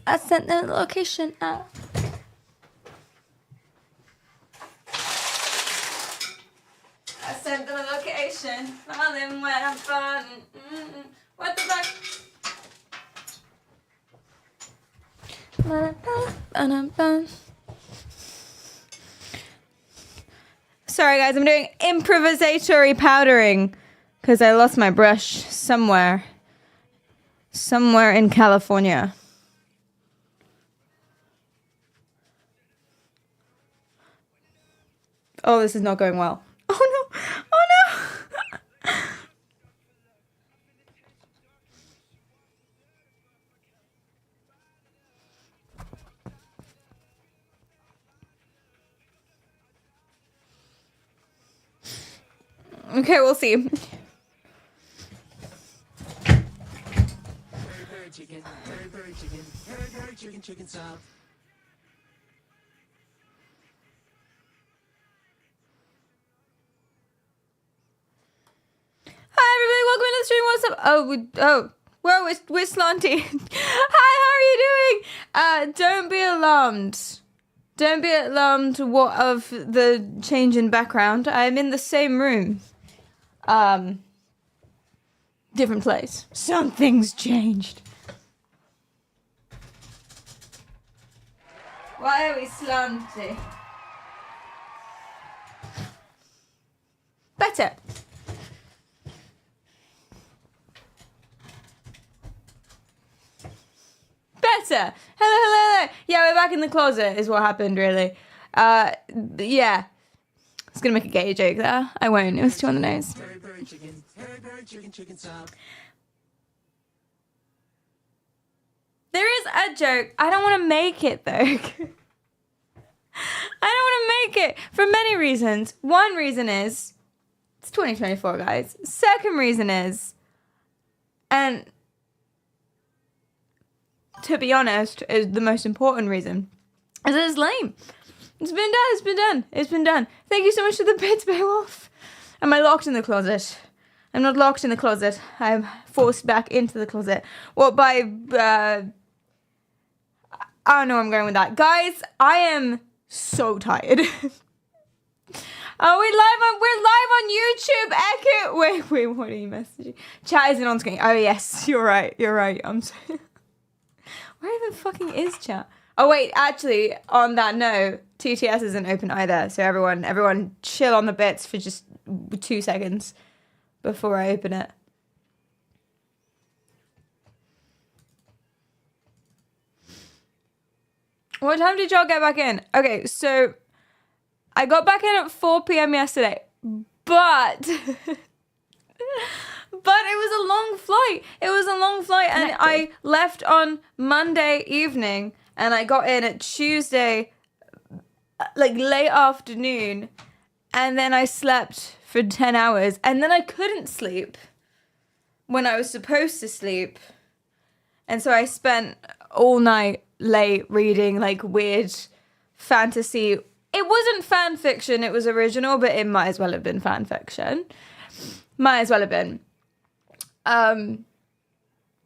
I sent the location out. I sent them a location. Falling when I'm falling. What the fuck? Sorry guys, I'm doing improvisatory powdering because I lost my brush somewhere in California. Oh, this is not going well. Oh no, oh no. Okay, we'll see. Chicken, chicken, chicken salad. Hi everybody, welcome to the stream. What's up? Whoa, we're slanty. Hi, how are you doing? Don't be alarmed. Don't be alarmed what of the change in background. I'm in the same room. Different place. Something's changed. Why are we slanty? Better. Better. Hello. Yeah, we're back in the closet is what happened, really. Yeah. I was going to make a gay joke there. I won't. It was too on the nose. Chicken salad. There is a joke. I don't want to make it, though. I don't want to make it for many reasons. One reason is it's 2024, guys. Second reason is, and to be honest, is the most important reason, is that it's lame. It's been done. Thank you so much for the bits, Beowulf. Am I locked in the closet? I'm not locked in the closet. I'm forced back into the closet. Well, by, I don't know where I'm going with that. Guys, I am so tired. Oh, we're live on YouTube, Echo. Wait, what are you messaging? Chat isn't on screen. Oh, yes, you're right. I'm sorry. Where even fucking is chat? Oh, wait, actually, on that note, TTS isn't open either. So everyone chill on the bits for just 2 seconds before I open it. What time did y'all get back in? Okay, so I got back in at 4 p.m. yesterday, but it was a long flight. And I left on Monday evening, and I got in at Tuesday, like late afternoon, and then I slept for 10 hours, and then I couldn't sleep when I was supposed to sleep, and so I spent all night late reading like weird fantasy. It wasn't fan fiction, it was original, but it might as well have been fan fiction. Might as well have been.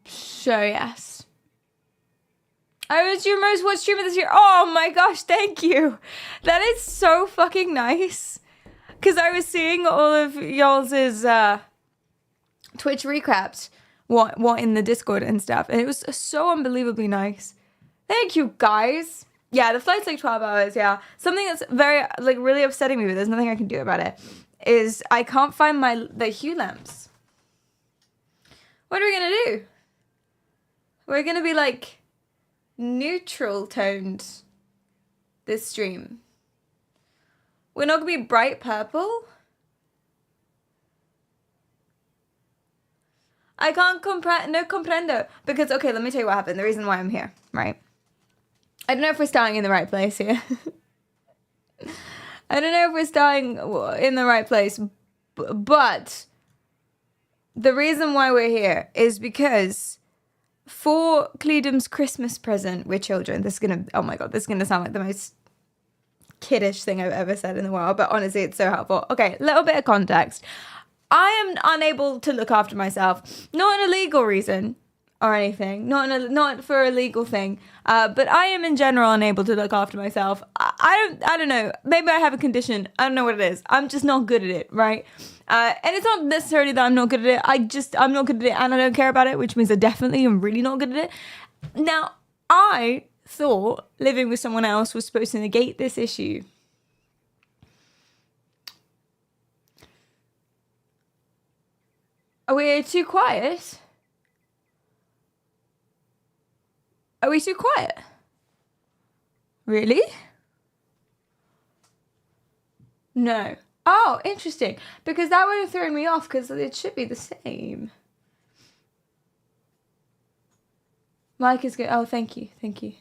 So yes. I was your most watched streamer this year. Oh my gosh, thank you. That is so fucking nice. Because I was seeing all of y'all's Twitch recaps, what in the Discord and stuff, and it was so unbelievably nice. Thank you, guys. Yeah, the flight's like 12 hours, yeah. Something that's very, like, really upsetting me, but there's nothing I can do about it, is I can't find the hue lamps. What are we gonna do? We're gonna be, like, neutral toned this stream. We're not gonna be bright purple? I can't no comprendo. Because, okay, let me tell you what happened. The reason why I'm here, right? I don't know if we're starting in the right place here. I don't know if we're starting in the right place. But the reason why we're here is because for Cleedum's Christmas present, we're children. This is going to, oh my God, this is going to sound like the most kiddish thing I've ever said in the world. But honestly, it's so helpful. Okay, a little bit of context. I am unable to look after myself. Not an illegal reason. or anything. Not for a legal thing. But I am in general unable to look after myself. I don't know. Maybe I have a condition. I don't know what it is. I'm just not good at it, right? And it's not necessarily that I'm not good at it. I'm not good at it and I don't care about it, which means I definitely am really not good at it. Now, I thought living with someone else was supposed to negate this issue. Are we too quiet? Are we too quiet? Really? No. Oh, interesting. Because that would have thrown me off because it should be the same. Mike is good. Oh, thank you. Thank you.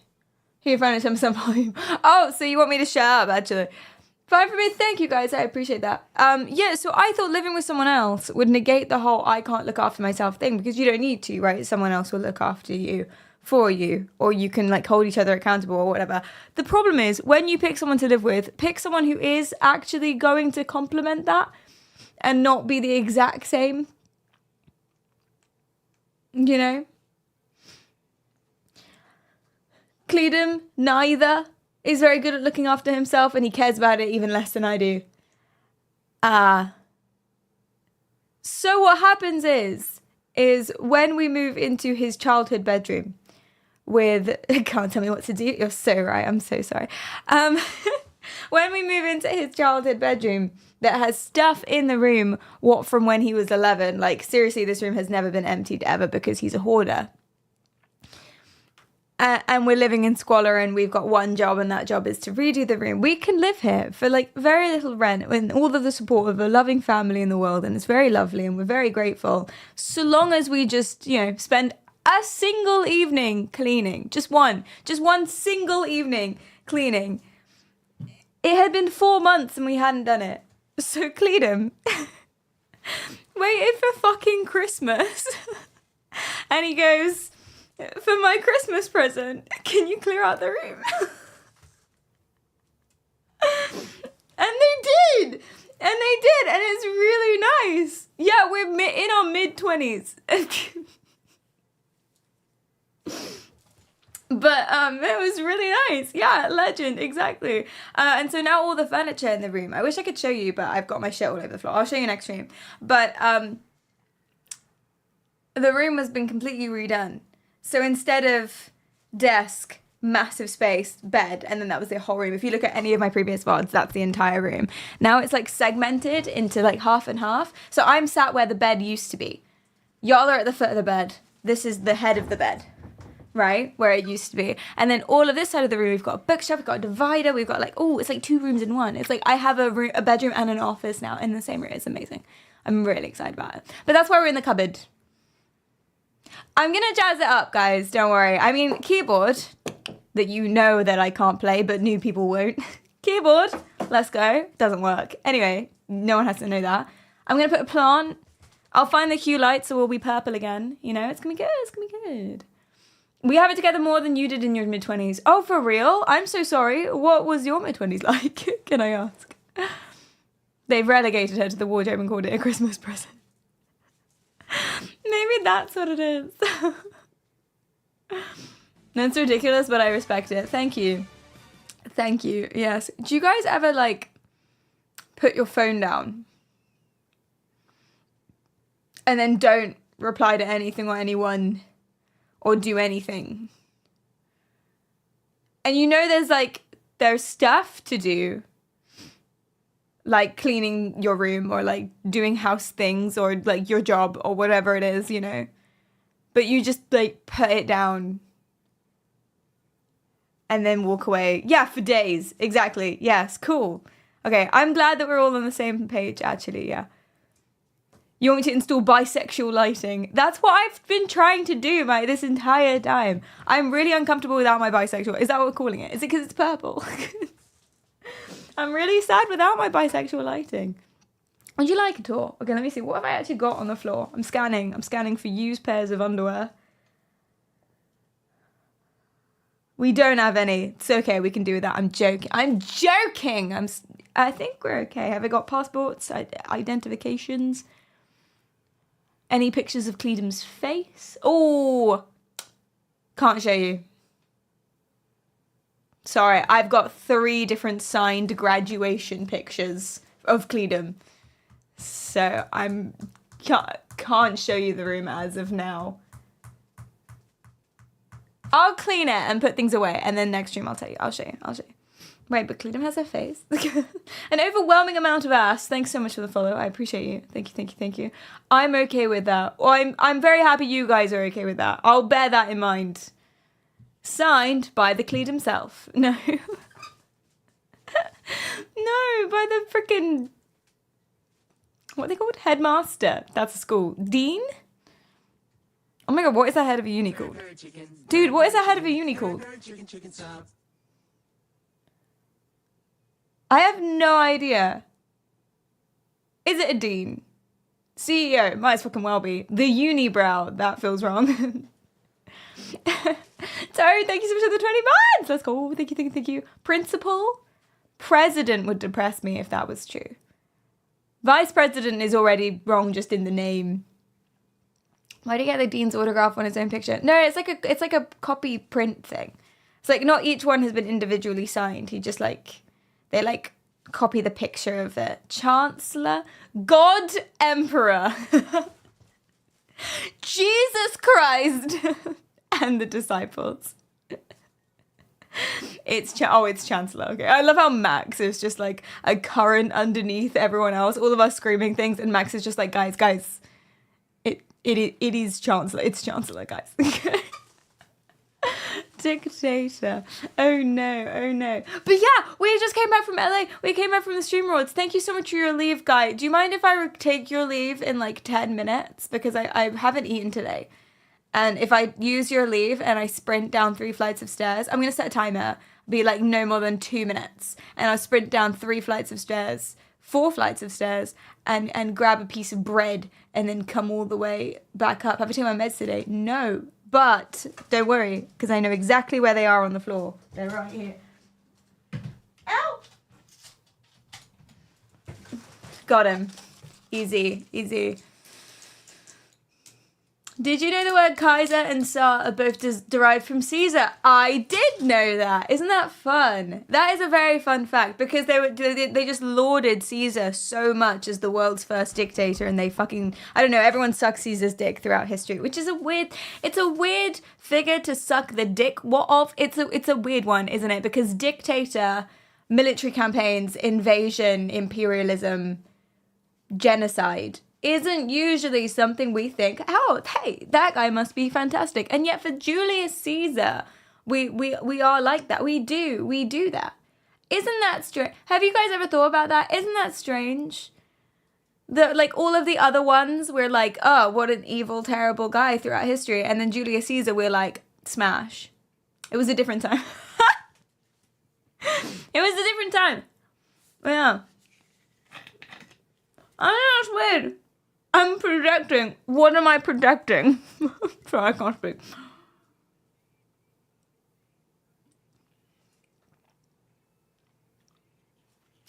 Here, find it 10% volume. Oh, so you want me to shut up, actually. Fine for me. Thank you, guys. I appreciate that. Yeah, so I thought living with someone else would negate the whole I can't look after myself thing because you don't need to, right? Someone else will look after you for you, or you can like hold each other accountable or whatever. The problem is when you pick someone to live with, pick someone who is actually going to complement that and not be the exact same. You know? Cleedum, neither, is very good at looking after himself and he cares about it even less than I do. So what happens is when we move into his childhood bedroom with, can't tell me what to do, you're so right, I'm so sorry. When we move into his childhood bedroom that has stuff in the room, what from when he was 11, like seriously, this room has never been emptied ever because he's a hoarder. And we're living in squalor and we've got one job and that job is to redo the room. We can live here for like very little rent with all of the support of a loving family in the world, and it's very lovely and we're very grateful. So long as we just, you know, spend a single evening cleaning, just one single evening cleaning. It had been 4 months and we hadn't done it. So Cleedum waited for fucking Christmas and he goes, for my Christmas present, can you clear out the room? And they did. And it's really nice. Yeah, we're in our mid-20s. But it was really nice. Yeah, legend, exactly. And so now all the furniture in the room, I wish I could show you, but I've got my shit all over the floor. I'll show you next stream. But the room has been completely redone. So instead of desk, massive space, bed, and then that was the whole room. If you look at any of my previous VODs, that's the entire room. Now it's like segmented into like half and half. So I'm sat where the bed used to be. Y'all are at the foot of the bed. This is the head of the bed, right? Where it used to be. And then all of this side of the room, we've got a bookshelf, we've got a divider, we've got like, oh, it's like 2 rooms in one. It's like I have a bedroom and an office now in the same room. It's amazing. I'm really excited about it. But that's why we're in the cupboard. I'm going to jazz it up, guys. Don't worry. I mean, keyboard, that you know that I can't play, but new people won't. Keyboard, let's go. Doesn't work. Anyway, no one has to know that. I'm going to put a plant. I'll find the hue light, so we'll be purple again. You know, it's going to be good. It's going to be good. We have it together more than you did in your mid-20s. Oh, for real? I'm so sorry. What was your mid-20s like? Can I ask? They've relegated her to the wardrobe and called it a Christmas present. Maybe that's what it is. That's ridiculous, but I respect it. Thank you. Thank you. Yes. Do you guys ever, like, put your phone down and then don't reply to anything or anyone or do anything? And you know there's stuff to do, like cleaning your room or like doing house things or like your job or whatever it is, you know. But you just like put it down and then walk away. Yeah, for days. Exactly. Yes, cool. Okay, I'm glad that we're all on the same page, actually, yeah. You want me to install bisexual lighting? That's what I've been trying to do this entire time. I'm really uncomfortable without my bisexual. Is that what we're calling it? Is it because it's purple? I'm really sad without my bisexual lighting. Would you like it all? Okay, let me see. What have I actually got on the floor? I'm scanning for used pairs of underwear. We don't have any. It's okay. We can do that. I'm joking. I think we're okay. Have I got passports? Identifications? Any pictures of Cleedum's face? Oh, Can't show you. Sorry, I've got 3 different signed graduation pictures of Cleedom. So can't show you the room as of now. I'll clean it and put things away, and then next stream I'll tell you. I'll show you. Wait, but Cleedom has her face. An overwhelming amount of ass. Thanks so much for the follow. I appreciate you. Thank you. I'm okay with that. I'm very happy you guys are okay with that. I'll bear that in mind. Signed by the Cleed himself. No. No, by the frickin'... What are they called? Headmaster. That's a school. Dean? Oh my god, what is the head of a uni called? Dude, what is the head of a uni called? I have no idea. Is it a dean? CEO, might as fucking well be. The unibrow, that feels wrong. Terry, thank you so much for the 20 months. Let's go. Thank you. Principal? President would depress me if that was true. Vice president is already wrong just in the name. Why do you get the dean's autograph on his own picture? No, it's like a copy print thing. It's like not each one has been individually signed. He just they copy the picture of the chancellor, God Emperor, Jesus Christ, and the disciples. It's Chancellor. Okay, I love how Max is just like a current underneath everyone else. All of us screaming things, and Max is just like, guys. It is Chancellor. It's Chancellor, guys. Dictator. Oh no. But yeah, we just came back from LA. We came back from the Stream Awards. Thank you so much for your leave, Guy. Do you mind if I take your leave in like 10 minutes? Because I haven't eaten today. And if I use your leave and I sprint down 3 flights of stairs, I'm going to set a timer. Be like no more than 2 minutes. And I'll sprint down 3 flights of stairs, 4 flights of stairs, and grab a piece of bread and then come all the way back up. Have I taken my meds today? No. But don't worry, because I know exactly where they are on the floor. They're right here. Ow! Got him. Easy. Did you know the word Kaiser and Tsar are both derived from Caesar? I did know that. Isn't that fun? That is a very fun fact because they just lauded Caesar so much as the world's first dictator, and they fucking, I don't know, everyone sucks Caesar's dick throughout history, which is a weird figure to suck the dick of. It's a weird one, isn't it? Because dictator, military campaigns, invasion, imperialism, genocide isn't usually something we think, oh, hey, that guy must be fantastic. And yet for Julius Caesar, we are like that. We do that. Isn't that strange? Have you guys ever thought about that? Isn't that strange? That like all of the other ones, we're like, oh, what an evil, terrible guy throughout history. And then Julius Caesar, we're like, smash. It was a different time. It was a different time. Yeah. I know, it's weird. I'm projecting. What am I projecting? Sorry, I can't speak.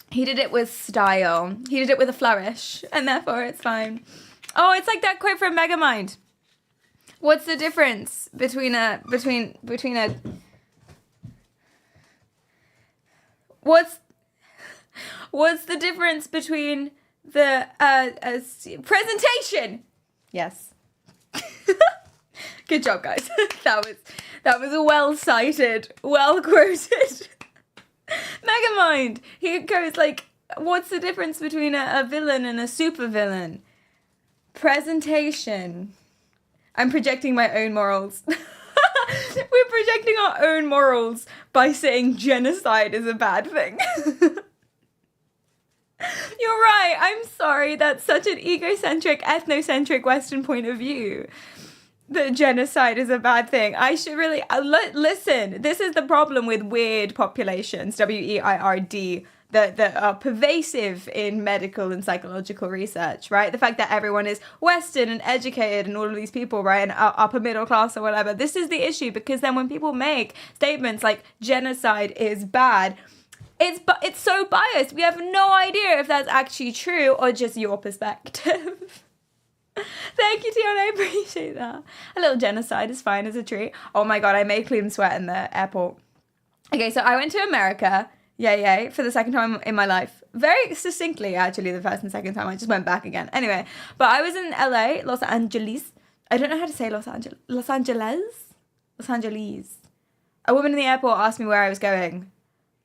He did it with style. He did it with a flourish, and therefore it's fine. Oh, it's like that quote from Megamind. What's the difference between a What's the difference between the presentation? Yes. Good job, guys. that was well cited, well quoted. Megamind. He goes like, what's the difference between a villain and a supervillain? Presentation. I'm projecting my own morals. We're projecting our own morals by saying genocide is a bad thing. You're right. I'm sorry. That's such an egocentric, ethnocentric Western point of view. That genocide is a bad thing. I should really listen. This is the problem with weird populations, WEIRD, that are pervasive in medical and psychological research, right? The fact that everyone is Western and educated and all of these people, right, and upper middle class or whatever. This is the issue, because then when people make statements like genocide is bad, it's so biased. We have no idea if that's actually true or just your perspective. Thank you, Tiana. I appreciate that. A little genocide is fine as a treat. Oh my god, I made Clem sweat in the airport. Okay, so I went to America. Yay, for the second time in my life. Very succinctly, actually, the first and second time. I just went back again. Anyway, but I was in LA, Los Angeles. I don't know how to say Los Angeles. Los Angeles? Los Angeles. A woman in the airport asked me where I was going.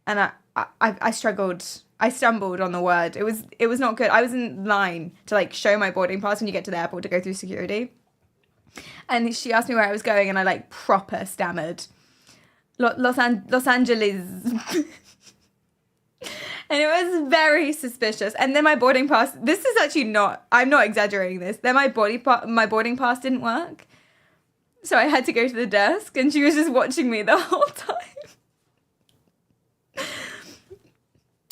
And I struggled. I stumbled on the word. It was not good. I was in line to like show my boarding pass when you get to the airport to go through security. And she asked me where I was going and I like proper stammered. Los Angeles. And it was very suspicious. And then my boarding pass, this is actually not, I'm not exaggerating this. Then my boarding pass didn't work. So I had to go to the desk and she was just watching me the whole time.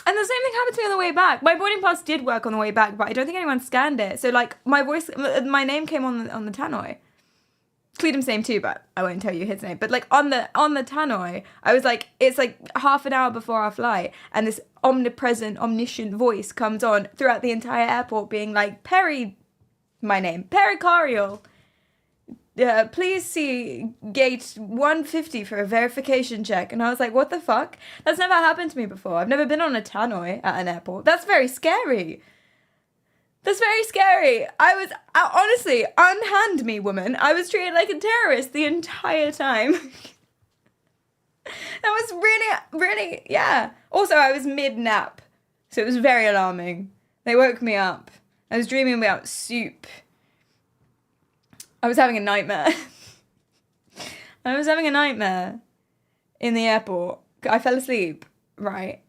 And the same thing happened to me on the way back. My boarding pass did work on the way back, but I don't think anyone scanned it. So like my name came on the tannoy. Cledum's name too, but I won't tell you his name. But like on the tannoy, I was like, it's like half an hour before our flight, and this omnipresent, omniscient voice comes on throughout the entire airport, being like, Perry, my name, Perry Cariel. Please see gate 150 for a verification check. And I was like, what the fuck? That's never happened to me before. I've never been on a tannoy at an airport. That's very scary. That's very scary. I was, honestly, unhand me, woman. I was treated like a terrorist the entire time. That was really, really, yeah. Also, I was mid-nap, so it was very alarming. They woke me up. I was dreaming about soup. I was having a nightmare. I was having a nightmare in the airport. I fell asleep, right?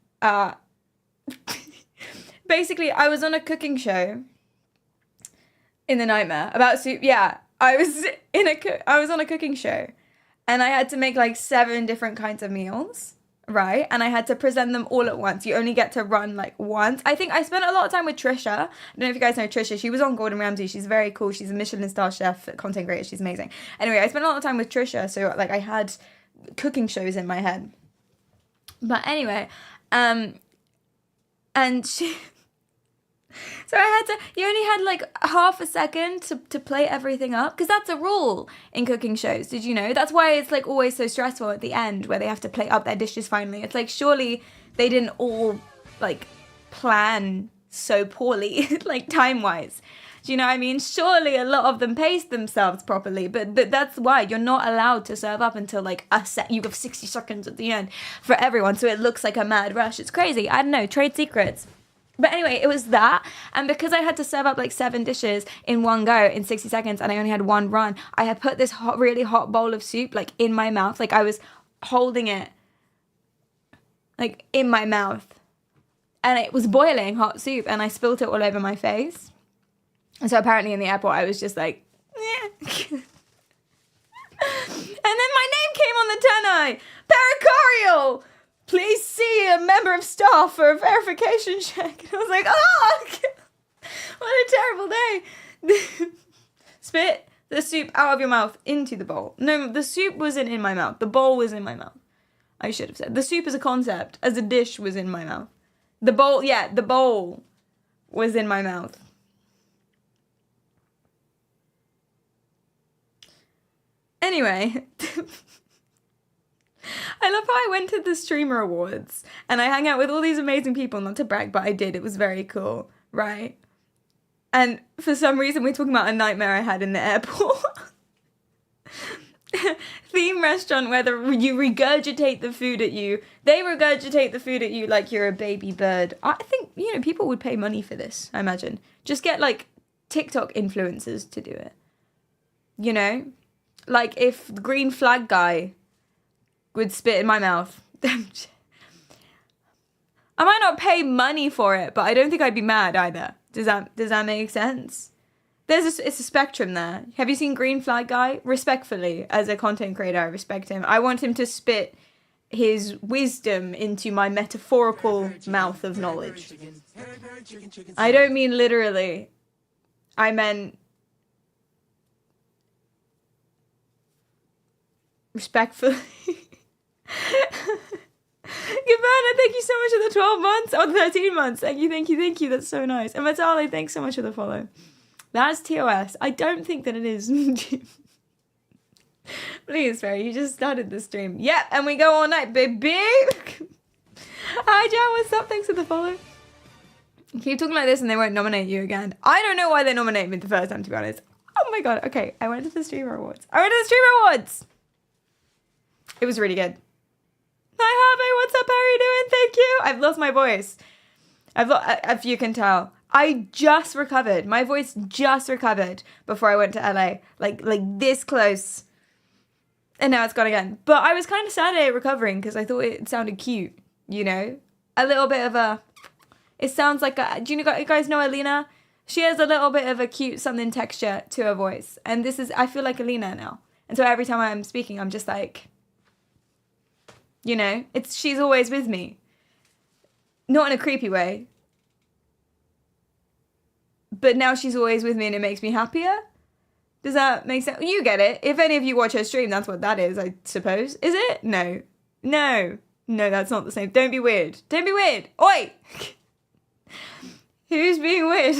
Basically, I was on a cooking show in the nightmare about soup. Yeah, I was on a cooking show, and I had to make like 7 different kinds of meals, right? And I had to present them all at once. You only get to run like once. I think I spent a lot of time with Trisha. I don't know if you guys know Trisha. She was on Gordon Ramsay. She's very cool. She's a Michelin star chef, content creator. She's amazing. Anyway, I spent a lot of time with Trisha, so like I had cooking shows in my head. But anyway, and she. So I had to, you only had like half a second to plate everything up, because that's a rule in cooking shows. Did you know? That's why it's like always so stressful at the end where they have to plate up their dishes finally. It's like, surely they didn't all like plan so poorly, like time-wise. Do you know what I mean? Surely a lot of them paced themselves properly, but that's why you're not allowed to serve up until like you have 60 seconds at the end for everyone, so it looks like a mad rush. It's crazy. I don't know, trade secrets. But anyway, it was that, and because I had to serve up like 7 dishes in one go in 60 seconds and I only had one run, I had put this really hot bowl of soup like in my mouth, like I was holding it like in my mouth, and it was boiling hot soup, and I spilt it all over my face. And so apparently in the airport I was just like, yeah. And then my name came on the tannoy, Pericarial. Please see a member of staff for a verification check. And I was like, oh, what a terrible day. Spit the soup out of your mouth into the bowl. No, the soup wasn't in my mouth. The bowl was in my mouth. I should have said. The soup as a concept, as a dish, was in my mouth. The bowl was in my mouth. Anyway. I love how I went to the Streamer Awards and I hung out with all these amazing people. Not to brag, but I did. It was very cool, right? And for some reason, we're talking about a nightmare I had in the airport. Theme restaurant where you regurgitate the food at you. They regurgitate the food at you like you're a baby bird. I think, people would pay money for this, I imagine. Just get, like, TikTok influencers to do it. You know? Like, if the green flag guy would spit in my mouth. I might not pay money for it, but I don't think I'd be mad either. Does that make sense? It's a spectrum there. Have you seen Green Flag Guy? Respectfully, as a content creator, I respect him. I want him to spit his wisdom into my metaphorical mouth of knowledge. I don't mean literally. I meant respectfully. Gabbana, thank you so much for the 12 months. Oh, 13 months. Thank you. That's so nice. And Matale, thanks so much for the follow. That's TOS. I don't think that it is. Please, Ferry, you just started the stream. Yep, and we go all night, baby. Hi, Jan, what's up? Thanks for the follow. Keep talking like this and they won't nominate you again. I don't know why they nominated me the first time, to be honest. Oh my god. Okay, I went to the Streamer Awards. It was really good. Hi, Harvey. What's up? How are you doing? Thank you. I've lost my voice. If you can tell. I just recovered. My voice just recovered before I went to LA. Like this close. And now it's gone again. But I was kind of sad at recovering because I thought it sounded cute, you know? A little bit of a... It sounds like a... Do you guys know Alina? She has a little bit of a cute something texture to her voice. And this is... I feel like Alina now. And so every time I'm speaking, I'm just like... You know? She's always with me. Not in a creepy way. But now she's always with me and it makes me happier. Does that make sense? You get it. If any of you watch her stream, that's what that is, I suppose. Is it? No. No, that's not the same. Don't be weird. Oi! Who's being weird?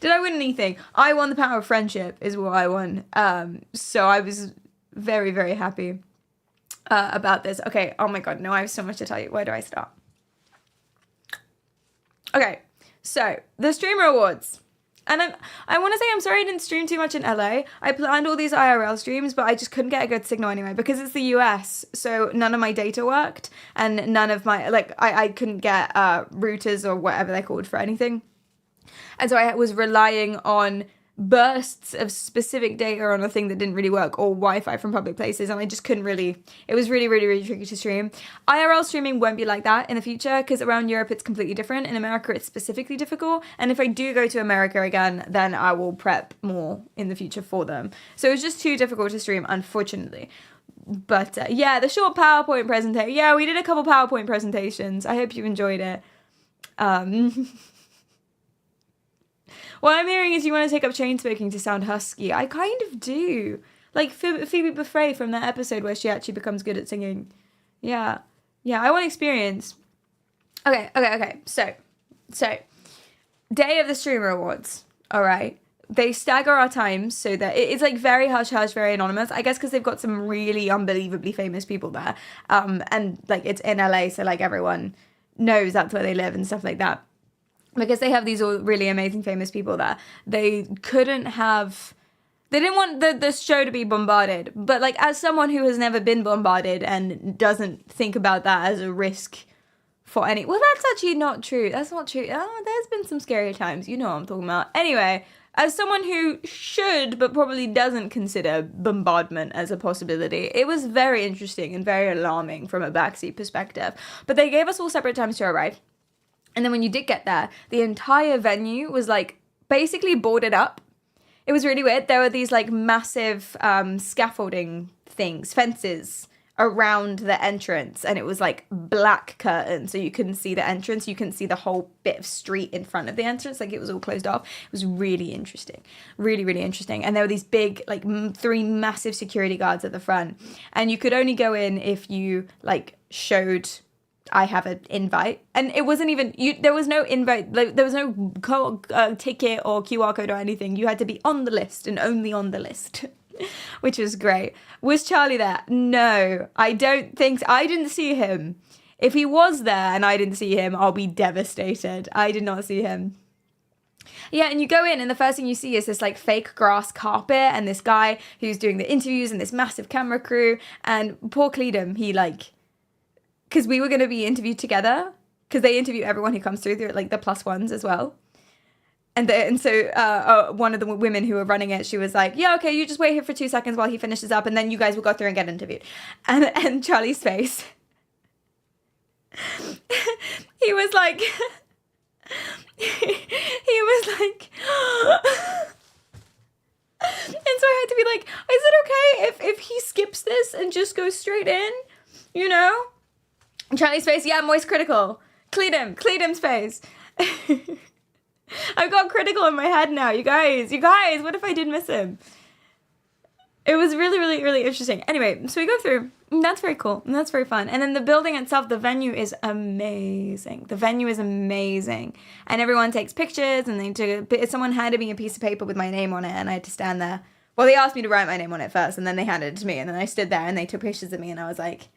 Did I win anything? I won the power of friendship is what I won. So I was very, very happy about this. Okay, oh my god, no, I have so much to tell you. Where do I start? Okay, so the Streamer Awards. And I want to say I'm sorry I didn't stream too much in LA. I planned all these IRL streams, but I just couldn't get a good signal anyway because it's the US. So none of my data worked and none of my, I couldn't get routers or whatever they're called for anything. And so I was relying on bursts of specific data on a thing that didn't really work or Wi-Fi from public places, and I just couldn't really, it was really, really, really tricky to stream. IRL streaming won't be like that in the future because around Europe it's completely different. In America it's specifically difficult, and if I do go to America again, then I will prep more in the future for them. So it was just too difficult to stream, unfortunately. But yeah, the short PowerPoint presentation, yeah, we did a couple PowerPoint presentations. I hope you enjoyed it. What I'm hearing is you want to take up chain smoking to sound husky. I kind of do. Like Phoebe Buffray from that episode where she actually becomes good at singing. Yeah, I want experience. Okay. So, day of the Streamer Awards. All right. They stagger our times so that it's like very hush-hush, very anonymous. I guess because they've got some really unbelievably famous people there. And like it's in LA, so like everyone knows that's where they live and stuff like that. Because they have these all really amazing famous people there. They didn't want the show to be bombarded. But like as someone who has never been bombarded and doesn't think about that as a risk for any... Well, that's actually not true. That's not true. Oh, there's been some scary times. You know what I'm talking about. Anyway, as someone who should but probably doesn't consider bombardment as a possibility, it was very interesting and very alarming from a backseat perspective. But they gave us all separate times to arrive. And then when you did get there, the entire venue was like basically boarded up. It was really weird. There were these like massive scaffolding things, fences around the entrance. And it was like black curtains. So you couldn't see the entrance. You couldn't see the whole bit of street in front of the entrance. Like it was all closed off. It was really interesting. Really, really interesting. And there were these big, like 3 massive security guards at the front. And you could only go in if you like showed... I have an invite, and it wasn't even there was no invite, like there was no ticket or QR code or anything. You had to be on the list and only on the list, which was great. Was Charlie there? No, I don't think so. I didn't see him. If he was there and I didn't see him, I'll be devastated. I did not see him. Yeah, and you go in and the first thing you see is this like fake grass carpet and this guy who's doing the interviews and this massive camera crew, and poor Cledum, he like... Because we were going to be interviewed together, because they interview everyone who comes through like the +1s as well. And so one of the women who were running it, she was like, yeah, okay, you just wait here for 2 seconds while he finishes up, and then you guys will go through and get interviewed. And Charlie's face, he was like, he was like, and so I had to be like, is it okay if he skips this and just goes straight in, you know? Charlie's face, yeah, moist critical. Cledum's face. I've got critical in my head now, you guys, what if I did miss him? It was really, really, really interesting. Anyway, so we go through. And that's very cool. And that's very fun. And then the building itself, the venue is amazing. The venue is amazing. And everyone takes pictures, and someone handed me a piece of paper with my name on it, and I had to stand there. Well, they asked me to write my name on it first, and then they handed it to me, and then I stood there, and they took pictures of me, and I was like,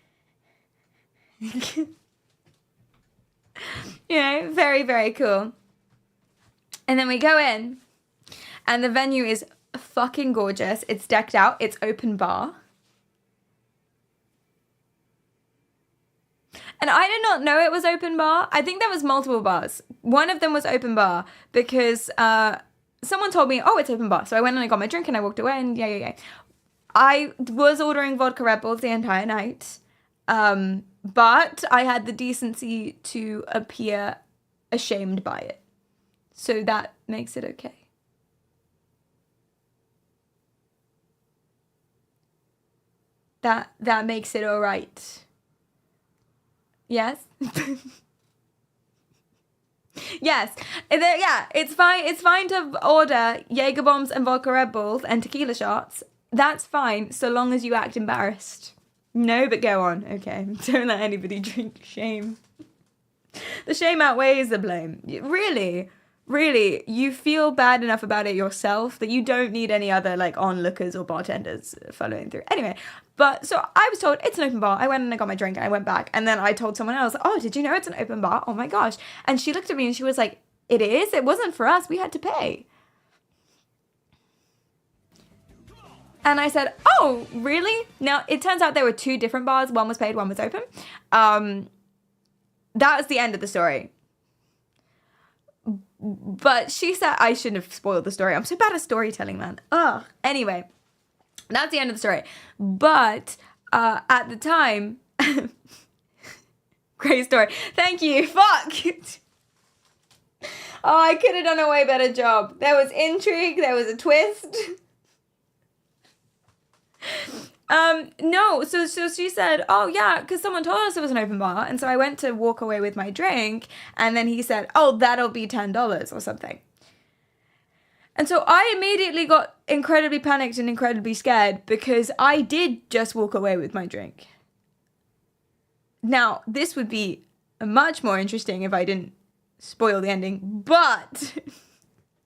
very, very cool. And then we go in, and the venue is fucking gorgeous. It's decked out. It's open bar. And I did not know it was open bar. I think there was multiple bars. One of them was open bar because someone told me, oh, it's open bar. So I went and I got my drink and I walked away and yeah. I was ordering vodka Red Bulls the entire night. But I had the decency to appear ashamed by it. So that makes it okay. That makes it all right. Yes? Yes. Yeah, it's fine. It's fine to order Jaeger bombs and vodka Red Bulls and tequila shots. That's fine, so long as you act embarrassed. No, but go on. Okay. Don't let anybody drink shame. The shame outweighs the blame. Really, you feel bad enough about it yourself that you don't need any other like onlookers or bartenders following through. Anyway, but so I was told it's an open bar. I went and I got my drink and I went back, and then I told someone else, oh, did you know it's an open bar? Oh my gosh. And she looked at me and she was like, it is? It wasn't for us. We had to pay. And I said, oh, really? Now, it turns out there were two different bars. One was paid, one was open. That was the end of the story. But she said, I shouldn't have spoiled the story. I'm so bad at storytelling, man. Ugh. Anyway, that's the end of the story. But at the time, great story. Thank you. Fuck. Oh, I could have done a way better job. There was intrigue. There was a twist. No, so she said, oh yeah, because someone told us it was an open bar, and so I went to walk away with my drink, and then he said, oh, that'll be $10 or something. And so I immediately got incredibly panicked and incredibly scared because I did just walk away with my drink. Now, this would be much more interesting if I didn't spoil the ending, but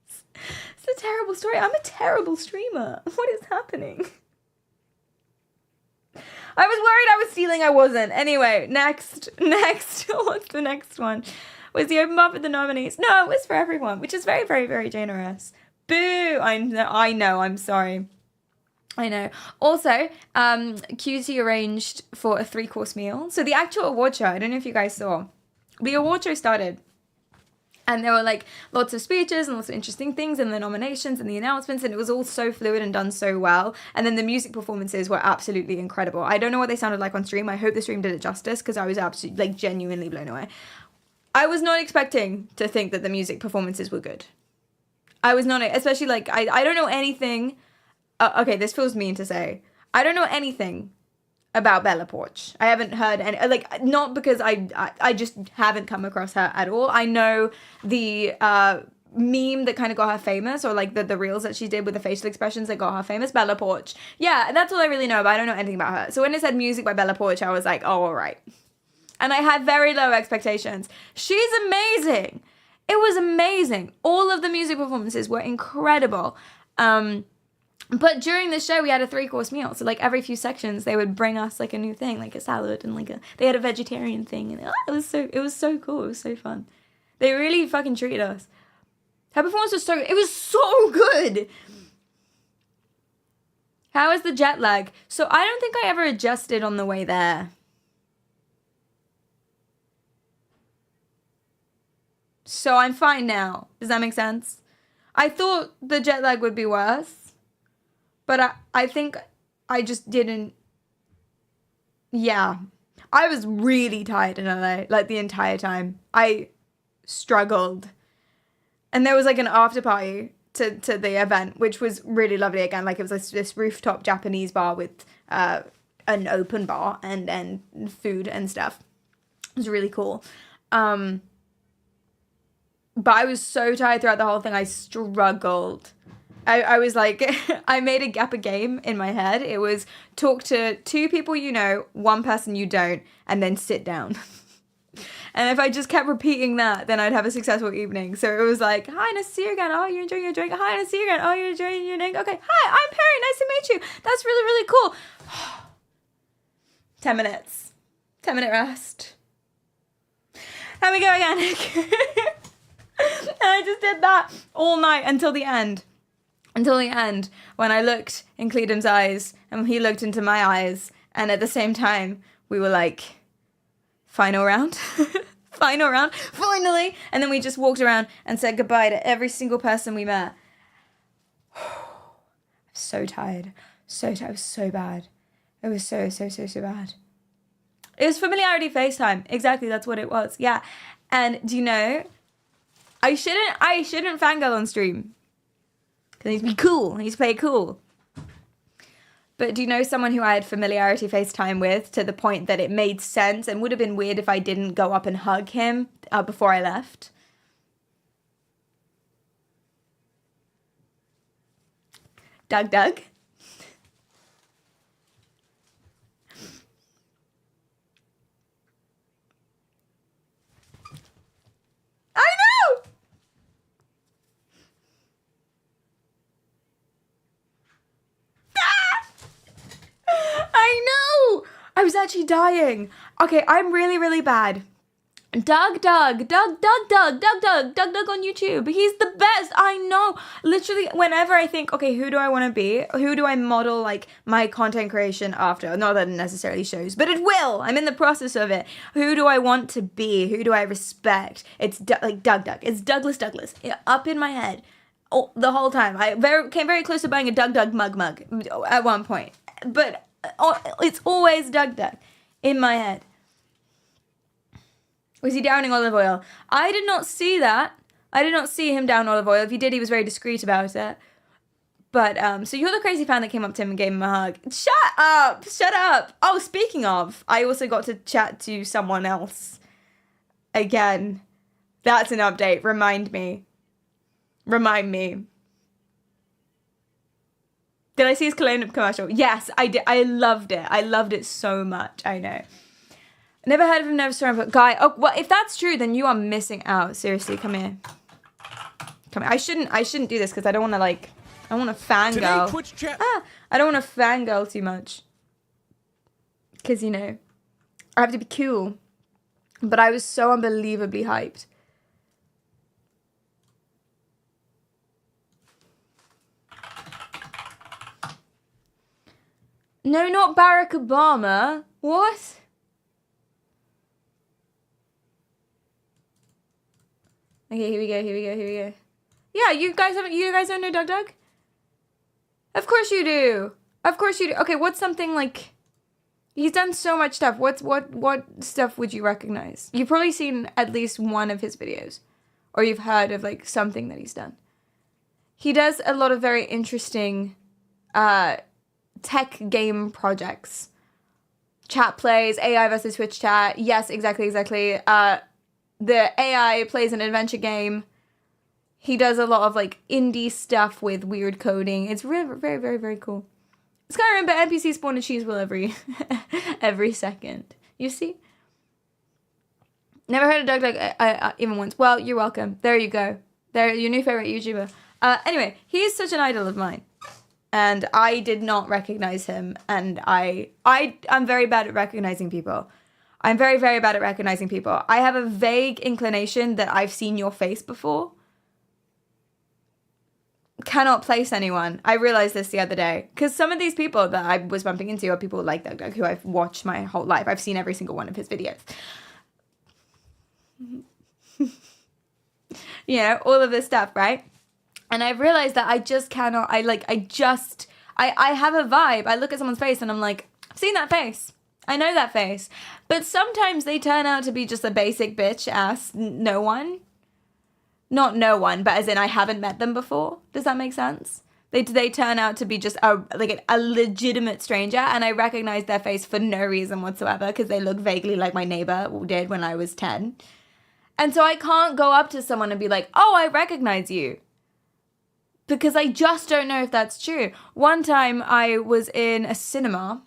it's a terrible story. I'm a terrible streamer. What is happening? I was worried I was stealing. I wasn't. Anyway, next. What's the next one? Was the open bar for the nominees? No, it was for everyone, which is very, very, very generous. Boo! I know. I'm sorry. I know. Also, QT arranged for a 3-course meal. So the actual award show, I don't know if you guys saw, the award show started. And there were like lots of speeches and lots of interesting things and the nominations and the announcements, and it was all so fluid and done so well. And then the music performances were absolutely incredible. I don't know what they sounded like on stream. I hope the stream did it justice because I was absolutely like genuinely blown away. I was not expecting to think that the music performances were good. I was not, especially like I don't know anything. Okay, this feels mean to say. I don't know anything about Bella Poarch. I haven't heard any, like, not because I just haven't come across her at all. I know the meme that kind of got her famous, or like the reels that she did with the facial expressions that got her famous, Bella Poarch. Yeah, that's all I really know, but I don't know anything about her. So when it said music by Bella Poarch, I was like, oh, all right. And I had very low expectations. She's amazing. It was amazing. All of the music performances were incredible. But during the show, we had a 3-course meal. So, like, every few sections, they would bring us, like, a new thing, like a salad and, like, they had a vegetarian thing. And it was so cool. It was so fun. They really fucking treated us. Her performance was it was so good. How is the jet lag? So, I don't think I ever adjusted on the way there. So, I'm fine now. Does that make sense? I thought the jet lag would be worse. But I think I just didn't. Yeah. I was really tired in LA, like the entire time. I struggled. And there was like an after party to the event, which was really lovely. Again, like it was this rooftop Japanese bar with an open bar and food and stuff. It was really cool. But I was so tired throughout the whole thing. I struggled. I was like, I made a game in my head. It was talk to 2 people you know, 1 person you don't, and then sit down. And if I just kept repeating that, then I'd have a successful evening. So it was like, hi, nice to see you again. Oh, you're enjoying your drink. Hi, nice to see you again. Oh, you're enjoying your drink. Okay. Hi, I'm Perry. Nice to meet you. That's really, really cool. 10 minutes. 10-minute rest. And we go again. And I just did that all night until the end. Until the end, when I looked in Cleedham's eyes and he looked into my eyes. And at the same time, we were like, final round. Final round. Finally. And then we just walked around and said goodbye to every single person we met. So tired. So tired. It was so bad. It was so bad. It was familiarity FaceTime. Exactly, that's what it was. Yeah. And do you know, I shouldn't fangirl on stream. Because I need to be cool. I need to play it cool. But do you know someone who I had familiarity FaceTime with to the point that it made sense and would have been weird if I didn't go up and hug him before I left? Doug. I know! I know! I was actually dying. Okay, I'm really, really bad. Doug on YouTube. He's the best. I know. Literally, whenever I think, okay, who do I want to be? Who do I model like my content creation after? Not that it necessarily shows, but it will. I'm in the process of it. Who do I want to be? Who do I respect? It's like Doug. It's Douglas. Up in my head. Oh, the whole time. I came very close to buying a Doug mug at one point. But it's always Doug in my head. Was he downing olive oil? I did not see that. I did not see him down olive oil. If he did, he was very discreet about it. But, so you're the crazy fan that came up to him and gave him a hug. Shut up. Oh, speaking of, I also got to chat to someone else. Again, that's an update. Remind me. Did I see his cologne commercial? Yes, I did. I loved it. I loved it so much. I know. Never heard of him, never saw him, but guy. Oh, well, if that's true, then you are missing out. Seriously, come here. I shouldn't do this because I don't want to I don't want to fangirl. Twitch chat. I don't want to fangirl too much. Because, you know, I have to be cool. But I was so unbelievably hyped. No, not Barack Obama. What? Okay, here we go. Yeah, you guys don't know Doug? Of course you do. Okay, what's something like, he's done so much stuff. What stuff would you recognize? You've probably seen at least one of his videos, or you've heard of like something that he's done. He does a lot of very interesting tech game projects. Chat plays, AI versus Twitch chat. Yes, exactly. The AI plays an adventure game. He does a lot of like indie stuff with weird coding. It's really very, very, very cool. Skyrim, but NPCs spawn a cheese wheel every second. You see? Never heard of Doug even once. Well, you're welcome. There you go. There, your new favorite YouTuber. Anyway, he's such an idol of mine. And I did not recognize him. And I'm very bad at recognizing people. I'm very, very bad at recognizing people. I have a vague inclination that I've seen your face before. Cannot place anyone. I realized this the other day. Because some of these people that I was bumping into are people like Doug, who I've watched my whole life. I've seen every single one of his videos. You know, all of this stuff, right? And I've realized that I just cannot, I have a vibe. I look at someone's face and I'm like, I've seen that face. I know that face. But sometimes they turn out to be just a basic bitch ass no one. Not no one, but as in I haven't met them before. Does that make sense? They turn out to be just a legitimate stranger, and I recognize their face for no reason whatsoever because they look vaguely like my neighbor did when I was 10. And so I can't go up to someone and be like, oh, I recognize you. because I just don't know if that's true. One time I was in a cinema,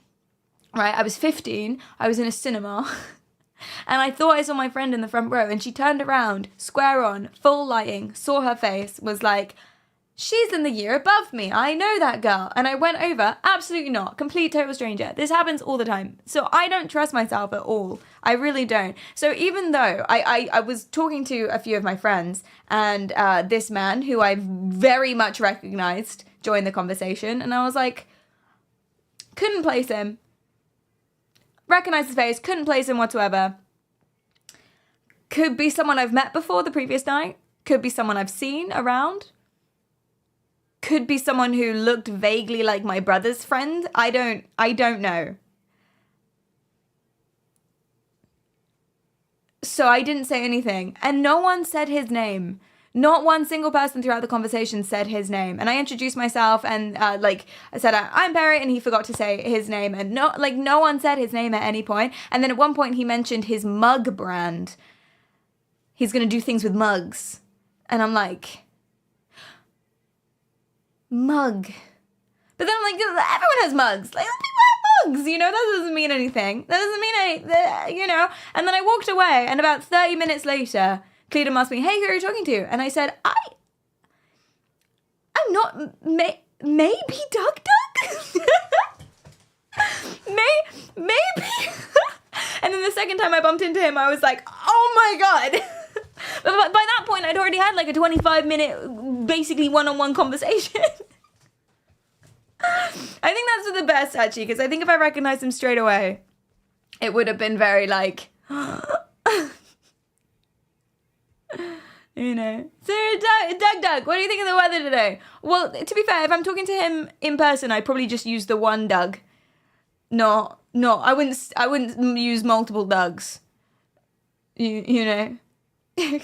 right? I was 15. I was in a cinema. And I thought I saw my friend in the front row, and she turned around, square on, full lighting, saw her face, was like, she's in the year above me. I know that girl. And I went over, absolutely not. Complete total stranger. This happens all the time. So I don't trust myself at all. I really don't. So even though I was talking to a few of my friends, and this man who I very much recognized joined the conversation, and I was like, couldn't place him. Recognize his face, couldn't place him whatsoever. Could be someone I've met before the previous night. Could be someone I've seen around. Could be someone who looked vaguely like my brother's friend. I don't know. So I didn't say anything. And no one said his name. Not one single person throughout the conversation said his name. And I introduced myself, and I said, I'm Barry, and he forgot to say his name. And no one said his name at any point. And then at one point he mentioned his mug brand. He's going to do things with mugs. And I'm like, mug. But then I'm like, everyone has mugs. Like, people have mugs, that doesn't mean anything. That doesn't mean anything, And then I walked away, and about 30 minutes later, Cleta asked me, hey, who are you talking to? And I said, I'm not, maybe Doug? Maybe. And then the second time I bumped into him, I was like, oh my God. But by that point, I'd already had like a 25-minute, basically one-on-one conversation. I think that's for the best, actually, because I think if I recognized him straight away, it would have been very like... So Doug, what do you think of the weather today? Well, to be fair, if I'm talking to him in person, I'd probably just use the one Doug. No, I wouldn't use multiple Dougs. You know. Yeah,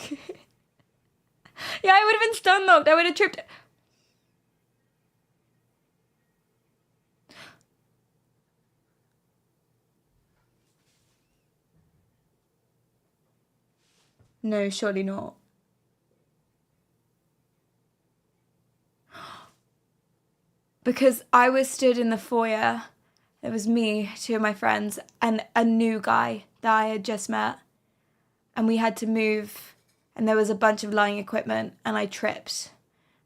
I would have been stun locked. I would have tripped. No, surely not. Because I was stood in the foyer. There was me, two of my friends, and a new guy that I had just met. And we had to move, and there was a bunch of lighting equipment, and I tripped.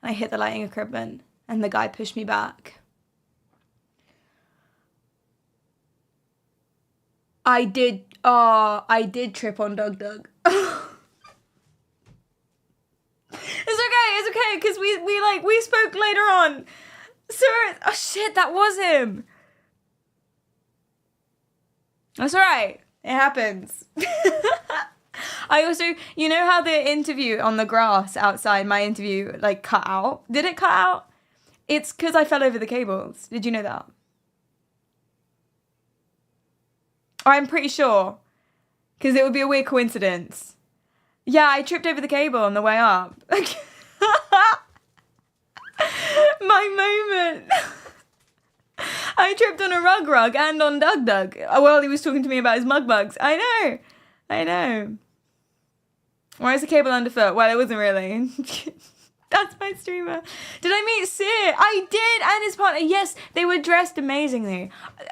And I hit the lighting equipment, and the guy pushed me back. I did trip on Doug. It's okay, because we spoke later on. So, oh shit, that was him. That's alright. It happens. I also, you know how the interview on the grass outside my interview, cut out? Did it cut out? It's because I fell over the cables. Did you know that? I'm pretty sure. Because it would be a weird coincidence. Yeah, I tripped over the cable on the way up. My moment. I tripped on a rug and on Doug while he was talking to me about his mug bugs. I know. Why is the cable underfoot? Well, it wasn't really. That's my streamer. Did I meet Sear? I did, and his partner. Yes, they were dressed amazingly.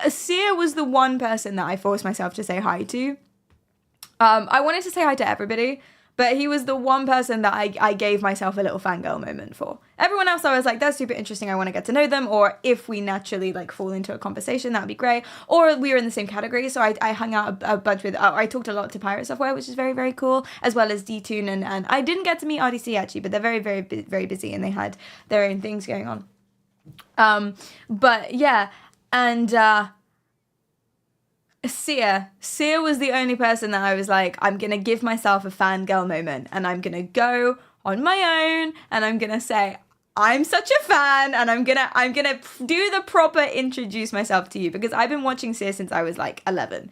Sear was the one person that I forced myself to say hi to. I wanted to say hi to everybody, but he was the one person that I gave myself a little fangirl moment for. Everyone else, I was like, that's super interesting. I want to get to know them. Or if we naturally fall into a conversation, that would be great. Or we were in the same category. So I hung out a bunch with, I talked a lot to Pirate Software, which is very, very cool, as well as D-Tune. And I didn't get to meet RDC actually, but they're very, very, very busy and they had their own things going on. But yeah, and Sear was the only person that I was like, I'm going to give myself a fangirl moment and I'm going to go on my own and I'm going to say, I'm such a fan and I'm going to do the proper introduce myself to you because I've been watching Sear since I was 11.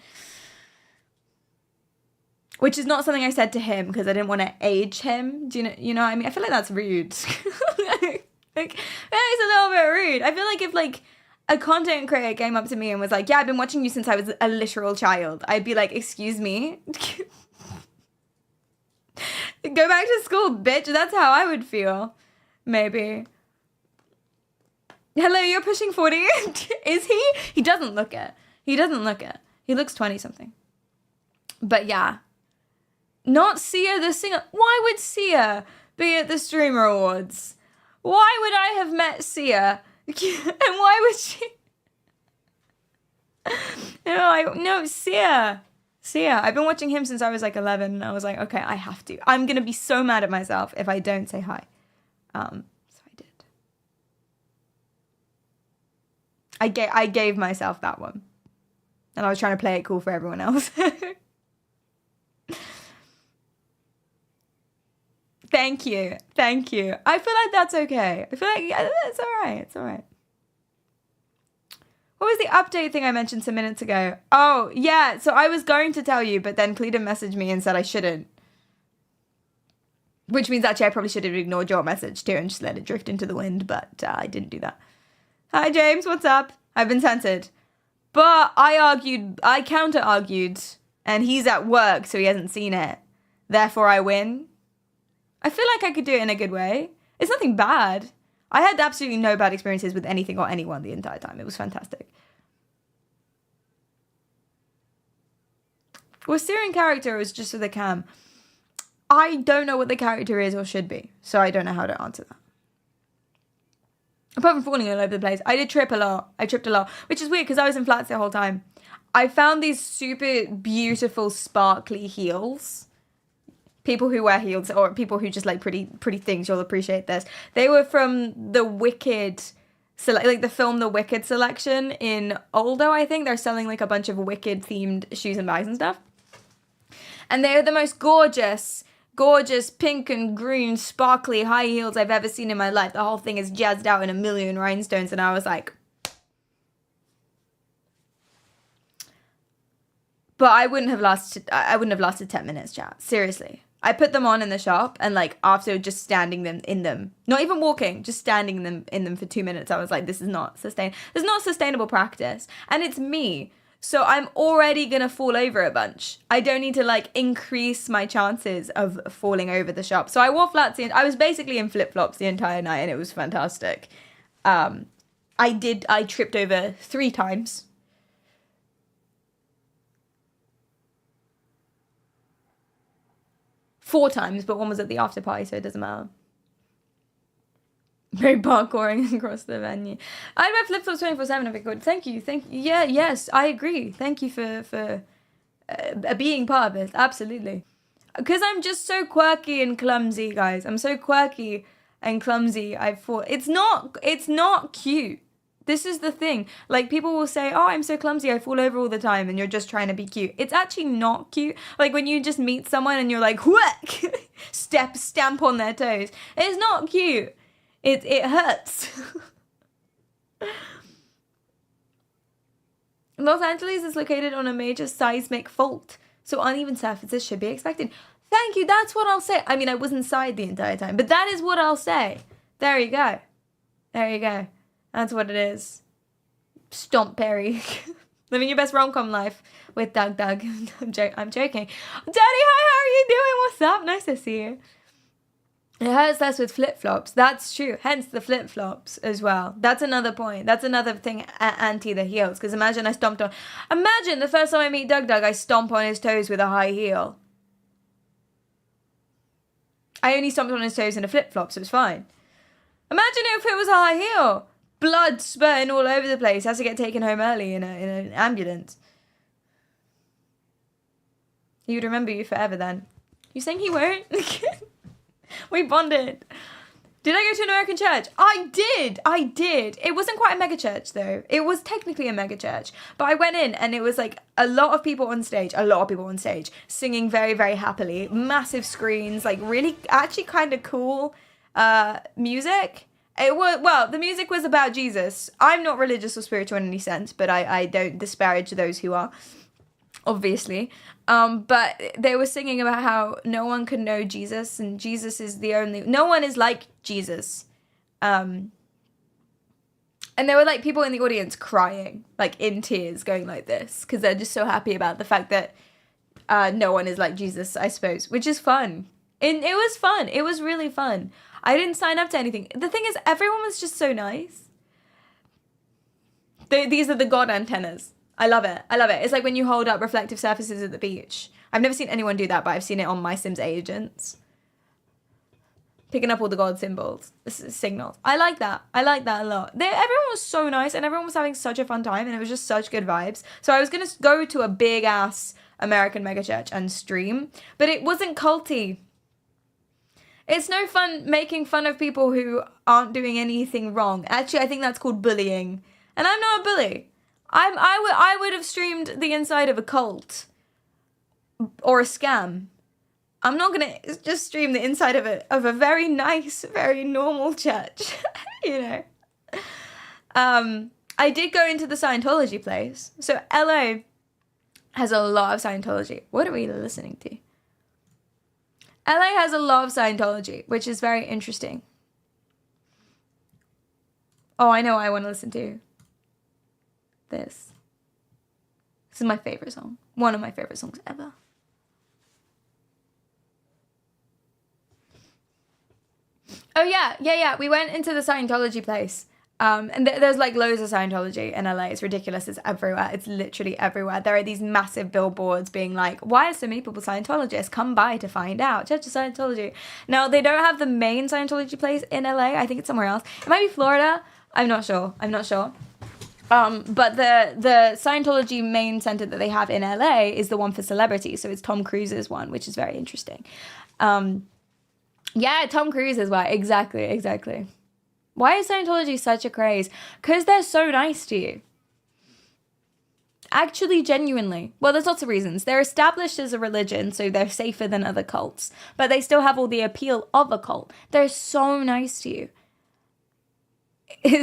Which is not something I said to him because I didn't want to age him. Do you know what I mean? I feel like that's rude. It's a little bit rude. I feel like if a content creator came up to me and was like, yeah, I've been watching you since I was a literal child, I'd be like, excuse me? Go back to school, bitch. That's how I would feel. Maybe. Hello, you're pushing 40? Is he? He doesn't look it. He doesn't look it. He looks 20 something. But yeah. Not Sia the singer. Why would Sia be at the Streamer Awards? Why would I have met Sia? And why would she? No, Sia. Sia. I've been watching him since I was like 11. And I was like, okay, I have to. I'm going to be so mad at myself if I don't say hi. So I did. I gave myself that one. And I was trying to play it cool for everyone else. Thank you. Thank you. I feel like that's okay. I feel like it's all right. It's all right. What was the update thing I mentioned some minutes ago? Oh, yeah. So I was going to tell you, but then Cleta messaged me and said I shouldn't. Which means actually I probably should have ignored your message too and just let it drift into the wind, but I didn't do that. Hi, James. What's up? I've been censored. But I counter-argued, and he's at work, so he hasn't seen it. Therefore, I win. I feel like I could do it in a good way. It's nothing bad. I had absolutely no bad experiences with anything or anyone the entire time. It was fantastic. Was Syrian character or was just for the cam? I don't know what the character is or should be, so I don't know how to answer that. Apart from falling all over the place, I did trip a lot. I tripped a lot, which is weird because I was in flats the whole time. I found these super beautiful, sparkly heels. People who wear heels or people who just like pretty things, you'll appreciate this. They were from the Wicked, like the film The Wicked selection in Aldo, I think. They're selling like a bunch of Wicked themed shoes and bags and stuff. And they're the most gorgeous pink and green sparkly high heels I've ever seen in my life. The whole thing is jazzed out in a million rhinestones and I was like... But I wouldn't have lasted 10 minutes, chat. Seriously. I put them on in the shop and like after just standing them in them, not even walking, just standing them in them for 2 minutes, I was like, this is not sustainable practice. And it's me. So I'm already going to fall over a bunch. I don't need to like increase my chances of falling over the shop. So I wore flats. I was basically in flip-flops the entire night and it was fantastic. I tripped over 3 times. Four times, but one was at the after party, so it doesn't matter. Very parkouring across the venue. I wear flip-flops 24/7 if I could. Thank you. Yeah, yes, I agree. Thank you for being part of it. Absolutely. Because I'm just so quirky and clumsy, guys. I'm so quirky and clumsy. I thought it's not cute. This is the thing. Like, people will say, oh, I'm so clumsy, I fall over all the time, and you're just trying to be cute. It's actually not cute. Like, when you just meet someone and you're like, whack! Stamp on their toes. It's not cute. It hurts. Los Angeles is located on a major seismic fault, so uneven surfaces should be expected. Thank you, that's what I'll say. I mean, I was inside the entire time, but that is what I'll say. There you go. There you go. That's what it is. Stomp Perry. Living your best rom-com life with Doug. I'm joking. Daddy, hi, how are you doing? What's up? Nice to see you. It hurts less with flip-flops. That's true. Hence the flip-flops as well. That's another point. That's another thing anti the heels. Because imagine the first time I meet Doug, I stomp on his toes with a high heel. I only stomped on his toes in a flip-flop, so it was fine. Imagine if it was a high heel. Blood spurting all over the place. Has to get taken home early in an ambulance. He would remember you forever then. You saying he won't? We bonded. Did I go to an American church? I did. It wasn't quite a mega church though. It was technically a mega church. But I went in and it was like a lot of people on stage, singing very, very happily. Massive screens, like really actually kind of cool music. The music was about Jesus. I'm not religious or spiritual in any sense, but I don't disparage those who are, obviously. But they were singing about how no one can know Jesus, and Jesus is no one is like Jesus. And there were like people in the audience crying, like in tears, going like this, because they're just so happy about the fact that no one is like Jesus, I suppose, which is fun. And it was fun. It was really fun. I didn't sign up to anything. The thing is, everyone was just so nice. These are the God antennas. I love it. I love it. It's like when you hold up reflective surfaces at the beach. I've never seen anyone do that, but I've seen it on my Sims agents. Picking up all the God symbols, signals. I like that. I like that a lot. Everyone was so nice and everyone was having such a fun time and it was just such good vibes. So I was going to go to a big ass American megachurch and stream, but it wasn't culty. It's no fun making fun of people who aren't doing anything wrong. Actually, I think that's called bullying. And I'm not a bully. I would have streamed the inside of a cult or a scam. I'm not going to just stream the inside of a very nice, very normal church, you know. I did go into the Scientology place. So LA has a lot of Scientology. What are we listening to? LA has a lot of Scientology, which is very interesting. Oh, I know what I want to listen to. This is my favorite song. One of my favorite songs ever. Oh, yeah. We went into the Scientology place. And there's like loads of Scientology in LA. It's ridiculous. It's everywhere. It's literally everywhere. There are these massive billboards being like, why are so many people Scientologists? Come by to find out. Church of Scientology. Now, they don't have the main Scientology place in LA. I think it's somewhere else. It might be Florida. I'm not sure. But the Scientology main center that they have in LA is the one for celebrities. So it's Tom Cruise's one, which is very interesting. Yeah, Tom Cruise is why. Exactly. Why is Scientology such a craze? Because they're so nice to you. Actually, genuinely. Well, there's lots of reasons. They're established as a religion, so they're safer than other cults. But they still have all the appeal of a cult. They're so nice to you.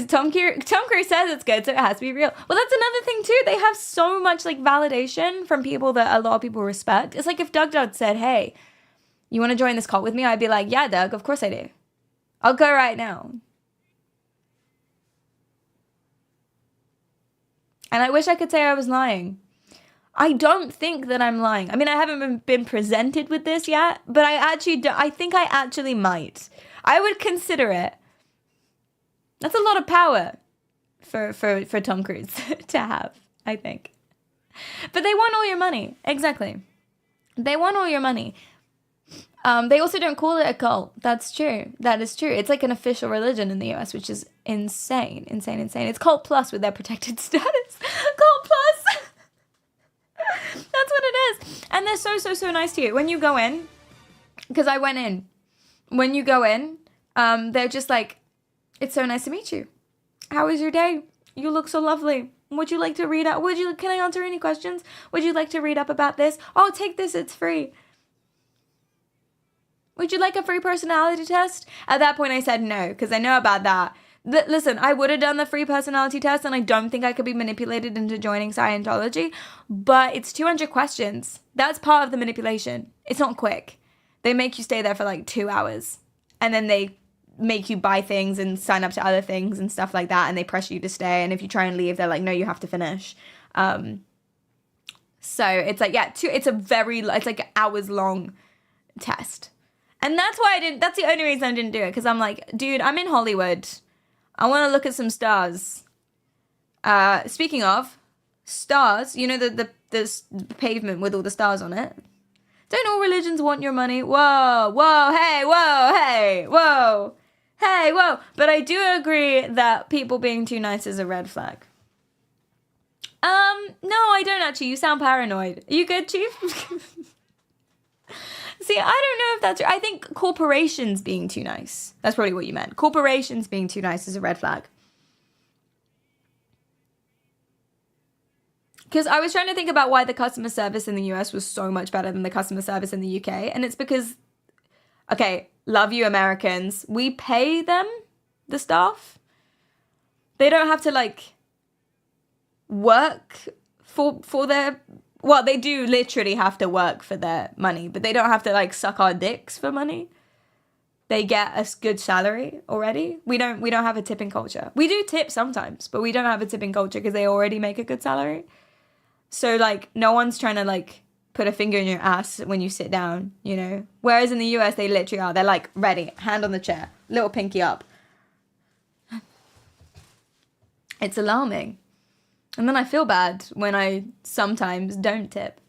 Tom Cruise says it's good, so it has to be real. Well, that's another thing, too. They have so much, like, validation from people that a lot of people respect. It's like if Doug Dodd said, hey, you want to join this cult with me? I'd be like, yeah, Doug, of course I do. I'll go right now. And I wish I could say I was lying. I don't think that I'm lying. I mean, I haven't been presented with this yet, but I think I actually might. I would consider it. That's a lot of power for Tom Cruise to have, I think. But they want all your money. Exactly. They want all your money. They also don't call it a cult. That's true. That is true. It's like an official religion in the US, which is insane. It's Cult Plus with their protected status. Cult Plus. That's what it is. And they're so nice to you. When you go in, because I went in. When you go in, they're just like, it's so nice to meet you. How was your day? You look so lovely. Would you like to read up? Can I answer any questions? Would you like to read up about this? Oh, take this. It's free. Would you like a free personality test? At that point, I said no, because I know about that. Listen, I would have done the free personality test, and I don't think I could be manipulated into joining Scientology, but it's 200 questions. That's part of the manipulation. It's not quick. They make you stay there for like 2 hours, and then they make you buy things and sign up to other things and stuff like that, and they pressure you to stay, and if you try and leave, they're like, no, you have to finish. So it's like, yeah, it's like hours long test. And that's why that's the only reason I didn't do it. Because I'm like, dude, I'm in Hollywood. I want to look at some stars. Speaking of stars, you know the pavement with all the stars on it? Don't all religions want your money? Whoa. But I do agree that people being too nice is a red flag. No, I don't actually. You sound paranoid. Are you good, Chief? See, I don't know if that's... I think corporations being too nice. That's probably what you meant. Corporations being too nice is a red flag. Because I was trying to think about why the customer service in the US was so much better than the customer service in the UK. And it's because... Okay, love you Americans. We pay them, the staff. They don't have to, like, work for their... Well, they do literally have to work for their money, but they don't have to, like, suck our dicks for money. They get a good salary already. We don't have a tipping culture. We do tip sometimes, but we don't have a tipping culture because they already make a good salary. So, like, no one's trying to, like, put a finger in your ass when you sit down, you know? Whereas in the US, they literally are. They're, like, ready, hand on the chair, little pinky up. It's alarming. And then I feel bad when I sometimes don't tip.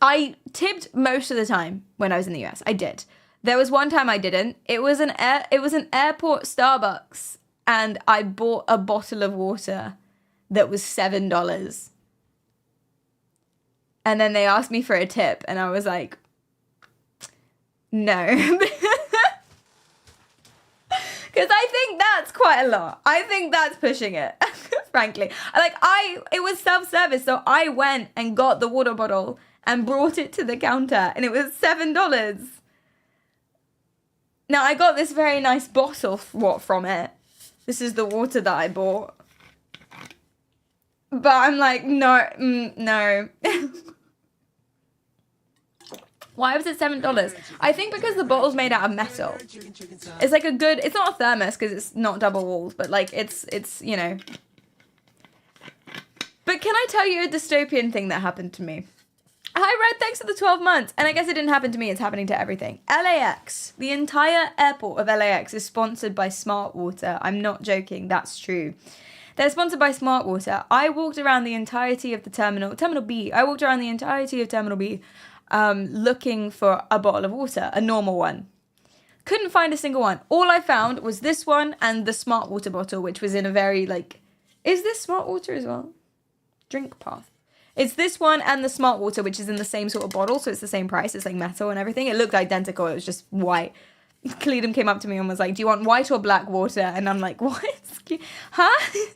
I tipped most of the time when I was in the US. I did. There was one time I didn't. It was an airport Starbucks, and I bought a bottle of water that was $7. And then they asked me for a tip, and I was like, no. Because I think that's quite a lot. I think that's pushing it, frankly. It was self-service, so I went and got the water bottle and brought it to the counter, and it was $7. Now, I got this very nice bottle from it. This is the water that I bought. But I'm like, no. Why was it $7? I think because the bottle's made out of metal. It's like it's not a thermos because it's not double walled, but like it's, you know. But can I tell you a dystopian thing that happened to me? Hi, Red, thanks for the 12 months. And I guess it didn't happen to me, it's happening to everything. LAX, the entire airport of LAX is sponsored by Smart Water. I'm not joking, that's true. They're sponsored by Smart Water. I walked around the entirety of the Terminal B. I walked around the entirety of Terminal B looking for a bottle of water, a normal one. Couldn't find a single one. All I found was this one and the Smart Water bottle, which was in a very, like... Is this Smart Water as well? Drink Path. It's this one and the Smart Water, which is in the same sort of bottle, so it's the same price. It's like metal and everything. It looked identical. It was just white. Cleedum came up to me and was like, do you want white or black water? And I'm like, what? Huh?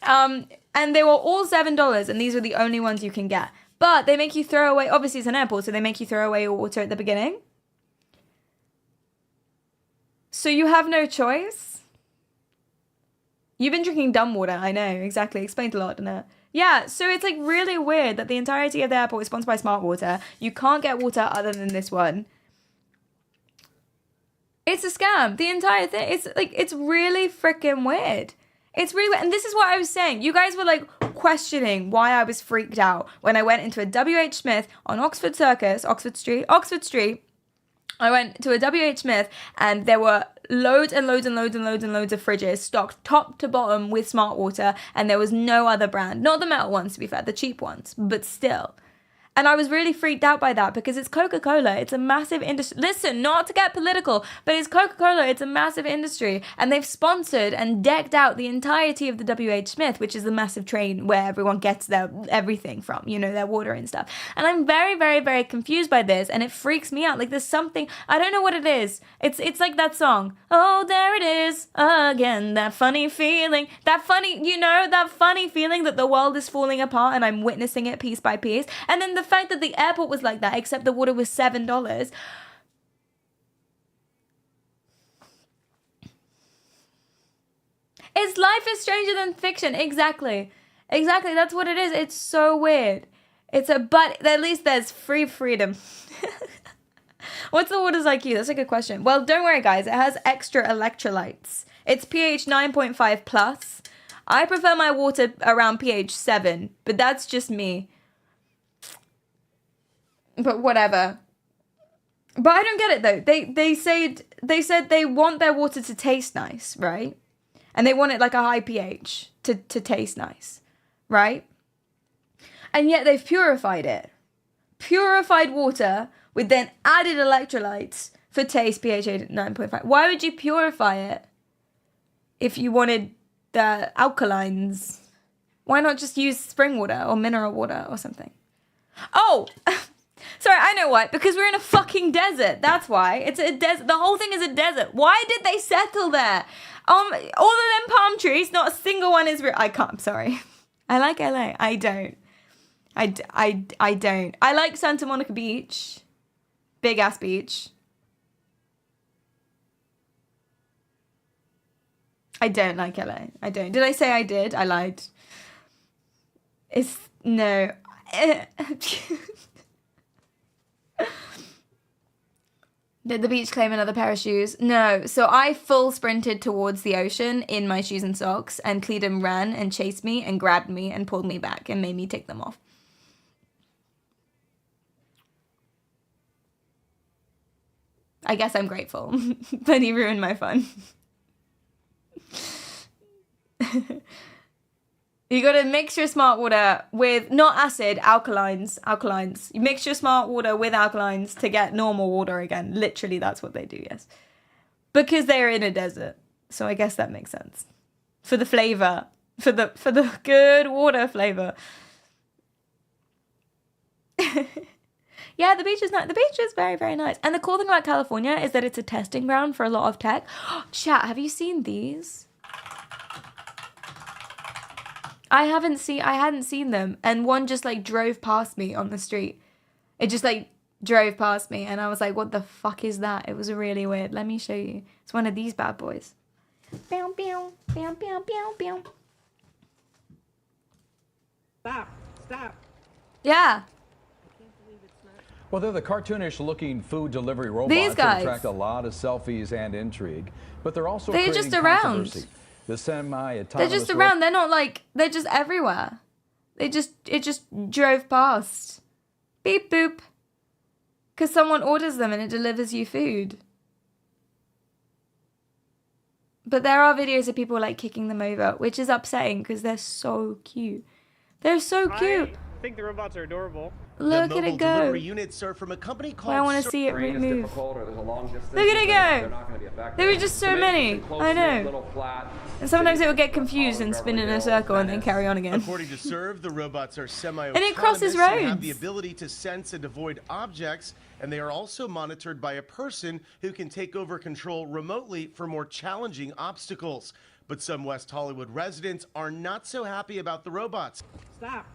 And they were all $7, and these were the only ones you can get. But they make you throw away, obviously it's an airport, so they make you throw away your water at the beginning. So you have no choice. You've been drinking dumb water, I know, exactly. Explained a lot, didn't it? Yeah, so it's like really weird that the entirety of the airport is sponsored by Smart Water. You can't get water other than this one. It's a scam. The entire thing. It's really freaking weird. It's really weird. And this is what I was saying. You guys were like questioning why I was freaked out when I went into a WH Smith on Oxford Street. I went to a WH Smith and there were loads and loads and loads and loads and loads of fridges stocked top to bottom with Smart Water, and there was no other brand. Not the metal ones, to be fair, the cheap ones, but still. And I was really freaked out by that because it's Coca-Cola. It's a massive industry. Listen, not to get political, but it's Coca-Cola. It's a massive industry. And they've sponsored and decked out the entirety of the WH Smith, which is the massive train where everyone gets their everything from, you know, their water and stuff. And I'm very, very, very confused by this. And it freaks me out. Like there's something, I don't know what it is. It's like that song. Oh, there it is again. That funny feeling. That funny feeling that the world is falling apart and I'm witnessing it piece by piece. And then the fact that the airport was like that, except the water was $7. It's life is stranger than fiction. Exactly. That's what it is. It's so weird. But at least there's freedom. What's the water's IQ? That's a good question. Well, don't worry, guys. It has extra electrolytes. It's pH 9.5 plus. I prefer my water around pH 7, but that's just me. But whatever. But I don't get it though. They said they want their water to taste nice, right? And they want it like a high pH to taste nice, right? And yet they've purified it. Purified water with then added electrolytes for taste pH 9.5. Why would you purify it if you wanted the alkalines? Why not just use spring water or mineral water or something? Oh! Sorry, I know why. Because we're in a fucking desert. That's why. It's a desert. The whole thing is a desert. Why did they settle there? All of them palm trees, not a single one is real. I can't. I'm sorry. I like LA. I don't. I don't. I like Santa Monica Beach. Big ass beach. I don't like LA. I don't. Did I say I did? I lied. No. Did the beach claim another pair of shoes? No. So I full sprinted towards the ocean in my shoes and socks, and Cleedum ran and chased me and grabbed me and pulled me back and made me take them off. I guess I'm grateful, but he ruined my fun. You gotta mix your smart water with, not acid, alkalines. You mix your smart water with alkalines to get normal water again. Literally, that's what they do, yes. Because they're in a desert. So I guess that makes sense. For the flavor. For the good water flavor. Yeah, the beach is nice. The beach is very, very nice. And the cool thing about California is that it's a testing ground for a lot of tech. Chat, have you seen these? I hadn't seen them, and one just like drove past me on the street. It just like drove past me, and I was like, what the fuck is that? It was really weird. Let me show you. It's one of these bad boys. Bow, bow, bow, bow, bow, bow. Stop. Yeah. Well, they're the cartoonish-looking food delivery robots These that guys. attract a lot of selfies and intrigue, but they're also They're creating just around. controversy. The semi-autonomous They're just around. They're not like, they're just everywhere. It just drove past. Beep boop. Because someone orders them and it delivers you food. But there are videos of people like kicking them over, which is upsetting because they're so cute. They're so cute. I think the robots are adorable. Look the at mobile it go. delivery units are from a company called I want to see it move. Look at it go. There are just so many. I know. And sometimes it will get confused and spin in a circle and then carry on again. According to Serve, the robots are semi-autonomous And it crosses and have roads. the ability to sense and avoid objects, and they are also monitored by a person who can take over control remotely for more challenging obstacles. But some West Hollywood residents are not so happy about the robots, Stop.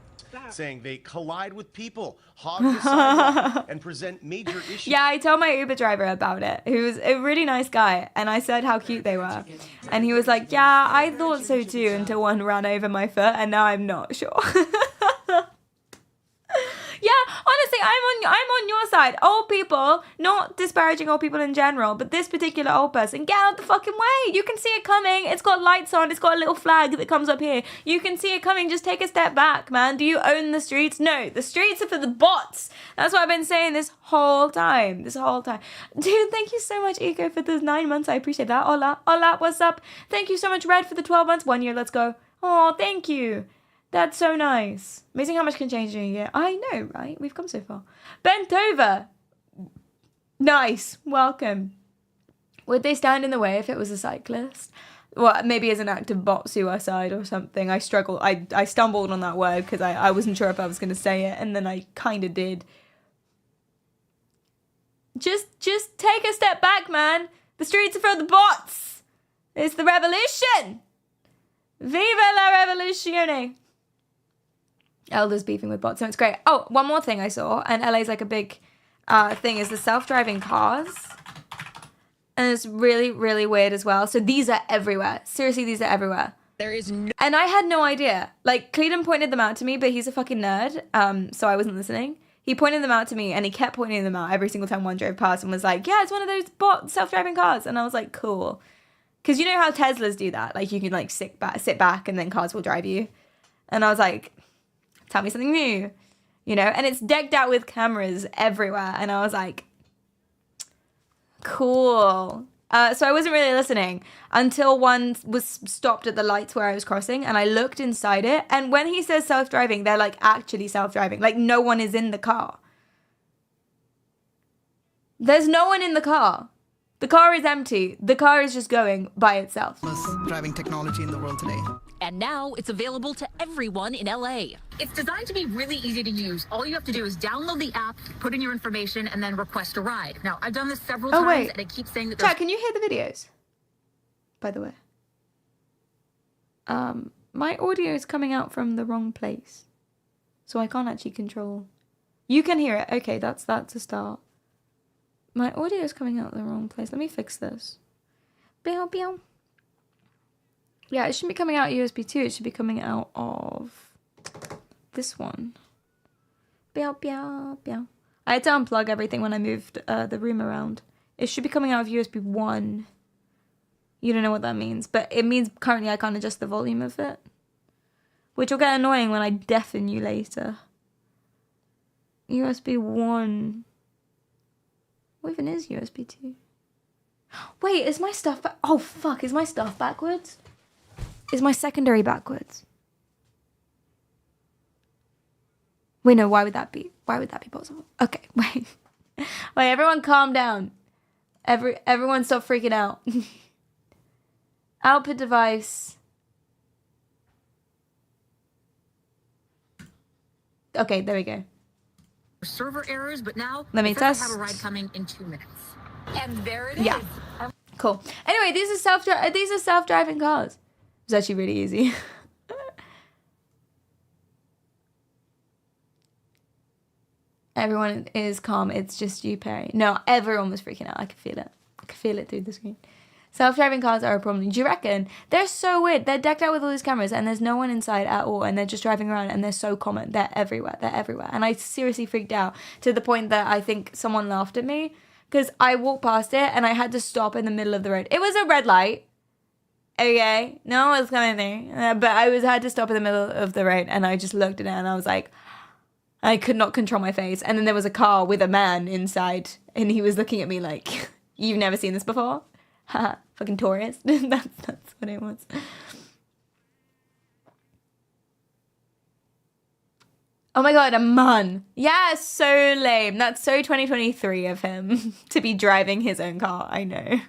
saying they collide with people, hog the sidewalk, and present major issues. Yeah, I told my Uber driver about it, who was a really nice guy, and I said how cute they were. And he was like, yeah, I thought so too until one ran over my foot, and now I'm not sure. Yeah, honestly, I'm on your side. Old people, not disparaging old people in general, but this particular old person, get out the fucking way. You can see it coming. It's got lights on. It's got a little flag that comes up here. You can see it coming. Just take a step back, man. Do you own the streets? No, the streets are for the bots. That's what I've been saying this whole time. Dude, thank you so much, Eco, for the 9 months. I appreciate that. Hola, what's up? Thank you so much, Red, for the 12 months. 1 year, let's go. Oh, thank you. That's so nice. Amazing how much can change in a year. I know, right? We've come so far. Bent over. Nice. Welcome. Would they stand in the way if it was a cyclist? Well, maybe as an act of bot suicide or something. I struggled. I stumbled on that word because I wasn't sure if I was going to say it, and then I kind of did. Just take a step back, man. The streets are for the bots. It's the revolution. Viva la revoluzione. Elders beefing with bots, so it's great. Oh, one more thing I saw, and LA's like a big thing, is the self-driving cars. And it's really, really weird as well. So these are everywhere. Seriously, these are everywhere. There is no And I had no idea. Like, Cleedon pointed them out to me, but he's a fucking nerd, so I wasn't listening. He pointed them out to me, and he kept pointing them out every single time one drove past and was like, yeah, it's one of those bot self-driving cars. And I was like, cool. Because you know how Teslas do that? Like, you can, like, sit back, and then cars will drive you. And I was like, tell me something new, you know? And it's decked out with cameras everywhere. And I was like, cool. So I wasn't really listening until one was stopped at the lights where I was crossing, and I looked inside it. And when he says self-driving, they're like actually self-driving. Like, no one is in the car. There's no one in the car. The car is empty. The car is just going by itself. Driving technology in the world today. And now it's available to everyone in LA. It's designed to be really easy to use. All you have to do is download the app, put in your information, and then request a ride. Now, I've done this several times, wait. and it keeps saying that there's... Chat, can you hear the videos? By the way. My audio is coming out from the wrong place. So I can't actually control. You can hear it. Okay, that's a start. My audio is coming out the wrong place. Let me fix this. Bow, bow. Yeah, it shouldn't be coming out USB 2. It should be coming out of this one. Bow, bow, bow. I had to unplug everything when I moved the room around. It should be coming out of USB 1. You don't know what that means, but it means currently I can't adjust the volume of it, which will get annoying when I deafen you later. USB 1. What even is USB 2? Wait, is my stuff oh fuck, is my stuff backwards? Is my secondary backwards? Wait, no, why would that be? Why would that be possible? Okay, wait. Wait, everyone calm down. Everyone stop freaking out. Output device. Okay, there we go. Server errors, but now Let me it says I test. have a ride coming in 2 minutes. And there it Yeah. is. Cool. Anyway, these are self-driving cars. It's actually really easy. Everyone is calm. It's just you, Perry. No, everyone was freaking out. I could feel it. I could feel it through the screen. Self-driving cars are a problem. Do you reckon? They're so weird. They're decked out with all these cameras and there's no one inside at all and they're just driving around and they're so common. They're everywhere. They're everywhere. And I seriously freaked out to the point that I think someone laughed at me because I walked past it and I had to stop in the middle of the road. It was a red light. Okay. No one was coming there. But I had to stop in the middle of the road and I just looked at it and I was like, I could not control my face. And then there was a car with a man inside and he was looking at me like, you've never seen this before? Haha, fucking tourist. that's what it was. Oh my god, a man. Yeah, so lame. That's so 2023 of him to be driving his own car. I know.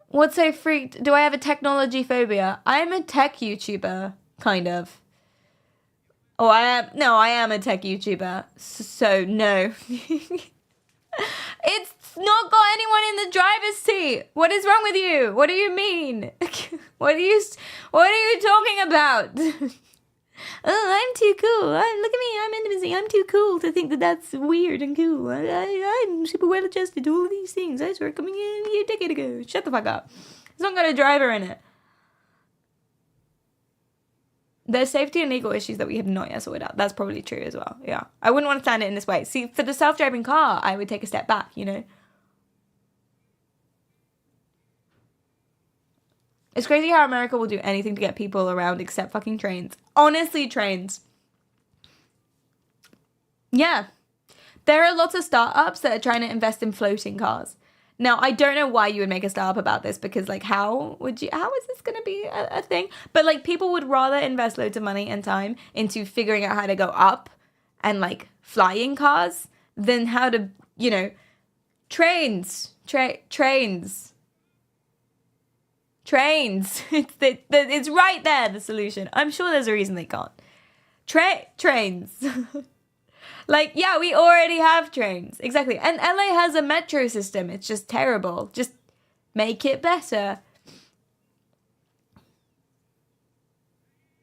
What's so freaked? Do I have a technology phobia? I'm a tech YouTuber, kind of. Oh, I am a tech YouTuber. So no. It's not got anyone in the driver's seat. What is wrong with you? What do you mean? What are you talking about? Oh, I'm too cool. Look at me. I'm intimacy. I'm too cool to think that that's weird and cool. I'm super well adjusted to all of these things. I started coming in a decade ago. Shut the fuck up. It's not got a driver in it. There's safety and legal issues that we have not yet sorted out. That's probably true as well. Yeah. I wouldn't want to stand it in this way. See, for the self-driving car, I would take a step back, you know? It's crazy how America will do anything to get people around except fucking trains. Honestly, trains. Yeah. There are lots of startups that are trying to invest in floating cars. Now, I don't know why you would make a startup about this because, like, how is this going to be a thing? But, like, people would rather invest loads of money and time into figuring out how to go up and, like, flying cars than how to, you know, trains. Trains. It's right there, the solution. I'm sure there's a reason they can't. Trains. Like, yeah, we already have trains. Exactly. And LA has a metro system. It's just terrible. Just make it better.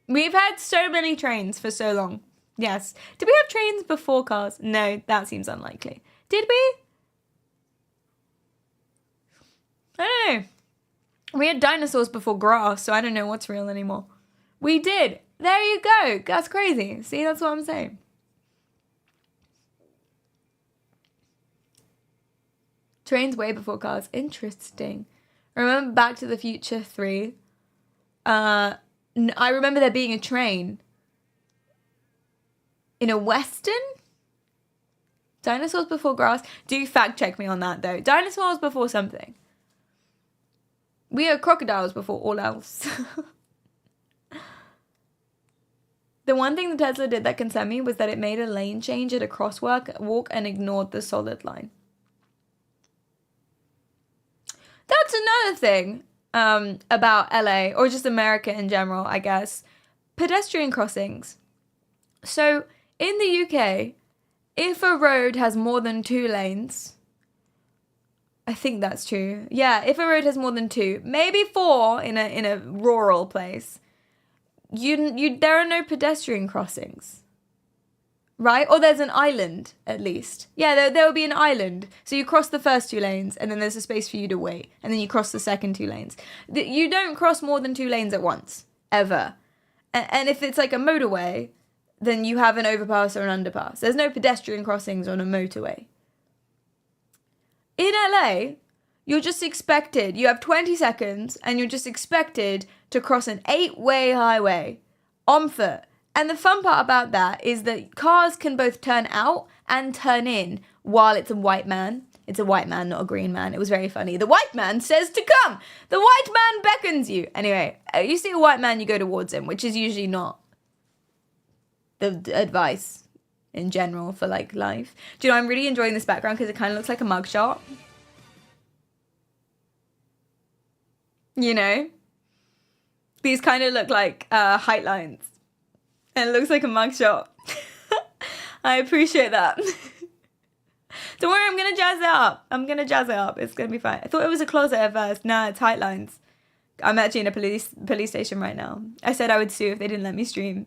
We've had so many trains for so long. Yes. Did we have trains before cars? No, that seems unlikely. Did we? I don't know. We had dinosaurs before grass, so I don't know what's real anymore. We did. There you go. That's crazy. See, that's what I'm saying. Trains way before cars. Interesting. I remember Back to the Future 3. I remember there being a train. In a Western? Dinosaurs before grass? Do fact check me on that, though. Dinosaurs before something. We are crocodiles before all else. The one thing the Tesla did that concerned me was that it made a lane change at a crosswalk and ignored the solid line. That's another thing about LA, or just America in general, I guess. Pedestrian crossings. So, in the UK, if a road has more than 2 lanes, I think that's true. Yeah, if a road has more than 2, maybe 4 in a rural place, there are no pedestrian crossings. Right? Or there's an island, at least. Yeah, there will be an island. So you cross the first 2 lanes, and then there's a space for you to wait. And then you cross the second 2 lanes. You don't cross more than 2 lanes at once. Ever. And if it's like a motorway, then you have an overpass or an underpass. There's no pedestrian crossings on a motorway. In LA, you're just expected, you have 20 seconds, and you're just expected to cross an 8-way highway on foot. And the fun part about that is that cars can both turn out and turn in while it's a white man. It's a white man, not a green man. It was very funny. The white man says to come. The white man beckons you. Anyway, you see a white man, you go towards him, which is usually not the advice in general for like life. Do you know, I'm really enjoying this background because it kind of looks like a mugshot. You know? These kind of look like height lines. And it looks like a mugshot. I appreciate that. Don't worry, I'm going to jazz it up. It's going to be fine. I thought it was a closet at first. Nah, it's height lines. I'm actually in a police station right now. I said I would sue if they didn't let me stream.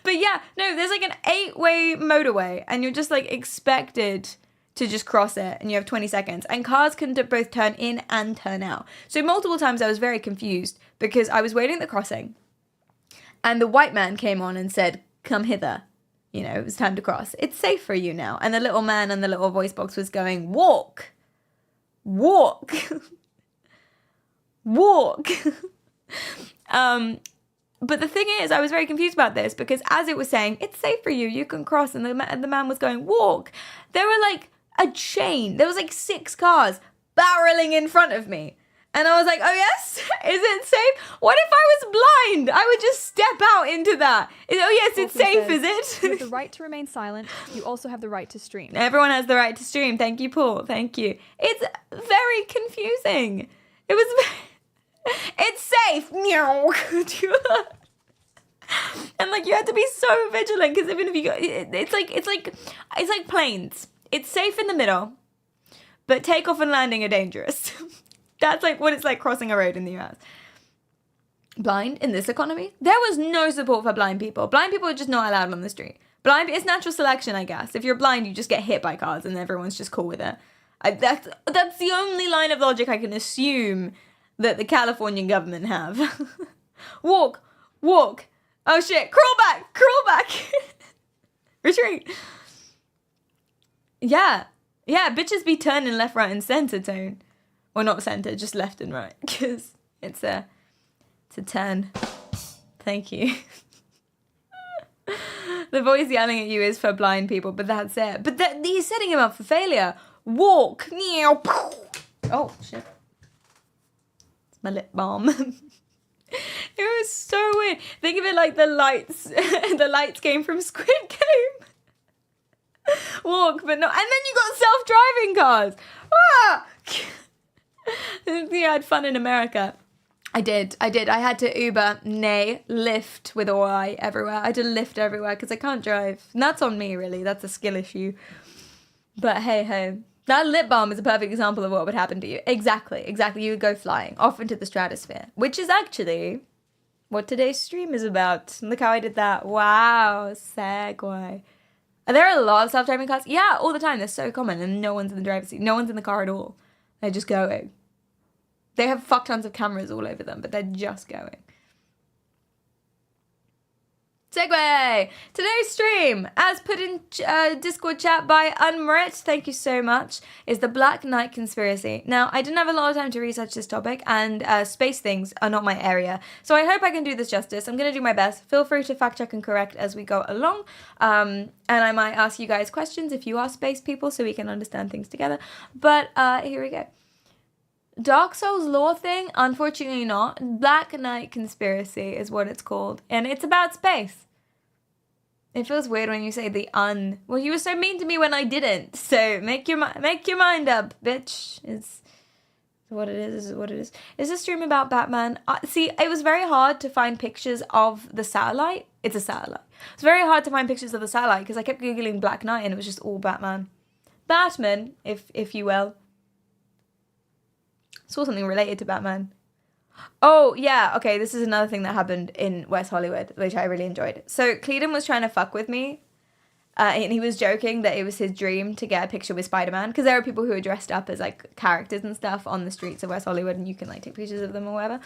But yeah, no, there's like an 8-way motorway and you're just like expected to just cross it and you have 20 seconds. And cars can both turn in and turn out. So multiple times I was very confused because I was waiting at the crossing and the white man came on and said, come hither. You know, it was time to cross. It's safe for you now. And the little man on the little voice box was going, walk, walk, walk. But the thing is, I was very confused about this because as it was saying, it's safe for you, you can cross. And the man was going, walk. There were like a chain. There was like 6 cars barreling in front of me. And I was like, oh yes, is it safe? What if I was blind? I would just step out into that. Oh yes, it's safe, is it? You have the right to remain silent. You also have the right to stream. Everyone has the right to stream. Thank you, Paul. Thank you. It's very confusing. It was it's safe. Meow. And like you had to be so vigilant because even if you go, it's like planes. It's safe in the middle, but takeoff and landing are dangerous. That's like what it's like crossing a road in the US. Blind in this economy? There was no support for blind people. Blind people are just not allowed on the street. It's natural selection, I guess. If you're blind, you just get hit by cars and everyone's just cool with it. That's the only line of logic I can assume that the Californian government have. Walk, walk. Oh shit, crawl back. Retreat. Yeah, bitches be turning left, right, and center, Tone. Well, not center, just left and right, because it's a 10. Thank you. The voice yelling at you is for blind people, but that's it. But he's setting him up for failure. Walk. Oh, shit. It's my lip balm. It was so weird. Think of it like the lights. The lights came from Squid Game. Walk, but not. And then you got self-driving cars. Ah! I had fun in America. I did. I had to Uber, Lyft with a Y everywhere. I had to Lyft everywhere because I can't drive. And that's on me, really. That's a skill issue. But hey. That lip balm is a perfect example of what would happen to you. Exactly. You would go flying off into the stratosphere, which is actually what today's stream is about. Look how I did that. Wow, segue. Are there a lot of self-driving cars? Yeah, all the time. They're so common and no one's in the driver's seat. No one's in the car at all. They're just going. They have fuck tons of cameras all over them, but they're just going. Segue! Today's stream, as put in Discord chat by Unmrit, thank you so much, is the Black Knight Conspiracy. Now, I didn't have a lot of time to research this topic, and space things are not my area, so I hope I can do this justice. I'm going to do my best. Feel free to fact check and correct as we go along, and I might ask you guys questions if you are space people, so we can understand things together. But here we go. Dark Souls lore thing? Unfortunately not. Black Knight Conspiracy is what it's called, and it's about space. It feels weird when you say well, you were so mean to me when I didn't. So make your mind up, bitch. It's what it is. Is what it is. Is this stream about Batman? See, it was very hard to find pictures of the satellite. It's a satellite. It's very hard to find pictures of the satellite because I kept googling Black Knight and it was just all Batman, if you will. Saw something related to Batman. Oh, yeah, okay, this is another thing that happened in West Hollywood, which I really enjoyed. So, Cleedon was trying to fuck with me, and he was joking that it was his dream to get a picture with Spider-Man, because there are people who are dressed up as, like, characters and stuff on the streets of West Hollywood, and you can, like, take pictures of them or whatever.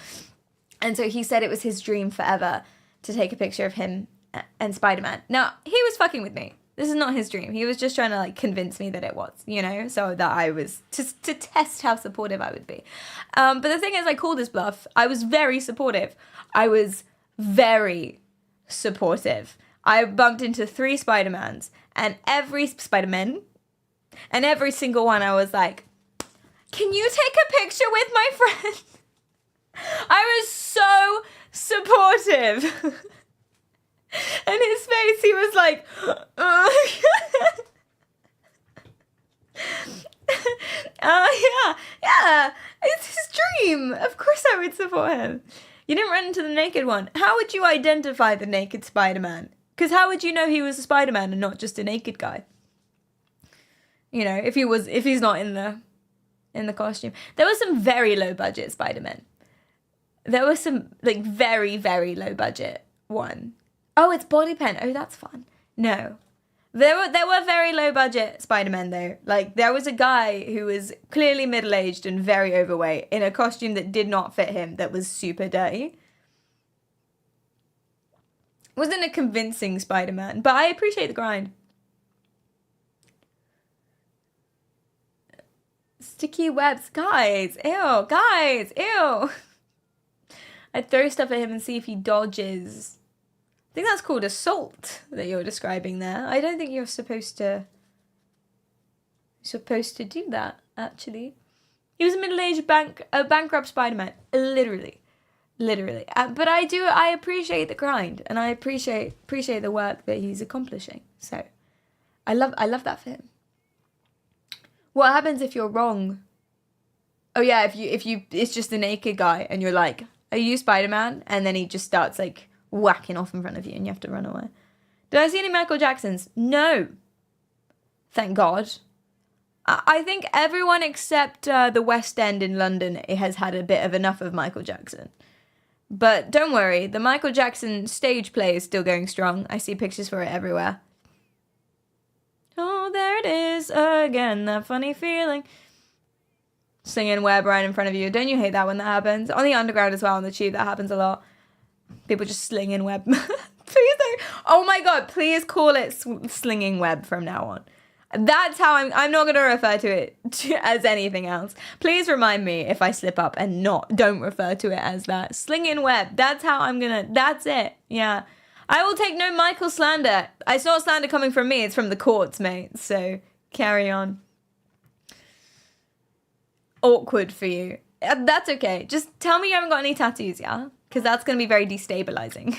And so he said it was his dream forever to take a picture of him and Spider-Man. Now, he was fucking with me. This is not his dream. He was just trying to like convince me that it was, you know, so that I was to test how supportive I would be. But the thing is, I called his bluff. I was very supportive. I bumped into 3 Spider-Mans and every Spider-Man, And every single one I was like, can you take a picture with my friend? I was so supportive. And his face, he was like, yeah, it's his dream. Of course I would support him. You didn't run into the naked one. How would you identify the naked Spider-Man? Because how would you know he was a Spider-Man and not just a naked guy? You know, if he's not in the costume. There was some very low budget Spider-Man. There was some like very, very low budget one. Oh, it's body pen. Oh, that's fun. No. There were very low budget Spider-Man though. Like there was a guy who was clearly middle-aged and very overweight in a costume that did not fit him, that was super dirty. Wasn't a convincing Spider-Man, but I appreciate the grind. Sticky webs, guys, ew, guys, ew. I'd throw stuff at him and see if he dodges. I think that's called assault that you're describing there. I don't think you're supposed to do that, actually. He was a middle-aged bankrupt Spider-Man, literally. But I appreciate the grind, and I appreciate the work that he's accomplishing. So I love that for him. What happens if you're wrong? Oh yeah, if you it's just a naked guy and you're like, are you Spider-Man? And then he just starts like whacking off in front of you and you have to run away. Did I see any Michael Jacksons? No. Thank God. I think everyone except the West End in London has had a bit of enough of Michael Jackson. But don't worry, the Michael Jackson stage play is still going strong. I see pictures for it everywhere. Oh, there it is again, that funny feeling. Singing web right in front of you. Don't you hate that when that happens? On the underground as well, on the tube, that happens a lot. People just slinging web. Please don't. Oh my God, please call it slinging web from now on. That's how I'm not going to refer to it as anything else. Please remind me if I slip up and don't refer to it as that. Slinging web. That's how I'm going to, that's it. Yeah. I will take no Michael slander. It's not slander coming from me. It's from the courts, mate. So carry on. Awkward for you. That's okay. Just tell me you haven't got any tattoos, yeah? Because that's going to be very destabilizing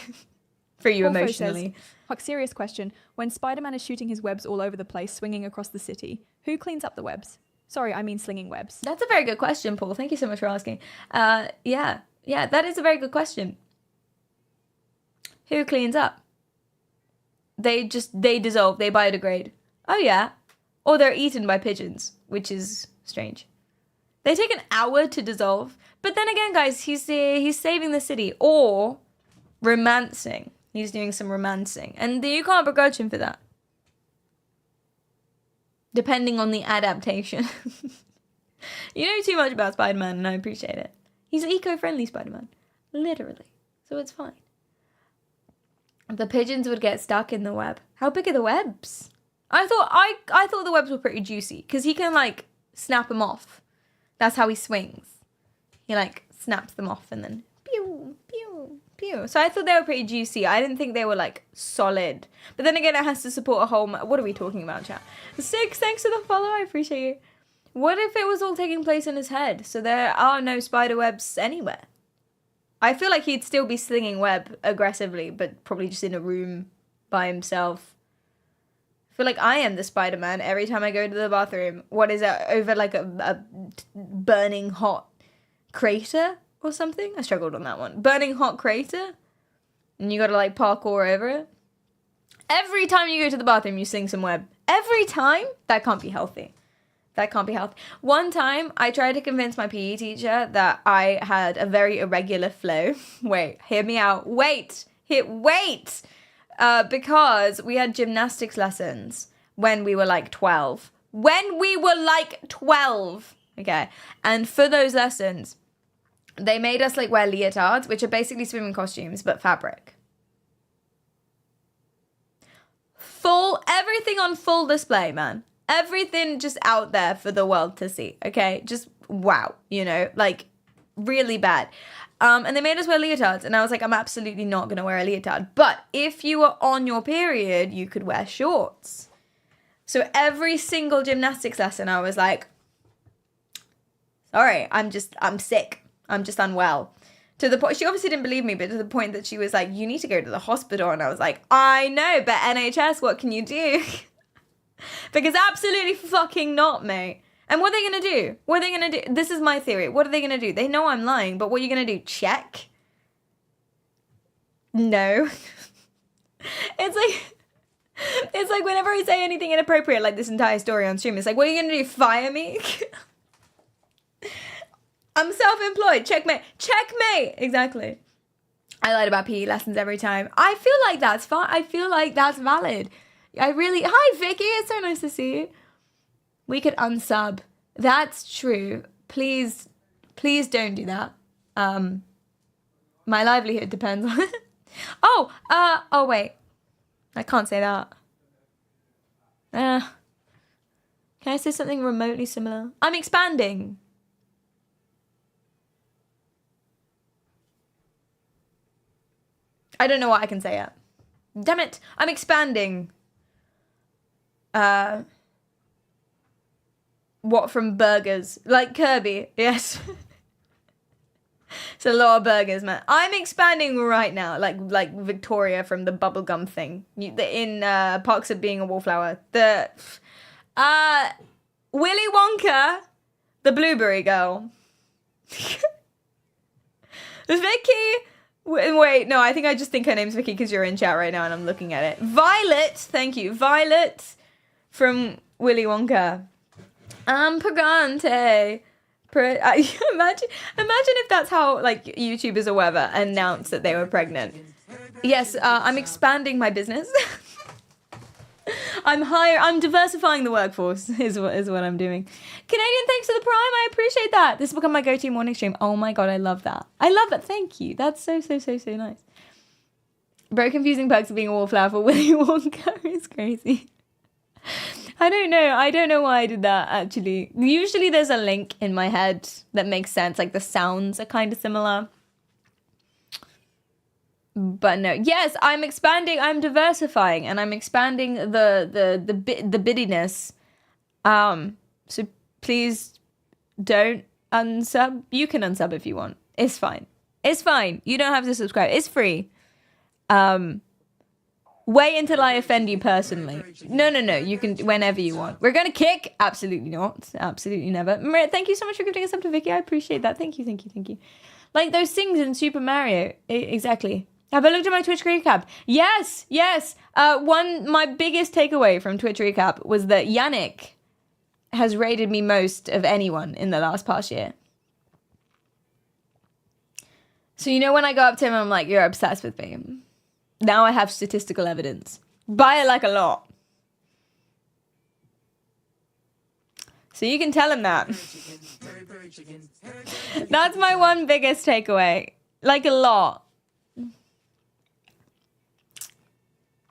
for you Porfo emotionally. Says, Huck, serious question. When Spider-Man is shooting his webs all over the place, swinging across the city, who cleans up the webs? Sorry, I mean slinging webs. That's a very good question, Paul. Thank you so much for asking. Yeah, that is a very good question. Who cleans up? They dissolve, they biodegrade. Oh yeah. Or they're eaten by pigeons, which is strange. They take an hour to dissolve. But then again, guys, he's saving the city or romancing. He's doing some romancing. And you can't begrudge him for that. Depending on the adaptation. You know too much about Spider-Man and I appreciate it. He's an eco-friendly Spider-Man. Literally. So it's fine. The pigeons would get stuck in the web. How big are the webs? I thought the webs were pretty juicy. Because he can like snap them off. That's how he swings. He like snaps them off and then pew, pew, pew. So I thought they were pretty juicy. I didn't think they were like solid. But then again, it has to support a whole... What are we talking about, chat? 6, thanks for the follow. I appreciate you. What if it was all taking place in his head? So there are no spider webs anywhere. I feel like he'd still be slinging web aggressively, but probably just in a room by himself. I feel like I am the Spider-Man every time I go to the bathroom. What is it? Over like a burning hot crater or something? I struggled on that one. Burning hot crater? And you gotta like parkour over it? Every time you go to the bathroom, you sling some web. Every time? That can't be healthy. That can't be healthy. One time, I tried to convince my PE teacher that I had a very irregular flow. Wait, hear me out. Wait! Because we had gymnastics lessons when we were like 12. Okay. And for those lessons, they made us like wear leotards, which are basically swimming costumes, but fabric. Everything on full display, man. Everything just out there for the world to see, okay? Just wow, you know, like really bad. And they made us wear leotards, and I was like, I'm absolutely not going to wear a leotard. But if you were on your period, you could wear shorts. So every single gymnastics lesson, I was like, sorry, I'm sick. I'm just unwell. To the point, she obviously didn't believe me, but to the point that she was like, you need to go to the hospital. And I was like, I know, but NHS, what can you do? Because absolutely fucking not, mate. And what are they going to do? What are they going to do? This is my theory. What are they going to do? They know I'm lying, but what are you going to do? Check? No. It's like whenever I say anything inappropriate, like this entire story on stream, it's like, what are you going to do? Fire me? I'm self-employed. Checkmate. Checkmate. Exactly. I lied about PE lessons every time. I feel like that's fine. I feel like that's valid. Hi, Vicky. It's so nice to see you. We could unsub. That's true. Please don't do that. My livelihood depends on it. Oh, wait. I can't say that. Can I say something remotely similar? I'm expanding. I don't know what I can say yet. Damn it. I'm expanding. What from burgers? Like Kirby, yes. It's a lot of burgers, man. I'm expanding right now, like Victoria from the bubblegum thing. In Parks of Being a Wallflower. The Willy Wonka, the Blueberry Girl. Vicky. Wait, no, I think I just think her name's Vicky because you're in chat right now and I'm looking at it. Violet, thank you. Violet from Willy Wonka. Pagante. Imagine if that's how like YouTubers or whatever announced that they were pregnant. Yes, I'm expanding my business. I'm diversifying the workforce is what I'm doing. Canadian, thanks for the prime. I appreciate that. This has become my go-to morning stream. Oh my god, I love that. Thank you. That's so nice. Bro, confusing Perks of Being a Wallflower for Willy Wonka is crazy. I don't know why I did that, actually. Usually there's a link in my head that makes sense. Like, the sounds are kind of similar. But no. Yes, I'm expanding. I'm diversifying. And I'm expanding the biddiness. So please don't unsub. You can unsub if you want. It's fine. You don't have to subscribe. It's free. Wait until I offend you personally. No. You can whenever you want. We're gonna kick? Absolutely not. Absolutely never. Maria, thank you so much for giving us up to Vicky. I appreciate that. Thank you. Like those things in Super Mario. Exactly. Have I looked at my Twitch recap? Yes. My biggest takeaway from Twitch recap was that Yannick has rated me most of anyone in the past year. So when I go up to him, I'm like, you're obsessed with me. Now I have statistical evidence. By like a lot. So you can tell him that. That's my one biggest takeaway. Like a lot.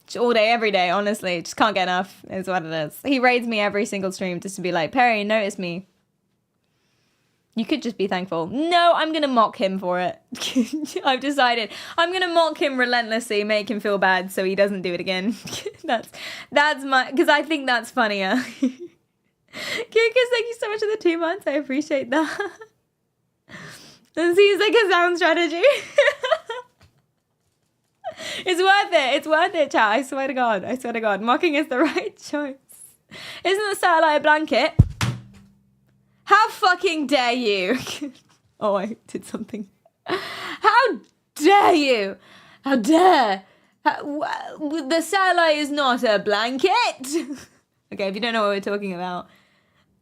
Just all day, every day, honestly. Just can't get enough, is what it is. He raids me every single stream just to be like, Perry, notice me. You could just be thankful. No, I'm going to mock him for it. I've decided. I'm going to mock him relentlessly, make him feel bad so he doesn't do it again. That's my... Because I think that's funnier. Kukus, thank you so much for the 2 months. I appreciate that. That seems like a sound strategy. It's worth it, chat. I swear to God. Mocking is the right choice. Isn't the satellite a blanket? How fucking dare you? Oh, I did something. How dare you? How dare? The satellite is not a blanket. Okay, if you don't know what we're talking about.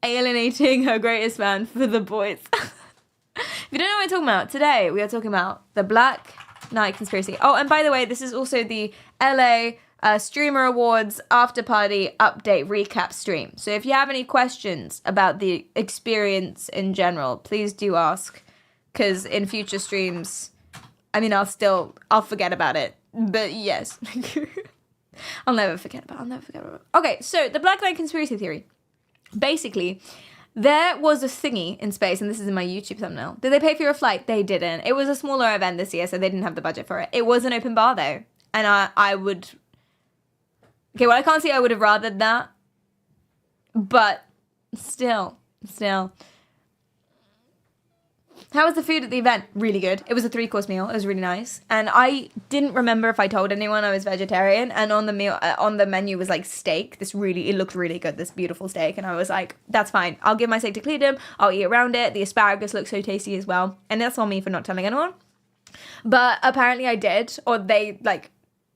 Alienating her greatest fan for the boys. If you don't know what we're talking about, today we are talking about the Black Knight Conspiracy. Oh, and by the way, this is also the LA Streamer Awards after party update recap stream. So if you have any questions about the experience in general, please do ask. Because in future streams, I mean, I'll forget about it. But yes. I'll never forget about it. Okay, so the Black Knight Conspiracy Theory. Basically, there was a thingy in space, and this is in my YouTube thumbnail. Did they pay for your flight? They didn't. It was a smaller event this year, so they didn't have the budget for it. It was an open bar, though. And I would... Okay, well, I can't say I would have rathered that. But still. How was the food at the event? Really good. It was a 3-course meal. It was really nice. And I didn't remember if I told anyone I was vegetarian. And on the meal, on the menu was like steak. It looked really good. This beautiful steak. And I was like, that's fine. I'll give my steak to Cleedom. I'll eat around it. The asparagus looks so tasty as well. And that's on me for not telling anyone. But apparently I did, or they like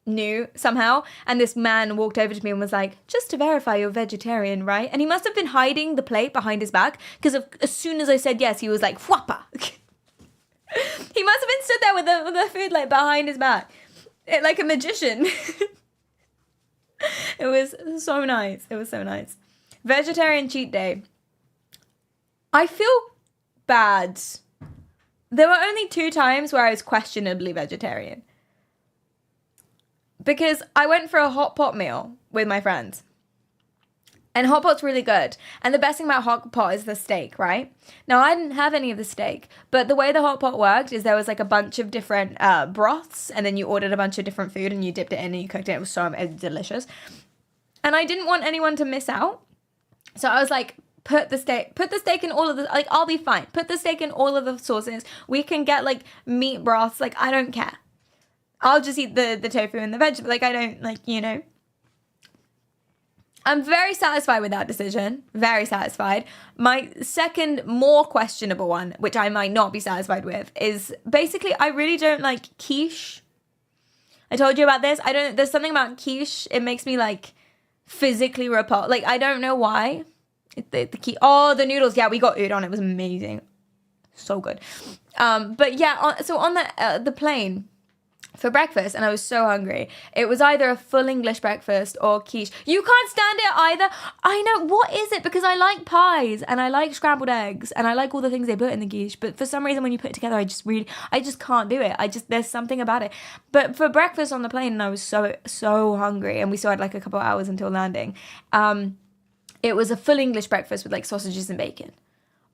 knew somehow. And this man walked over to me and was like, just to verify you're vegetarian, right? And he must have been hiding the plate behind his back, because as soon as I said yes, he was like, whoppa. He must have been stood there with the food like behind his back, like a magician. It was so nice. It was so nice. Vegetarian cheat day. I feel bad. There were only 2 times where I was questionably vegetarian. Because I went for a hot pot meal with my friends. And hot pot's really good. And the best thing about hot pot is the steak, right? Now, I didn't have any of the steak. But the way the hot pot worked is there was like a bunch of different broths. And then you ordered a bunch of different food and you dipped it in and you cooked it. It was delicious. And I didn't want anyone to miss out. So I was like, put the steak in all of the, like, I'll be fine. Put the steak in all of the sauces. We can get like meat broths. Like, I don't care. I'll just eat the tofu and the vegetable. Like, I don't, like, you know. I'm very satisfied with that decision. Very satisfied. My second, more questionable one, which I might not be satisfied with, is basically I really don't like quiche. I told you about this. There's something about quiche. It makes me, like, physically repulsed. Like, I don't know why. The noodles. Yeah, we got udon. It was amazing. So good. But yeah, so on the plane, for breakfast, and I was so hungry. It was either a full English breakfast or quiche. You can't stand it either. I know. What is it? Because I like pies and I like scrambled eggs and I like all the things they put in the quiche. But for some reason, when you put it together, I just can't do it. There's something about it. But for breakfast on the plane, and I was so hungry, and we still had like a couple of hours until landing. It was a full English breakfast with like sausages and bacon,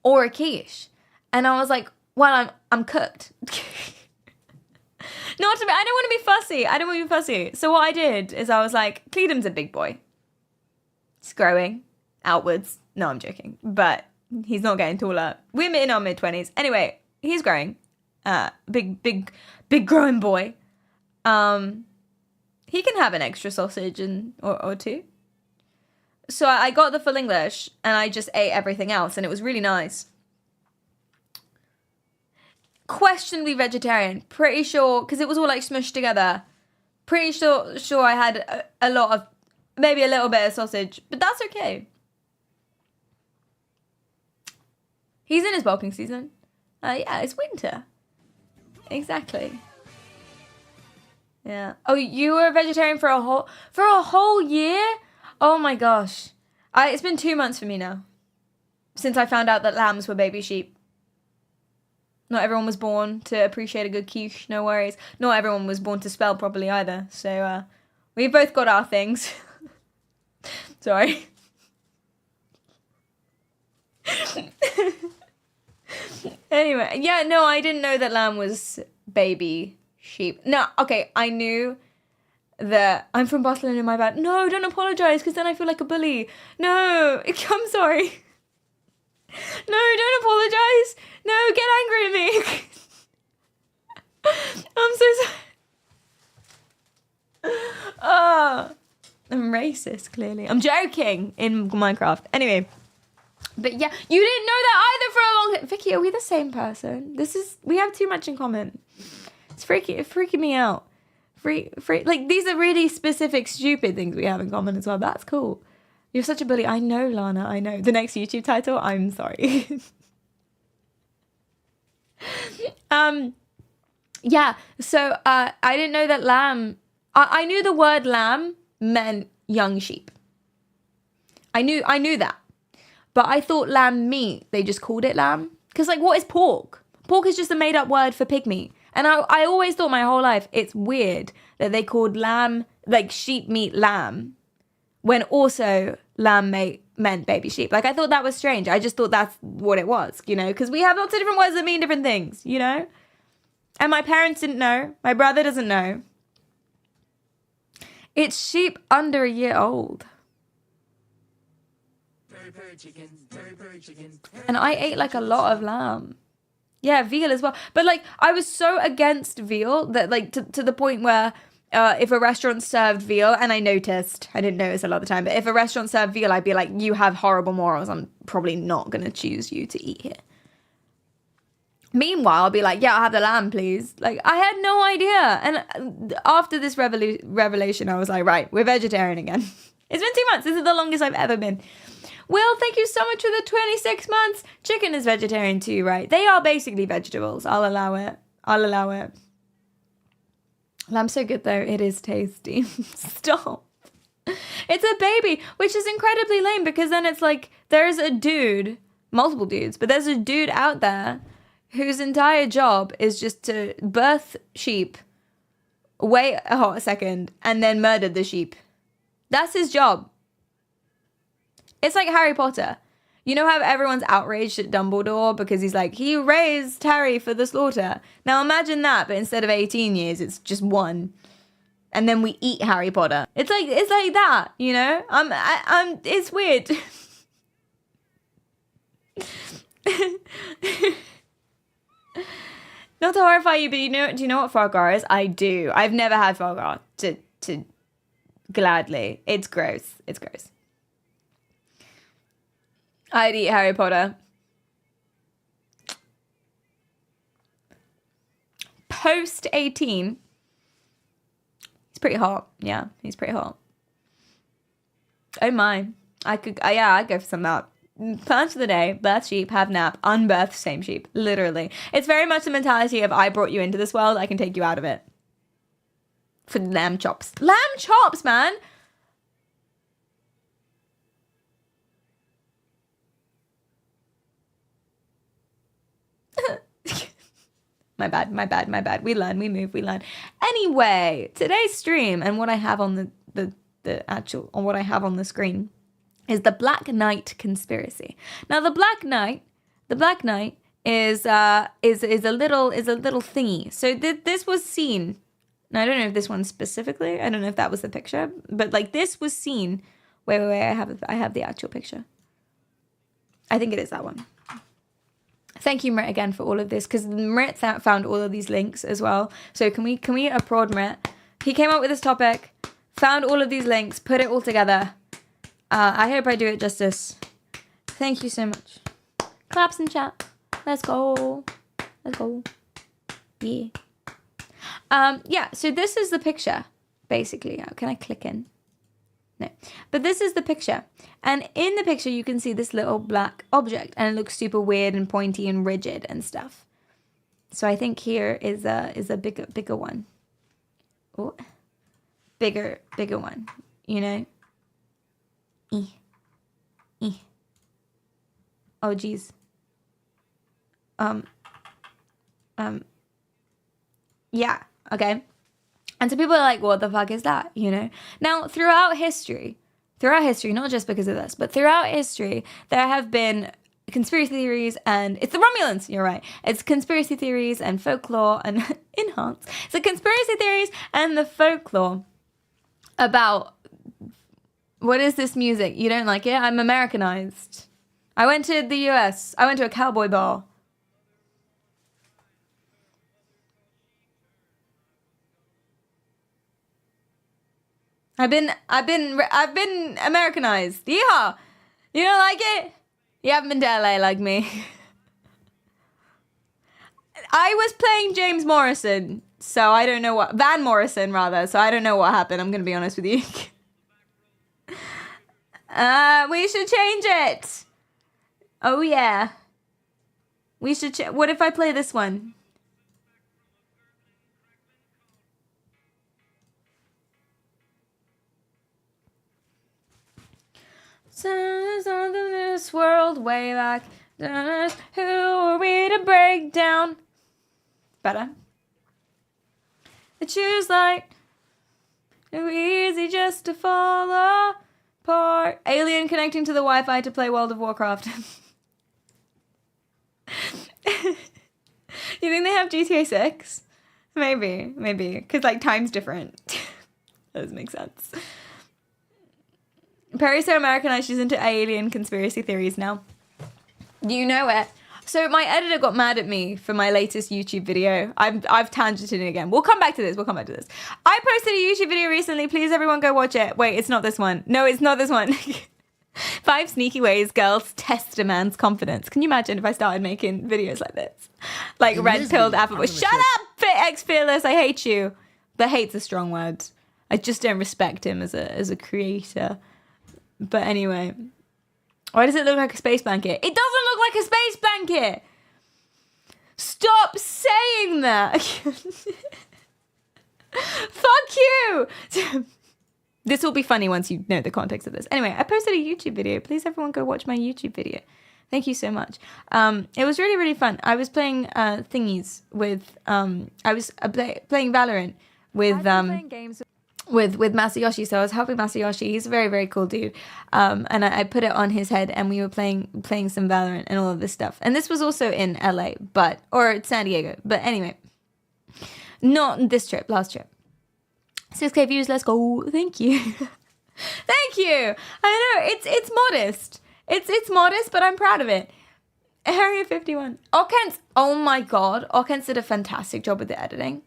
or a quiche, and I was like, well, I'm cooked. I don't want to be fussy. So what I did is I was like, Cleedom's a big boy. He's growing outwards. No, I'm joking. But he's not getting taller. We're in our mid-20s. Anyway, he's growing. Big growing boy. He can have an extra sausage or 2. So I got the full English and I just ate everything else and it was really nice. Questionably vegetarian, pretty sure, because it was all like smushed together. Pretty sure I had a lot of, maybe a little bit of sausage, but that's okay. He's in his bulking season. Yeah, it's winter. Exactly. Yeah. Oh, you were a vegetarian for a whole year? Oh my gosh. It's been 2 months for me now, since I found out that lambs were baby sheep. Not everyone was born to appreciate a good quiche, no worries. Not everyone was born to spell properly either. So we've both got our things. Sorry. Anyway, yeah, no, I didn't know that lamb was baby sheep. No, okay, I knew that I'm from Barcelona, my bad. No, don't apologize, because then I feel like a bully. No, I'm sorry. No, don't apologize. No, get angry at me. I'm so sorry. I'm racist, clearly. I'm joking in Minecraft. Anyway. But yeah, you didn't know that either for a long time. Vicky, are we the same person? We have too much in common. It's freaking me out. Like, these are really specific, stupid things we have in common as well. That's cool. You're such a bully. I know, Lana. I know. The next YouTube title, I'm sorry. Yeah. So I didn't know that lamb. I knew the word lamb meant young sheep. I knew that. But I thought lamb meat, they just called it lamb. Because, like, what is pork? Pork is just a made-up word for pig meat. And I always thought my whole life it's weird that they called lamb, like sheep meat lamb, when also lamb meant baby sheep. Like, I thought that was strange. I just thought that's what it was, you know, because we have lots of different words that mean different things, you know? And my parents didn't know. My brother doesn't know. It's sheep under a year old. And I ate like a lot of lamb. Yeah, veal as well. But like, I was so against veal that like to the point where if a restaurant served veal, and I didn't notice a lot of the time, but if a restaurant served veal, I'd be like, you have horrible morals. I'm probably not going to choose you to eat here. Meanwhile, I'll be like, yeah, I'll have the lamb, please. Like, I had no idea. And after this revelation, I was like, right, we're vegetarian again. It's been 2 months. This is the longest I've ever been. Will, thank you so much for the 26 months. Chicken is vegetarian too, right? They are basically vegetables. I'll allow it. Lamb's so good, though. It is tasty. Stop. It's a baby, which is incredibly lame because then it's like there's a dude, multiple dudes, but there's a dude out there whose entire job is just to birth sheep, wait a hot second, and then murder the sheep. That's his job. It's like Harry Potter. You know how everyone's outraged at Dumbledore because he's like, he raised Harry for the slaughter. Now imagine that, but instead of 18 years, it's just 1. And then we eat Harry Potter. It's like that, you know? It's weird. Not to horrify you, but do you know what foie gras is? I do. I've never had foie gras to gladly. It's gross. It's gross. I'd eat Harry Potter. Post 18. He's pretty hot. Yeah, he's pretty hot. Oh my. I'd go for some of that. Plans for the day, birth sheep, have nap, unbirth, same sheep. Literally. It's very much the mentality of I brought you into this world, I can take you out of it. For lamb chops. Lamb chops, man! My bad. We learn, we move, we learn. Anyway, today's stream and what I have on what I have on the screen is the Black Knight conspiracy. Now, the Black Knight is a little thingy. So this was seen. Now, I don't know if this one specifically. I don't know if that was the picture, but like this was seen. Wait. I have the actual picture. I think it is that one. Thank you, Mrit, again for all of this, because Mrit found all of these links as well. So can we applaud Mrit? He came up with this topic, found all of these links, put it all together. I hope I do it justice. Thank you so much. Claps in chat. Let's go. Yeah. Yeah, so this is the picture, basically. Can I click in? No. But this is the picture. And in the picture, you can see this little black object. And it looks super weird and pointy and rigid and stuff. So I think here is a bigger one. Oh, bigger one. You know? Oh, geez. Yeah. Okay. And so people are like, what the fuck is that? You know? Now, throughout history, not just because of this, but throughout history, there have been conspiracy theories, and it's the Romulans, you're right. It's conspiracy theories and folklore and enhance. So conspiracy theories and the folklore about what is this music? You don't like it? I'm Americanized. I went to the US. I went to a cowboy bar. I've been Americanized. Yeehaw! You don't like it? You haven't been to LA like me. I was playing James Morrison, so I don't know Van Morrison rather, so I don't know what happened. I'm gonna be honest with you. We should change it. Oh yeah. We should. What if I play this one? Songs on this world way back. Who are we to break down? Better. The choose light. Too easy just to fall apart. Alien connecting to the Wi-Fi to play World of Warcraft. You think they have GTA 6? Maybe. Because like time's different. That doesn't make sense. Perry's so Americanized, she's into alien conspiracy theories now. You know it. So my editor got mad at me for my latest YouTube video. I've tangented again. We'll come back to this. I posted a YouTube video recently. Please, everyone, go watch it. Wait, it's not this one. No, it's not this one. 5 sneaky ways girls test a man's confidence. Can you imagine if I started making videos like this? Like red-pilled apple. Shut up, X Fearless. I hate you. The hate's a strong word. I just don't respect him as a creator. But anyway. Why does it look like a space blanket? It doesn't look like a space blanket! Stop saying that! Fuck you! This will be funny once you know the context of this. Anyway, I posted a YouTube video. Please, everyone, go watch my YouTube video. Thank you so much. It was really, really fun. I was playing thingies with... I was playing Valorant with... playing games with Masayoshi, so I was helping Masayoshi. He's a very, very cool dude, and I put it on his head, and we were playing some Valorant and all of this stuff. And this was also in LA, or San Diego. But anyway, not this trip, last trip. 6K views, let's go. Thank you, thank you. I know it's modest. It's modest, but I'm proud of it. Area 51. Okens. Oh my god, Okens did a fantastic job with the editing.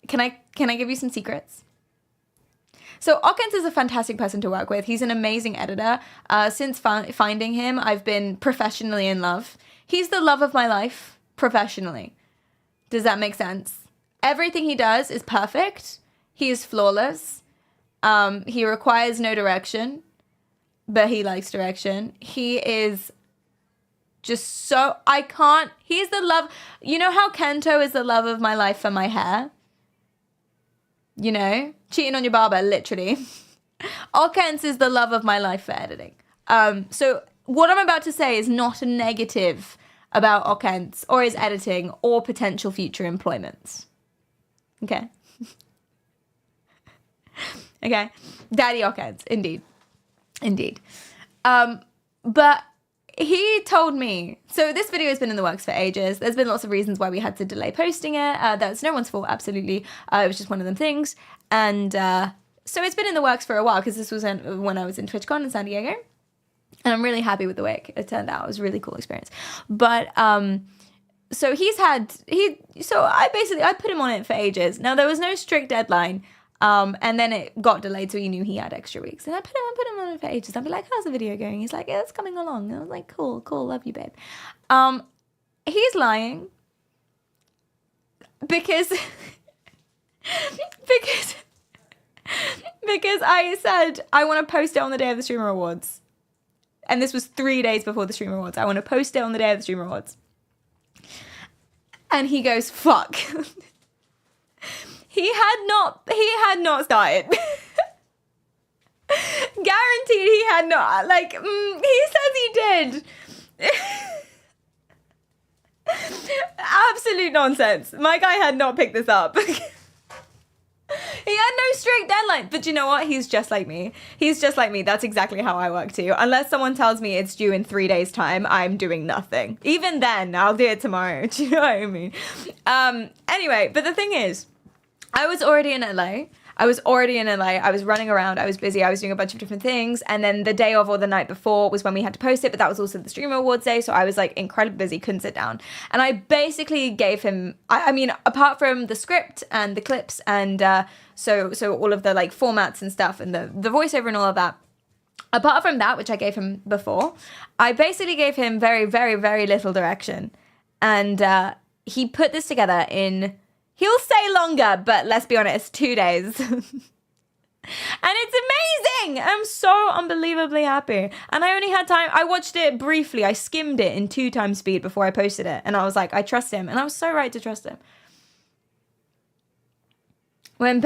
Can I give you some secrets? So Okens is a fantastic person to work with. He's an amazing editor. Since finding him, I've been professionally in love. He's the love of my life, professionally. Does that make sense? Everything he does is perfect. He is flawless. He requires no direction, but he likes direction. He is just so... He's the love... You know how Kento is the love of my life for my hair? You know, cheating on your barber, literally. Okens is the love of my life for editing. So what I'm about to say is not a negative about Okens or his editing or potential future employments. Okay. Okay. Daddy Okens, indeed. But he told me, so this video has been in the works for ages. There's been lots of reasons why we had to delay posting it. That's no one's fault, absolutely. It was just one of them things. And so it's been in the works for a while because this was when I was in TwitchCon in San Diego. And I'm really happy with the way it turned out. It was a really cool experience. But so I put him on it for ages. Now there was no strict deadline. And then it got delayed, so he knew he had extra weeks. And I put him on it for ages. I'd be like, how's the video going? He's like, yeah, it's coming along. And I was like, cool, love you, babe. He's lying. Because I said, I want to post it on the day of the Streamer Awards. And this was 3 days before the Streamer Awards. I want to post it on the day of the Streamer Awards. And he goes, fuck. He had not started. Guaranteed he had not. Like, he says he did. Absolute nonsense. My guy had not picked this up. He had no strict deadline. But you know what? He's just like me. That's exactly how I work too. Unless someone tells me it's due in 3 days' time, I'm doing nothing. Even then, I'll do it tomorrow. Do you know what I mean? Anyway, but the thing is, I was already in LA. I was running around. I was busy. I was doing a bunch of different things. And then the day of or the night before was when we had to post it. But that was also the Streamer Awards day. So I was like incredibly busy, couldn't sit down. And I basically gave him, I mean, apart from the script and the clips and so all of the like formats and stuff and the voiceover and all of that. Apart from that, which I gave him before, I basically gave him very, very, very little direction. And he put this together in... He'll say longer, but let's be honest, 2 days. And it's amazing. I'm so unbelievably happy. And I only had time. I watched it briefly. I skimmed it in 2 times speed before I posted it. And I was like, I trust him. And I was so right to trust him. When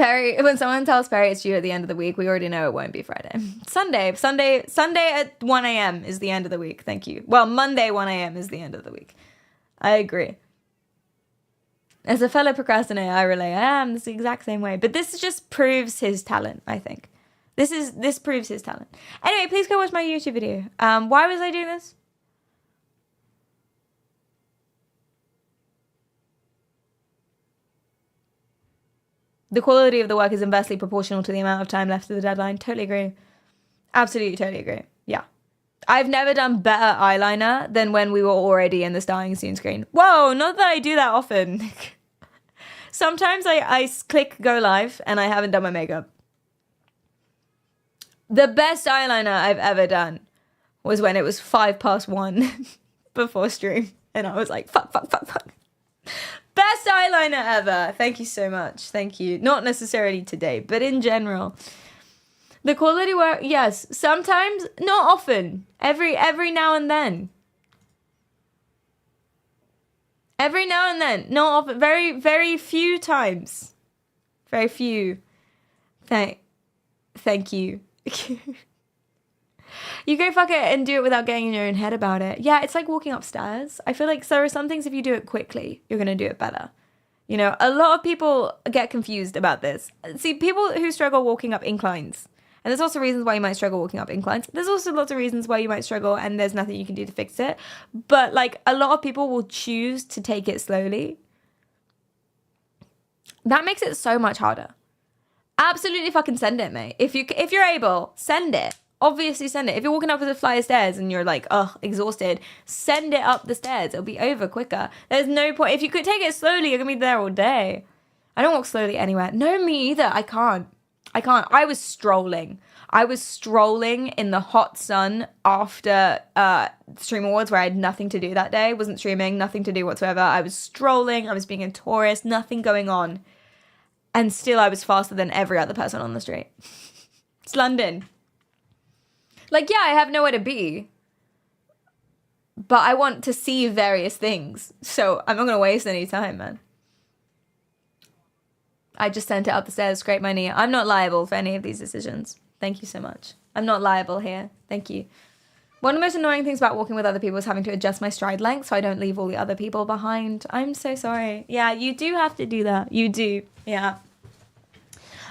someone tells Perry it's due at the end of the week, we already know it won't be Friday. Sunday at 1 a.m. is the end of the week. Thank you. Well, Monday 1 a.m. is the end of the week. I agree. As a fellow procrastinator, I relate. I am the exact same way. But this just proves his talent, I think. This proves his talent. Anyway, please go watch my YouTube video. Why was I doing this? The quality of the work is inversely proportional to the amount of time left to the deadline. Totally agree. Absolutely, totally agree. Yeah. I've never done better eyeliner than when we were already in the styling scene screen. Whoa, not that I do that often. Sometimes I click go live and I haven't done my makeup. The best eyeliner I've ever done was when it was 1:05 before stream. And I was like, fuck. Best eyeliner ever. Thank you so much. Thank you. Not necessarily today, but in general. The quality work, yes. Sometimes, not often. Every now and then. Every now and then. Not often. Very, very few times. Very few. Thank you. You go fuck it and do it without getting in your own head about it. Yeah, it's like walking upstairs. I feel like there are some things, if you do it quickly, you're going to do it better. You know, a lot of people get confused about this. See, people who struggle walking up inclines. And there's also reasons why you might struggle walking up inclines. There's also lots of reasons why you might struggle and there's nothing you can do to fix it. But like a lot of people will choose to take it slowly. That makes it so much harder. Absolutely fucking send it, mate. If you're able, send it. Obviously send it. If you're walking up a flight of stairs and you're like, exhausted, send it up the stairs. It'll be over quicker. There's no point. If you could take it slowly, you're going to be there all day. I don't walk slowly anywhere. No, me either. I can't. I was strolling. In the hot sun after Stream Awards where I had nothing to do that day. Wasn't streaming, nothing to do whatsoever. I was strolling. I was being a tourist. Nothing going on. And still I was faster than every other person on the street. It's London. Like, yeah, I have nowhere to be. But I want to see various things. So I'm not going to waste any time, man. I just sent it up the stairs, scraped my knee. I'm not liable for any of these decisions. Thank you so much. I'm not liable here. Thank you. One of the most annoying things about walking with other people is having to adjust my stride length so I don't leave all the other people behind. I'm so sorry. Yeah, you do have to do that. You do. Yeah.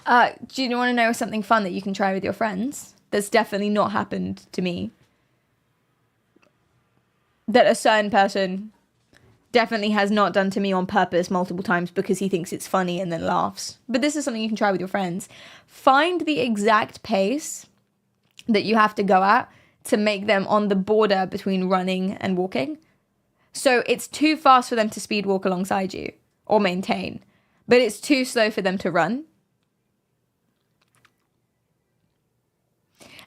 Do you want to know something fun that you can try with your friends? That's definitely not happened to me. That a certain person definitely has not done to me on purpose multiple times because he thinks it's funny and then laughs. But this is something you can try with your friends. Find the exact pace that you have to go at to make them on the border between running and walking. So it's too fast for them to speed walk alongside you or maintain, but it's too slow for them to run.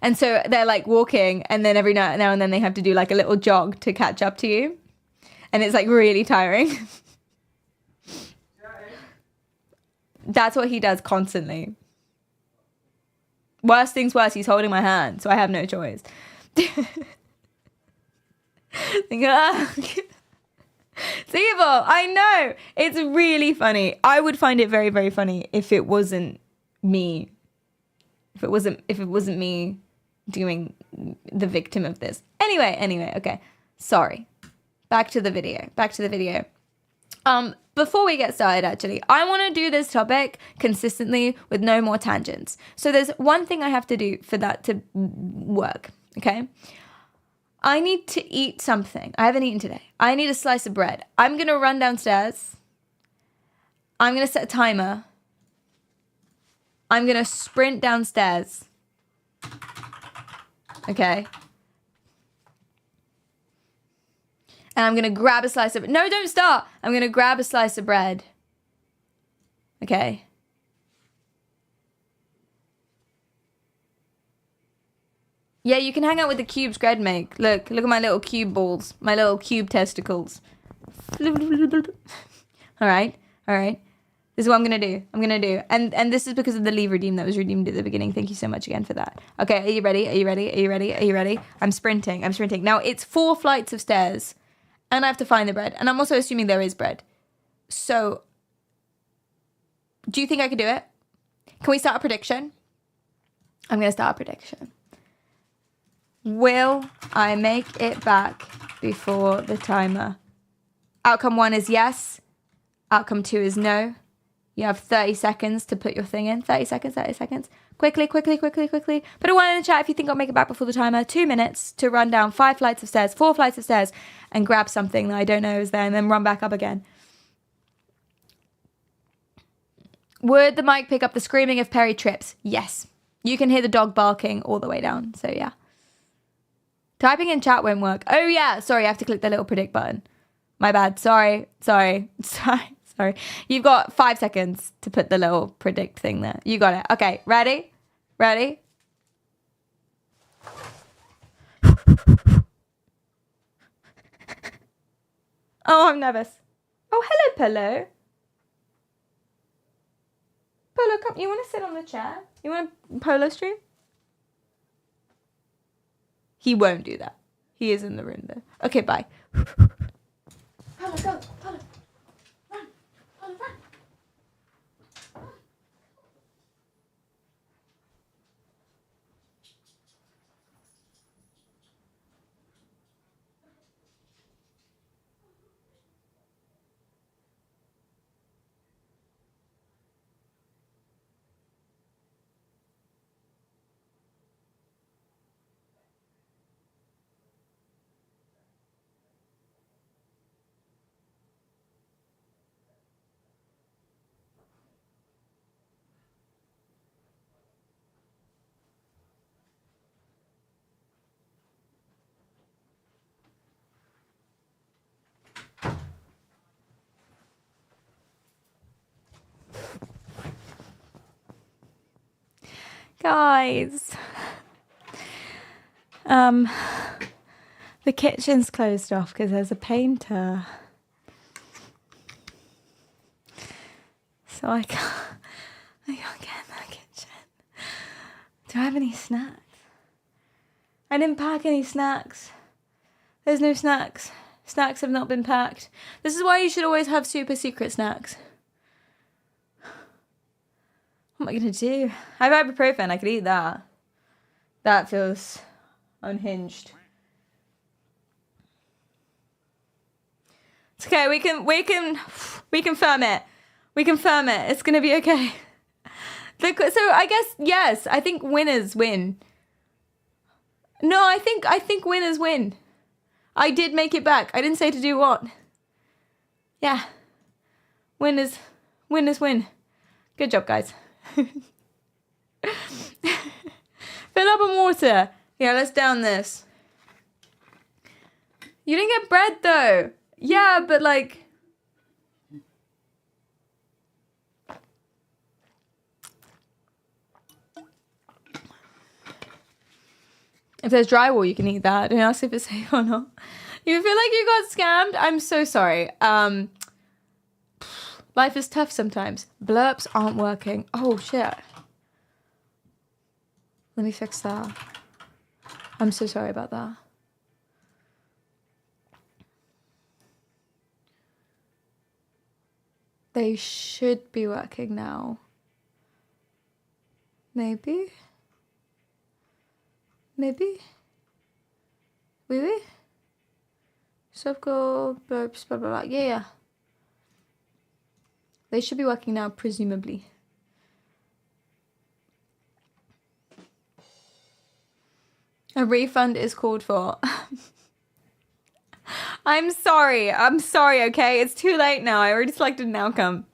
And so they're like walking and then every now and then they have to do like a little jog to catch up to you. And it's like really tiring. That's what he does constantly. Worst things worse, he's holding my hand, so I have no choice. It's evil. I know. It's really funny. I would find it very, very funny if it wasn't me. If it wasn't me doing the victim of this. Anyway, okay. Sorry. Back to the video. Before we get started, actually, I want to do this topic consistently with no more tangents. So there's one thing I have to do for that to work, okay? I need to eat something. I haven't eaten today. I need a slice of bread. I'm going to run downstairs. I'm going to set a timer. I'm going to sprint downstairs. Okay? And I'm going to grab a slice of... No, don't start. I'm going to grab a slice of bread. Okay? Yeah, you can hang out with the cubes Greg make. Look at my little cube balls. My little cube testicles. Alright. This is what I'm going to do. And this is because of the leave redeem that was redeemed at the beginning. Thank you so much again for that. Okay, are you ready? I'm sprinting. Now, it's 4 flights of stairs. And I have to find the bread. And I'm also assuming there is bread. So, do you think I could do it? Can we start a prediction? I'm going to start a prediction. Will I make it back before the timer? Outcome 1 is yes. Outcome 2 is no. You have 30 seconds to put your thing in. 30 seconds. Quickly. Put a 1 in the chat if you think I'll make it back before the timer. 2 minutes to run down 4 flights of stairs, and grab something that I don't know is there, and then run back up again. Would the mic pick up the screaming if Perry trips? Yes. You can hear the dog barking all the way down. So yeah. Typing in chat won't work. Oh yeah, sorry, I have to click the little predict button. My bad. Sorry. You've got 5 seconds to put the little predict thing there. You got it. Okay, ready? Ready? Oh, I'm nervous. Oh, hello, Pillow. Polo, come. You want to sit on the chair? You want a Polo stream? He won't do that. He is in the room though. Okay, bye. Polo, go. Polo. Run. Polo, run. Guys, the kitchen's closed off because there's a painter, so I can't get in the kitchen. Do I have any snacks? I didn't pack any snacks. There's no snacks. Snacks have not been packed. This is why you should always have super secret snacks. What am I gonna do? I have ibuprofen. I could eat that. That feels unhinged. It's okay. We can firm it. We can firm it. It's gonna be okay. So I guess yes. I think winners win. No, I think winners win. I did make it back. I didn't say to do what. Yeah. Winners win. Good job, guys. Fill up on water. Yeah, let's down this. You didn't get bread though. Yeah, but like if there's drywall, you can eat that. Don't ask if it's safe or not. You feel like you got scammed? I'm so sorry. Life is tough sometimes. Blurps aren't working. Oh, shit. Let me fix that. I'm so sorry about that. They should be working now. Maybe? Oui. Subgo, blurps, blah, blah, blah. Yeah. They should be working now, presumably. A refund is called for. I'm sorry, okay? It's too late now. I already selected an outcome.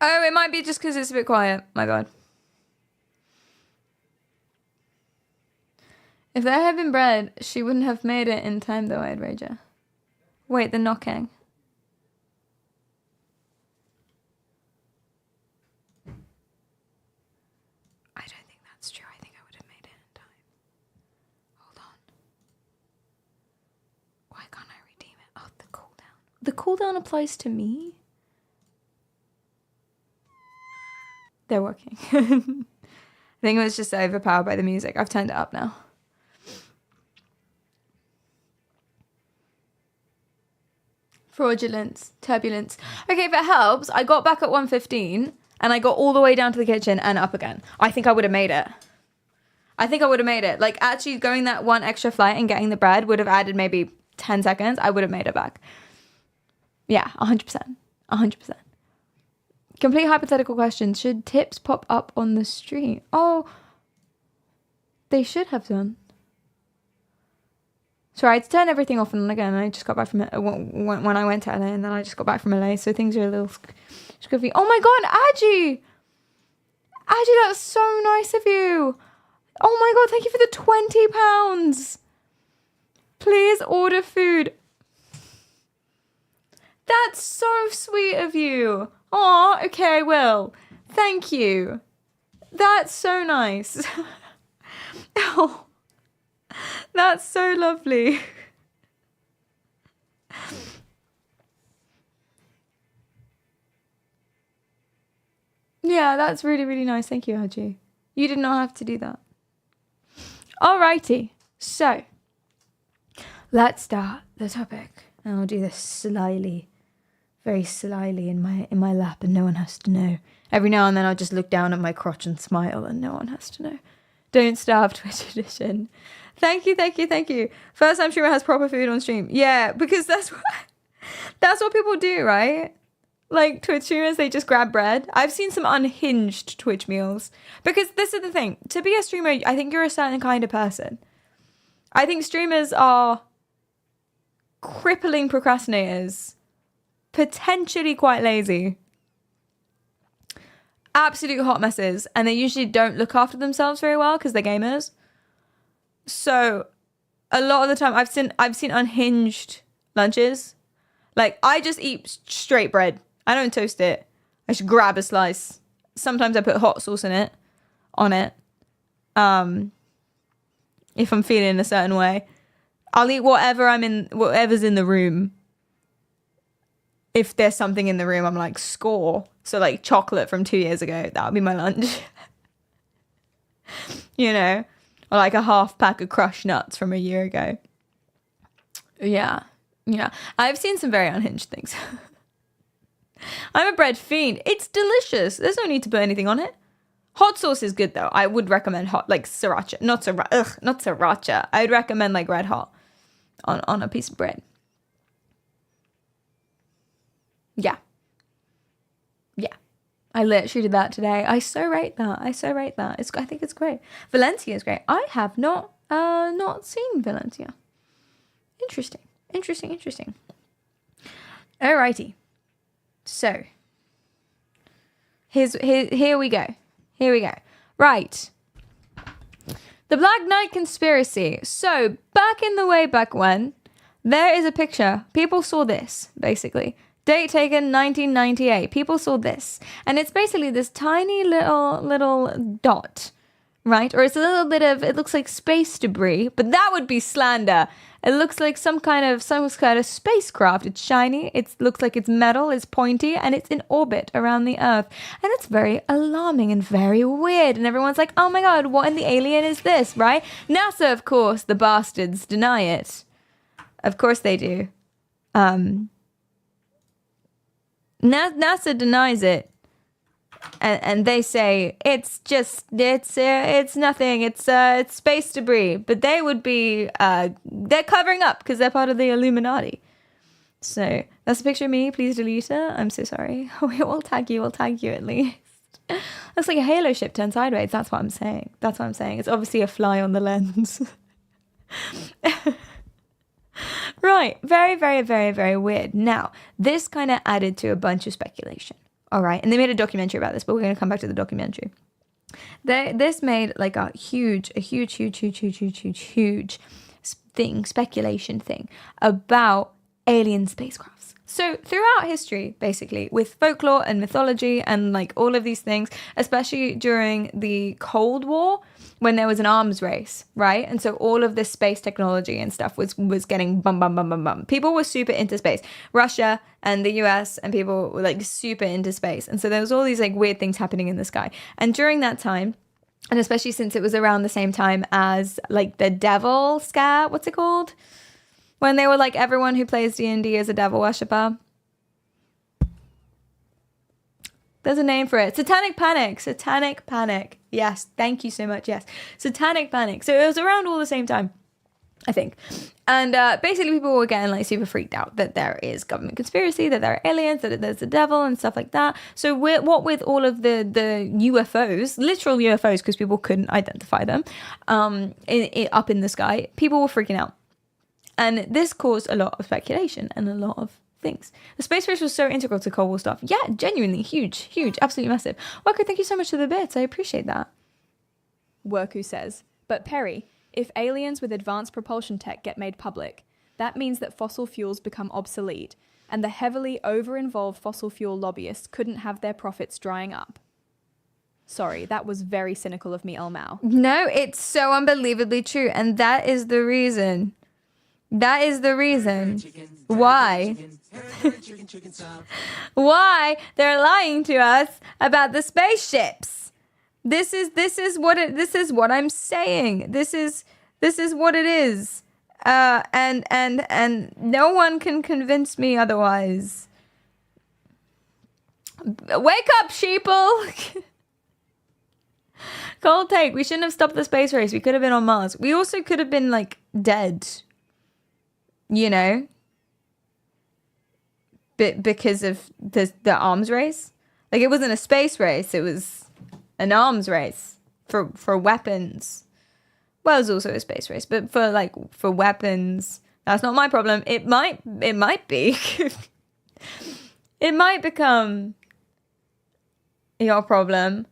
Oh, it might be just because it's a bit quiet. My bad. If there had been bread, she wouldn't have made it in time, though, I'd wager. Wait, the knocking. I don't think that's true. I think I would have made it in time. Hold on. Why can't I redeem it? Oh, the cooldown. The cooldown applies to me? They're working. I think it was just overpowered by the music. I've turned it up now. Fraudulence, turbulence. Okay, if it helps, I got back at 1:15 and I got all the way down to the kitchen and up again. I think I would have made it. Like, actually going that one extra flight and getting the bread would have added maybe 10 seconds. I would have made it back. Yeah, 100%. 100%. Complete hypothetical question. Should tips pop up on the stream? Oh, they should have done. Sorry, I had to turn everything off and on again. I just got back from it when I went to LA, and then I just got back from LA, so things are a little scruffy. Oh my god, Agi! Aji, that's so nice of you. Oh my God, thank you for the £20. Please order food. That's so sweet of you. Aw, okay, I will. Thank you. That's so nice. Oh, that's so lovely. Yeah, that's really, really nice. Thank you, Aji. You did not have to do that. Alrighty, so let's start the topic. And I'll do this slyly, very slyly in my lap, and no one has to know. Every now and then I'll just look down at my crotch and smile, and no one has to know. Don't starve, Twitch edition. Thank you, thank you, thank you. First time streamer has proper food on stream. Yeah, because that's what people do, right? Like, Twitch streamers, they just grab bread. I've seen some unhinged Twitch meals. Because this is the thing. To be a streamer, I think you're a certain kind of person. I think streamers are crippling procrastinators. Potentially quite lazy. Absolute hot messes. And they usually don't look after themselves very well because they're gamers. So, a lot of the time, I've seen unhinged lunches. Like, I just eat straight bread. I don't toast it. I just grab a slice. Sometimes I put hot sauce on it. If I'm feeling a certain way. I'll eat whatever's in the room. If there's something in the room, I'm like, score. So like chocolate from 2 years ago, that would be my lunch. You know? Or like a half pack of crushed nuts from a year ago. Yeah. Yeah. I've seen some very unhinged things. I'm a bread fiend. It's delicious. There's no need to put anything on it. Hot sauce is good though. I would recommend hot, like sriracha. Not sriracha. I would recommend like red hot on a piece of bread. Yeah. Yeah. I literally did that today. I so rate that. I think it's great. Valencia is great. I have not seen Valencia. Interesting. Alrighty. So, here we go. Right. The Black Knight Conspiracy. So, back when, there is a picture. People saw this, basically. Date taken 1998. People saw this. And it's basically this tiny little dot, right? Or it's a little bit of, it looks like space debris, but that would be slander. It looks like some kind of spacecraft. It's shiny. It looks like it's metal. It's pointy, and it's in orbit around the Earth. And it's very alarming and very weird. And everyone's like, "Oh my God, what in the alien is this?" Right? NASA, of course, the bastards deny it. Of course they do. NASA denies it. And they say it's nothing. It's space debris. But they would be they're covering up because they're part of the Illuminati. So that's a picture of me. Please delete it. I'm so sorry. We'll tag you. We'll tag you at least. Looks like a Halo ship turned sideways. That's what I'm saying. It's obviously a fly on the lens. Right. Very, very, very, very weird. Now, this kind of added to a bunch of speculation. All right. And they made a documentary about this, but we're going to come back to the documentary. This made like a huge speculation thing about alien spacecrafts. So throughout history, basically, with folklore and mythology and like all of these things, especially during the Cold War, when there was an arms race, right? And so all of this space technology and stuff was getting bum. People were super into space. Russia and the US and people were like super into space. And so there was all these like weird things happening in the sky. And during that time, and especially since it was around the same time as like the devil scare, what's it called? When they were like, everyone who plays D&D is a devil worshipper. There's a name for it. Satanic Panic. Yes, thank you so much. Yes, Satanic Panic. So it was around all the same time, I think. And basically people were getting like super freaked out that there is government conspiracy, that there are aliens, that there's the devil and stuff like that. So what with all of the UFOs, literal UFOs, because people couldn't identify them, up in the sky, people were freaking out. And this caused a lot of speculation and a lot of things. The space race was so integral to Cold War stuff. Yeah, genuinely huge, absolutely massive. Wako, thank you so much for the bits. I appreciate that. Worku says, but Perry, if aliens with advanced propulsion tech get made public, that means that fossil fuels become obsolete, and the heavily over-involved fossil fuel lobbyists couldn't have their profits drying up. Sorry, that was very cynical of me, Elmao. No, it's so unbelievably true. And that is the reason. That is the reason why they're lying to us about the spaceships. This is what I'm saying. This is what it is. And no one can convince me otherwise. Wake up, sheeple. Cold take. We shouldn't have stopped the space race. We could have been on Mars. We also could have been like dead. You know? Because of the arms race. Like, it wasn't a space race. It was an arms race for weapons. Well, it was also a space race, but for weapons, that's not my problem. It might be. It might become your problem.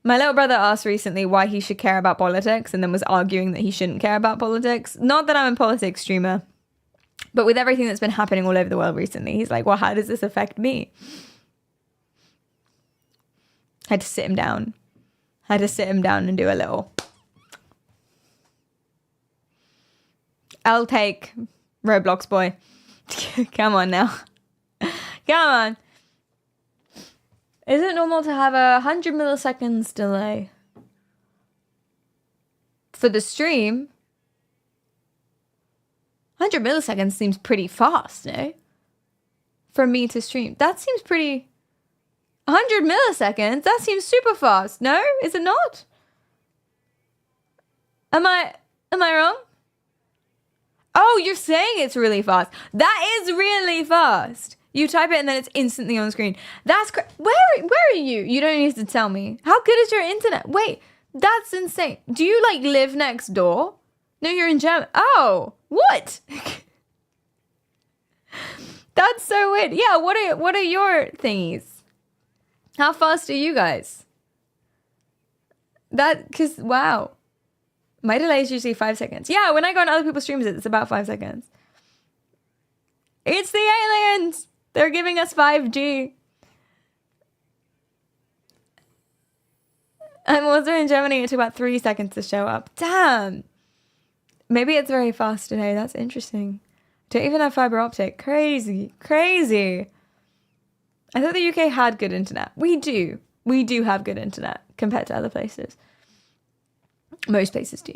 My little brother asked recently why he should care about politics and then was arguing that he shouldn't care about politics. Not that I'm a politics streamer, but with everything that's been happening all over the world recently, he's like, well, how does this affect me? I had to sit him down. And do a little. I'll take Roblox boy. Come on now. Come on. Is it normal to have 100 milliseconds delay for the stream? 100 milliseconds seems pretty fast, no? For me to stream. That seems pretty... 100 milliseconds? That seems super fast, no? Is it not? Am I wrong? Oh, you're saying it's really fast. That is really fast. You type it and then it's instantly on screen. That's where are you? You don't need to tell me. How good is your internet? Wait, that's insane. Do you like live next door? No, you're in Germany. Oh, what? That's so weird. Yeah, what are your thingies? How fast are you guys? Cause wow. My delay is usually 5 seconds. Yeah, when I go on other people's streams, it's about 5 seconds. It's the aliens! They're giving us 5G. I'm also in Germany. It took about 3 seconds to show up. Damn. Maybe it's very fast today. That's interesting. Don't even have fiber optic. Crazy. Crazy. I thought the UK had good internet. We do. We do have good internet compared to other places. Most places do.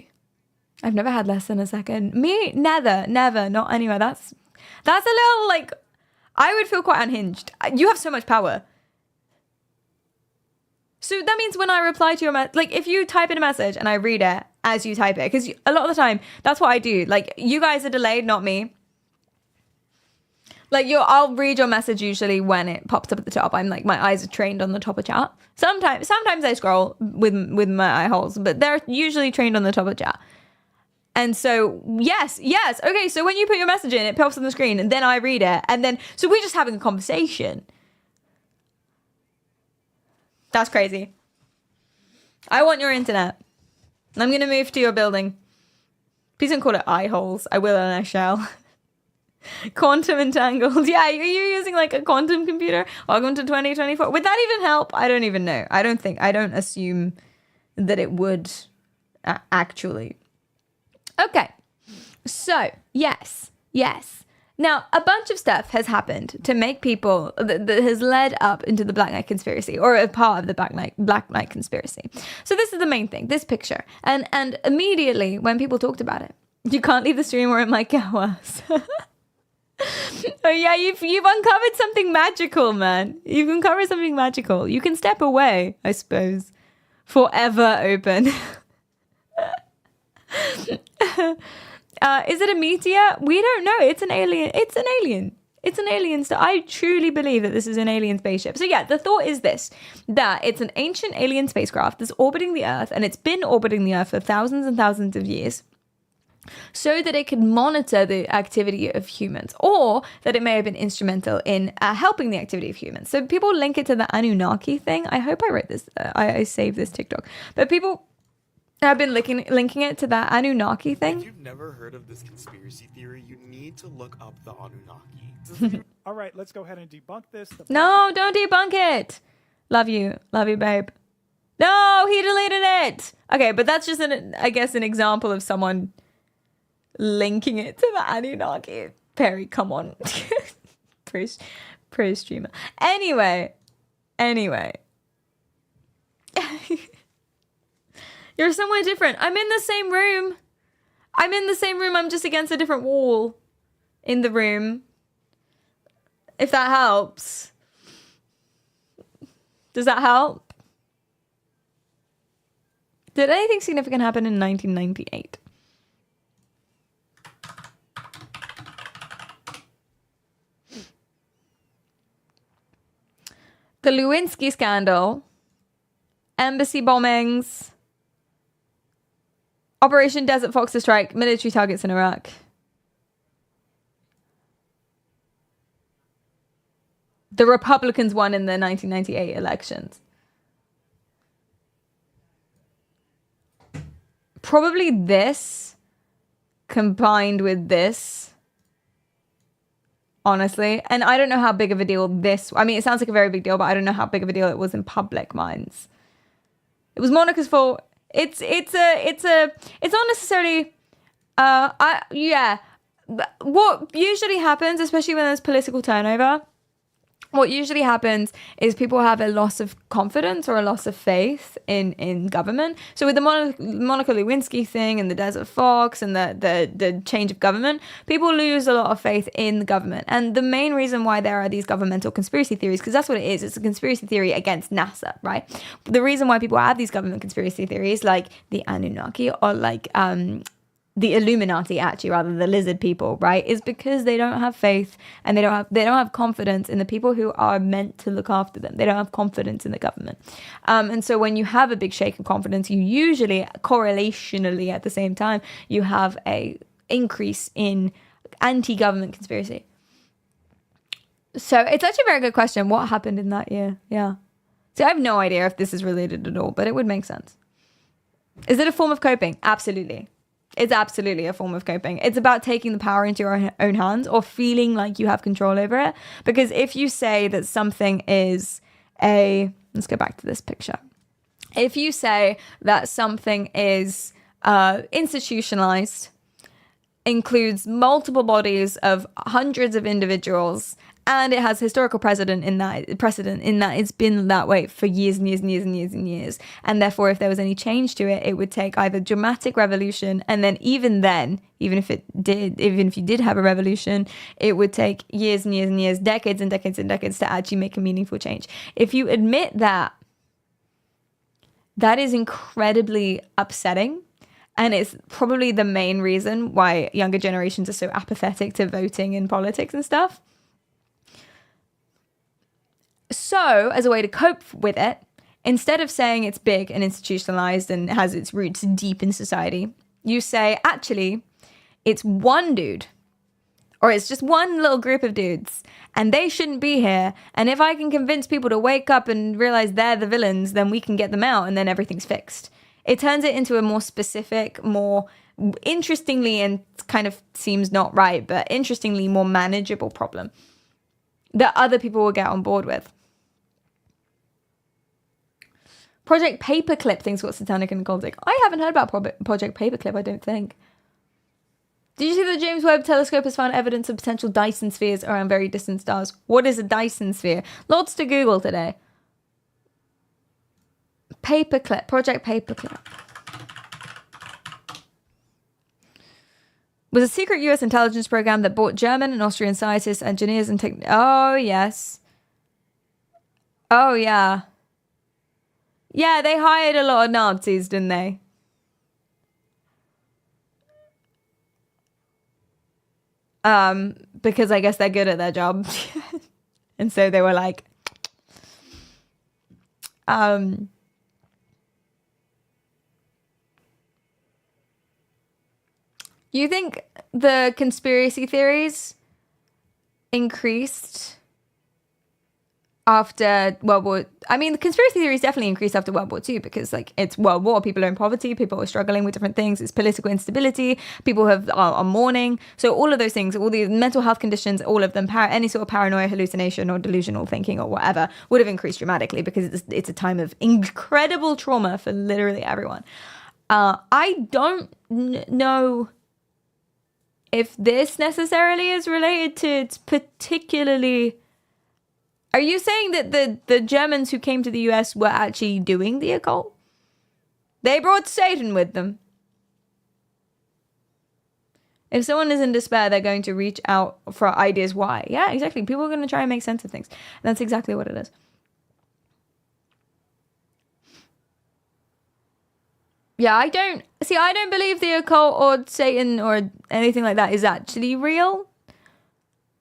I've never had less than a second. Me, never, not anywhere. That's a little like, I would feel quite unhinged. You have so much power. So that means when I reply to your like if you type in a message and I read it as you type it, because a lot of the time that's what I do. Like you guys are delayed, not me. Like I'll read your message usually when it pops up at the top. I'm like, my eyes are trained on the top of chat. Sometimes I scroll with my eye holes, but they're usually trained on the top of chat. And so, yes. Okay, so when you put your message in, it pops on the screen, and then I read it, and then, so we're just having a conversation. That's crazy. I want your internet. I'm going to move to your building. Please don't call it eye holes. I will and I shall. Quantum entangled. Yeah, you're using like a quantum computer. Welcome to 2024. Would that even help? I don't even know. I don't assume that it would actually. Okay. So, yes. Now, a bunch of stuff has happened to make people that has led up into the Black Knight conspiracy, or a part of the Black Knight conspiracy. So this is the main thing, this picture. And immediately when people talked about it, you can't leave the stream or it might get worse. Oh yeah, you've uncovered something magical, man. You've uncovered something magical. You can step away, I suppose. Forever open. Is it a meteor? We don't know. It's an alien. It's an alien. So I truly believe that this is an alien spaceship. So yeah, the thought is this, that it's an ancient alien spacecraft that's orbiting the Earth, and it's been orbiting the Earth for thousands and thousands of years. so that it could monitor the activity of humans, or that it may have been instrumental in helping the activity of humans. So people link it to the Anunnaki thing. I hope I wrote this. I saved this TikTok. But people have been linking it to that Anunnaki thing. If you've never heard of this conspiracy theory, you need to look up the Anunnaki. All right, let's go ahead and debunk this. No, don't debunk it. Love you, babe. No, he deleted it. Okay, but that's just I guess an example of someone linking it to the Anunnaki. Perry, come on. Pro streamer. Anyway. You're somewhere different. I'm in the same room. I'm just against a different wall in the room. If that helps. Does that help? Did anything significant happen in 1998? The Lewinsky scandal, embassy bombings, Operation Desert Fox to strike military targets in Iraq. The Republicans won in the 1998 elections. Probably this combined with this, honestly. And I don't know how big of a deal this, I mean, it sounds like a very big deal, but I don't know how big of a deal it was in public minds. It was Monica's fault. It's not necessarily, what usually happens, especially when there's political turnover, what usually happens is people have a loss of confidence or a loss of faith in government. So with the Monica Lewinsky thing and the Desert Fox and the change of government, people lose a lot of faith in the government. And the main reason why there are these governmental conspiracy theories, because that's what it is, it's a conspiracy theory against NASA, right? The reason why people have these government conspiracy theories, like the Anunnaki or like the Illuminati, actually, rather the lizard people, right, is because they don't have faith and they don't have confidence in the people who are meant to look after them. They don't have confidence in the government. And so when you have a big shake of confidence, you usually, correlationally at the same time, you have a increase in anti-government conspiracy. So it's actually a very good question. What happened in that year? Yeah. So I have no idea if this is related at all, but it would make sense. Is it a form of coping? Absolutely. It's absolutely a form of coping. It's about taking the power into your own hands or feeling like you have control over it. Because if you say that something is let's go back to this picture. If you say that something is institutionalized, includes multiple bodies of hundreds of individuals, and it has historical precedent in that it's been that way for years and years and years and years and years. And therefore, if there was any change to it, it would take either dramatic revolution, and then, even if you did have a revolution, it would take years and years and years, decades and decades and decades to actually make a meaningful change. If you admit that, that is incredibly upsetting. And it's probably the main reason why younger generations are so apathetic to voting in politics and stuff. So, as a way to cope with it, instead of saying it's big and institutionalized and has its roots deep in society, you say, actually, it's one dude, or it's just one little group of dudes, and they shouldn't be here. And if I can convince people to wake up and realize they're the villains, then we can get them out, and then everything's fixed. It turns it into a more specific, more interestingly, and kind of seems not right, but interestingly more manageable problem that other people will get on board with. Project Paperclip thinks got satanic and occultic. I haven't heard about Project Paperclip, I don't think. Did you see that the James Webb Telescope has found evidence of potential Dyson spheres around very distant stars? What is a Dyson sphere? Lots to Google today. Paperclip, Project Paperclip. Was a secret US intelligence program that brought German and Austrian scientists, engineers, and Oh, yes. Oh, yeah. Yeah, they hired a lot of Nazis, didn't they? Because I guess they're good at their job. And so they were like, You think the conspiracy theories increased after World War? I mean, the conspiracy theories definitely increased after World War II because, like, it's World War. People are in poverty. People are struggling with different things. It's political instability. People are mourning. So all of those things, all the mental health conditions, all of them, any sort of paranoia, hallucination, or delusional thinking, or whatever, would have increased dramatically because it's a time of incredible trauma for literally everyone. I don't know if this necessarily is related to its particularly... Are you saying that the Germans who came to the US were actually doing the occult? They brought Satan with them. If someone is in despair, they're going to reach out for ideas why. Yeah, exactly. People are going to try and make sense of things. And that's exactly what it is. Yeah, I don't believe the occult or Satan or anything like that is actually real.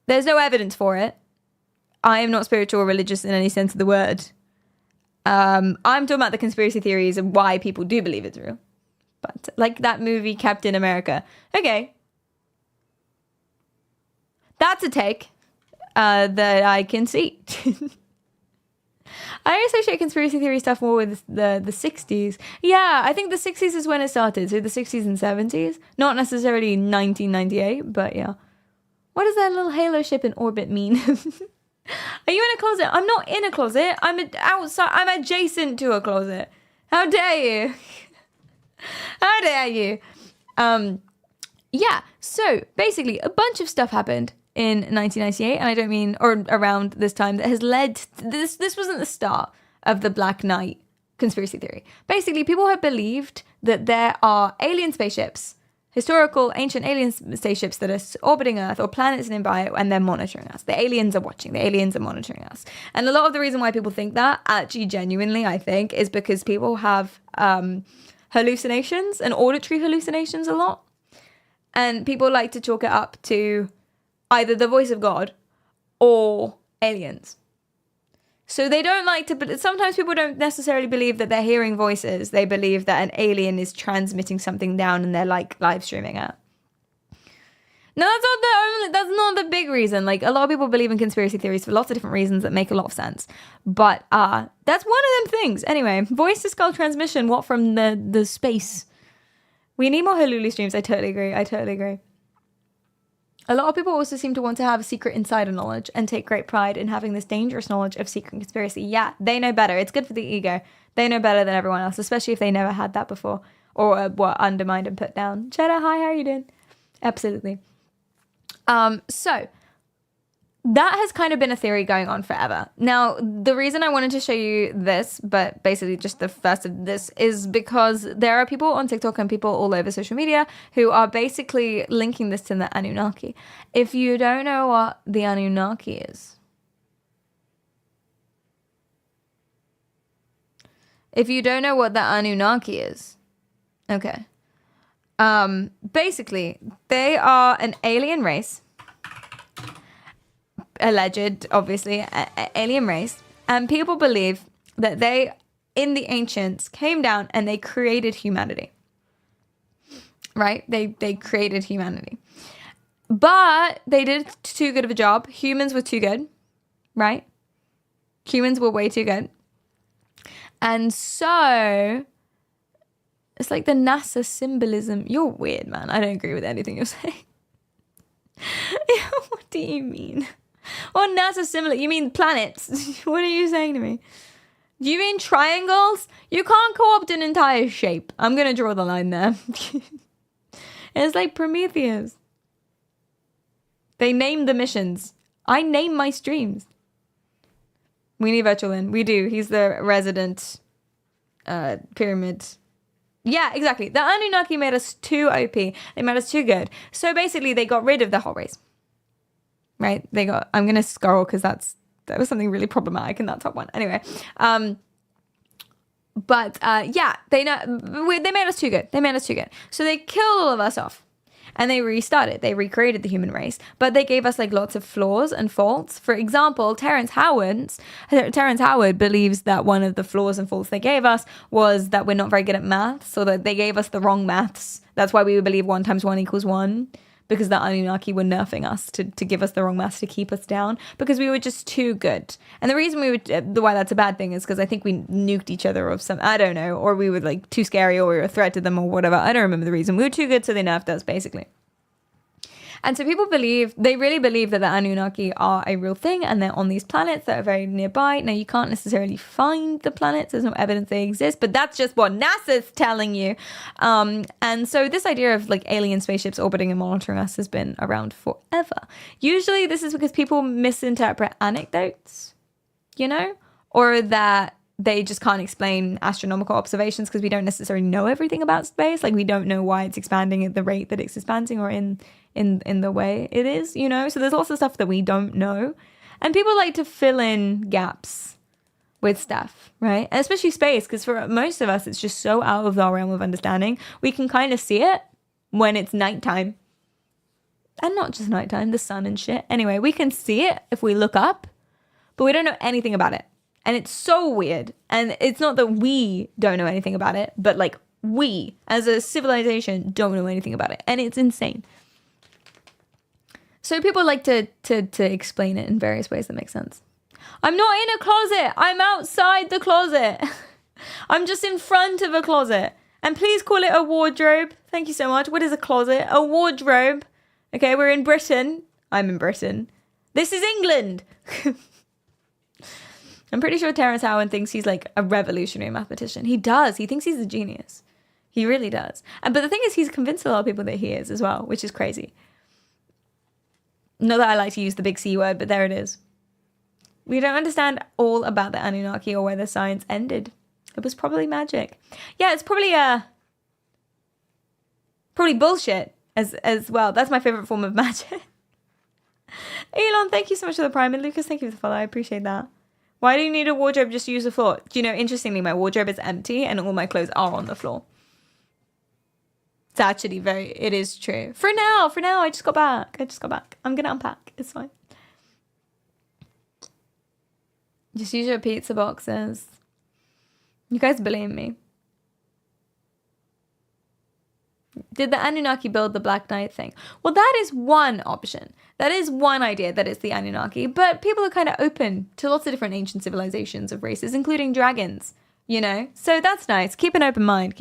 There's no evidence for it. I am not spiritual or religious in any sense of the word. I'm talking about the conspiracy theories and why people do believe it's real. But like that movie Captain America. Okay. That's a take that I can see. I associate conspiracy theory stuff more with the 60s. Yeah, I think the 60s is when it started. So the 60s and 70s. Not necessarily 1998, but yeah. What does that little halo ship in orbit mean? Are you in a closet? I'm not in a closet. I'm outside. I'm adjacent to a closet. How dare you? How dare you? Yeah, so basically a bunch of stuff happened in 1998, and I don't mean, or around this time, that has led to this wasn't the start of the Black Knight conspiracy theory. Basically, people have believed that there are alien spaceships, historical ancient alien spaceships that are orbiting Earth or planets nearby, and they're monitoring us. The aliens are watching. The aliens are monitoring us. And a lot of the reason why people think that, actually genuinely, I think, is because people have hallucinations and auditory hallucinations a lot. And people like to chalk it up to either the voice of God or aliens. So they don't like to, but sometimes people don't necessarily believe that they're hearing voices. They believe that an alien is transmitting something down and they're like live streaming it. No, that's not the big reason. Like, a lot of people believe in conspiracy theories for lots of different reasons that make a lot of sense. But that's one of them things. Anyway, voice to skull transmission, what from the space? We need more Haluli streams. I totally agree. A lot of people also seem to want to have secret insider knowledge and take great pride in having this dangerous knowledge of secret conspiracy. Yeah, they know better. It's good for the ego. They know better than everyone else, especially if they never had that before or were undermined and put down. Cheddar, hi, how are you doing? Absolutely. So that has kind of been a theory going on forever. Now, the reason I wanted to show you this, but basically just the first of this, is because there are people on TikTok and people all over social media who are basically linking this to the Anunnaki. If you don't know what the Anunnaki is, okay. Basically, they are an alien race. Alleged, obviously, alien race, and people believe that they, in the ancients, came down and they created humanity. Right? They created humanity, but they did too good of a job. Humans were too good, right? Humans were way too good, and so it's like the NASA symbolism. You're weird, man. I don't agree with anything you're saying. What do you mean? Or NASA similar? You mean planets? What are you saying to me? Do you mean triangles? You can't co-opt an entire shape. I'm going to draw the line there. It's like Prometheus. They name the missions. I name my streams. We need Virtualin. We do. He's the resident pyramid. Yeah, exactly. The Anunnaki made us too OP. They made us too good. So basically, they got rid of the whole race. Right? I'm going to scroll because that was something really problematic in that top one. Anyway. Yeah, they made us too good. So they killed all of us off. and they restarted. They recreated the human race, but they gave us like lots of flaws and faults. For example, Terrence Howard believes that one of the flaws and faults they gave us was that we're not very good at maths, so that they gave us the wrong maths. That's why we would believe 1 × 1 = 1. Because the Anunnaki were nerfing us to give us the wrong maths to keep us down, because we were just too good. And the reason why that's a bad thing is because I think we nuked each other or some, I don't know, or we were like too scary, or we were a threat to them or whatever. I don't remember the reason. We were too good, so they nerfed us basically. And so people really believe that the Anunnaki are a real thing, and they're on these planets that are very nearby. Now, you can't necessarily find the planets. There's no evidence they exist, but that's just what NASA's telling you. And so this idea of like alien spaceships orbiting and monitoring us has been around forever. Usually this is because people misinterpret anecdotes, you know, or that they just can't explain astronomical observations because we don't necessarily know everything about space. Like, we don't know why it's expanding at the rate that it's expanding, or in the way it is, you know? So there's lots of stuff that we don't know. And people like to fill in gaps with stuff, right? And especially space, because for most of us, it's just so out of our realm of understanding. We can kind of see it when it's nighttime. And not just nighttime, the sun and shit. Anyway, we can see it if we look up, but we don't know anything about it. And it's so weird. And it's not that we don't know anything about it, but like we, as a civilization, don't know anything about it. And it's insane. So people like to explain it in various ways that make sense. I'm not in a closet. I'm outside the closet. I'm just in front of a closet. And please call it a wardrobe. Thank you so much. What is a closet? A wardrobe. Okay, we're in Britain. I'm in Britain. This is England. I'm pretty sure Terrence Howard thinks he's like a revolutionary mathematician. He does. He thinks he's a genius. He really does. But the thing is, he's convinced a lot of people that he is as well, which is crazy. Not that I like to use the big C word, but there it is. We don't understand all about the Anunnaki or where the science ended. It was probably magic. Yeah, it's probably bullshit as well. That's my favorite form of magic. Elon, thank you so much for the prime. And Lucas, thank you for the follow. I appreciate that. Why do you need a wardrobe just to use the floor? Do you know, interestingly, my wardrobe is empty and all my clothes are on the floor. It's actually it is true. For now, I just got back. I'm going to unpack. It's fine. Just use your pizza boxes. You guys blame me. Did the Anunnaki build the Black Knight thing? Well, that is one option. That is one idea, that it's the Anunnaki. But people are kind of open to lots of different ancient civilizations of races, including dragons, you know? So that's nice. Keep an open mind.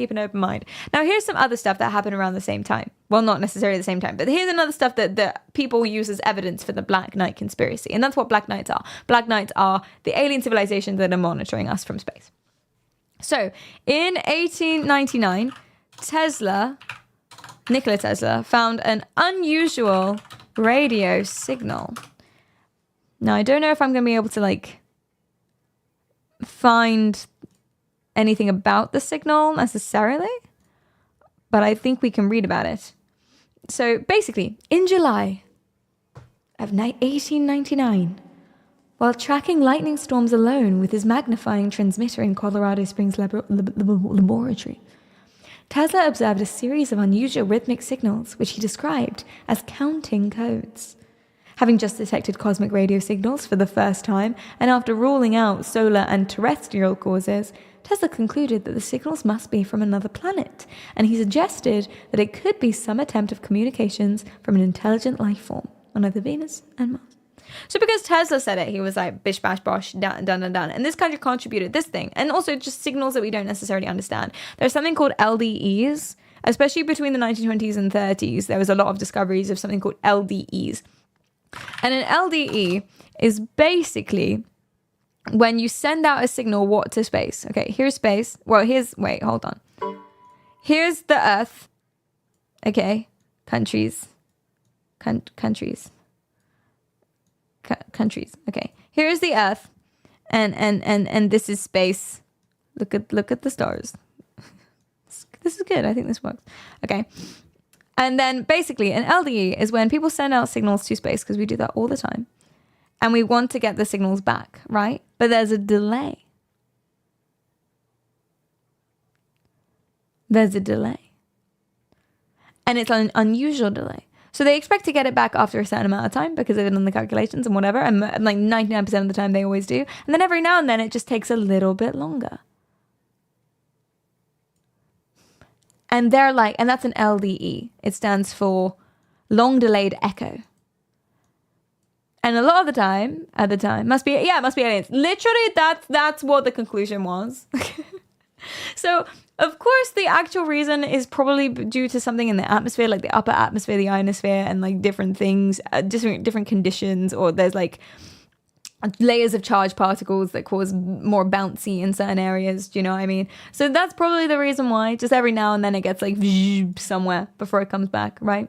Now, here's some other stuff that happened around the same time. Well, not necessarily the same time, but here's another stuff that people use as evidence for the Black Knight conspiracy. And that's what Black Knights are. Black Knights are the alien civilizations that are monitoring us from space. So, in 1899, Nikola Tesla found an unusual radio signal. Now, I don't know if I'm going to be able to, like, find anything about the signal necessarily, but I think we can read about it. So, basically, in July of 1899, while tracking lightning storms alone with his magnifying transmitter in Colorado Springs laboratory, Tesla observed a series of unusual rhythmic signals, which he described as counting codes. Having just detected cosmic radio signals for the first time, and after ruling out solar and terrestrial causes, Tesla concluded that the signals must be from another planet, and he suggested that it could be some attempt of communications from an intelligent life form on either Venus and Mars. So because Tesla said it, he was like, bish, bash, bosh, done. And this kind of contributed this thing. And also just signals that we don't necessarily understand. There's something called LDEs, especially between the 1920s and 30s. There was a lot of discoveries of something called LDEs. And an LDE is basically when you send out a signal to space. Okay, here's space. Well, wait, hold on. Here's the Earth. Okay, countries. Okay, here's the Earth, and this is space. Look at the stars. This is good. I think this works. Okay, and then basically an LDE is when people send out signals to space, because we do that all the time, and we want to get the signals back, right? But there's a delay. and it's an unusual delay. So they expect to get it back after a certain amount of time because they've done the calculations and whatever, and like 99% of the time they always do. And then every now and then it just takes a little bit longer. And they're like, and that's an LDE. It stands for long delayed echo. And a lot of the time, at the time, must be aliens. Literally, that's what the conclusion was. So, of course, the actual reason is probably due to something in the atmosphere, like the upper atmosphere, the ionosphere, and like different things, different conditions, or there's like layers of charged particles that cause more bouncy in certain areas. Do you know what I mean? So that's probably the reason why. Just every now and then it gets like somewhere before it comes back, right?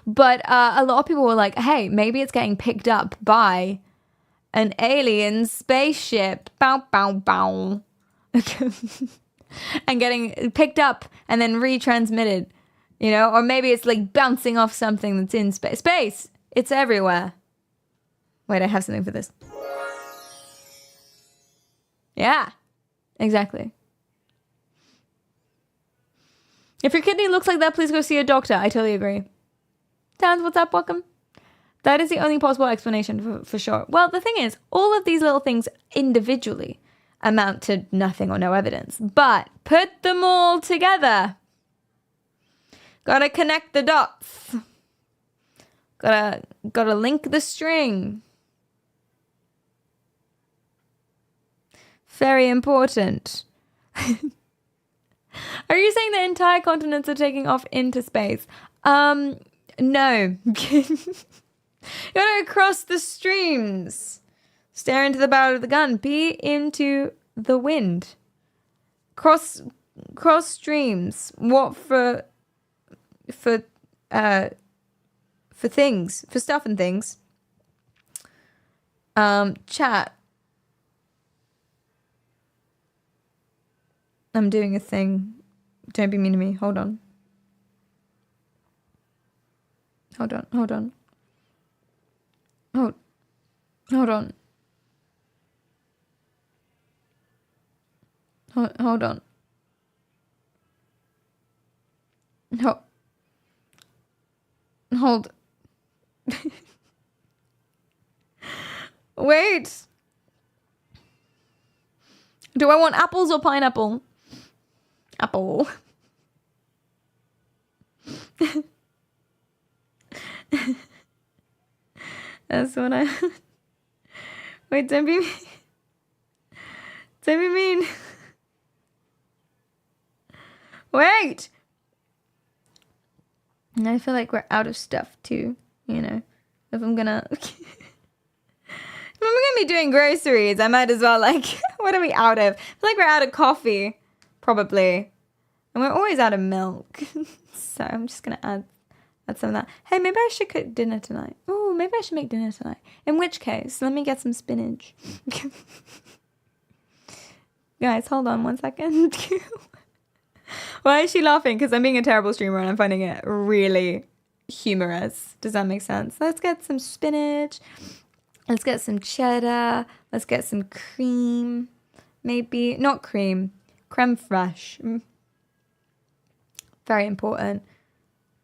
But a lot of people were like, hey, maybe it's getting picked up by an alien spaceship. Bow, bow, bow. And getting picked up and then retransmitted, you know? Or maybe it's like bouncing off something that's in space. Space! It's everywhere. Wait, I have something for this. Yeah, exactly. If your kidney looks like that, please go see a doctor. I totally agree. Towns, what's up? Welcome. That is the only possible explanation for sure. Well, the thing is, all of these little things individually amount to nothing or no evidence. But put them all together. Gotta connect the dots. Gotta link the string. Very important. Are you saying the entire continents are taking off into space? No. You gotta cross the streams. Stare into the barrel of the gun. Be into the wind. Cross streams. What for things. For stuff and things. Chat. I'm doing a thing. Don't be mean to me. Hold on. Hold on. Hold on. Hold on. Hold on. Hold. Wait. Do I want apples or pineapple? Apple. That's what I... Wait, don't be mean. Don't be mean. Wait! And I feel like we're out of stuff too, you know. If I'm gonna... If I'm gonna be doing groceries, I might as well, like... What are we out of? I feel like we're out of coffee. Probably. And we're always out of milk. So I'm just gonna add some of that. Hey, maybe I should cook dinner tonight. Oh, maybe I should make dinner tonight. In which case, let me get some spinach. Guys, hold on 1 second. Why is she laughing? Because I'm being a terrible streamer and I'm finding it really humorous. Does that make sense? Let's get some spinach. Let's get some cheddar. Let's get some cream. Maybe, not cream. Creme fraiche. Very important.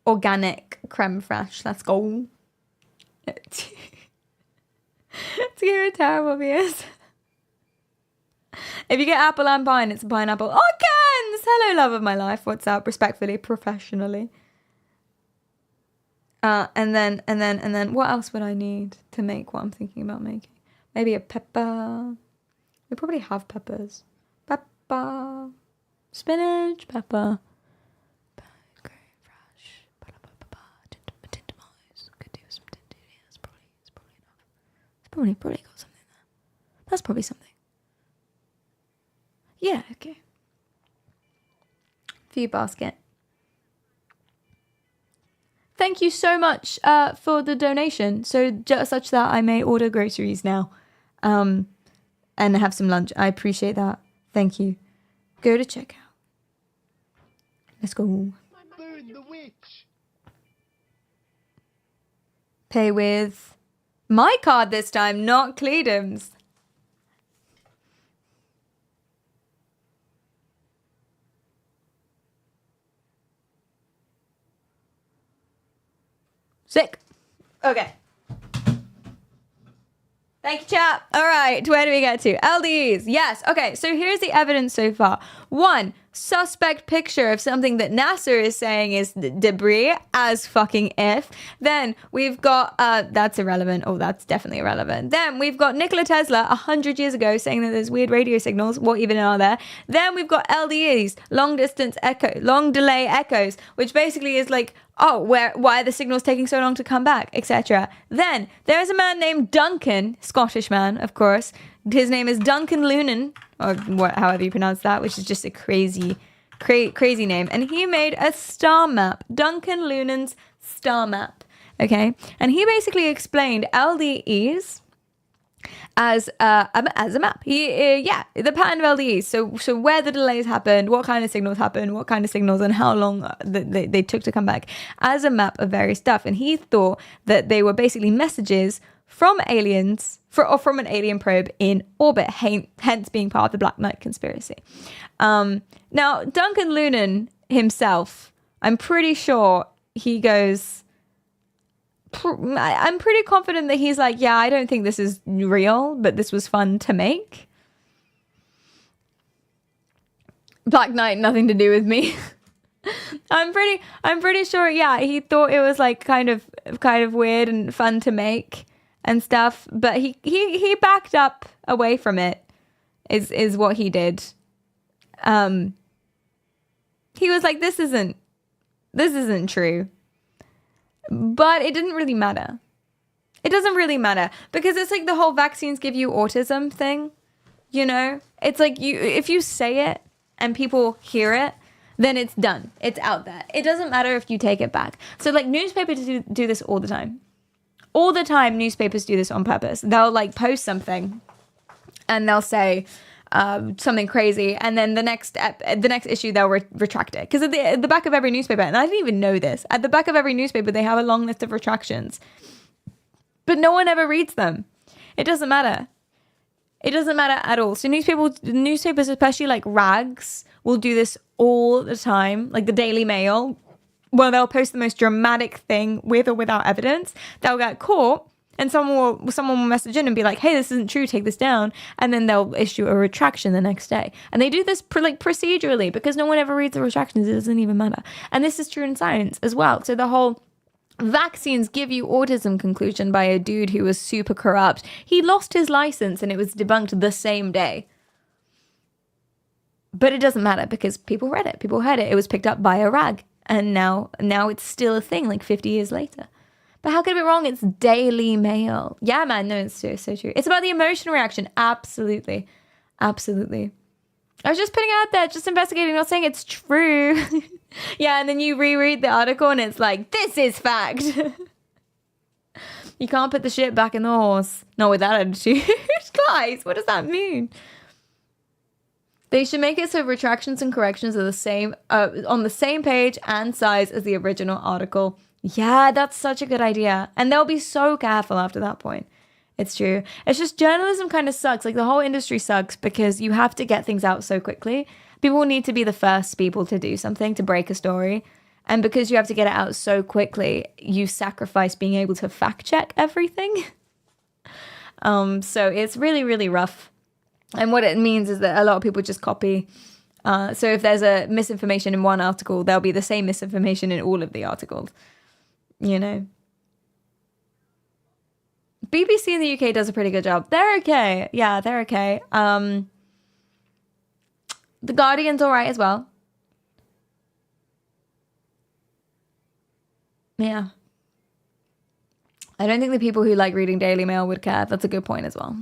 Organic creme fraiche. Let's go. To give it terrible views. If you get apple and pine, it's a pineapple. Oh, Kens! Hello, love of my life. What's up? Respectfully, professionally. And then, what else would I need to make what I'm thinking about making? Maybe a pepper. We probably have peppers. Pepper. Spinach. Pepper. Probably got something there. That's probably something. Yeah, okay. Food basket. Thank you so much for the donation. So such that I may order groceries now, and have some lunch. I appreciate that. Thank you. Go to checkout. Let's go. Boone the witch. Pay with my card this time, not Cledum's. Sick. Okay. Thank you, chat. All right, where do we get to? LDEs. Yes. Okay, so here's the evidence so far. One, suspect picture of something that NASA is saying is debris, as fucking if. Then we've got, that's irrelevant. Oh, that's definitely irrelevant. Then we've got Nikola Tesla 100 years ago saying that there's weird radio signals. What even are there? Then we've got LDEs, long delay echoes, which basically is like, oh, why are the signals taking so long to come back, etc. Then there's a man named Duncan, Scottish man, of course. His name is Duncan Lunan, or however you pronounce that, which is just a crazy name. And he made a star map, Duncan Lunan's star map. Okay, and he basically explained LDEs as a map. The pattern of LDEs. So where the delays happened, what kind of signals happened, what kind of signals, and how long they took to come back, as a map of various stuff. And he thought that they were basically messages from aliens, or from an alien probe in orbit, hence being part of the Black Knight conspiracy. Now, Duncan Lunan himself, I'm pretty sure he goes, I'm pretty confident that he's like, yeah, I don't think this is real, but this was fun to make. Black Knight, nothing to do with me. I'm pretty sure, yeah, he thought it was like kind of weird and fun to make and stuff, but he backed up away from it, is what he did. He was like, this isn't true. But it didn't really matter. It doesn't really matter, because it's like the whole vaccines give you autism thing, you know? It's like if you say it and people hear it, then it's done. It's out there. It doesn't matter if you take it back. So like newspapers do this all the time. All the time, newspapers do this on purpose. They'll like post something and they'll say something crazy, and then the next issue they'll retract it. Because at the back of every newspaper, and I didn't even know this, at the back of every newspaper they have a long list of retractions. But no one ever reads them. It doesn't matter. It doesn't matter at all. So newspapers, especially like rags, will do this all the time. Like the Daily Mail, where they'll post the most dramatic thing with or without evidence. They'll get caught, and someone will message in and be like, hey, this isn't true, take this down. And then they'll issue a retraction the next day. And they do this procedurally, because no one ever reads the retractions. It doesn't even matter. And this is true in science as well. So the whole vaccines give you autism conclusion by a dude who was super corrupt. He lost his license and it was debunked the same day. But it doesn't matter, because people read it. People heard it. It was picked up by a rag. And now it's still a thing like 50 years later. But how could it be wrong? It's Daily Mail. Yeah, man. No, it's so true. It's about the emotional reaction. Absolutely. Absolutely. I was just putting it out there, just investigating, not saying it's true. Yeah, and then you reread the article and it's like, this is fact. You can't put the shit back in the horse. Not with that attitude. Guys, what does that mean? They should make it so retractions and corrections are the same, on the same page and size as the original article. Yeah, that's such a good idea. And they'll be so careful after that point. It's true. It's just journalism kind of sucks. Like the whole industry sucks, because you have to get things out so quickly. People need to be the first people to do something, to break a story. And because you have to get it out so quickly, you sacrifice being able to fact check everything. So it's really, really rough. And what it means is that a lot of people just copy. So if there's a misinformation in one article, there'll be the same misinformation in all of the articles. You know? BBC in the UK does a pretty good job. They're okay. Yeah, they're okay. The Guardian's all right as well. Yeah. I don't think the people who like reading Daily Mail would care. That's a good point as well.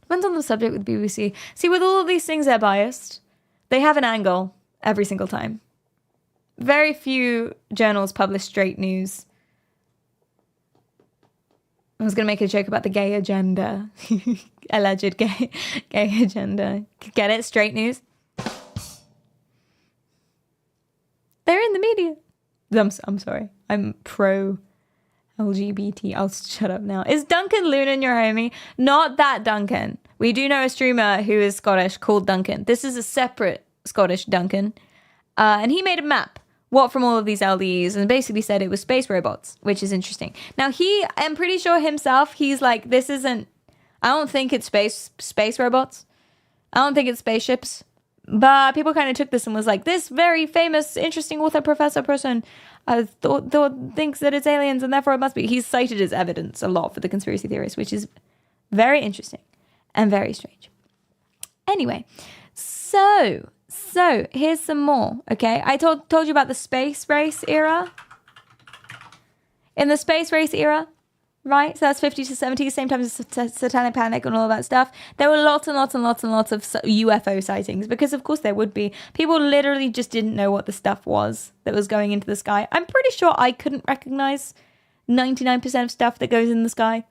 Depends on the subject with BBC. See, with all of these things, they're biased. They have an angle every single time. Very few journals publish straight news. I was going to make a joke about the gay agenda. Alleged gay agenda. Get it? Straight news. They're in the media. I'm sorry. I'm pro LGBT. I'll shut up now. Is Duncan Lunan your homie? Not that Duncan. We do know a streamer who is Scottish called Duncan. This is a separate Scottish Duncan. And he made a map what from all of these LDEs, and basically said it was space robots, which is interesting. Now I'm pretty sure himself, he's like, this isn't, I don't think it's space robots. I don't think it's spaceships. But people kind of took this and was like, this very famous, interesting author, professor person thinks that it's aliens and therefore it must be. He's cited as evidence a lot for the conspiracy theories, which is very interesting and very strange. Anyway, so here's some more, okay? I told you about the space race era. In the space race era, right? So that's 50s to 70s, same time as Satanic Panic and all of that stuff. There were lots and lots and lots and lots of UFO sightings because, of course, there would be. People literally just didn't know what the stuff was that was going into the sky. I'm pretty sure I couldn't recognize 99% of stuff that goes in the sky.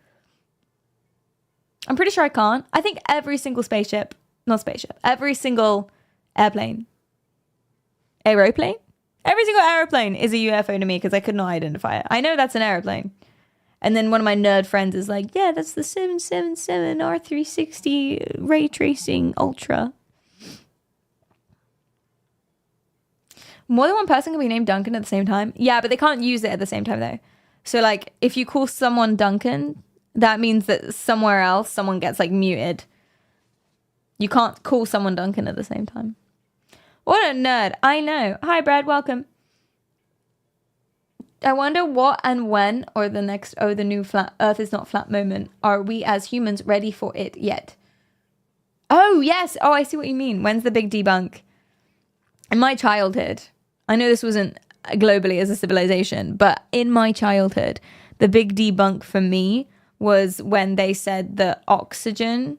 I'm pretty sure I can't. I think every single every single airplane, every single aeroplane is a UFO to me because I could not identify it. I know that's an aeroplane. And then one of my nerd friends is like, yeah, that's the 777 R360 ray tracing ultra. More than one person can be named Duncan at the same time. Yeah, but they can't use it at the same time though. So like if you call someone Duncan, that means that somewhere else someone gets like muted. You can't call someone Duncan at the same time. What a nerd. I know. Hi Brad, welcome. I wonder what and when, or the next, the new flat Earth is not flat moment, are we as humans ready for it yet? Oh, yes. Oh, I see what you mean. When's the big debunk? In my childhood, I know this wasn't globally as a civilization, but in my childhood, the big debunk for me was when they said that oxygen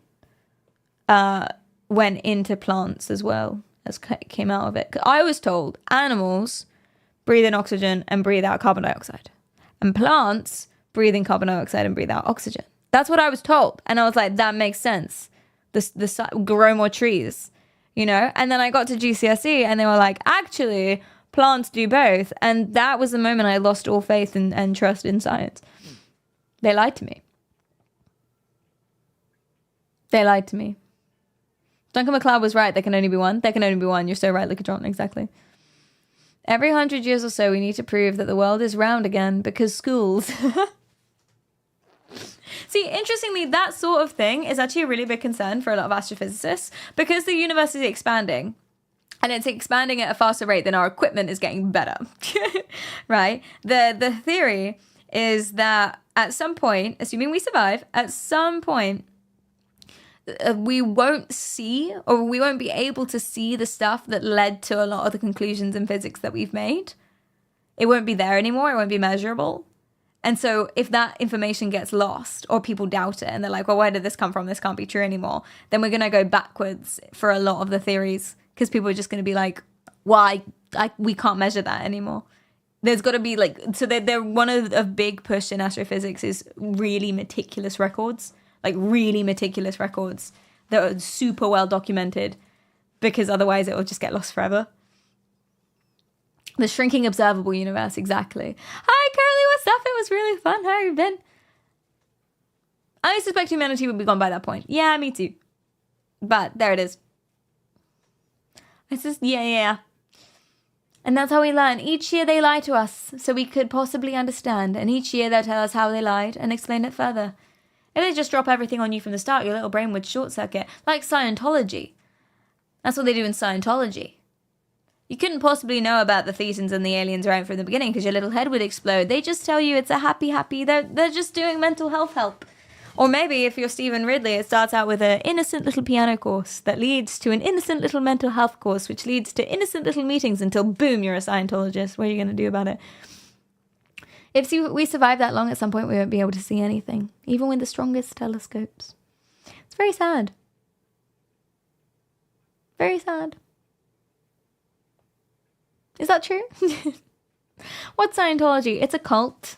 went into plants as well as came out of it. 'Cause I was told animals breathe in oxygen and breathe out carbon dioxide. And plants breathe in carbon dioxide and breathe out oxygen. That's what I was told. And I was like, that makes sense. Grow more trees, you know? And then I got to GCSE and they were like, actually, plants do both. And that was the moment I lost all faith and trust in science. They lied to me. They lied to me. Duncan MacLeod was right. There can only be one. There can only be one. You're so right, Lucatron. Exactly. Every 100 years or so, we need to prove that the world is round again because schools. See, interestingly, that sort of thing is actually a really big concern for a lot of astrophysicists because the universe is expanding and it's expanding at a faster rate than our equipment is getting better, right? The theory is that at some point, assuming we survive, at some point, we won't see, or we won't be able to see the stuff that led to a lot of the conclusions in physics that we've made. It won't be there anymore. It won't be measurable. And so if that information gets lost or people doubt it and they're like, well, where did this come from? This can't be true anymore. Then we're going to go backwards for a lot of the theories because people are just going to be like, why? We can't measure that anymore. There's got to be like, so they're one of a big push in astrophysics is really meticulous records. Like really meticulous records that are super well documented because otherwise it will just get lost forever. The shrinking observable universe, exactly. Hi, Curly, what's up? It was really fun. How have you been? I suspect humanity would be gone by that point. Yeah, me too. But there it is. It's just, yeah. And that's how we learn. Each year they lie to us so we could possibly understand. And each year they'll tell us how they lied and explain it further. If they just drop everything on you from the start, your little brain would short circuit. Like Scientology. That's what they do in Scientology. You couldn't possibly know about the Thetans and the aliens right from the beginning because your little head would explode. They just tell you it's a happy. They're just doing mental health help. Or maybe if you're Stephen Ridley, it starts out with an innocent little piano course that leads to an innocent little mental health course, which leads to innocent little meetings until, boom, you're a Scientologist. What are you going to do about it? If we survive that long, at some point we won't be able to see anything, even with the strongest telescopes. It's very sad. Very sad. Is that true? What's Scientology? It's a cult.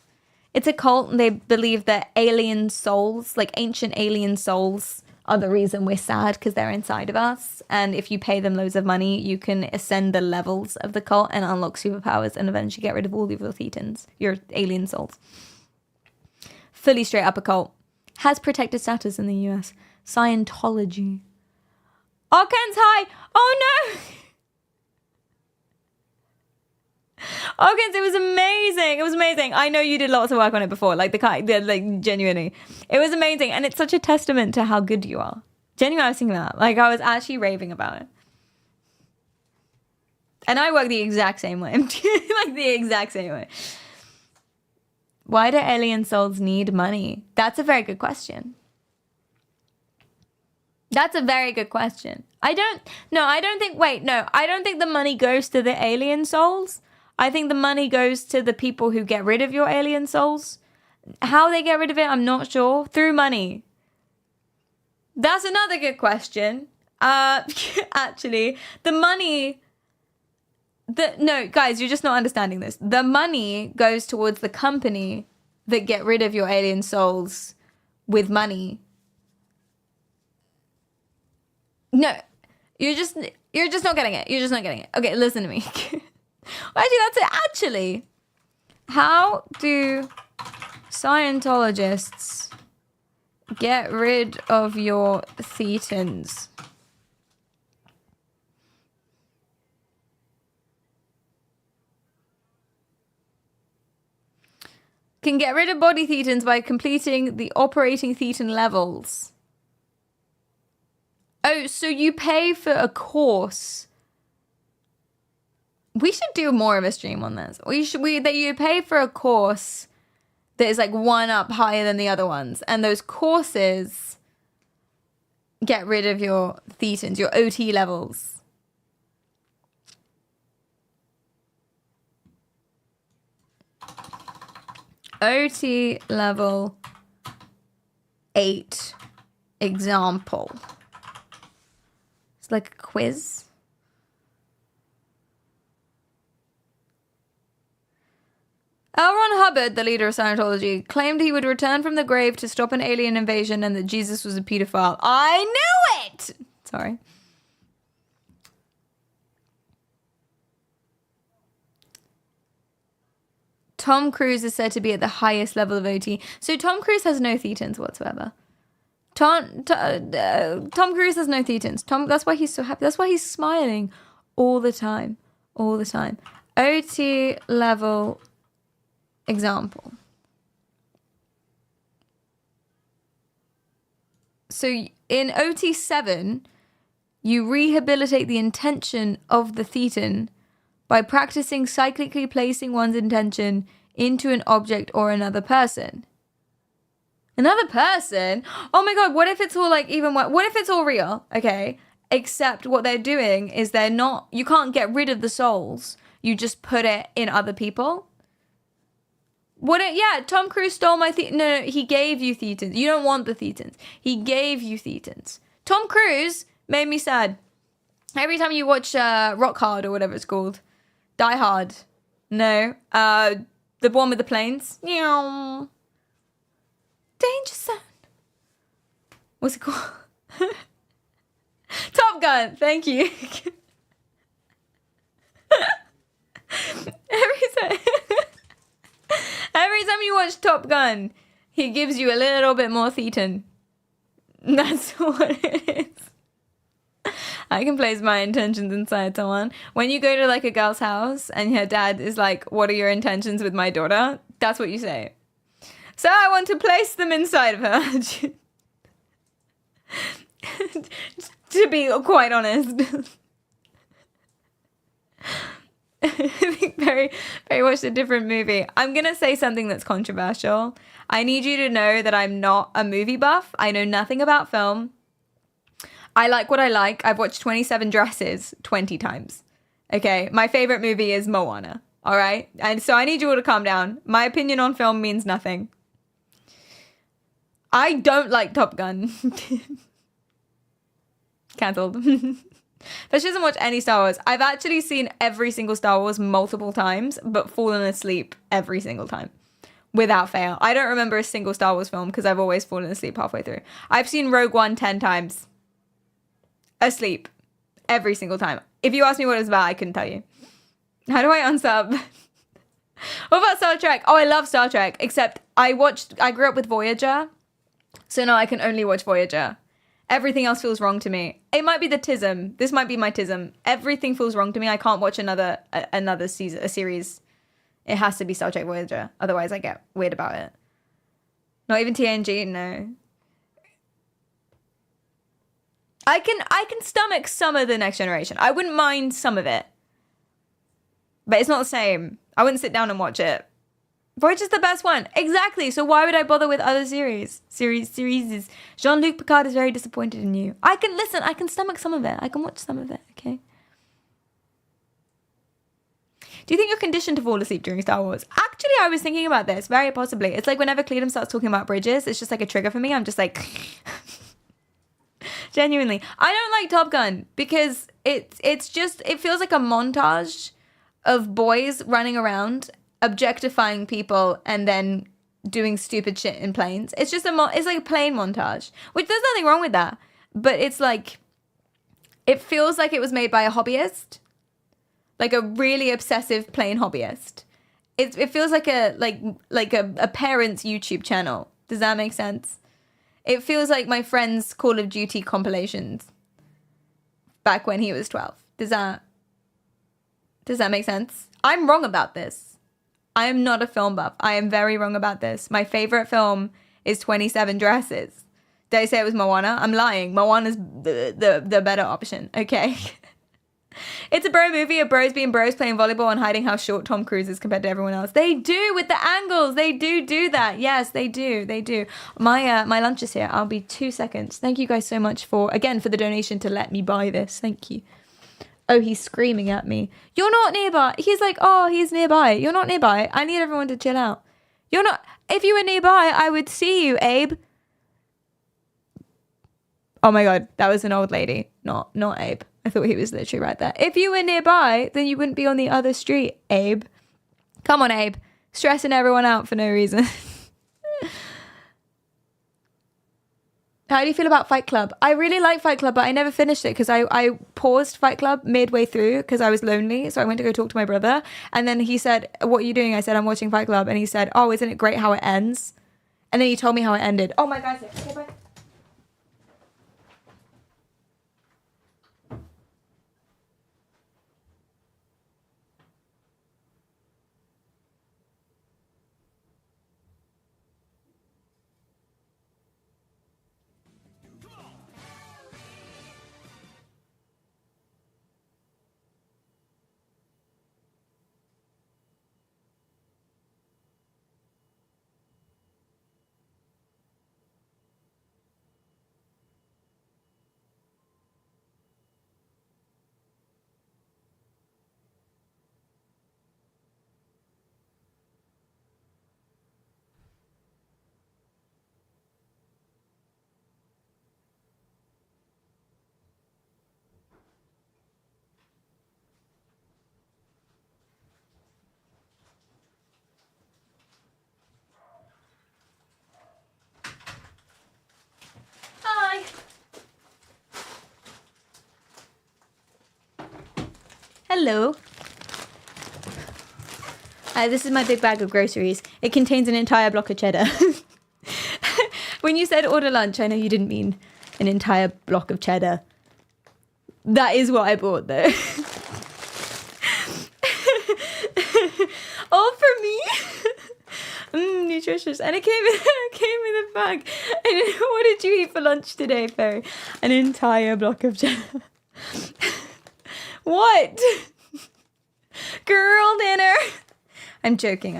It's a cult, and they believe that alien souls, like ancient alien souls, are the reason we're sad because they're inside of us. And if you pay them loads of money, you can ascend the levels of the cult and unlock superpowers and eventually get rid of all of your Thetans, your alien souls. Fully straight up a cult. Has protected status in the US. Scientology. Oh, Ken's hi! Oh no! Hawkins, it was amazing. It was amazing. I know you did lots of work on it before, like like genuinely. It was amazing, and it's such a testament to how good you are. Genuinely, I was thinking that. Like, I was actually raving about it. And I work the exact same way. Like, the exact same way. Why do alien souls need money? That's a very good question. That's a very good question. I don't think the money goes to the alien souls. I think the money goes to the people who get rid of your alien souls. How they get rid of it, I'm not sure. Through money. That's another good question. Actually, the money... No, guys, you're just not understanding this. The money goes towards the company that get rid of your alien souls with money. No, you're just not getting it. You're just not getting it. Okay, listen to me. Actually, that's it. Actually, how do Scientologists get rid of your thetans? Can get rid of body thetans by completing the operating thetan levels. Oh, so you pay for a course. We should do more of a stream on this. That you pay for a course that is like one up higher than the other ones, and those courses get rid of your thetans, your OT levels. OT level 8 example. It's like a quiz. L. Ron Hubbard, the leader of Scientology, claimed he would return from the grave to stop an alien invasion and that Jesus was a pedophile. I knew it! Sorry. Tom Cruise is said to be at the highest level of OT. So Tom Cruise has no thetans whatsoever. Tom Cruise has no thetans. That's why he's so happy. That's why he's smiling all the time. All the time. OT level example. So in OT 7, you rehabilitate the intention of the thetan by practicing cyclically placing one's intention into an object or another person. Another person? Oh my god, what if it's all like even what if it's all real? Okay. Except what they're doing is you can't get rid of the souls. You just put it in other people. Tom Cruise stole my thetans. No, he gave you thetans. You don't want the thetans. He gave you thetans. Tom Cruise made me sad. Every time you watch Rock Hard or whatever it's called. Die Hard. No. The one with the planes. Meow. Danger Zone. What's it called? Top Gun. Thank you. Every time you watch Top Gun, he gives you a little bit more thetan. That's what it is. I can place my intentions inside someone. When you go to like a girl's house and her dad is like, what are your intentions with my daughter? That's what you say. So I want to place them inside of her. To be quite honest. I think Barry watched a different movie. I'm going to say something that's controversial. I need you to know that I'm not a movie buff. I know nothing about film. I like what I like. I've watched 27 Dresses 20 times. Okay, my favorite movie is Moana. All right? And so I need you all to calm down. My opinion on film means nothing. I don't like Top Gun. Cancelled. But she doesn't watch any Star Wars. I've actually seen every single Star Wars multiple times, but fallen asleep every single time. Without fail. I don't remember a single Star Wars film because I've always fallen asleep halfway through. I've seen Rogue One 10 times. Asleep. Every single time. If you ask me what it's about, I couldn't tell you. How do I unsub? What about Star Trek? Oh, I love Star Trek. Except I grew up with Voyager. So now I can only watch Voyager. Everything else feels wrong to me. It might be the tism. This might be my tism. Everything feels wrong to me. I can't watch another season, a series. It has to be Star Trek Voyager. Otherwise, I get weird about it. Not even TNG. No. I can stomach some of the Next Generation. I wouldn't mind some of it, but it's not the same. I wouldn't sit down and watch it. Voyager's the best one. Exactly. So why would I bother with other series? Jean-Luc Picard is very disappointed in you. I can stomach some of it. I can watch some of it, okay? Do you think you're conditioned to fall asleep during Star Wars? Actually, I was thinking about this. Very possibly. It's like whenever Cleedum starts talking about bridges, it's just like a trigger for me. I'm just like... Genuinely. I don't like Top Gun because it feels like a montage of boys running around objectifying people and then doing stupid shit in planes. It's just it's like a plane montage, which there's nothing wrong with that, but it's like it feels like it was made by a hobbyist, like a really obsessive plane hobbyist. It feels like a parent's YouTube channel. Does that make sense? It feels like my friend's Call of Duty compilations back when he was 12. Does that make sense? I'm wrong about this. I am not a film buff. I am very wrong about this. My favorite film is 27 Dresses. Did I say it was Moana? I'm lying. Moana's the better option. Okay. It's a bro movie of bros being bros playing volleyball and hiding how short Tom Cruise is compared to everyone else. They do with the angles. They do that. Yes, they do. They do. My lunch is here. I'll be 2 seconds. Thank you guys so much for the donation to let me buy this. Thank you. Oh, he's screaming at me. You're not nearby. He's like, oh, he's nearby. You're not nearby. I need everyone to chill out. You're not. If you were nearby, I would see you, Abe. Oh my God, that was an old lady. Not Abe. I thought he was literally right there. If you were nearby, then you wouldn't be on the other street, Abe. Come on, Abe. Stressing everyone out for no reason. How do you feel about Fight Club? I really like Fight Club, but I never finished it because I paused Fight Club midway through because I was lonely. So I went to go talk to my brother. And then he said, what are you doing? I said, I'm watching Fight Club. And he said, oh, isn't it great how it ends? And then he told me how it ended. Oh, my guy's here. Okay, bye. Hi. Hello. This is my big bag of groceries. It contains an entire block of cheddar. When you said order lunch, I know you didn't mean an entire block of cheddar. That is what I bought, though. All for me. Nutritious. And it came in a bag. And what did you eat for lunch today, Ferry? An entire block of cheddar. What? Girl dinner. I'm joking.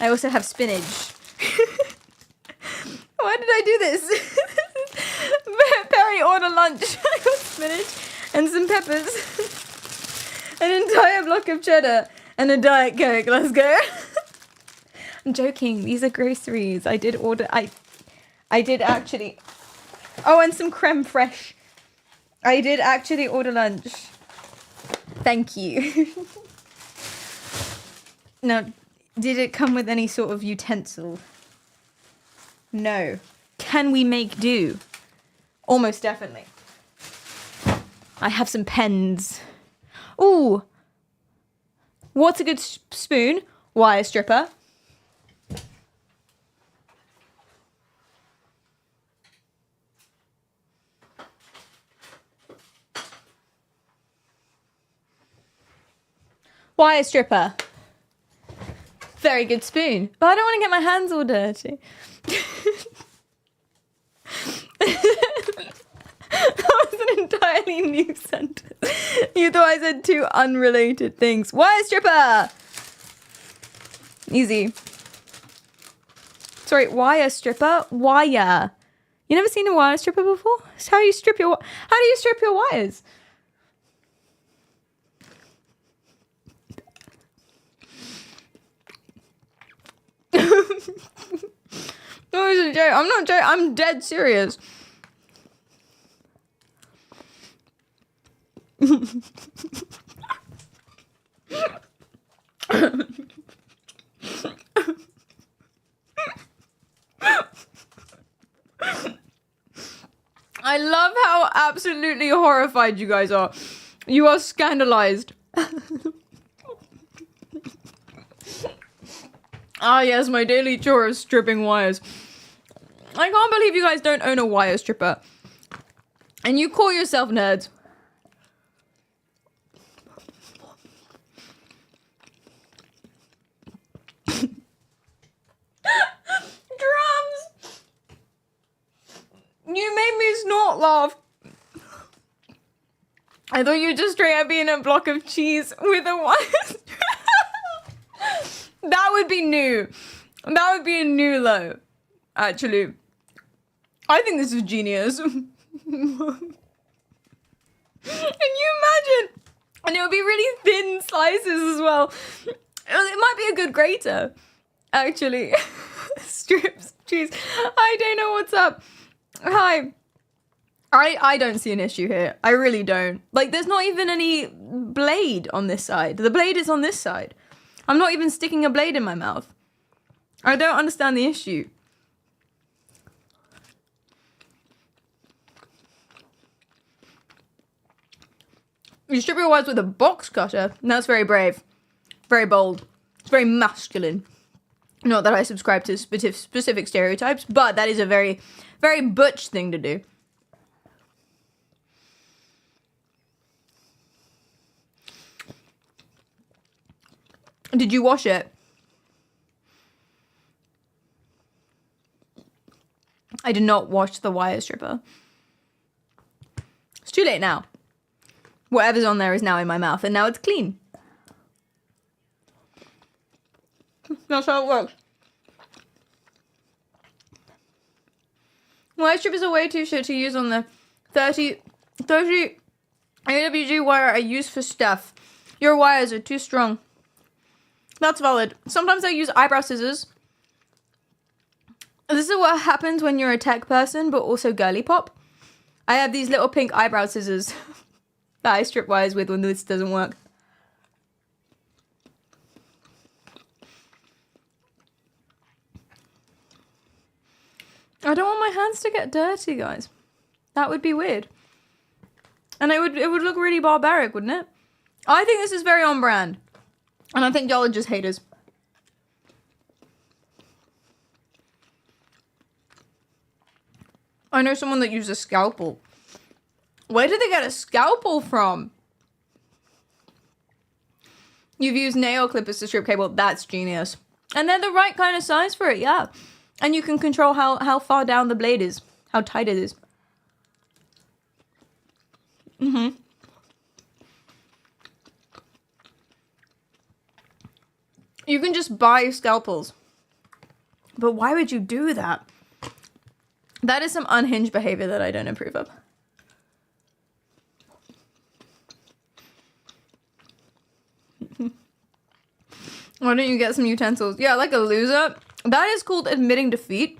I also have spinach. Why did I do this? Perry, order lunch. I got spinach and some peppers. An entire block of cheddar and a Diet Coke. Let's go. I'm joking. These are groceries. I did order. I did actually. Oh, and some creme fraiche. I did actually order lunch. Thank you. Now, did it come with any sort of utensil? No. Can we make do? Almost definitely. I have some pens. Ooh. What's a good spoon? Wire stripper. Wire stripper. Very good spoon. But I don't want to get my hands all dirty. That was an entirely new sentence. You thought I said two unrelated things. Wire stripper! Easy. Sorry, wire stripper? Wire. You never seen a wire stripper before? It's how you strip your... How do you strip your wires? No, it's a joke. I'm not joking. I'm dead serious. I love how absolutely horrified you guys are. You are scandalized. Ah, yes, my daily chore of stripping wires. I can't believe you guys don't own a wire stripper. And you call yourself nerds. Drums! You made me snort laugh. I thought you were just straight up being a block of cheese with a wire. That would be new. That would be a new low. Actually. I think this is genius. Can you imagine? And it would be really thin slices as well. It might be a good grater. Actually. Strips. Jeez. Hi, Dana. What's up? Hi. I don't see an issue here. I really don't. Like, there's not even any blade on this side. The blade is on this side. I'm not even sticking a blade in my mouth. I don't understand the issue. You strip your wires with a box cutter. That's very brave. Very bold. It's very masculine. Not that I subscribe to specific stereotypes, but that is a very, very butch thing to do. Did you wash it? I did not wash the wire stripper. It's too late now. Whatever's on there is now in my mouth, and now it's clean. That's how it works. Wire strippers are way too shit to use on the 30 AWG wire I use for stuff. Your wires are too strong. That's valid. Sometimes I use eyebrow scissors. This is what happens when you're a tech person, but also girly pop. I have these little pink eyebrow scissors that I strip wires with when this doesn't work. I don't want my hands to get dirty, guys. That would be weird. And it would look really barbaric, wouldn't it? I think this is very on brand. And I think y'all are just haters. I know someone that used a scalpel. Where did they get a scalpel from? You've used nail clippers to strip cable. That's genius. And they're the right kind of size for it, yeah. And you can control how far down the blade is. How tight it is. Mm-hmm. You can just buy scalpels. But why would you do that? That is some unhinged behavior that I don't approve of. Why don't you get some utensils? Yeah, like a loser. That is called admitting defeat.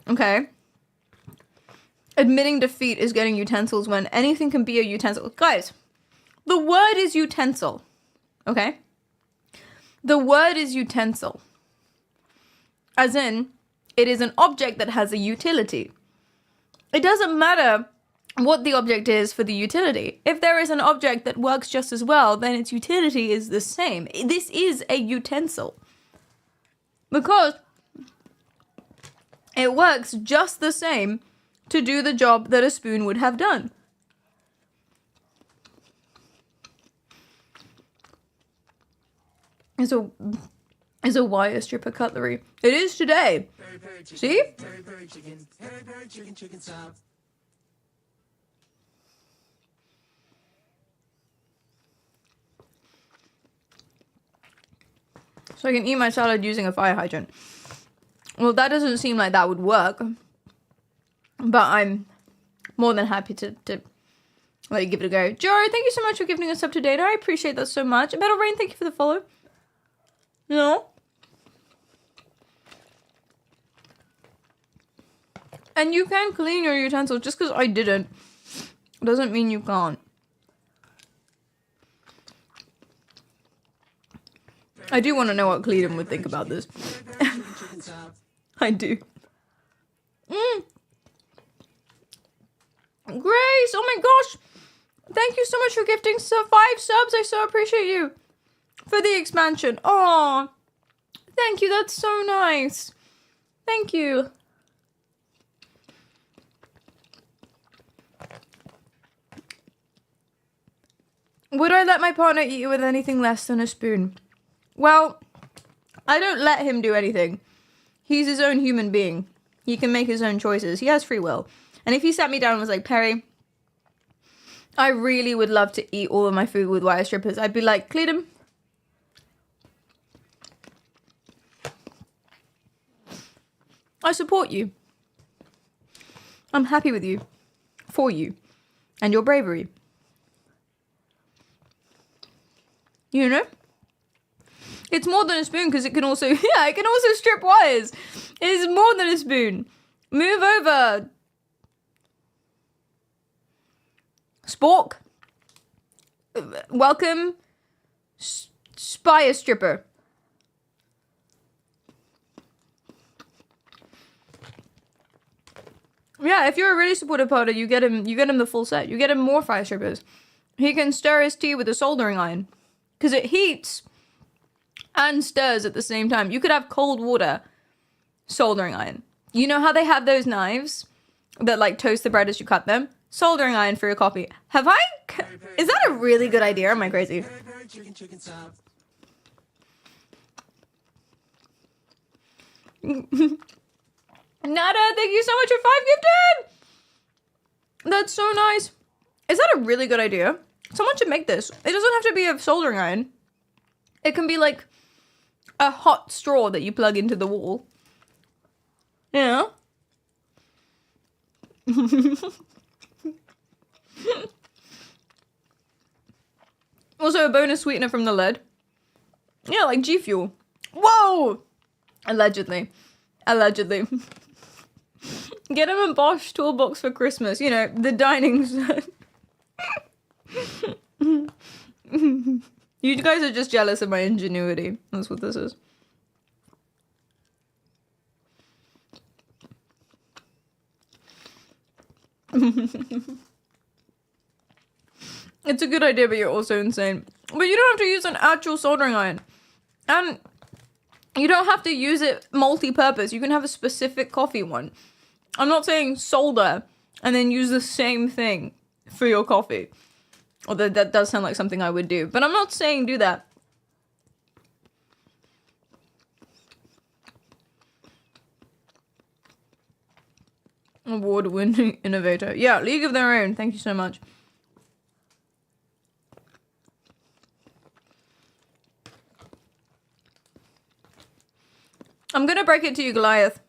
Okay. Admitting defeat is getting utensils when anything can be a utensil. Guys, the word is utensil. Okay? The word is utensil. As in, it is an object that has a utility. It doesn't matter what the object is for the utility. If there is an object that works just as well, then its utility is the same. This is a utensil. Because it works just the same to do the job that a spoon would have done. is a wire stripper cutlery. It is today. See? So I can eat my salad using a fire hydrant. Well, that doesn't seem like that would work. But I'm more than happy to let you give it a go. Joe, thank you so much for giving us up to date. I appreciate that so much. Metal Rain, thank you for the follow. No. And you can clean your utensils. Just because I didn't doesn't mean you can't. I do want to know what Cleedon would think about this. I do. Grace, oh my gosh. Thank you so much for gifting 5 subs. I so appreciate you. For the expansion. Oh, thank you. That's so nice. Thank you. Would I let my partner eat with anything less than a spoon? Well, I don't let him do anything. He's his own human being. He can make his own choices. He has free will. And if he sat me down and was like, Perry, I really would love to eat all of my food with wire strippers, I'd be like, Cleedon, I support you. I'm happy with you. For you. And your bravery. You know? It's more than a spoon because it can also, yeah, it can also strip wires. It is more than a spoon. Move over. Spork. Welcome. Spire stripper. Yeah, if you're a really supportive partner, you get him the full set. You get him more fire strippers. He can stir his tea with a soldering iron. Because it heats and stirs at the same time. You could have cold water soldering iron. You know how they have those knives that like toast the bread as you cut them? Soldering iron for your coffee. Is that a really good idea? Or am I crazy? Nada, thank you so much for 5 gifted! That's so nice. Is that a really good idea? Someone should make this. It doesn't have to be a soldering iron. It can be like a hot straw that you plug into the wall. Yeah. Also a bonus sweetener from the lead. Yeah, like G Fuel. Whoa! Allegedly. Allegedly. Get him a Bosch toolbox for Christmas. You know, the dining set. You guys are just jealous of my ingenuity. That's what this is. It's a good idea, but you're also insane. But you don't have to use an actual soldering iron. And you don't have to use it multi-purpose. You can have a specific coffee one. I'm not saying solder and then use the same thing for your coffee. Although that does sound like something I would do. But I'm not saying do that. Award-winning innovator. Yeah, League of Their Own. Thank you so much. I'm gonna break it to you, Goliath.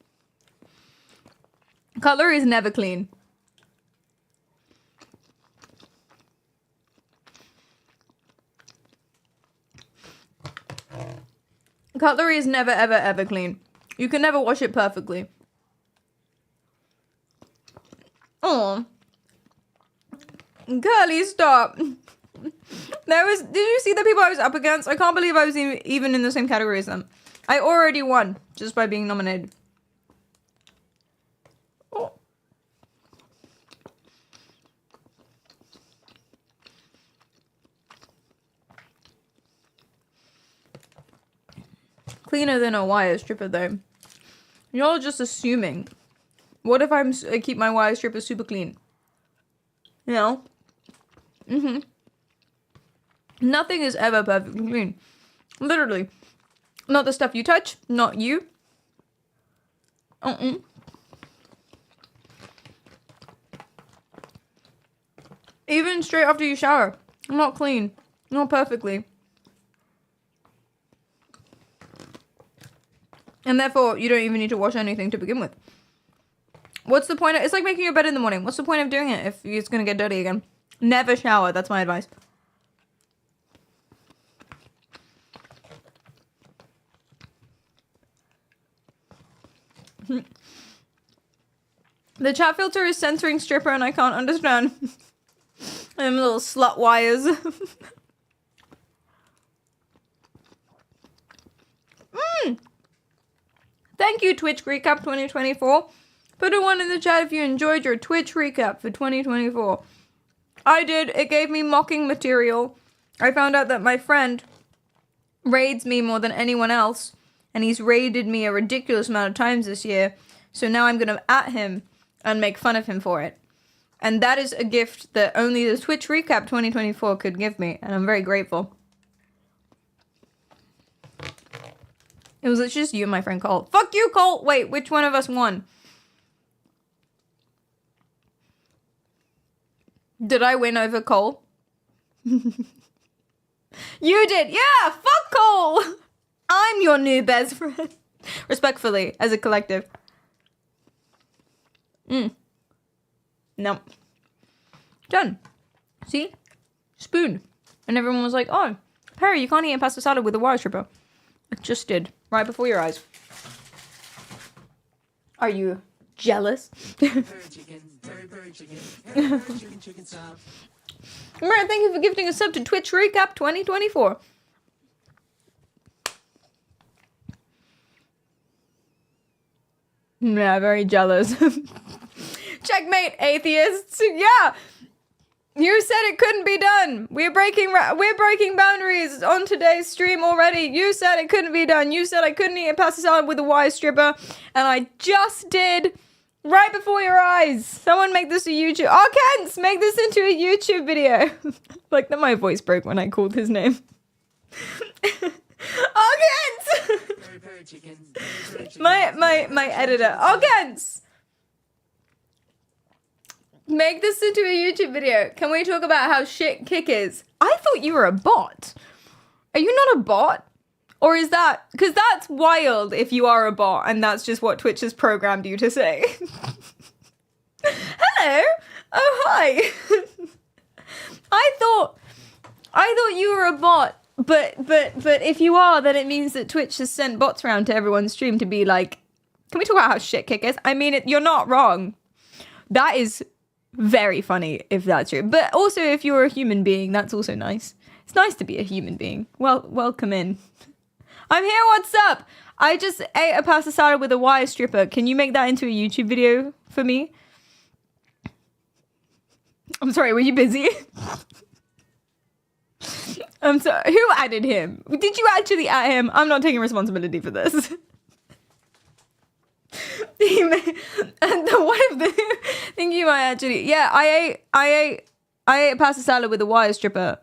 Cutlery is never clean. Cutlery is never, ever, ever clean. You can never wash it perfectly. Oh, Curly, stop. Did you see the people I was up against? I can't believe I was even in the same category as them. I already won just by being nominated. Oh. Cleaner than a wire stripper, though. You're just assuming. What if I keep my wire stripper super clean? You know? Nothing is ever perfectly clean. Literally. Not the stuff you touch, not you. Even straight after you shower. Not clean. Not perfectly. And therefore, you don't even need to wash anything to begin with. What's the point of... It's like making your bed in the morning. What's the point of doing it if it's going to get dirty again? Never shower. That's my advice. The chat filter is censoring stripper and I can't understand. Them little slut wires. Thank you, Twitch Recap 2024. Put a 1 in the chat if you enjoyed your Twitch recap for 2024. I did. It gave me mocking material. I found out that my friend raids me more than anyone else. And he's raided me a ridiculous amount of times this year. So now I'm going to at him and make fun of him for it. And that is a gift that only the Twitch Recap 2024 could give me. And I'm very grateful. It was just you and my friend Cole. Fuck you, Cole! Wait, which one of us won? Did I win over Cole? You did! Yeah! Fuck Cole! I'm your new best friend. Respectfully, as a collective. No. Done. See? Spoon. And everyone was like, oh, Perry, you can't eat a pasta salad with a wire stripper. I just did. Right before your eyes. Are you jealous? Mara, thank you for gifting a sub to Twitch Recap 2024. Yeah, very jealous. Checkmate, atheists. Yeah. You said it couldn't be done. We're breaking boundaries on today's stream already. You said it couldn't be done. You said I couldn't eat a pasta salad with a wire stripper. And I just did right before your eyes. Someone make this a YouTube. Oh, Kents, make this into a YouTube video. Like that my voice broke when I called his name. Oh, Kents. my editor. Oh, Kents. Make this into a YouTube video. Can we talk about how shit Kick is? I thought you were a bot. Are you not a bot? Or is that... Because that's wild if you are a bot and that's just what Twitch has programmed you to say. Hello? Oh, hi. I thought you were a bot. But if you are, then it means that Twitch has sent bots around to everyone's stream to be like, can we talk about how shit Kick is? I mean, you're not wrong. That is... very funny if that's true. But also if you're a human being, that's also nice. It's nice to be a human being. Well, welcome in. I'm here, what's up? I just ate a pasta salad with a wire stripper. Can you make that into a YouTube video for me? I'm sorry, were you busy? I'm sorry, who added him? Did you actually add him? I'm not taking responsibility for this. Think you might actually... Yeah, I ate a pasta salad with a wire stripper.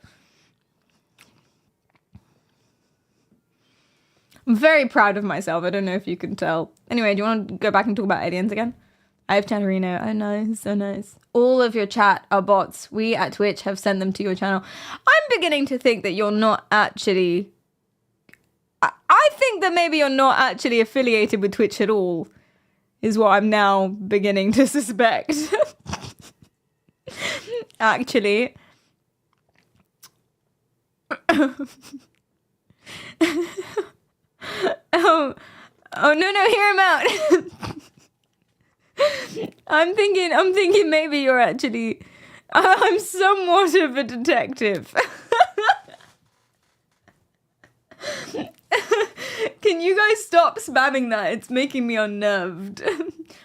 I'm very proud of myself. I don't know if you can tell. Anyway, do you want to go back and talk about aliens again? I have Chanarino. Oh, nice. So nice. All of your chat are bots. We at Twitch have sent them to your channel. I'm beginning to think that you're not actually... I think that maybe you're not actually affiliated with Twitch at all. Is what I'm now beginning to suspect. Actually. Oh no, hear him out. I'm thinking maybe you're actually... I'm somewhat of a detective. Can you guys stop spamming that? It's making me unnerved.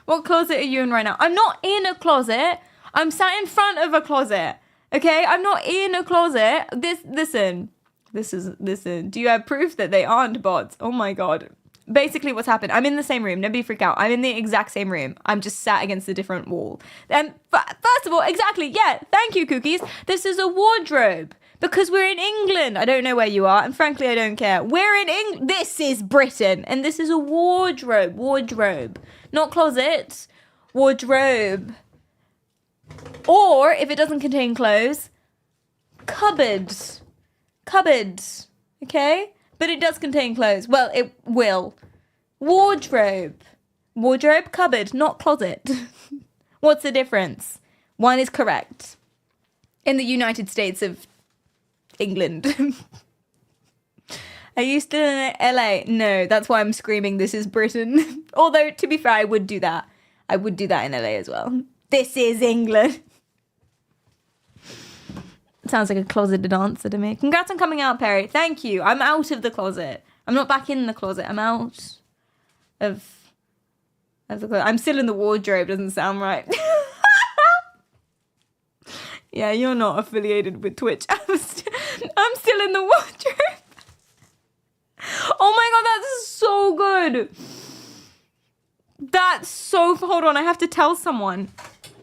What closet are you in right now? I'm not in a closet. I'm sat in front of a closet. Okay? I'm not in a closet. Listen. Do you have proof that they aren't bots? Oh my god. Basically what's happened, I'm in the same room. Nobody freak out. I'm in the exact same room. I'm just sat against a different wall. And first of all, exactly, yeah, thank you, Cookies. This is a wardrobe. Because we're in England. I don't know where you are, and frankly, I don't care. We're in England. This is Britain, and this is a wardrobe. Wardrobe. Not closet. Wardrobe. Or, if it doesn't contain clothes, cupboard. Cupboard. Okay? But it does contain clothes. Well, it will. Wardrobe. Wardrobe, cupboard, not closet. What's the difference? One is correct. In the United States of England. Are you still in LA? No, that's why I'm screaming this is Britain. Although, to be fair, I would do that. I would do that in LA as well. This is England. Sounds like a closeted answer to me. Congrats on coming out, Perry. Thank you. I'm out of the closet. I'm not back in the closet. I'm out of the closet. I'm still in the wardrobe. Doesn't sound right. Yeah, you're not affiliated with Twitch. I'm still in the wardrobe. Oh my god, that's so good. That's so... Hold on, I have to tell someone.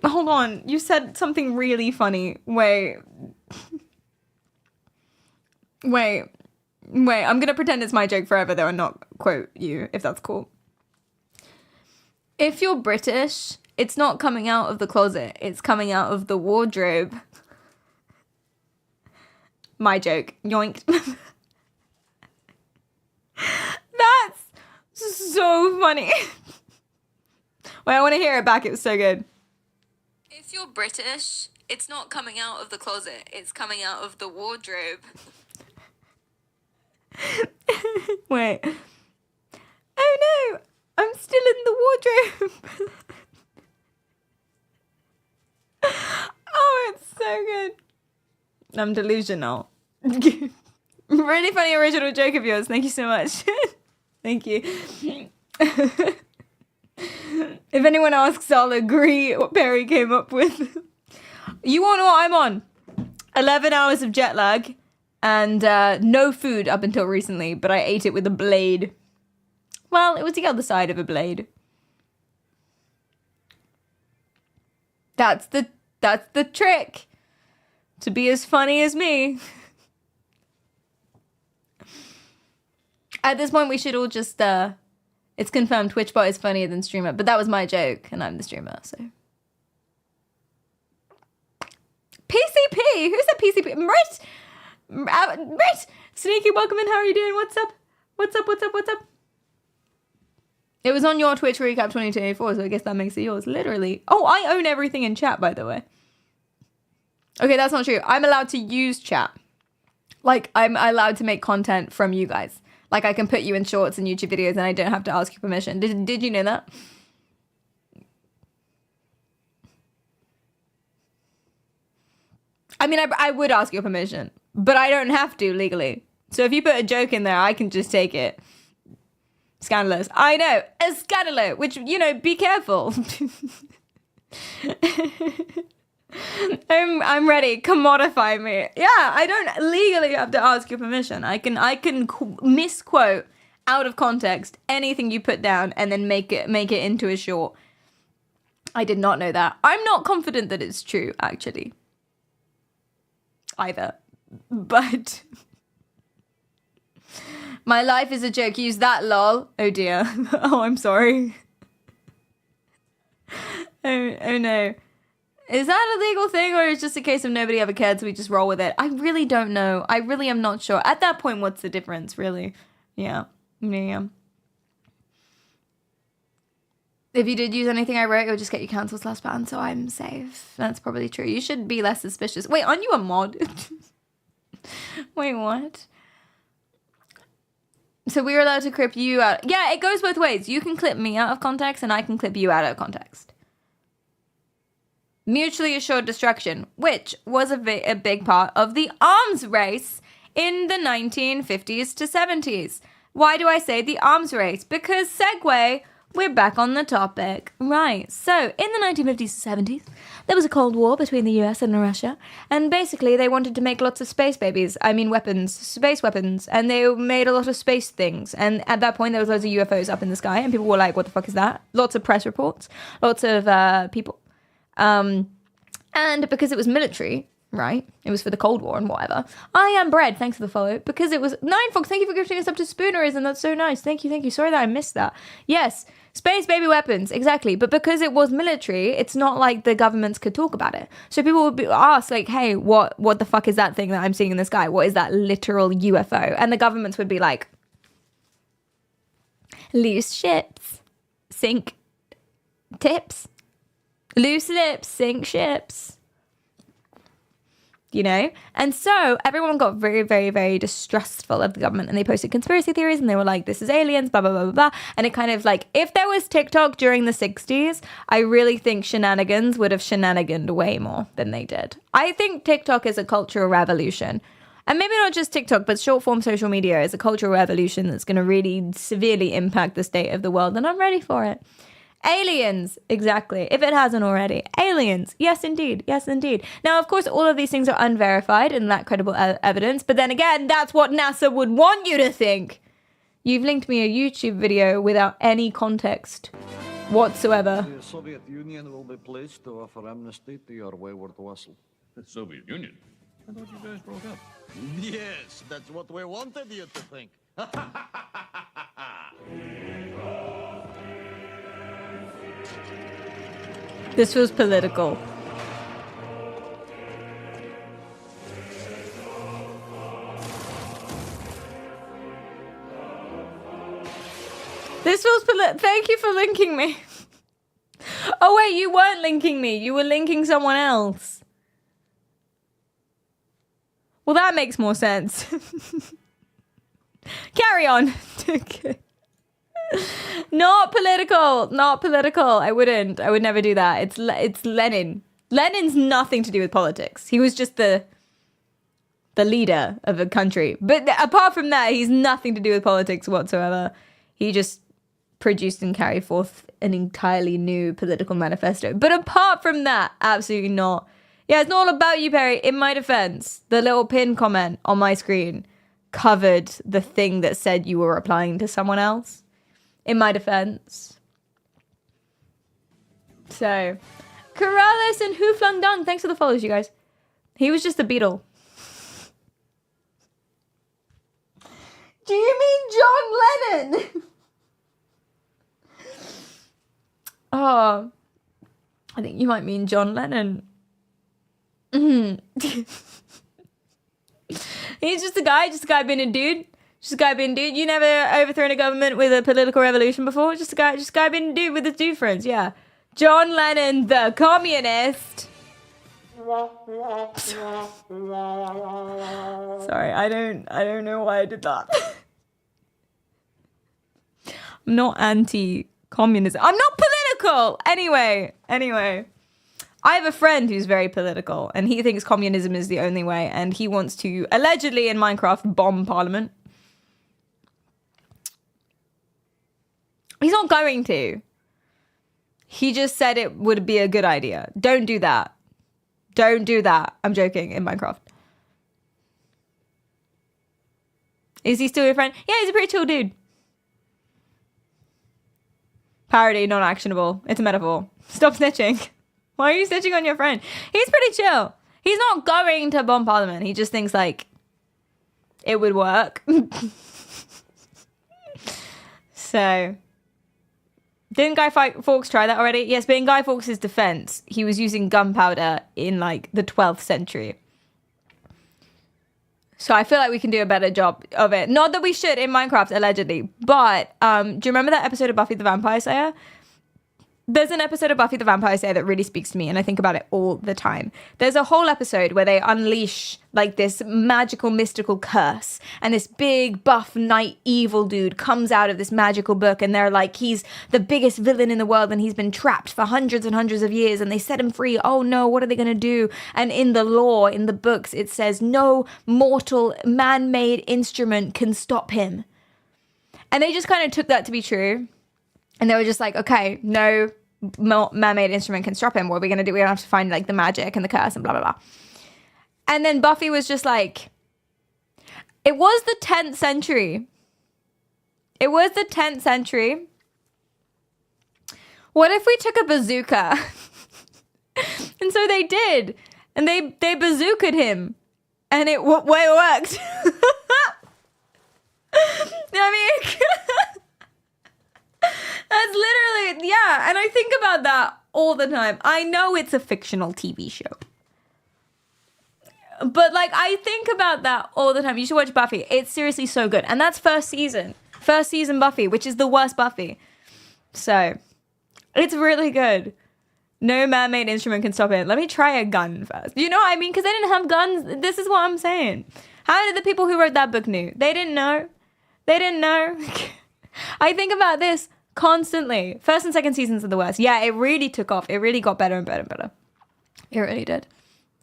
Hold on, you said something really funny. Wait, I'm gonna pretend it's my joke forever though and not quote you, if that's cool. If you're British, it's not coming out of the closet, it's coming out of the wardrobe. My joke. Yoink. That's so funny. Wait, I want to hear it back. It was so good. If you're British, it's not coming out of the closet, it's coming out of the wardrobe. Wait. Oh no, I'm still in the wardrobe. Oh, it's so good. I'm delusional. Really funny original joke of yours. Thank you so much. Thank you. If anyone asks, I'll agree what Perry came up with. You want what I'm on? 11 hours of jet lag and no food up until recently, but I ate it with a blade. Well, it was the other side of a blade. That's the trick. To be as funny as me. At this point, we should all just, it's confirmed TwitchBot is funnier than Streamer, but that was my joke, and I'm the streamer, so. PCP! Who said PCP? Brit! Sneaky, welcome in, how are you doing? What's up? What's up? It was on your Twitch recap 2024, so I guess that makes it yours, literally. Oh, I own everything in chat, by the way. Okay, that's not true. I'm allowed to use chat. Like, I'm allowed to make content from you guys. Like, I can put you in shorts and YouTube videos and I don't have to ask you permission. Did you know that? I mean, I would ask your permission, but I don't have to legally. So if you put a joke in there, I can just take it. Scandalous. I know. A scandalo, which, you know, be careful. I'm ready. Commodify me. Yeah, I don't legally have to ask your permission. I can misquote out of context anything you put down and then make it into a short. I did not know that. I'm not confident that it's true, actually. Either. But my life is a joke. Use that, lol. Oh dear. Oh, I'm sorry. Oh no. Is that a legal thing or is it just a case of nobody ever cared, so we just roll with it? I really don't know. I really am not sure. At that point, what's the difference, really? Yeah. If you did use anything I wrote, it would just get you cancelled / banned, so I'm safe. That's probably true. You should be less suspicious. Wait, aren't you a mod? Wait, what? So we were allowed to clip you out. Yeah, it goes both ways. You can clip me out of context and I can clip you out of context. Mutually assured destruction, which was a big part of the arms race in the 1950s to 70s. Why do I say the arms race? Because segue, we're back on the topic. Right, so in the 1950s and 70s, there was a Cold War between the US and Russia, and basically they wanted to make lots of space babies. I mean weapons, space weapons, and they made a lot of space things. And at that point, there was loads of UFOs up in the sky, and people were like, what the fuck is that? Lots of press reports, lots of people. And because it was military, right? It was for the Cold War and whatever. I am bread. Thanks for the follow. Because it was Nine Fox. Thank you for gifting us up to Spoonerism. That's so nice. Thank you. Sorry that I missed that. Yes, space baby weapons, exactly. But because it was military, it's not like the governments could talk about it. So people would be asked like, "Hey, what the fuck is that thing that I'm seeing in the sky? What is that literal UFO?" And the governments would be like, "Loose ships, sink tips. Loose lips, sink ships." You know? And so everyone got very, very, very distrustful of the government, and they posted conspiracy theories and they were like, this is aliens, blah, blah, blah, blah, blah. And it kind of like, if there was TikTok during the 60s, I really think shenanigans would have shenaniganed way more than they did. I think TikTok is a cultural revolution. And maybe not just TikTok, but short form social media is a cultural revolution that's going to really severely impact the state of the world. And I'm ready for it. Aliens, exactly. If it hasn't already. Aliens, yes indeed, yes indeed. Now, of course, all of these things are unverified and lack credible evidence, but then again, that's what NASA would want you to think. You've linked me a YouTube video without any context whatsoever. The Soviet Union will be pleased to offer amnesty to your wayward vassal. The Soviet Union? I thought you guys broke up. Yes, that's what we wanted you to think. This was political. This was thank you for linking me. Oh wait, you weren't linking me. You were linking someone else. Well, that makes more sense. Carry on. Okay. Not political. I would never do that. It's Lenin. Lenin's nothing to do with politics. He was just the leader of a country. But apart from that, he's nothing to do with politics whatsoever. He just produced and carried forth an entirely new political manifesto. But apart from that, absolutely not. Yeah, it's not all about you, Perry. In my defense, the little pin comment on my screen covered the thing that said you were replying to someone else. In my defense. So, Corrales and Who Flung Dung, thanks for the follows, you guys. He was just a beetle. Do you mean John Lennon? Oh, I think you might mean John Lennon. He's just a guy being a dude. Just a guy being a dude. You never overthrown a government with a political revolution before? Just a guy being a dude with his dude friends, yeah. John Lennon, the communist. Sorry, I don't know why I did that. I'm not anti-communism. I'm not political! Anyway. I have a friend who's very political, and he thinks communism is the only way, and he wants to, allegedly in Minecraft, bomb Parliament. He's not going to. He just said it would be a good idea. Don't do that. Don't do that. I'm joking, in Minecraft. Is he still your friend? Yeah, he's a pretty chill dude. Parody, not actionable. It's a metaphor. Stop snitching. Why are you snitching on your friend? He's pretty chill. He's not going to bomb Parliament. He just thinks, like, it would work. So, didn't Guy Fawkes try that already? Yes, but in Guy Fawkes' defense, he was using gunpowder in, like, the 12th century. So I feel like we can do a better job of it. Not that we should in Minecraft, allegedly. But do you remember that episode of Buffy the Vampire Slayer? There's an episode of Buffy the Vampire Slayer that really speaks to me, and I think about it all the time. There's a whole episode where they unleash like this magical, mystical curse, and this big, buff, knight evil dude comes out of this magical book, and they're like, he's the biggest villain in the world, and he's been trapped for hundreds and hundreds of years, and they set him free. Oh no, what are they going to do? And in the lore, in the books, it says, no mortal man-made instrument can stop him. And they just kind of took that to be true. And they were just like, okay, no man-made instrument can stop him. What are we going to do? We're going to have to find like the magic and the curse and blah, blah, blah. And then Buffy was just like, it was the 10th century. It was the 10th century. What if we took a bazooka? And so they did. and they bazookaed him, and it worked. I mean, that's literally, yeah. And I think about that all the time. I know it's a fictional TV show, but like I think about that all the time. You should watch Buffy. It's seriously so good, and that's first season Buffy, which is the worst Buffy. So it's really good. No man-made instrument can stop it. Let me try a gun first. You know what I mean? Because they didn't have guns. This is what I'm saying. How did the people who wrote that book knew? They didn't know. They didn't know. I think about this constantly. First and second seasons are the worst. Yeah, it really took off. It really got better and better and better. It really did.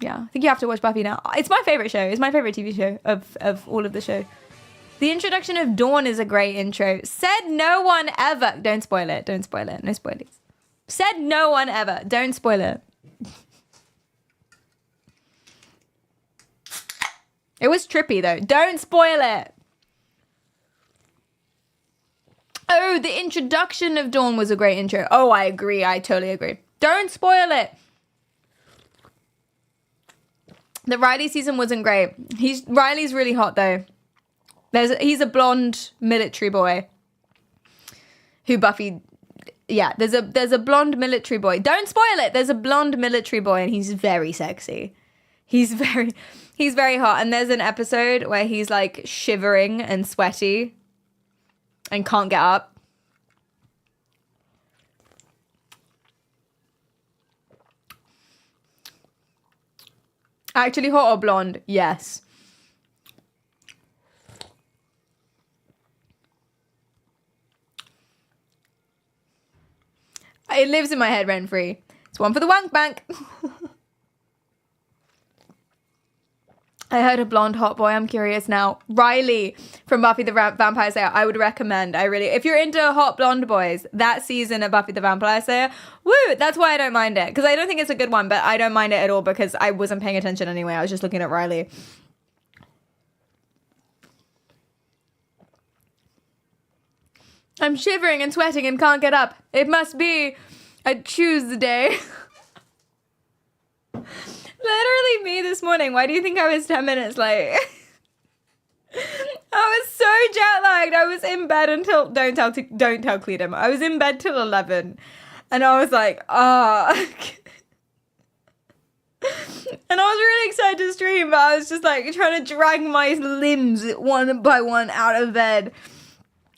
Yeah, I think you have to watch Buffy now. It's my favorite show. It's my favorite TV show of all of the show. The introduction of Dawn is a great intro. Said no one ever. Don't spoil it. Don't spoil it. No spoilers. Said no one ever. Don't spoil it. It was trippy though. Don't spoil it. Oh, the introduction of Dawn was a great intro. Oh, I agree. I totally agree. Don't spoil it. The Riley season wasn't great. Riley's really hot though. He's a blonde military boy who Buffy... Yeah, there's a blonde military boy. Don't spoil it. There's a blonde military boy and he's very sexy. He's very hot. And there's an episode where he's like shivering and sweaty and can't get up. Actually hot or blonde? Yes. It lives in my head rent free. It's one for the wank bank. I heard a blonde hot boy. I'm curious now. Riley from Buffy the Vampire Slayer. I would recommend. If you're into hot blonde boys, that season of Buffy the Vampire Slayer, woo! That's why I don't mind it. Because I don't think it's a good one, but I don't mind it at all because I wasn't paying attention anyway. I was just looking at Riley. I'm shivering and sweating and can't get up. It must be a Tuesday. Literally me this morning. Why do you think I was 10 minutes late? I was so jet lagged. I was in bed until don't tell Cleedum. I was in bed till 11, and I was like, and I was really excited to stream, but I was just like trying to drag my limbs one by one out of bed.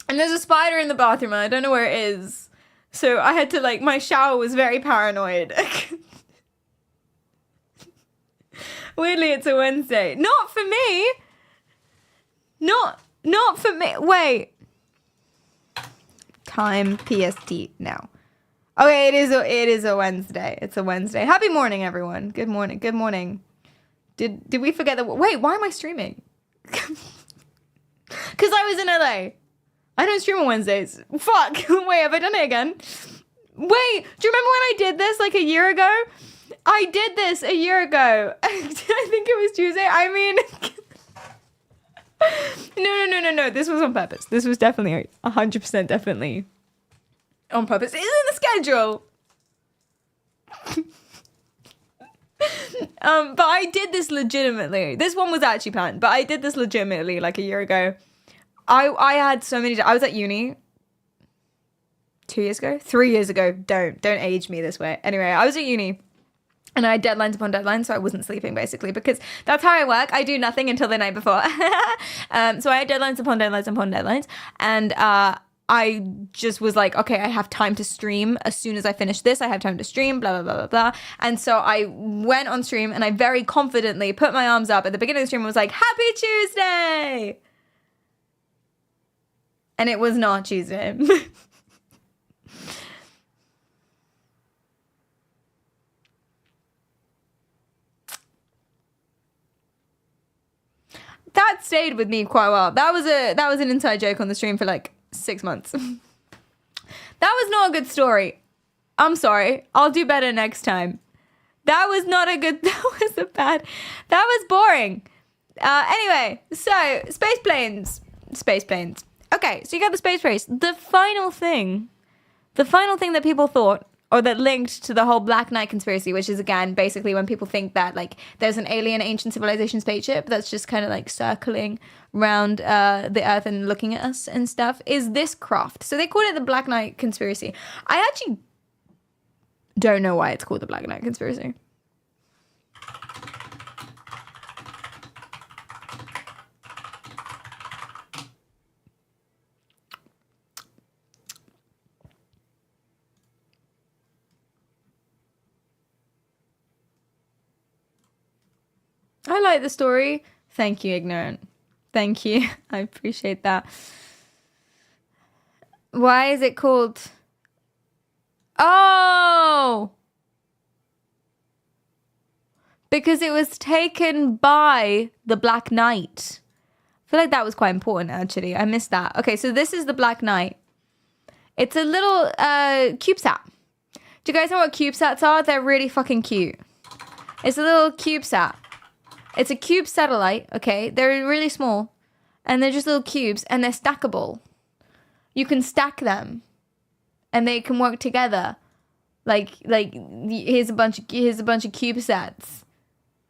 And there's a spider in the bathroom, and I don't know where it is. So I had to my shower was very paranoid. Weirdly, it's a Wednesday. Not for me. Not for me. Wait. Time PST now. Okay, it is a Wednesday. It's a Wednesday. Happy morning, everyone. Good morning. Good morning. Did we forget that? Wait, why am I streaming? Because I was in LA. I don't stream on Wednesdays. Fuck. Wait, have I done it again? Wait, do you remember when I did this a year ago? I did this a year ago. I think it was Tuesday. I mean... No. This was on purpose. This was definitely 100% definitely on purpose. It's in the schedule. But I did this legitimately. This one was actually planned, but I did this legitimately a year ago. I had so many... I was at uni 2 years ago? 3 years ago. Don't age me this way. Anyway, I was at uni. And I had deadlines upon deadlines, so I wasn't sleeping, basically, because that's how I work. I do nothing until the night before. So I had deadlines upon deadlines upon deadlines. And I just was like, okay, I have time to stream. As soon as I finish this, I have time to stream, blah, blah, blah, blah, blah. And so I went on stream, and I very confidently put my arms up at the beginning of the stream and was like, Happy Tuesday! And it was not Tuesday. That stayed with me quite a while. That was an inside joke on the stream for 6 months. That was not a good story. I'm sorry. I'll do better next time. That was boring. Anyway, so space planes. Okay, so you got the space race. The final thing that people thought or that linked to the whole Black Knight conspiracy, which is, again, basically when people think that, like, there's an alien ancient civilization spaceship that's just kind of, like, circling around the Earth and looking at us and stuff, is this craft. So they call it the Black Knight conspiracy. I actually don't know why it's called the Black Knight conspiracy. I like the story. Thank you, Ignorant. Thank you. I appreciate that. Why is it called... Oh! Because it was taken by the Black Knight. I feel like that was quite important, actually. I missed that. Okay, so this is the Black Knight. It's a little CubeSat. Do you guys know what CubeSats are? They're really fucking cute. It's a little CubeSat. It's a cube satellite, okay? They're really small. And they're just little cubes. And they're stackable. You can stack them. And they can work together. Like here's a bunch of CubeSats.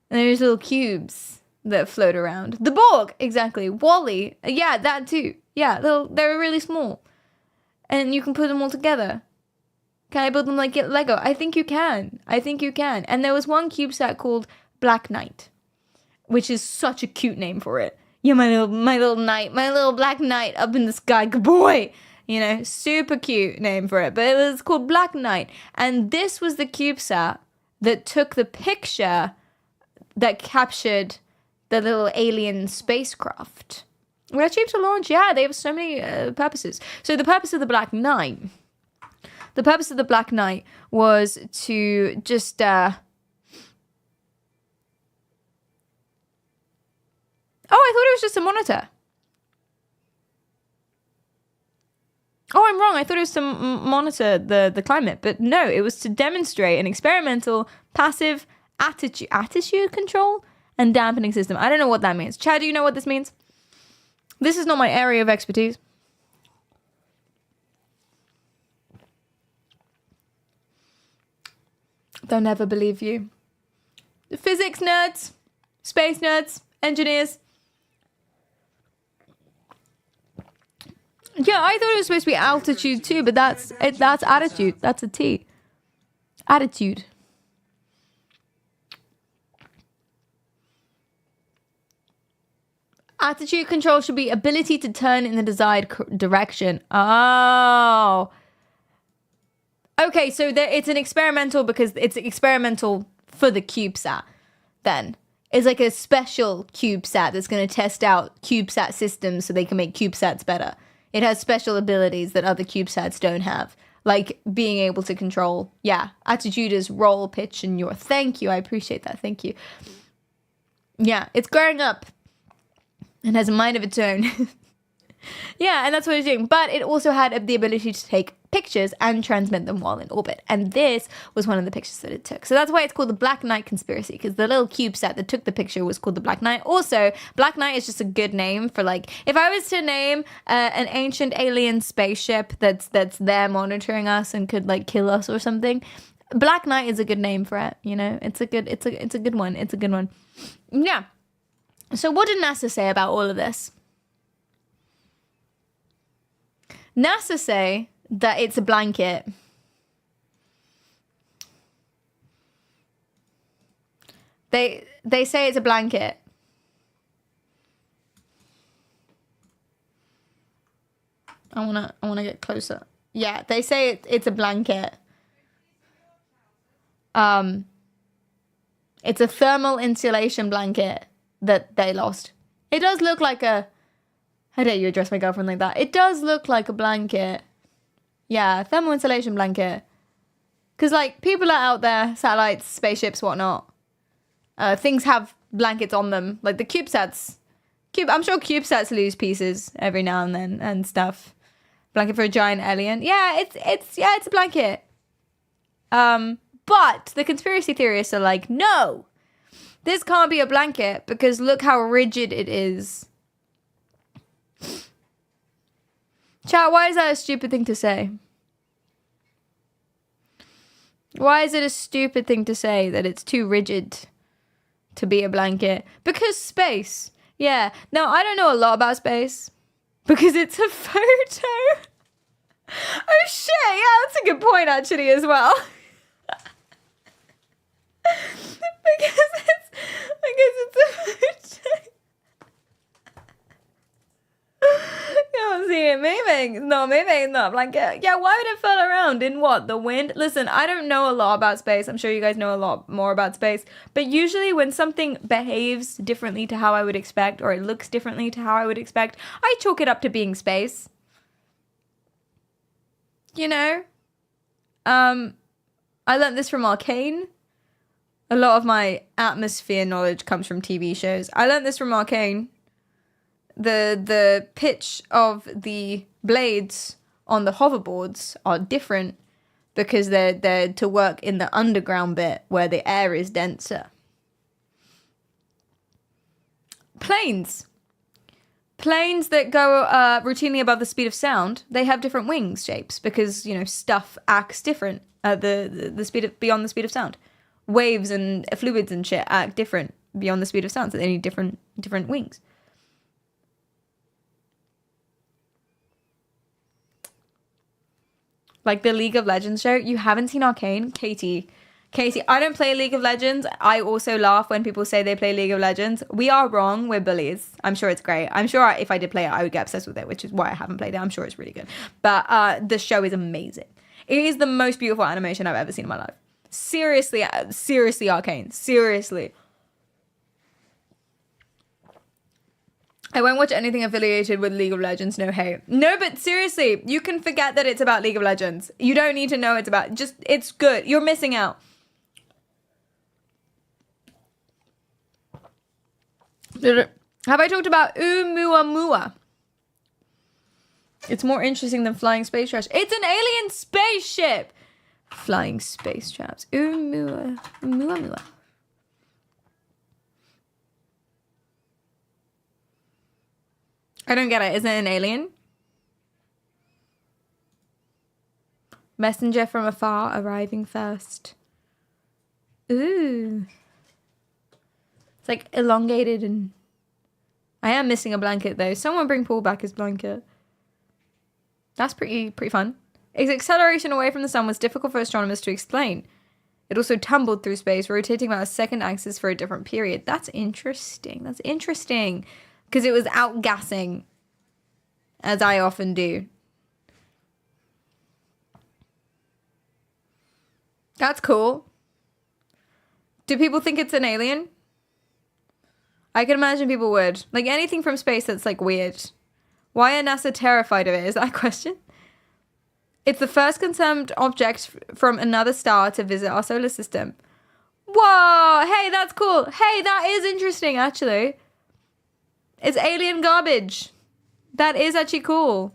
And there's little cubes that float around. The Borg, exactly. Wall-E. Yeah, that too. Yeah, they're really small. And you can put them all together. Can I build them like Lego? I think you can. And there was one CubeSat called Black Knight, which is such a cute name for it. Yeah, my little knight, my little black knight up in the sky, good boy. You know, super cute name for it. But it was called Black Knight. And this was the CubeSat that took the picture that captured the little alien spacecraft. We're cheap to launch. Yeah, they have so many purposes. So the purpose of the Black Knight was to just... Oh, I thought it was just a monitor. Oh, I'm wrong. I thought it was to monitor the climate. But no, it was to demonstrate an experimental passive attitude control and dampening system. I don't know what that means. Chad, do you know what this means? This is not my area of expertise. They'll never believe you. The physics nerds, space nerds, engineers. Yeah, I thought it was supposed to be altitude too, but that's attitude. That's a T. Attitude. Attitude control should be ability to turn in the desired direction. Oh. Okay, so it's an experimental because it's experimental for the CubeSat then. It's like a special CubeSat that's going to test out CubeSat systems so they can make CubeSats better. It has special abilities that other CubeSats don't have. Like being able to control, attitude is roll, pitch, and yaw. Thank you, I appreciate that, thank you. Yeah, it's growing up and has a mind of its own. Yeah, and that's what it's doing. But it also had the ability to take pictures and transmit them while in orbit. And this was one of the pictures that it took. So that's why it's called the Black Knight conspiracy, because the little CubeSat that took the picture was called the Black Knight. Also, Black Knight is just a good name for, like, if I was to name an ancient alien spaceship that's there monitoring us and could, like, kill us or something, Black Knight is a good name for it, you know? It's a good one. It's a good one. Yeah. So what did NASA say about all of this? NASA say that it's a blanket. They say it's a blanket. I wanna get closer. Yeah, they say it's a blanket. It's a thermal insulation blanket that they lost. It does look like a... How dare you address my girlfriend like that? It does look like a blanket. Yeah, thermal insulation blanket. Because, like, people are out there, satellites, spaceships, whatnot. Things have blankets on them. Like the CubeSats. I'm sure CubeSats lose pieces every now and then and stuff. Blanket for a giant alien. Yeah, it's a blanket. But the conspiracy theorists are like, no, this can't be a blanket because look how rigid it is. Chat, why is that a stupid thing to say? Why is it a stupid thing to say that it's too rigid to be a blanket? Because space. Yeah. Now, I don't know a lot about space because it's a photo. Oh, shit. Yeah, that's a good point, actually, as well. because it's a photo. Can't see it moving. It's not moving. It's not a blanket. Yeah, why would it fall around? In what? The wind? Listen, I don't know a lot about space. I'm sure you guys know a lot more about space. But usually when something behaves differently to how I would expect, or it looks differently to how I would expect, I chalk it up to being space. You know? I learned this from Arcane. A lot of my atmosphere knowledge comes from TV shows. I learned this from Arcane. The pitch of the blades on the hoverboards are different because they're to work in the underground bit where the air is denser. Planes that go routinely above the speed of sound, they have different wings shapes because, you know, stuff acts different at the speed of, beyond the speed of sound. Waves and fluids and shit act different beyond the speed of sound, so they need different wings. Like the League of Legends show. You haven't seen Arcane? Katie, I don't play League of Legends. I also laugh when people say they play League of Legends. We are wrong. We're bullies. I'm sure it's great. I'm sure if I did play it, I would get obsessed with it, which is why I haven't played it. I'm sure it's really good. But the show is amazing. It is the most beautiful animation I've ever seen in my life. Seriously, Arcane. Seriously. I won't watch anything affiliated with League of Legends, no hate. No, but seriously, you can forget that it's about League of Legends. You don't need to know it's about, just, it's good. You're missing out. Have I talked about Oumuamua? It's more interesting than flying space trash. It's an alien spaceship! Flying space traps. Oumuamua. I don't get it. Isn't it an alien? Messenger from afar, arriving first. Ooh. It's like elongated and... I am missing a blanket though. Someone bring Paul back his blanket. That's pretty fun. Its acceleration away from the sun was difficult for astronomers to explain. It also tumbled through space, rotating about a second axis for a different period. That's interesting. That's interesting. Because it was outgassing, as I often do. That's cool. Do people think it's an alien? I can imagine people would. Like anything from space that's like weird. Why are NASA terrified of it? Is that a question? It's the first confirmed object from another star to visit our solar system. Whoa! Hey, that's cool. Hey, that is interesting, actually. It's alien garbage. That is actually cool.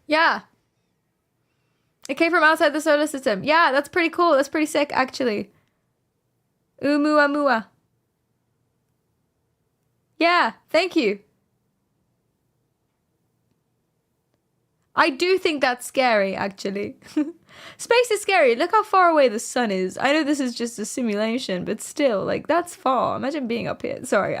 Yeah. It came from outside the solar system. Yeah, that's pretty cool. That's pretty sick, actually. Oumuamua. Yeah, thank you. I do think that's scary, actually. Space is scary. Look how far away the sun is. I know this is just a simulation, but still, like, that's far. Imagine being up here. Sorry,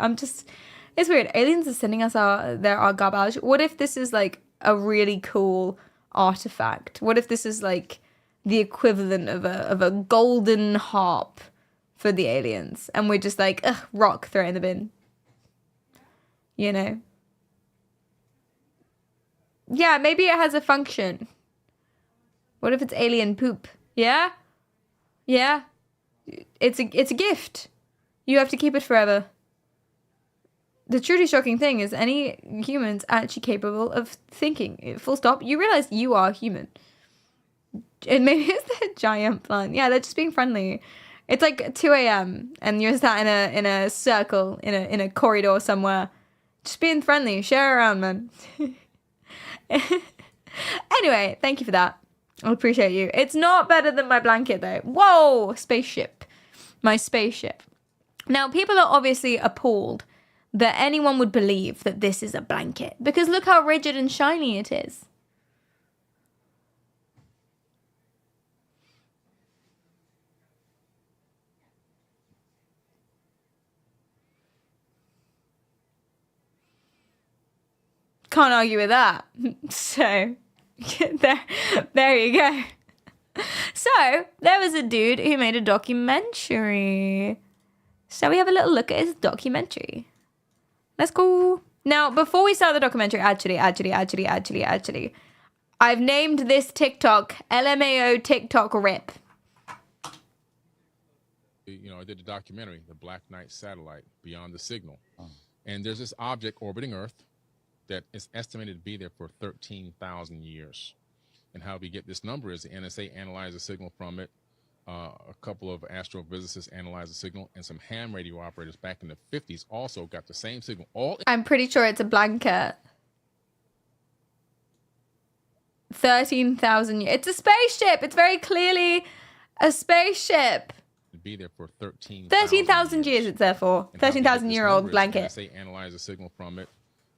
it's weird. Aliens are sending us our garbage. What if this is, like, a really cool artifact? What if this is, like, the equivalent of a golden harp for the aliens? And we're just like, ugh, rock, throw it in the bin. You know? Yeah, maybe it has a function. What if it's alien poop? Yeah? Yeah? It's a gift. You have to keep it forever. The truly shocking thing is any humans actually capable of thinking. Full stop. You realize you are human. And maybe it's the giant plant. Yeah, they're just being friendly. It's like 2 a.m. and you're sat in a circle in a corridor somewhere. Just being friendly. Share around, man. Anyway, thank you for that. I appreciate you. It's not better than my blanket though. Whoa, spaceship. My spaceship. Now, people are obviously appalled that anyone would believe that this is a blanket because look how rigid and shiny it is. can't argue with that. So there you go. So there was a dude who made a documentary. Shall we have a little look at his documentary? Let's go. Now, before we start the documentary, actually, I've named this TikTok LMAO TikTok Rip. You know, I did a documentary, The Black Knight Satellite, Beyond the Signal. And there's this object orbiting Earth that is estimated to be there for 13,000 years. And how we get this number is the NSA analyzed the signal from it. A couple of astrophysicists analyzed the signal, and some ham radio operators back in the 50s also got the same signal. I'm pretty sure it's a blanket. 13,000 years. It's a spaceship. It's very clearly a spaceship. Be there for 13,000 years it's there for. 13,000-year-old blanket. They analyzed the signal from it.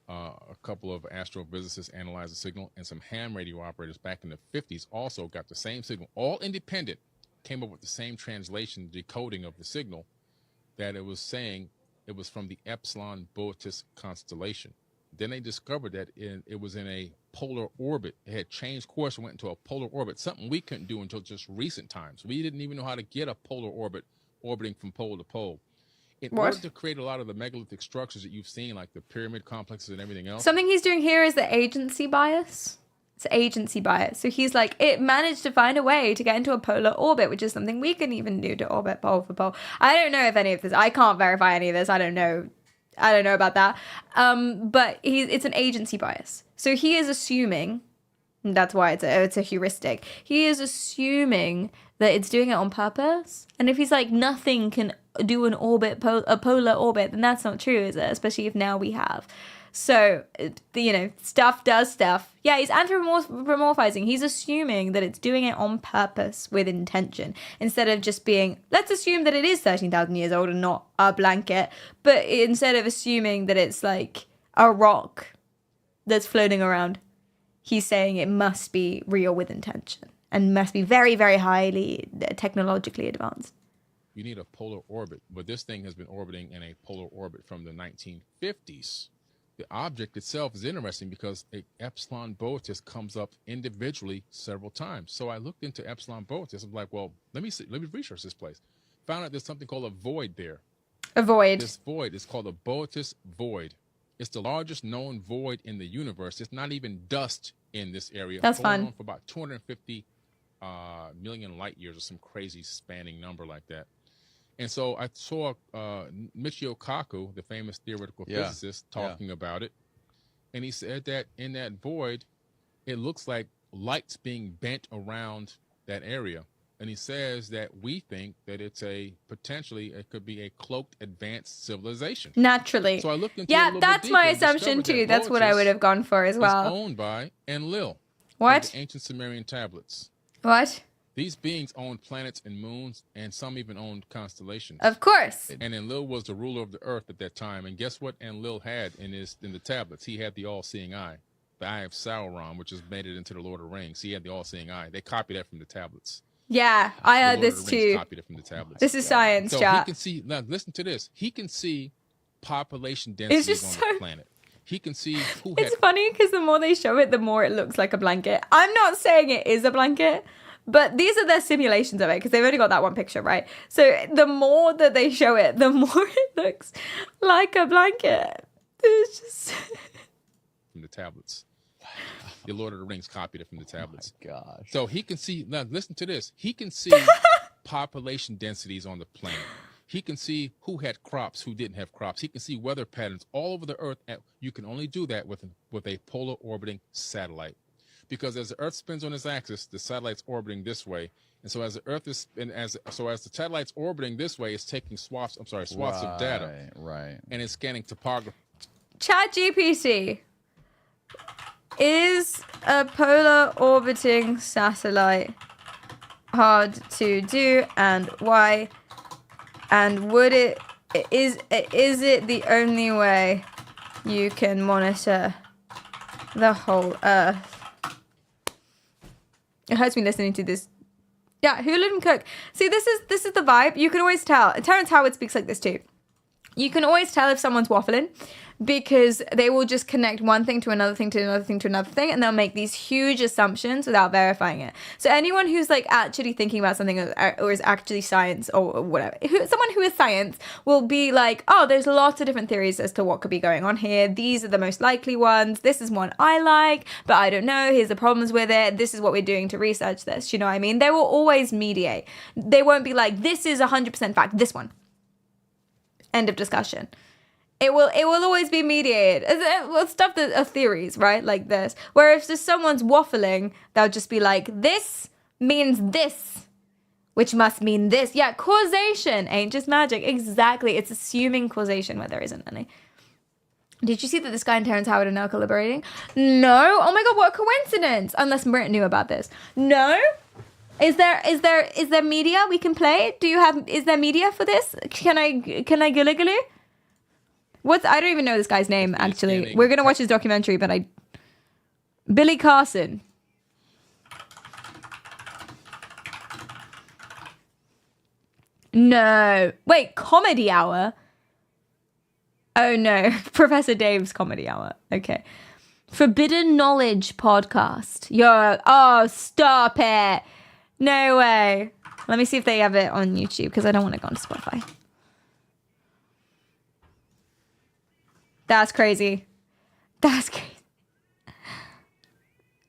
A couple of astrophysicists analyzed the signal, and some ham radio operators back in the 50s also got the same signal. All independent, came up with the same translation, decoding of the signal, that it was saying it was from the Epsilon Boötis constellation. Then they discovered that it was in a polar orbit. It had changed course and went into a polar orbit, something we couldn't do until just recent times. We didn't even know how to get a polar orbit orbiting from pole to pole. In order to create a lot of the megalithic structures that you've seen, like the pyramid complexes and everything else. Something he's doing here is the agency bias. It's agency bias. So he's like, it managed to find a way to get into a polar orbit, which is something we can even do to orbit pole for pole. I don't know if any of this, I can't verify any of this. I don't know about that. But it's an agency bias. So he is assuming, and that's why it's a heuristic. He is assuming that it's doing it on purpose. And if he's like, nothing can do an orbit, a polar orbit, then that's not true, is it? Especially if now we have. So, you know, stuff does stuff. Yeah, he's anthropomorphizing. He's assuming that it's doing it on purpose with intention, instead of just being, let's assume that it is 13,000 years old and not a blanket. But instead of assuming that it's like a rock that's floating around, he's saying it must be real with intention and must be very, very highly technologically advanced. You need a polar orbit, but this thing has been orbiting in a polar orbit from the 1950s. The object itself is interesting because Epsilon Boötis comes up individually several times. So I looked into Epsilon Boötis. I'm like, well, let me research this place. Found out there's something called a void there. A void. This void is called a Boötis void. It's the largest known void in the universe. It's not even dust in this area. That's fun. On for about 250 million light years, or some crazy spanning number like that. And so I saw Michio Kaku, the famous theoretical physicist, talking about it. And he said that in that void, it looks like light's being bent around that area. And he says that we think that it's potentially it could be a cloaked advanced civilization. Naturally. So I looked into yeah, that's my assumption too. That's what I would have gone for as well. It's owned by Enlil. What? The ancient Sumerian tablets. What? These beings owned planets and moons, and some even owned constellations. Of course. And Enlil was the ruler of the earth at that time. And guess what Enlil had in the tablets? He had the all-seeing eye. The eye of Sauron, which has made it into the Lord of the Rings. He had the all-seeing eye. They copied that from the tablets. Yeah, I heard this too. Copied it from the tablets. This is science, so chat. He can see, now listen to this. He can see population densities on the planet. He can see who It's funny because the more they show it, the more it looks like a blanket. I'm not saying it is a blanket, but these are their simulations of it because they've only got that one picture, right? So the more that they show it, the more it looks like a blanket. It's just from the tablets. The Lord of the Rings copied it from the tablets. Oh my gosh. So he can see, now listen to this. He can see population densities on the planet. He can see who had crops, who didn't have crops. He can see weather patterns all over the earth. You can only do that with a polar orbiting satellite. Because as the Earth spins on its axis, the satellite's orbiting this way. And so as the Earth is, as the satellite's orbiting this way, it's taking swaths of data. Right. And it's scanning topography. ChatGPT. Is a polar orbiting satellite hard to do, and why? And is it the only way you can monitor the whole Earth? It hurts me listening to this. Yeah, Hewlett and Cook. See, this is the vibe. You can always tell. Terrence Howard speaks like this too. you can always tell if someone's waffling because they will just connect one thing to another thing to another thing to another thing, and they'll make these huge assumptions without verifying it. So anyone who's like actually thinking about something or is actually science or whatever, someone who is science will be like, oh, there's lots of different theories as to what could be going on here. These are the most likely ones. This is one I like, but I don't know. Here's the problems with it. This is what we're doing to research this. You know what I mean? They will always mediate. They won't be like, this is 100% fact, this one. End of discussion. It will always be mediated. Stuff that are theories, right? Like this. Where if just someone's waffling, they'll just be like, this means this, which must mean this. Yeah, causation ain't just magic. Exactly. It's assuming causation where there isn't any. Did you see that this guy and Terrence Howard are now collaborating? No. Oh my God, what a coincidence. Unless Brit knew about this. No. Is there media we can play? Is there media for this? Can I gully? I don't even know this guy's name, actually. We're going to watch his documentary, but Billy Carson. No. Wait, Comedy Hour? Oh, no. Professor Dave's Comedy Hour. Okay. Forbidden Knowledge Podcast. Oh, stop it. No way. Let me see if they have it on YouTube, because I don't want to go on Spotify. That's crazy. That's crazy.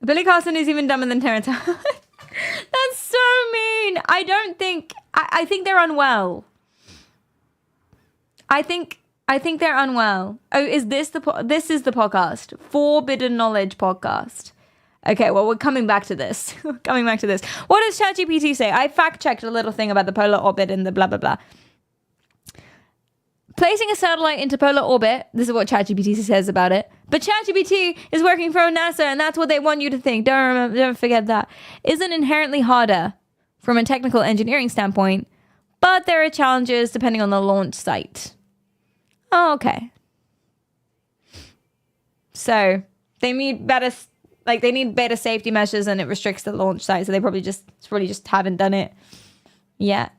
Billy Carson is even dumber than Terrence Howard. That's so mean. I think they're unwell. I think they're unwell. Oh, is this this is the podcast? Forbidden Knowledge Podcast. Okay, well, we're coming back to this. What does ChatGPT say? I fact-checked a little thing about the polar orbit and the blah, blah, blah. Placing a satellite into polar orbit, this is what ChatGPT says about it, but ChatGPT is working for NASA, and that's what they want you to think. Don't forget that. Isn't inherently harder from a technical engineering standpoint, but there are challenges depending on the launch site. Oh, okay. So they need better safety measures, and it restricts the launch site. So they probably just haven't done it yet.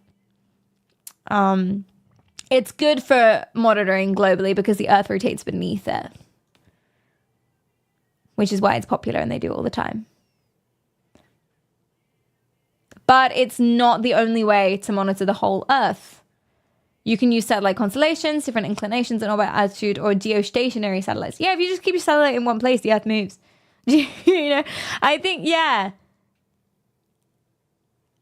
It's good for monitoring globally because the Earth rotates beneath it, which is why it's popular and they do it all the time. But it's not the only way to monitor the whole Earth. You can use satellite constellations, different inclinations and orbit altitude, or geostationary satellites. Yeah, if you just keep your satellite in one place, the Earth moves. You know, I think, yeah.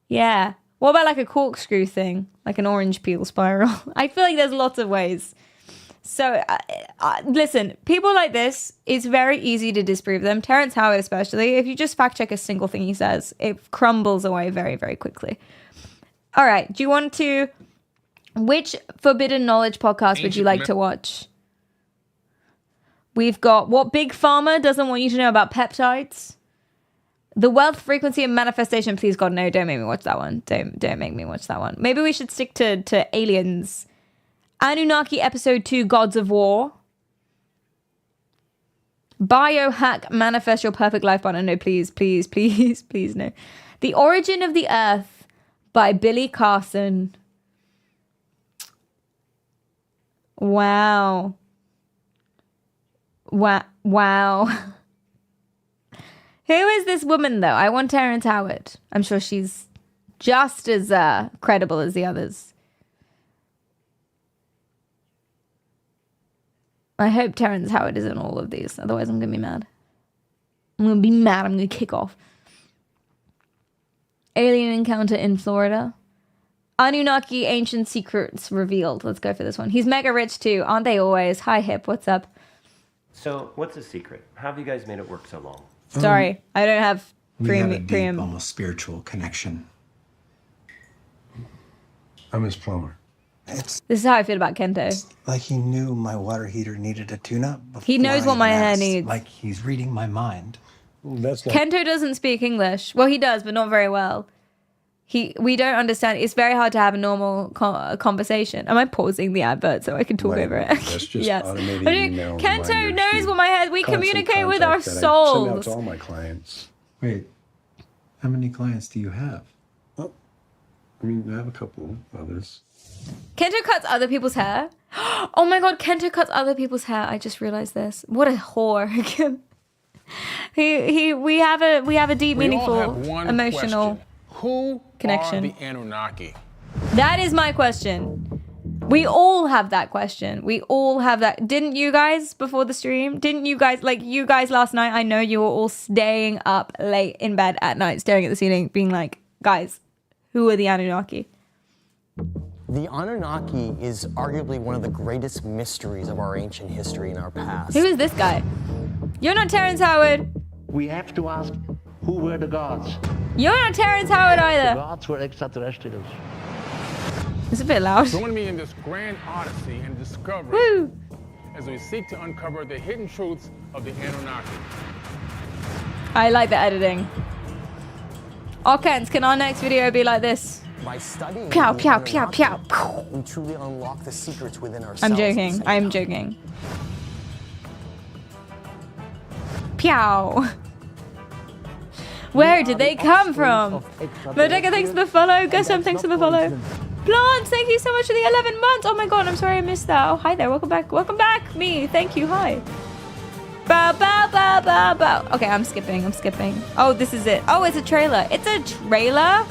Yeah. What about like a corkscrew thing? Like an orange peel spiral? I feel like there's lots of ways. So, listen, people like this, it's very easy to disprove them. Terrence Howard especially. If you just fact check a single thing he says, it crumbles away very, very quickly. All right. Do you want to... Which Forbidden Knowledge podcast would you like to watch? We've got What Big Pharma Doesn't Want You to Know About Peptides. The Wealth, Frequency, and Manifestation. Please, God, no, don't make me watch that one. Don't make me watch that one. Maybe we should stick to Aliens. Anunnaki Episode 2, Gods of War. Biohack, Manifest Your Perfect Life Partner. No, please, please, please, please, no. The Origin of the Earth by Billy Carson. Wow. Wow. Who is this woman, though? I want Terrence Howard. I'm sure she's just as credible as the others. I hope Terrence Howard is in all of these. Otherwise, I'm going to be mad. I'm going to be mad. I'm going to kick off. Alien Encounter in Florida. Anunnaki Ancient Secrets Revealed. Let's go for this one. He's mega rich, too. Aren't they always? Hi, Hip. What's up? So, what's the secret? How have you guys made it work so long? Sorry, I don't have we have a deep, almost spiritual connection. I'm his plumber. This is how I feel about Kento. It's like he knew my water heater needed a tune-up. He knows what my hair needs. Like he's reading my mind. That's not... Kento doesn't speak English. Well, he does, but not very well. We don't understand. It's very hard to have a normal conversation. Am I pausing the advert so I can talk over it? That's just yes. automated email Kento knows what my head. We communicate with our souls. I send out to all my clients. Wait, how many clients do you have? Well, I mean, I have a couple others. Kento cuts other people's hair, Oh my god, Kento cuts other people's hair. I just realized this. What a whore. we have a deep, meaningful, emotional connection. Who are the Anunnaki? That is my question. We all have that question. We all have that. Didn't you guys before the stream? Didn't you guys, like you guys last night? I know you were all staying up late in bed at night, staring at the ceiling, being like, guys, who are the Anunnaki? The Anunnaki is arguably one of the greatest mysteries of our ancient history and our past. Who is this guy? You're not Terrence Howard. We have to ask, who were the gods? You're not Terrence Howard The either. gods were extraterrestrials. It's a bit loud. Join me in this grand odyssey and discovery Woo! as we seek to uncover the hidden truths of the Anunnaki. I like the editing. Kent, can our next video be like this? By studying Pow, the pow, pow, Anunnaki, pow. we truly unlock the secrets within ourselves. I'm joking. I'm joking. Pow. Where did they come from? Bodega, thanks for the follow. Gussum, thanks for the follow. Blonde, thank you so much for the 11 months. Oh my god, I'm sorry I missed that. Oh, hi there. Welcome back. Welcome back, me. Thank you. Hi. Bow, bow, bow, bow, bow. Okay, I'm skipping. Oh, this is it. Oh, it's a trailer. It's a trailer?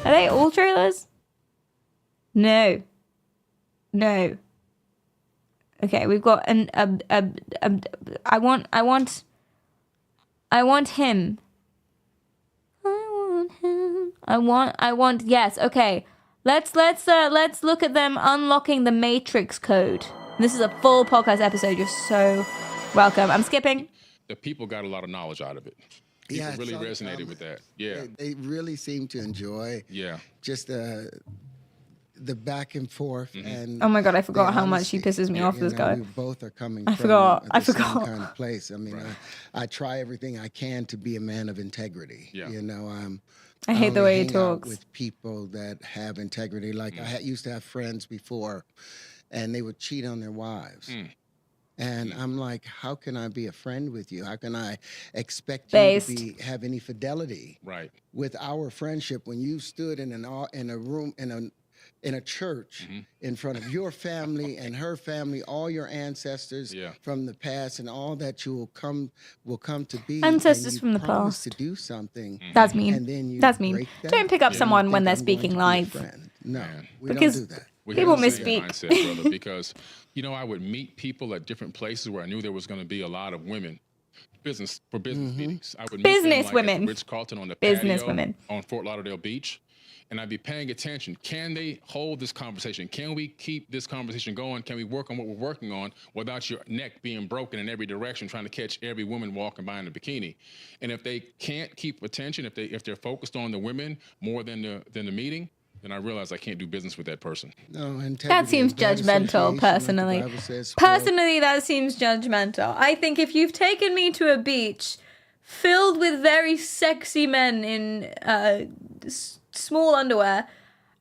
Are they all trailers? No. Okay, we've got an I want him. Yes, okay. Let's look at them unlocking the Matrix code. This is a full podcast episode. You're so welcome. I'm skipping. The people got a lot of knowledge out of it. People really resonated with that. Yeah. They really seem to enjoy just the back and forth. And oh my god, I forgot how much he pisses me off, this guy. We both are coming I from forgot. same kind of place. I mean, I try everything I can to be a man of integrity. Yeah. You know, I hate the way he hang out talks. with people that have integrity. Like I used to have friends before, and they would cheat on their wives. And I'm like, how can I be a friend with you? How can I expect you to have any fidelity with our friendship when you stood in a room in a church in front of your family and her family, all your ancestors from the past, and all that you will come to be. Ancestors and from the promise past. to do something. That's mean. And then you That's mean. break that? Don't pick up You someone when think they're I'm going speaking to be a live. friend? No, we Because don't do that. We people had the same misspeak. mindset, brother, because I would meet people at different places where I knew there was going to be a lot of women, business meetings. I would meet Business them, like, women. at the Ritz-Carlton on the Business patio women. on Fort Lauderdale Beach, and I'd be paying attention. Can they hold this conversation? Can we keep this conversation going? Can we work on what we're working on without your neck being broken in every direction, trying to catch every woman walking by in a bikini? And if they can't keep attention, if they're focused on the women more than the meeting, then I realize I can't do business with that person. No, That seems judgmental, personally. Personally, that seems judgmental. I think if you've taken me to a beach filled with very sexy men in small underwear,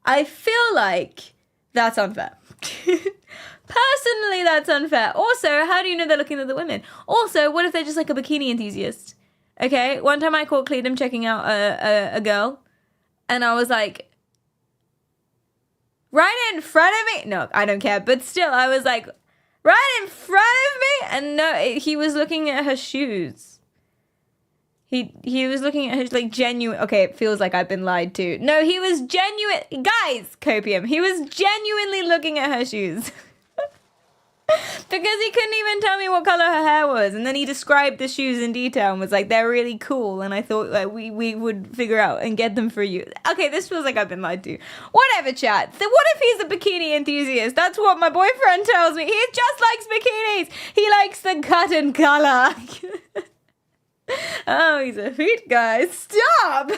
I feel like that's unfair. Personally, that's unfair. Also, how do you know they're looking at the women? Also, what if they're just like a bikini enthusiast? Okay, one time I caught Cleedum checking out a girl, and I was like, right in front of me? No, I don't care. But still, I was like, right in front of me? And no, he was looking at her shoes. He was looking at her, like, genuine. Okay, it feels like I've been lied to. No, he was genuine. Guys, Copium. He was genuinely looking at her shoes. Because he couldn't even tell me what color her hair was. And then he described the shoes in detail and was like, they're really cool. And I thought like we would figure out and get them for you. Okay, this feels like I've been lied to. Whatever, chat. So what if he's a bikini enthusiast? That's what my boyfriend tells me. He just likes bikinis. He likes the cut and color. Oh, he's a feet guy. Stop!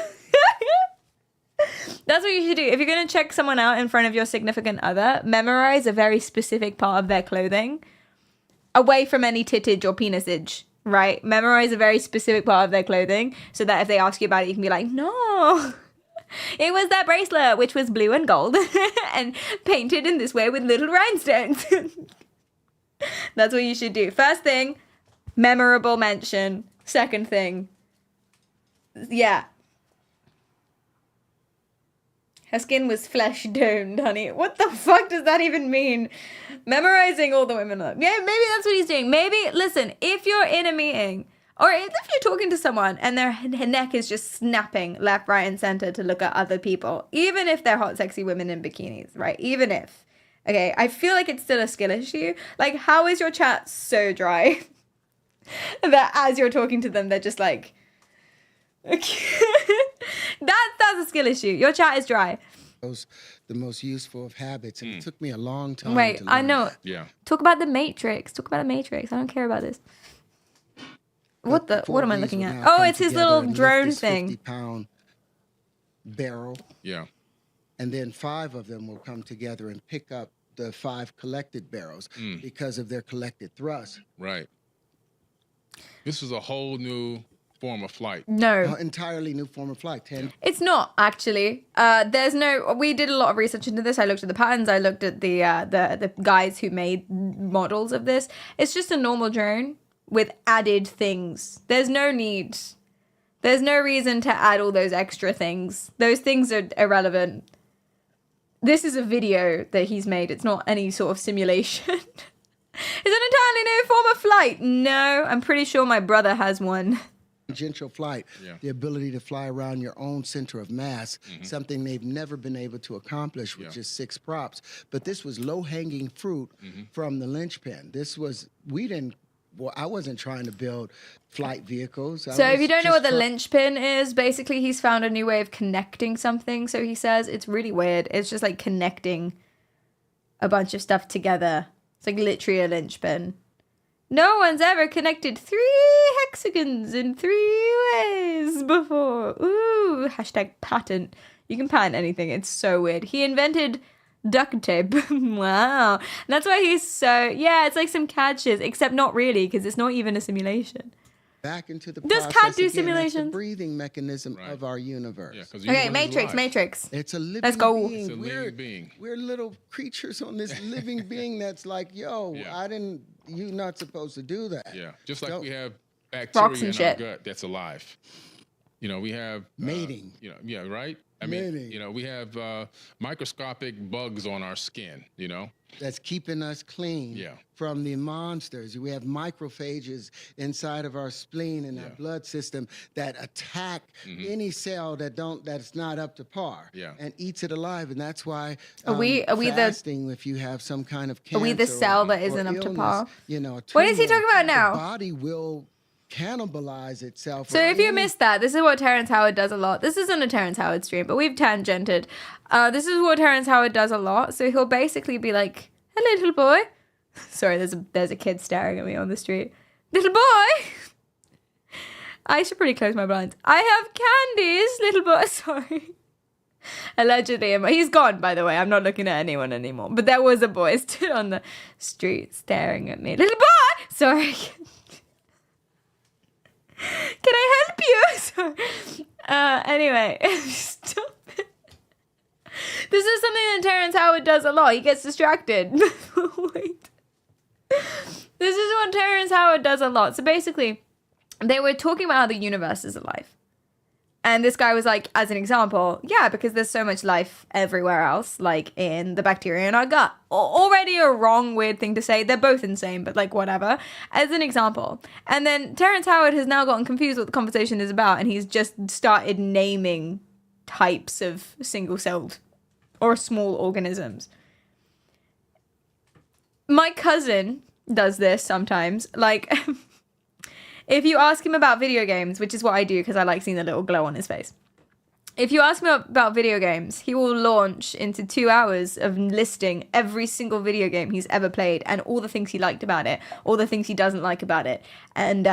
That's what you should do. If you're going to check someone out in front of your significant other, memorize a very specific part of their clothing away from any tittage or penisage, right? Memorize a very specific part of their clothing so that if they ask you about it, you can be like, no, it was that bracelet, which was blue and gold and painted in this way with little rhinestones. That's what you should do. First thing, memorable mention. Second thing, yeah. Her skin was flesh toned, honey. What the fuck does that even mean? Memorizing all the women. Yeah, maybe that's what he's doing. Maybe, listen, if you're in a meeting, or if you're talking to someone and their neck is just snapping left, right, and center to look at other people, even if they're hot, sexy women in bikinis, right? Even if. Okay, I feel like it's still a skill issue. Like, how is your chat so dry that as you're talking to them, they're just like, okay. That's a skill issue. Your chat is dry. The most useful of habits, and it took me a long time. Wait, to I learn know. that. Yeah. Talk about the Matrix. Talk about the Matrix. I don't care about this. What am I looking at? Oh, it's his little drone thing. 50-pound barrel. Yeah. And then 5 of them will come together and pick up the 5 collected barrels because of their collected thrust. Right. This is a whole new form of flight. No. Entirely new form of flight. It's not, actually. We did a lot of research into this. I looked at the patterns. I looked at the guys who made models of this. It's just a normal drone with added things. There's no need. There's no reason to add all those extra things. Those things are irrelevant. This is a video that he's made. It's not any sort of simulation. It's an entirely new form of flight. No, I'm pretty sure my brother has one. Tangential flight, the ability to fly around your own center of mass, something they've never been able to accomplish with just 6 props. But this was low-hanging fruit from the linchpin. I wasn't trying to build flight vehicles. So if you don't know what the linchpin is, basically he's found a new way of connecting something. So he says it's really weird. It's just like connecting a bunch of stuff together. It's like literally a linchpin. No one's ever connected 3 hexagons in 3 ways before. Ooh, hashtag patent. You can patent anything. It's so weird. He invented duct tape. Wow. And that's why he's so, yeah, it's like some CAD shit, except not really, because it's not even a simulation. Back into the Does process CAD do again. simulations? It's the breathing mechanism of our universe. Okay, Matrix. It's a living Let's go. being. It's a living being. We're little creatures on this living being that's like, yo, you're not supposed to do that. Yeah, just like we have Rocks bacteria and in shit. our gut that's alive. You know, we have mating. Right? I mean, we have microscopic bugs on our skin, That's keeping us clean from the monsters. We have macrophages inside of our spleen and our blood system that attack any cell that's not up to par and eats it alive. And that's why Are we fasting, if you have some kind of cancer, are we the cell that isn't up to par? Illness, What is he talking about now? The body will cannibalize itself. So if you missed that, this is what Terrence Howard does a lot. This isn't a Terrence Howard stream, but we've tangented. This is what Terrence Howard does a lot. So he'll basically be like, hello, little boy. Sorry, there's a kid staring at me on the street. Little boy. I should probably close my blinds. I have candies, little boy. Sorry. Allegedly. He's gone, by the way. I'm not looking at anyone anymore. But there was a boy stood on the street staring at me. Little boy. Sorry. Can I help you? Sorry. Anyway, stop it. This is something that Terrence Howard does a lot. He gets distracted. Wait. This is what Terrence Howard does a lot. So basically, they were talking about how the universe is alive. And this guy was like, as an example, yeah, because there's so much life everywhere else, like in the bacteria in our gut. Already a wrong, weird thing to say. They're both insane, but like whatever. As an example. And then Terrence Howard has now gotten confused what the conversation is about, and he's just started naming types of single-celled or small organisms. My cousin does this sometimes. Like... If you ask him about video games, which is what I do because I like seeing the little glow on his face. If you ask him about video games, he will launch into 2 hours of listing every single video game he's ever played and all the things he liked about it, all the things he doesn't like about it. And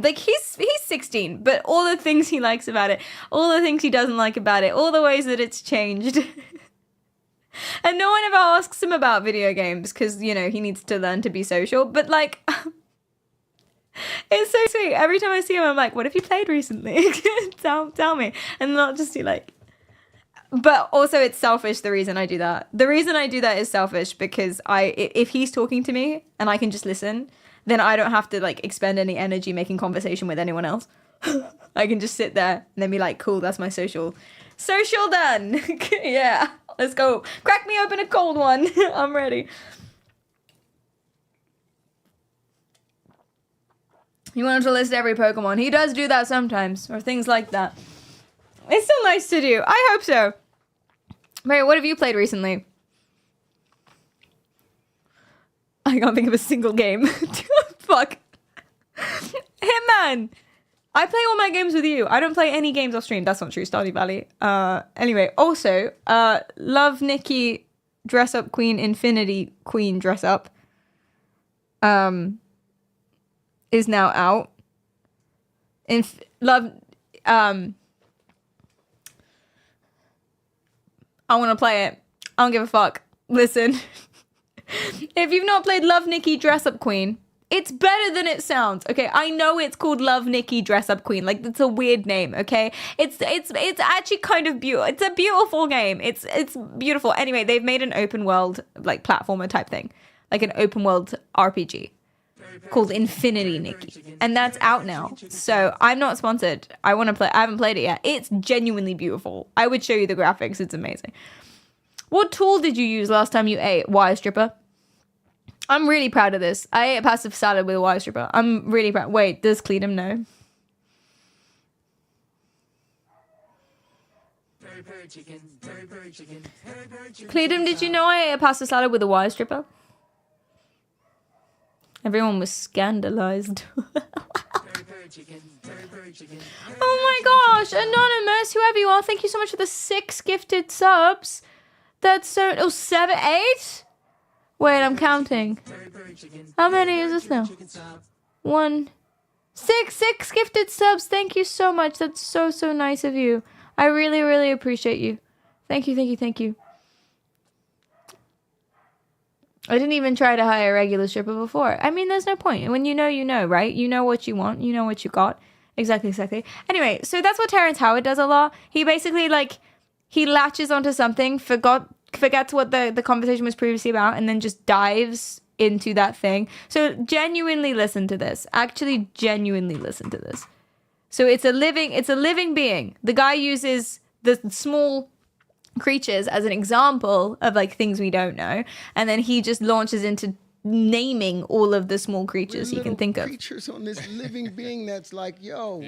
he's 16, but all the things he likes about it, all the things he doesn't like about it, all the ways that it's changed. And no one ever asks him about video games because, he needs to learn to be social. But like... It's so sweet. Every time I see him, I'm like, what have you played recently? tell me. And they'll just be like... But also it's selfish, the reason I do that. The reason I do that is selfish because if he's talking to me and I can just listen, then I don't have to like expend any energy making conversation with anyone else. I can just sit there and then be like, cool, that's my social Social done. Yeah, let's go. Crack me open a cold one. I'm ready. You want him to list every Pokemon. He does do that sometimes, or things like that. It's still nice to do. I hope so. Mary, what have you played recently? I can't think of a single game. Fuck. Hitman! I play all my games with you. I don't play any games off stream. That's not true, Stardew Valley. Anyway, also, Love Nikki Dress Up Queen Infinity Queen Dress Up is now out. I want to play it. I don't give a fuck. Listen. If you've not played Love Nikki Dress Up Queen, it's better than it sounds. Okay, I know it's called Love Nikki Dress Up Queen. Like, it's a weird name, okay? It's actually kind of beautiful. It's a beautiful game. It's beautiful. Anyway, they've made an open world, like, platformer type thing. Like an open world RPG called Infinity Nikki. And that's out now. So I'm not sponsored. I want to play. I haven't played it yet. It's genuinely beautiful. I would show you the graphics. It's amazing. What tool did you use last time you ate? Wire stripper. I'm really proud of this. I ate a passive salad with a wire stripper. I'm really proud. Wait, does Cleedum know? Cleedum, did you know I ate a pasta salad with a wire stripper? Everyone was scandalized. Oh my gosh, Anonymous, whoever you are, thank you so much for the 6 gifted subs. That's so... Oh, 7, 8? Wait, I'm counting. How many is this now? 1, 6 gifted subs. Thank you so much. That's so nice of you. I really, really appreciate you. Thank you. I didn't even try to hire a regular stripper before. I mean, there's no point. When you know, right? You know what you want. You know what you got. Exactly. Anyway, so that's what Terrence Howard does a lot. He basically, like, he latches onto something, forgets what the conversation was previously about, and then just dives into that thing. So genuinely listen to this. Actually genuinely listen to this. So it's a living being. The guy uses the small creatures as an example of like things we don't know, and then he just launches into naming all of the small creatures he can think of. Creatures on this living being that's like, yo,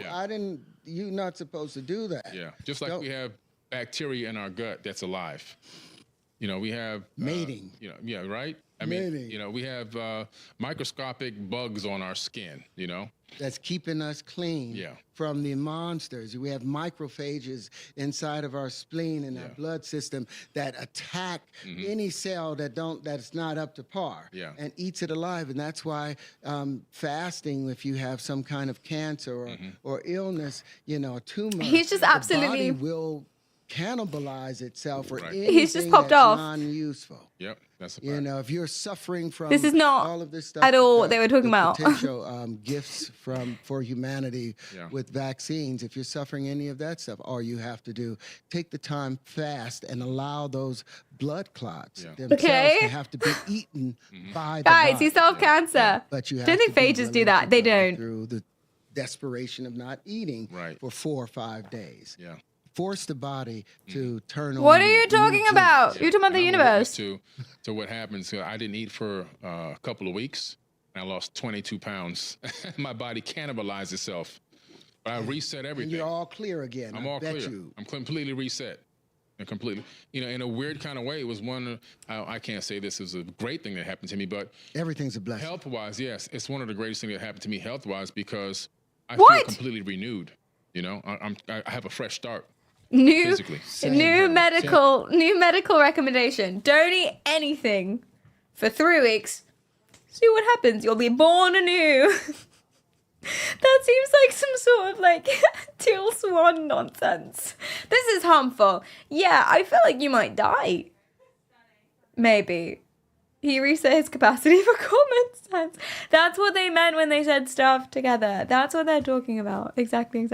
you're not supposed to do that. Yeah, just like we have bacteria in our gut that's alive. You know, we have mating. Right? I mean, we have microscopic bugs on our skin, That's keeping us clean from the monsters. We have macrophages inside of our spleen and our blood system that attack any cell that's not up to par and eats it alive. And that's why fasting, if you have some kind of cancer or illness, a tumor, he's just absolutely the body will cannibalize itself or anything he's just popped that's off. Non-useful. Yep, that's a fact. If you're suffering from this is not all of this stuff, at all what they were talking about. Potential gifts for humanity with vaccines. If you're suffering any of that stuff, all you have to do, take the time, fast, and allow those blood clots themselves to have to be eaten by the guys. body. You solve cancer. But you have don't think phages do that. They don't. Through the desperation of not eating for 4 or 5 days. Yeah. Force the body to turn on. What are you talking about? You're talking about the universe. To what happens. I didn't eat for a couple of weeks. And I lost 22 pounds. My body cannibalized itself. But I reset everything. And you're all clear again. I'm all clear. I'm completely reset. And completely, in a weird kind of way, it was one. I can't say this is a great thing that happened to me, but everything's a blessing. Health-wise, yes, it's one of the greatest things that happened to me health-wise because I feel completely renewed. I have a fresh start. New medical recommendation. Don't eat anything for 3 weeks. See what happens. You'll be born anew. That seems like some sort of like Teal Swan nonsense. This is harmful. Yeah, I feel like you might die. Maybe. He reset his capacity for common sense. That's what they meant when they said stuff together. That's what they're talking about. Exactly.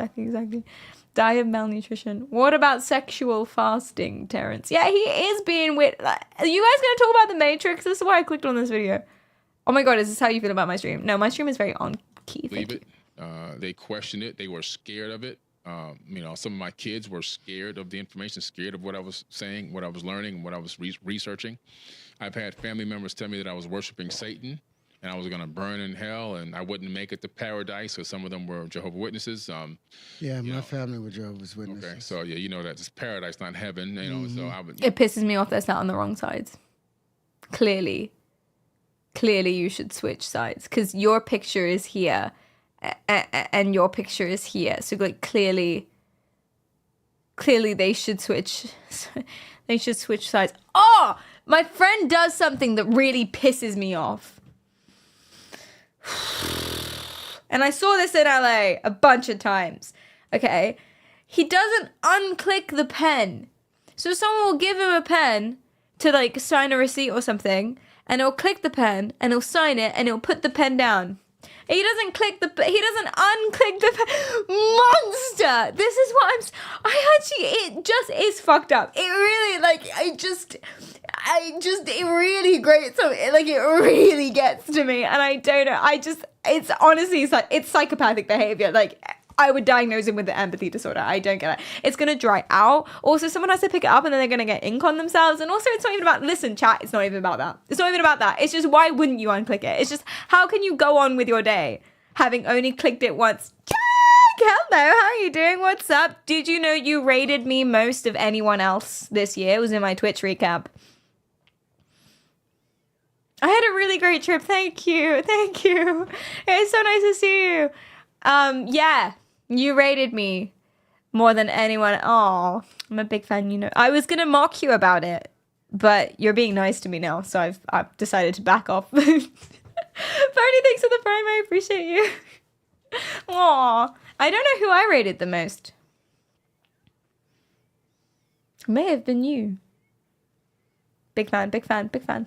Die of malnutrition. What about sexual fasting, Terrence? Yeah, he is being weird. Are you guys going to talk about the Matrix? This is why I clicked on this video. Oh my god, is this how you feel about my stream? No, my stream is very on key. Leave it. They questioned it. They were scared of it. You know, some of my kids were scared of the information, scared of what I was saying, what I was learning, and what I was researching. I've had family members tell me that I was worshiping Satan and I was going to burn in hell and I wouldn't make it to paradise. So some of them were Jehovah's Witnesses. Yeah, my family were Jehovah's Witnesses. Okay, so yeah, you know that it's paradise, not heaven. You know, so I would. It pisses me off they're sat on the wrong sides. Clearly you should switch sides because your picture is here and your picture is here. So like clearly they should switch. They should switch sides. Oh, my friend does something that really pisses me off. And I saw this in LA a bunch of times. Okay. He doesn't unclick the pen. So someone will give him a pen to like sign a receipt or something, and he'll click the pen and he'll sign it and he'll put the pen down. He doesn't unclick the pen. Monster! This is what it just is fucked up. It really, like, it really grates on me. Like, it really gets to me. And I don't know. It's honestly, it's psychopathic behavior. Like, I would diagnose him with the empathy disorder. I don't get it. It's going to dry out. Also, someone has to pick it up and then they're going to get ink on themselves. And also, it's not even about, listen, chat, it's not even about that. It's not even about that. It's just, why wouldn't you unclick it? It's just, how can you go on with your day having only clicked it once? Jack, hello, how are you doing? What's up? Did you know you rated me most of anyone else this year? It was in my Twitch recap. I had a really great trip. Thank you. Thank you. It's so nice to see you. Yeah. You rated me more than anyone. Oh, I'm a big fan, you know. I was going to mock you about it, but you're being nice to me now, so I've decided to back off. Bernie, thanks for the prime. I appreciate you. Aw, I don't know who I rated the most. It may have been you. Big fan, big fan, big fan.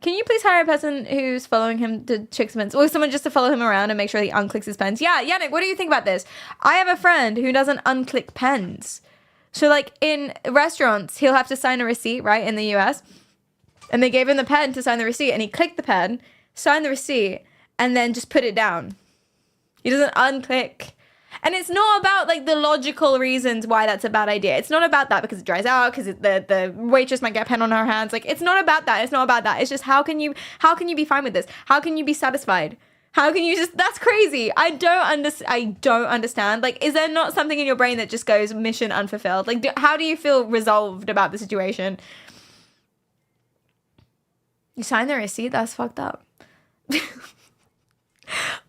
Can you please hire a person who's following him to check events? Or someone just to follow him around and make sure he unclicks his pens? Yeah, Yannick, what do you think about this? I have a friend who doesn't unclick pens. So, like, in restaurants, he'll have to sign a receipt, right, in the US. And they gave him the pen to sign the receipt. And he clicked the pen, signed the receipt, and then just put it down. He doesn't unclick. And it's not about, like, the logical reasons why that's a bad idea. It's not about that because it dries out, because the waitress might get a pen on her hands. Like, it's not about that. It's not about that. It's just how can you be fine with this? How can you be satisfied? How can you just... That's crazy. I don't understand. Like, is there not something in your brain that just goes mission unfulfilled? Like, how do you feel resolved about the situation? You signed the receipt? That's fucked up.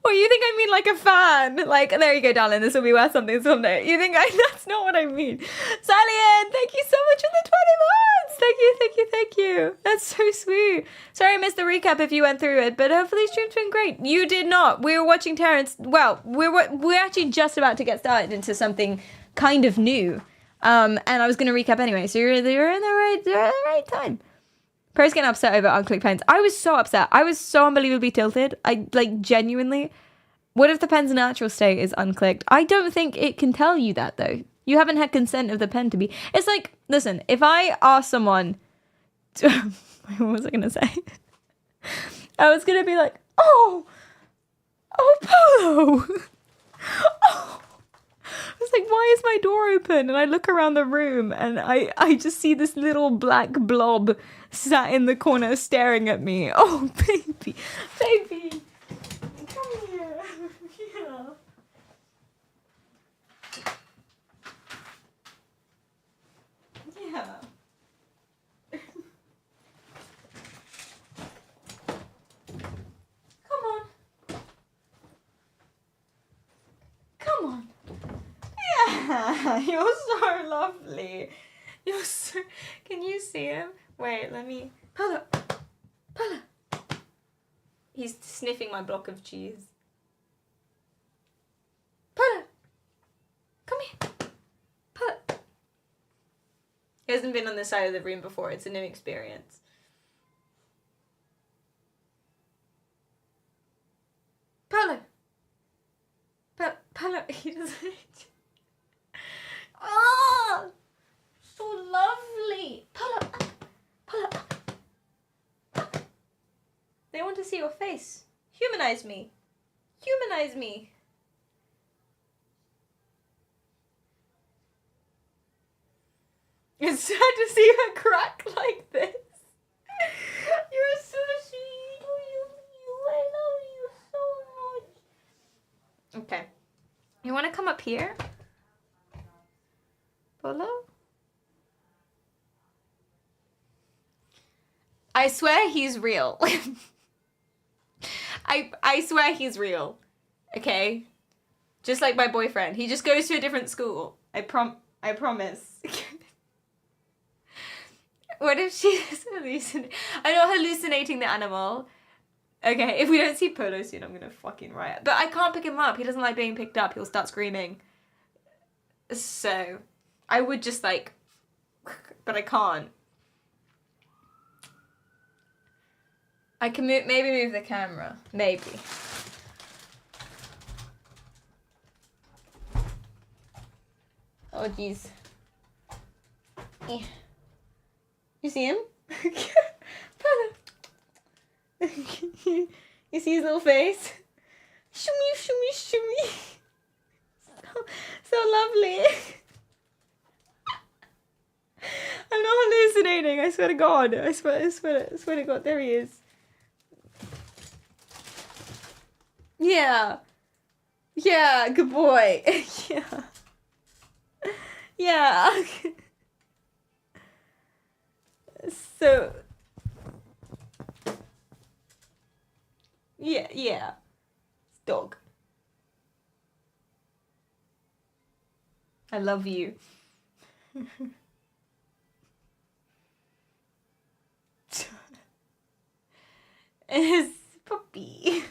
Or you think I mean like a fan? Like, there you go, darling. This will be worth something someday. You think that's not what I mean. Sally-Ann, thank you so much for the 20 months. Thank you, thank you, thank you. That's so sweet. Sorry I missed the recap if you went through it, but hopefully stream's been great. You did not. We were watching Terrence. Well, we're actually just about to get started into something kind of new. And I was going to recap anyway, so you're in the right time. Perry's getting upset over unclick pens. I was so upset. I was so unbelievably tilted. I, like, genuinely. What if the pen's natural state is unclicked? I don't think it can tell you that, though. You haven't had consent of the pen to be. It's like, listen, if I ask someone to... What was I going to say? I was going to be like, oh, Polo. Oh. I was like, why is my door open? And I look around the room and I just see this little black blob sat in the corner staring at me. Oh, baby. Baby. Come here. Yeah. Yeah. Come on. Come on. Yeah, you're so lovely. You're so... Can you see him? Wait, let me... Polo! Polo! He's sniffing my block of cheese. Polo! Come here! Polo! He hasn't been on this side of the room before. It's a new experience. Polo! Polo! He doesn't... Oh, so lovely. Pull up. Pull up. They want to see your face. Humanize me. Humanize me. It's sad to see her crack like this. You're so sweet. I love you so much. Okay. You want to come up here? Polo? I swear he's real. I swear he's real. Okay? Just like my boyfriend. He just goes to a different school. I promise. What if she's hallucinating? I'm not hallucinating the animal. Okay, if we don't see Polo soon, I'm gonna fucking riot. But I can't pick him up. He doesn't like being picked up. He'll start screaming. So, I would just like, but I can't. I can maybe move the camera. Maybe. Oh, jeez. Yeah. You see him? You see his little face? Shimmy, shimmy, shimmy. So lovely. I'm not hallucinating. I swear to God. I swear to God. There he is. Yeah. Yeah. Good boy. Yeah. Yeah. So. Yeah. Dog. I love you. It's puppy.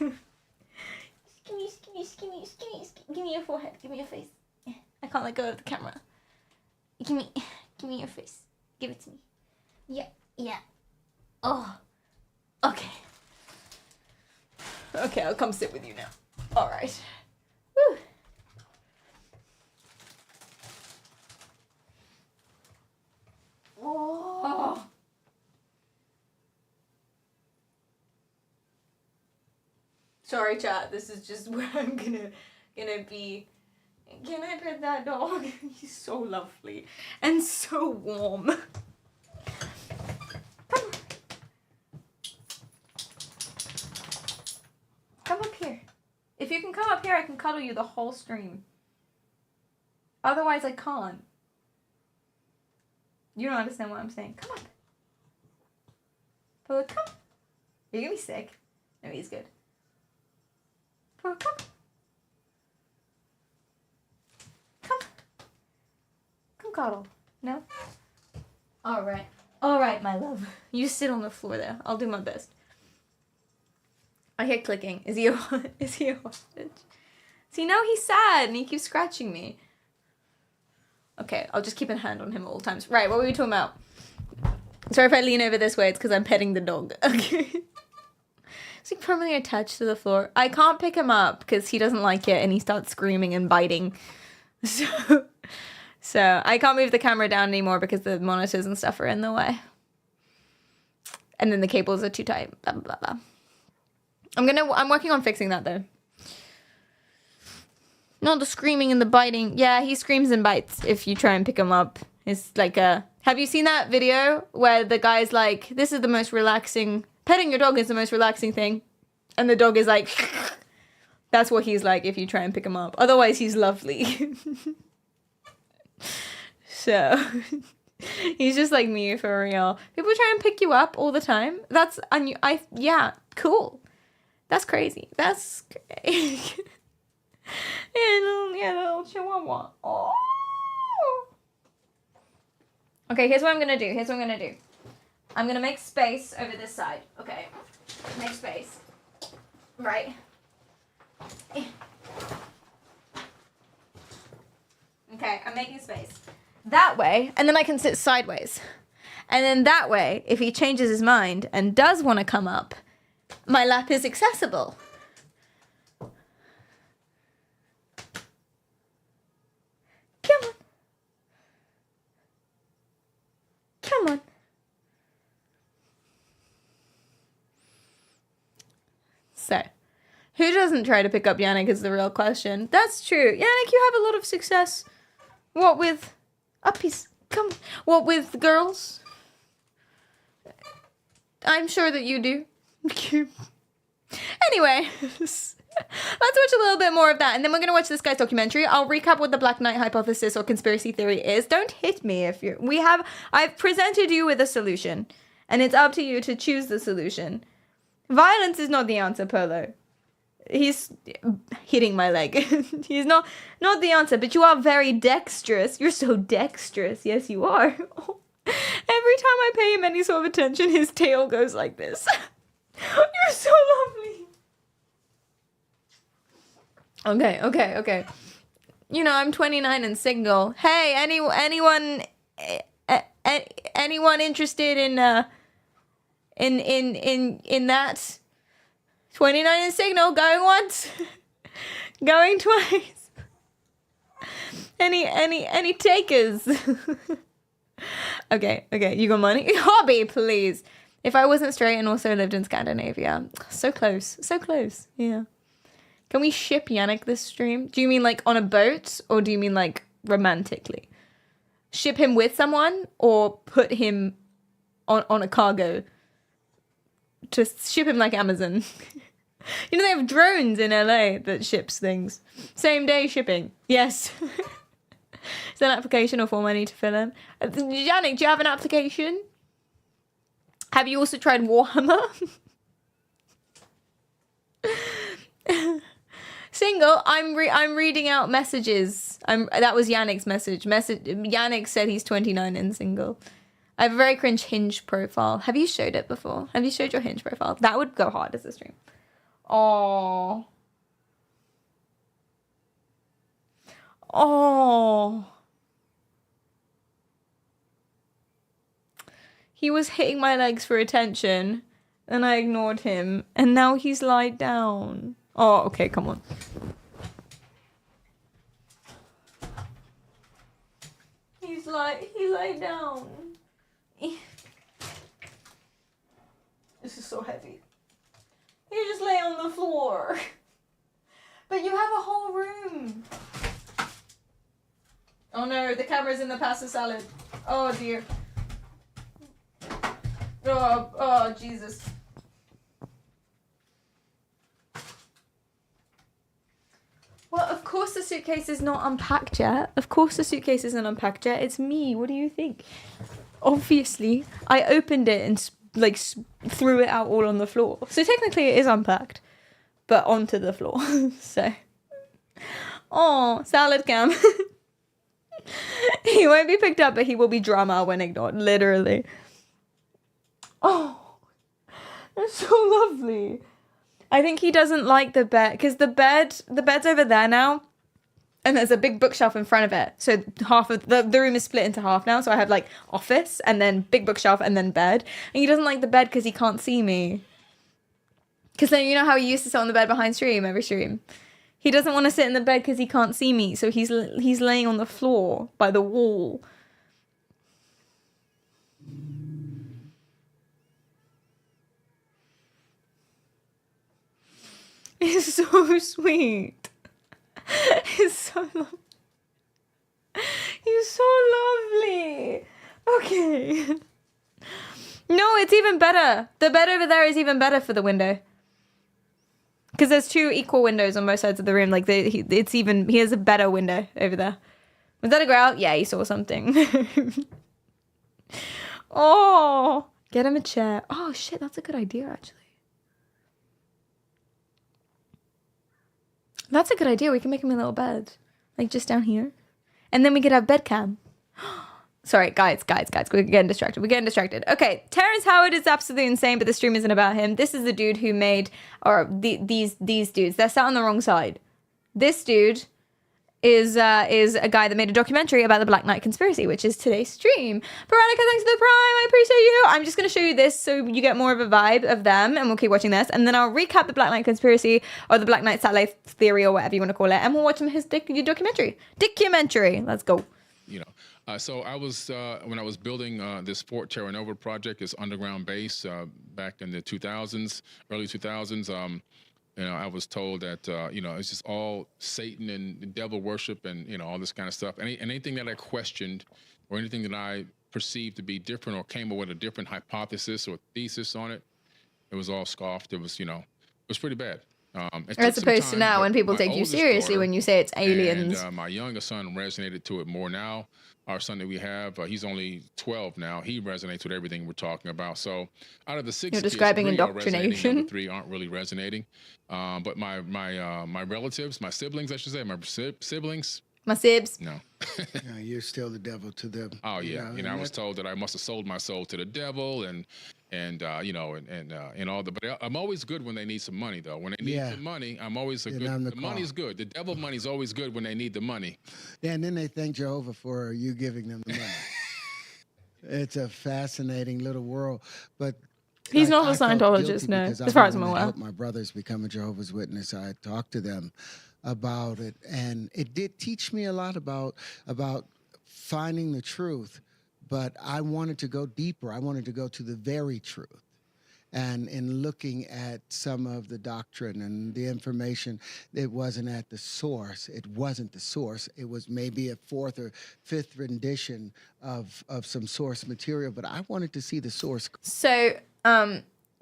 Skinny. Give me your forehead. Give me your face. I can't let go of the camera. Give me your face. Give it to me. Yeah. Oh. Okay. Okay, I'll come sit with you now. All right. Woo. Oh. Sorry, chat. This is just where I'm gonna be. Can I pet that dog? He's so lovely and so warm. Come up here. If you can come up here, I can cuddle you the whole stream. Otherwise, I can't. You don't understand what I'm saying. Come on. Polo, come. You're gonna be sick. No, he's good. Polo, come. Come cuddle. No? Alright. Alright, my love. You sit on the floor there. I'll do my best. I hear clicking. Is he a hostage? See, now he's sad and he keeps scratching me. Okay, I'll just keep a hand on him at all times. Right, what were we talking about? Sorry if I lean over this way, it's because I'm petting the dog. Okay. Is he permanently attached to the floor? I can't pick him up because he doesn't like it and he starts screaming and biting. So I can't move the camera down anymore because the monitors and stuff are in the way. And then the cables are too tight. Blah, blah, blah. I'm working on fixing that though. Not the screaming and the biting. Yeah, he screams and bites if you try and pick him up. It's like have you seen that video where the guy's like, this is the most relaxing, petting your dog is the most relaxing thing. And the dog is like, that's what he's like if you try and pick him up. Otherwise, he's lovely. So, he's just like me for real. People try and pick you up all the time. That's, yeah, cool. That's crazy. That's crazy. Yeah, little chihuahua. Oh. Okay, here's what I'm gonna do. I'm gonna make space over this side. Okay, make space. Right. Okay, I'm making space. That way, and then I can sit sideways. And then that way, if he changes his mind and does want to come up, my lap is accessible. Come on. Come on. So, who doesn't try to pick up Yannick is the real question. That's true. Yannick, you have a lot of success. What with uppies? Come, what with girls? I'm sure that you do. Anyway, let's watch a little bit more of that, and then we're gonna watch this guy's documentary. I'll recap what the Black Knight hypothesis or conspiracy theory is. Don't hit me if you're. I've presented you with a solution, and it's up to you to choose the solution. Violence is not the answer, Polo. He's hitting my leg. He's not the answer, but you are very dexterous. You're so dexterous. Yes, you are. Every time I pay him any sort of attention, his tail goes like this. You're so lovely. Okay. You know, I'm 29 and single. Hey, anyone interested in that? 29 and single, going once, going twice. Any takers? Okay, you got money? Hobby, please. If I wasn't straight and also lived in Scandinavia. So close. Yeah. Can we ship Yannick this stream? Do you mean like on a boat, or do you mean like romantically? Ship him with someone, or put him on a cargo? To ship him like Amazon. You know, they have drones in LA that ships things. Same day shipping. Yes. Is there an application or form I need to fill in? Yannick, do you have an application? Have you also tried Warhammer? Single. I'm reading out messages. That was Yannick's message. Yannick said he's 29 and single. I have a very cringe Hinge profile. Have you showed it before? Have you showed your Hinge profile? That would go hard as a stream. Oh. He was hitting my legs for attention, and I ignored him, and now he's lied down. Oh, okay, come on. He laid down. This is so heavy. You just lay on the floor. But you have a whole room. Oh no, the camera's in the pasta salad. Oh dear. Oh Jesus. Well, of course the suitcase is not unpacked yet. Of course the suitcase isn't unpacked yet. It's me. What do you think? Obviously, I opened it and threw it out all on the floor. So technically it is unpacked, but onto the floor. So, salad cam. He won't be picked up, but he will be drama when ignored. Literally. Oh, that's so lovely. I think he doesn't like the bed because the bed's over there now. And there's a big bookshelf in front of it. So half of the room is split into half now. So I have like office and then big bookshelf and then bed. And he doesn't like the bed because he can't see me. Because then you know how he used to sit on the bed behind stream, every stream. He doesn't want to sit in the bed because he can't see me. So he's laying on the floor by the wall. It's so sweet. He's so lovely. He's so lovely. Okay. No, it's even better. The bed over there is even better for the window. Because there's two equal windows on both sides of the room. Like he has a better window over there. Was that a growl? Yeah, he saw something. Oh, get him a chair. Oh shit, that's a good idea actually. That's a good idea. We can make him a little bed. Like just down here. And then we could have bed cam. Sorry, guys. We're getting distracted. Okay, Terrence Howard is absolutely insane, but the stream isn't about him. This is the dude who made, these dudes. They're sat on the wrong side. This dude is a guy that made a documentary about the Black Knight conspiracy, which is today's stream. Veronica, thanks for the prime. I appreciate you. I'm just going to show you this so you get more of a vibe of them, and we'll keep watching this. And then I'll recap the Black Knight conspiracy or the Black Knight satellite theory or whatever you want to call it, and we'll watch his documentary. Let's go. You know, so I was when I was building this Fort Terra Nova project, this underground base back in the 2000s, early 2000s. You know, I was told that you know, it's just all Satan and devil worship and, you know, all this kind of stuff. And anything that I questioned or anything that I perceived to be different or came up with a different hypothesis or thesis on it, it was all scoffed. It was, it was pretty bad. As opposed to now when people take you seriously when you say it's aliens. And my youngest son resonated to it more now. Our son that we have, he's only 12 now. He resonates with everything we're talking about. So out of the 6 You're kids, describing 3 are resonating, indoctrination. the other 3 aren't really resonating. But my relatives, my siblings, I should say, my siblings. My sibs. No. No, you're still the devil to them. Oh yeah, You know, I and was told that I must have sold my soul to the devil, and all the. But I'm always good when they need some money, though. When they need some money, I'm always a Then good. I'm The the money's good. The devil money's always good when they need the money. Yeah, and then they thank Jehovah for you giving them the money. It's a fascinating little world, but He's not a I felt Scientologist, guilty no, because as I far as I'm wanted to aware. help my brothers become a Jehovah's Witness. I talked to them about it, and it did teach me a lot about finding the truth. But I wanted to go deeper. I wanted to go to the very truth. And in looking at some of the doctrine and the information, it wasn't at the source. It wasn't the source. It was maybe a 4th or 5th rendition of some source material. But I wanted to see the source. So,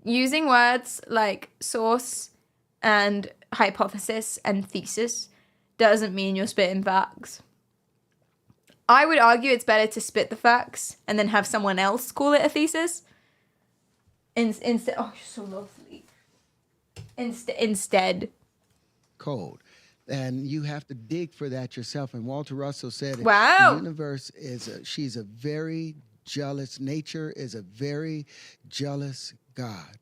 using words like source and hypothesis and thesis doesn't mean you're spitting facts. I would argue it's better to spit the facts and then have someone else call it a thesis. Instead, oh, you're so lovely. Instead. Code. And you have to dig for that yourself. And Walter Russell said, Wow. The universe she's a very jealous, nature is a very jealous God.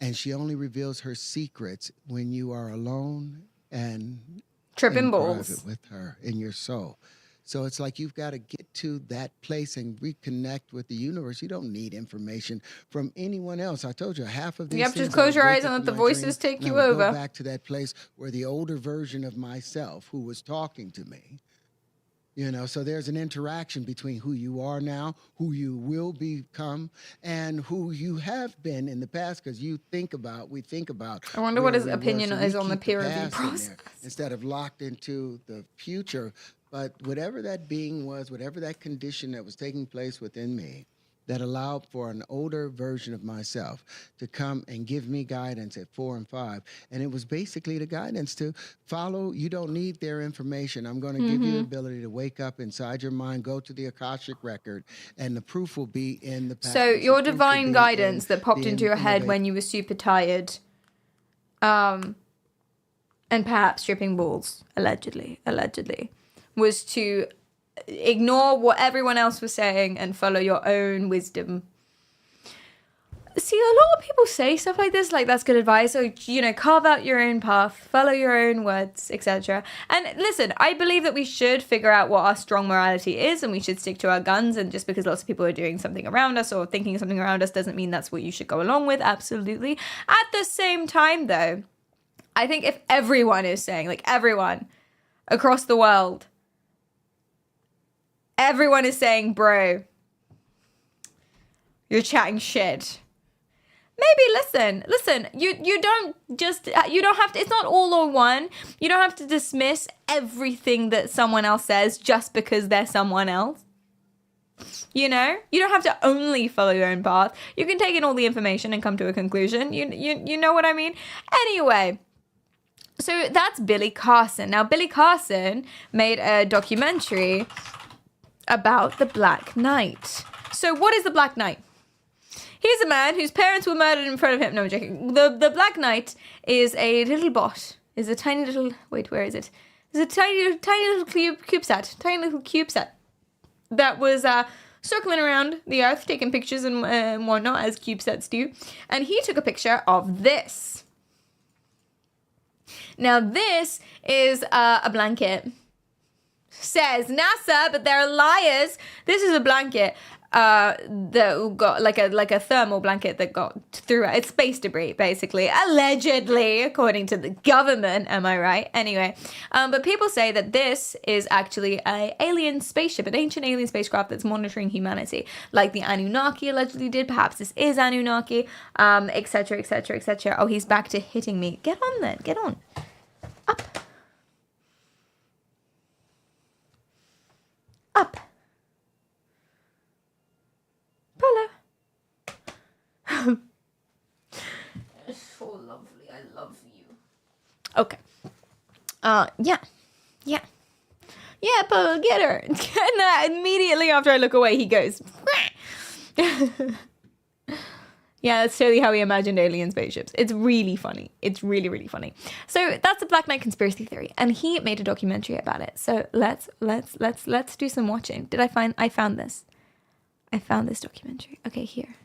And she only reveals her secrets when you are alone and Tripping in balls. private with her in your soul. So it's like you've got to get to that place and reconnect with the universe. You don't need information from anyone else. I told you half of these You have to things just close I would your wake eyes and up let the in my voices dreams, take and you I would over. Go back to that place where the older version of myself who was talking to me. So there's an interaction between who you are now, who you will become, and who you have been in the past, because we think about. I wonder what where his we were, opinion so is we on the keep peer review past in there process. instead of locked into the future. But whatever that being was, whatever that condition that was taking place within me, that allowed for an older version of myself to come and give me guidance at 4 and 5. And it was basically the guidance to follow. You don't need their information. I'm going to give you the ability to wake up inside your mind, go to the Akashic record, and the proof will be in the past. So your divine guidance that popped into your head when you were super tired, and perhaps stripping balls, allegedly, was to ignore what everyone else was saying and follow your own wisdom. See, a lot of people say stuff like this, like that's good advice, or carve out your own path, follow your own words, etc. And listen, I believe that we should figure out what our strong morality is, and we should stick to our guns. And just because lots of people are doing something around us or thinking something around us doesn't mean that's what you should go along with. Absolutely. At the same time, though, I think if everyone is saying, like everyone across the world, everyone is saying, bro, you're chatting shit. Maybe listen, you don't have to, it's not all or one. You don't have to dismiss everything that someone else says just because they're someone else. You don't have to only follow your own path. You can take in all the information and come to a conclusion. You know what I mean? Anyway, so that's Billy Carson. Now, Billy Carson made a documentary about the Black Knight. So what is the Black Knight? He's a man whose parents were murdered in front of him. No, I'm joking. The Black Knight is a little bot. Is a tiny little... Wait, where is it? It's a tiny little CubeSat. Tiny little CubeSat that was circling around the Earth, taking pictures and whatnot, as CubeSats do. And he took a picture of this. Now, this is a blanket. Says NASA, but they're liars. This is a blanket that got like a thermal blanket that got through it. It's space debris, basically, allegedly, according to the government. Am I right? Anyway, but people say that this is actually an alien spaceship, an ancient alien spacecraft that's monitoring humanity, like the Anunnaki allegedly did. Perhaps this is Anunnaki, etc., etc., etc. Oh, he's back to hitting me. Get on then. Get on. Up. lovely. I love you. Okay. Yeah. Yeah, Polo, get her. And then immediately after I look away, he goes. Yeah, that's totally how we imagined alien spaceships. It's really funny. It's really, really funny. So that's the Black Knight conspiracy theory, and he made a documentary about it. So let's do some watching. I found this. I found this documentary. Okay, here.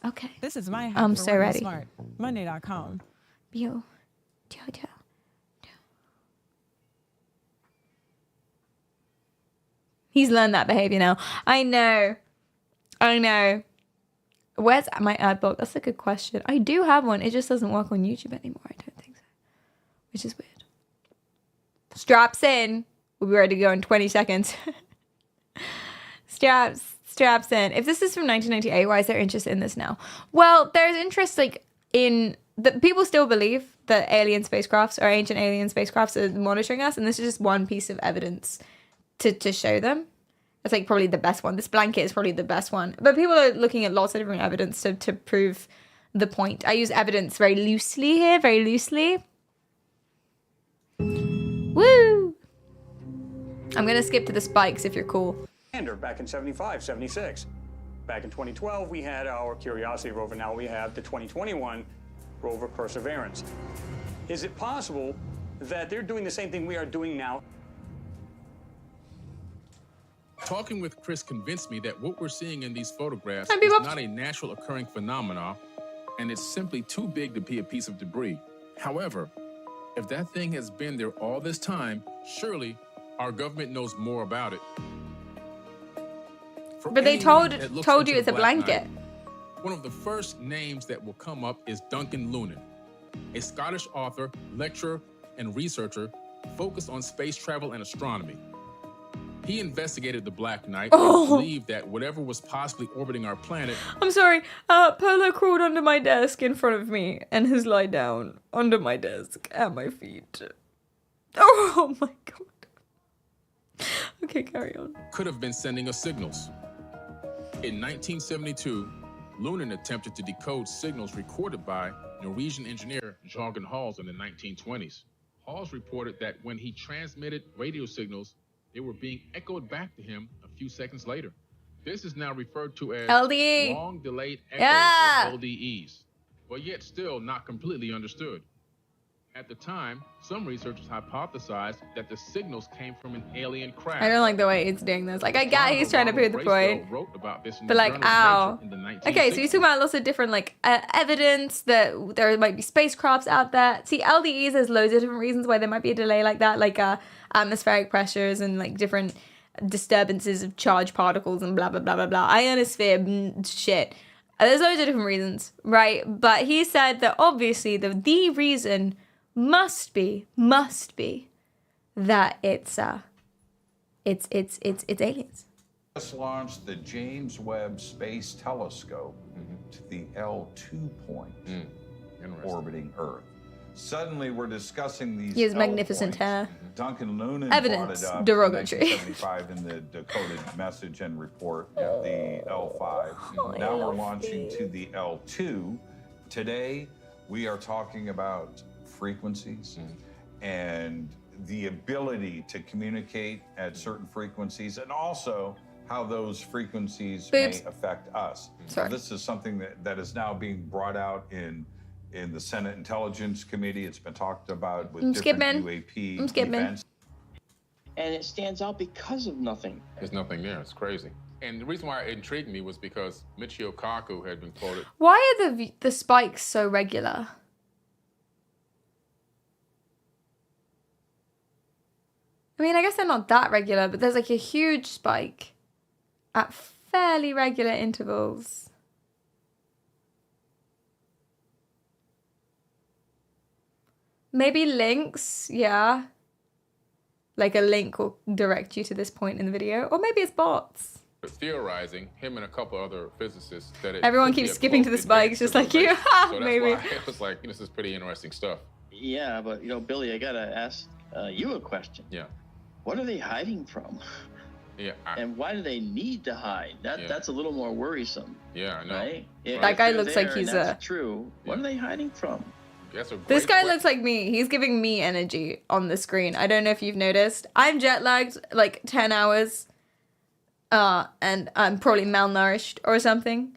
Okay. This is my I'm so ready. Smart. Monday.com. Yo. Jojo. He's learned that behavior now. I know. Where's my ad block? That's a good question. I do have one. It just doesn't work on YouTube anymore. I don't think so. Which is weird. Straps in. We'll be ready to go in 20 seconds. Straps in. If this is from 1998, why is there interest in this now? Well, there's interest in the people still believe that alien spacecrafts or ancient alien spacecrafts are monitoring us, and this is just one piece of evidence to show them. It's probably the best one. This blanket is probably the best one. But people are looking at lots of different evidence to prove the point. I use evidence very loosely here, very loosely. Woo! I'm going to skip to the spikes if you're cool. Back in 75, 76. Back in 2012, we had our Curiosity rover. Now we have the 2021 rover Perseverance. Is it possible that they're doing the same thing we are doing now? Talking with Chris convinced me that what we're seeing in these photographs is not a natural occurring phenomenon, and it's simply too big to be a piece of debris. However, if that thing has been there all this time, surely our government knows more about it. But they told you it's a blanket. One of the first names that will come up is Duncan Lunan, a Scottish author, lecturer, and researcher focused on space travel and astronomy. He investigated the Black Knight and believed that whatever was possibly orbiting our planet... I'm sorry. Polo crawled under my desk in front of me and has lied down under my desk at my feet. Oh my god. Okay, carry on. Could have been sending us signals. In 1972, Lunan attempted to decode signals recorded by Norwegian engineer Jørgen Hals in the 1920s. Hals reported that when he transmitted radio signals, they were being echoed back to him a few seconds later. This is now referred to as LDE. Long delayed echoes, or LDEs, but yet still not completely understood. At the time, some researchers hypothesized that the signals came from an alien craft. I don't like the way he's doing this. I get he's trying to prove the point. But ow. Okay, so he's talking about lots of different evidence that there might be spacecrafts out there. See, LDEs, there's loads of different reasons why there might be a delay like that, atmospheric pressures and different disturbances of charged particles and blah, blah, blah, blah, blah. Ionosphere shit. There's loads of different reasons, right? But he said that obviously the reason must be that it's aliens. Just launched the James Webb Space Telescope to the L2 point, orbiting Earth. Suddenly, we're discussing these. He has magnificent hair. Duncan Lunan Evidence brought it up derogatory. in 1975 in the Decoded Message and Report, the L5. Now we're launching to the L2. Today, we are talking about frequencies and the ability to communicate at certain frequencies, and also how those frequencies may affect us. So this is something that is now being brought out in the Senate Intelligence Committee. It's been talked about with different UAP events. And it stands out because of nothing. There's nothing there. It's crazy. And the reason why it intrigued me was because Michio Kaku had been quoted. Why are the spikes so regular? I mean, I guess they're not that regular, but there's a huge spike at fairly regular intervals. Maybe links, yeah. A link will direct you to this point in the video. Or maybe it's bots. Theorizing, him and a couple other physicists, that everyone keeps skipping to the spikes just like you. So maybe. That's why it was like, this is pretty interesting stuff. Yeah, but Billy, I gotta ask you a question. Yeah. What are they hiding from? Yeah. And why do they need to hide? That's a little more worrisome. Yeah, I know. Right? That guy looks like he's that's true. What are they hiding from? This guy looks like me. He's giving me energy on the screen. I don't know if you've noticed. I'm jet lagged like 10 hours. And I'm probably malnourished or something.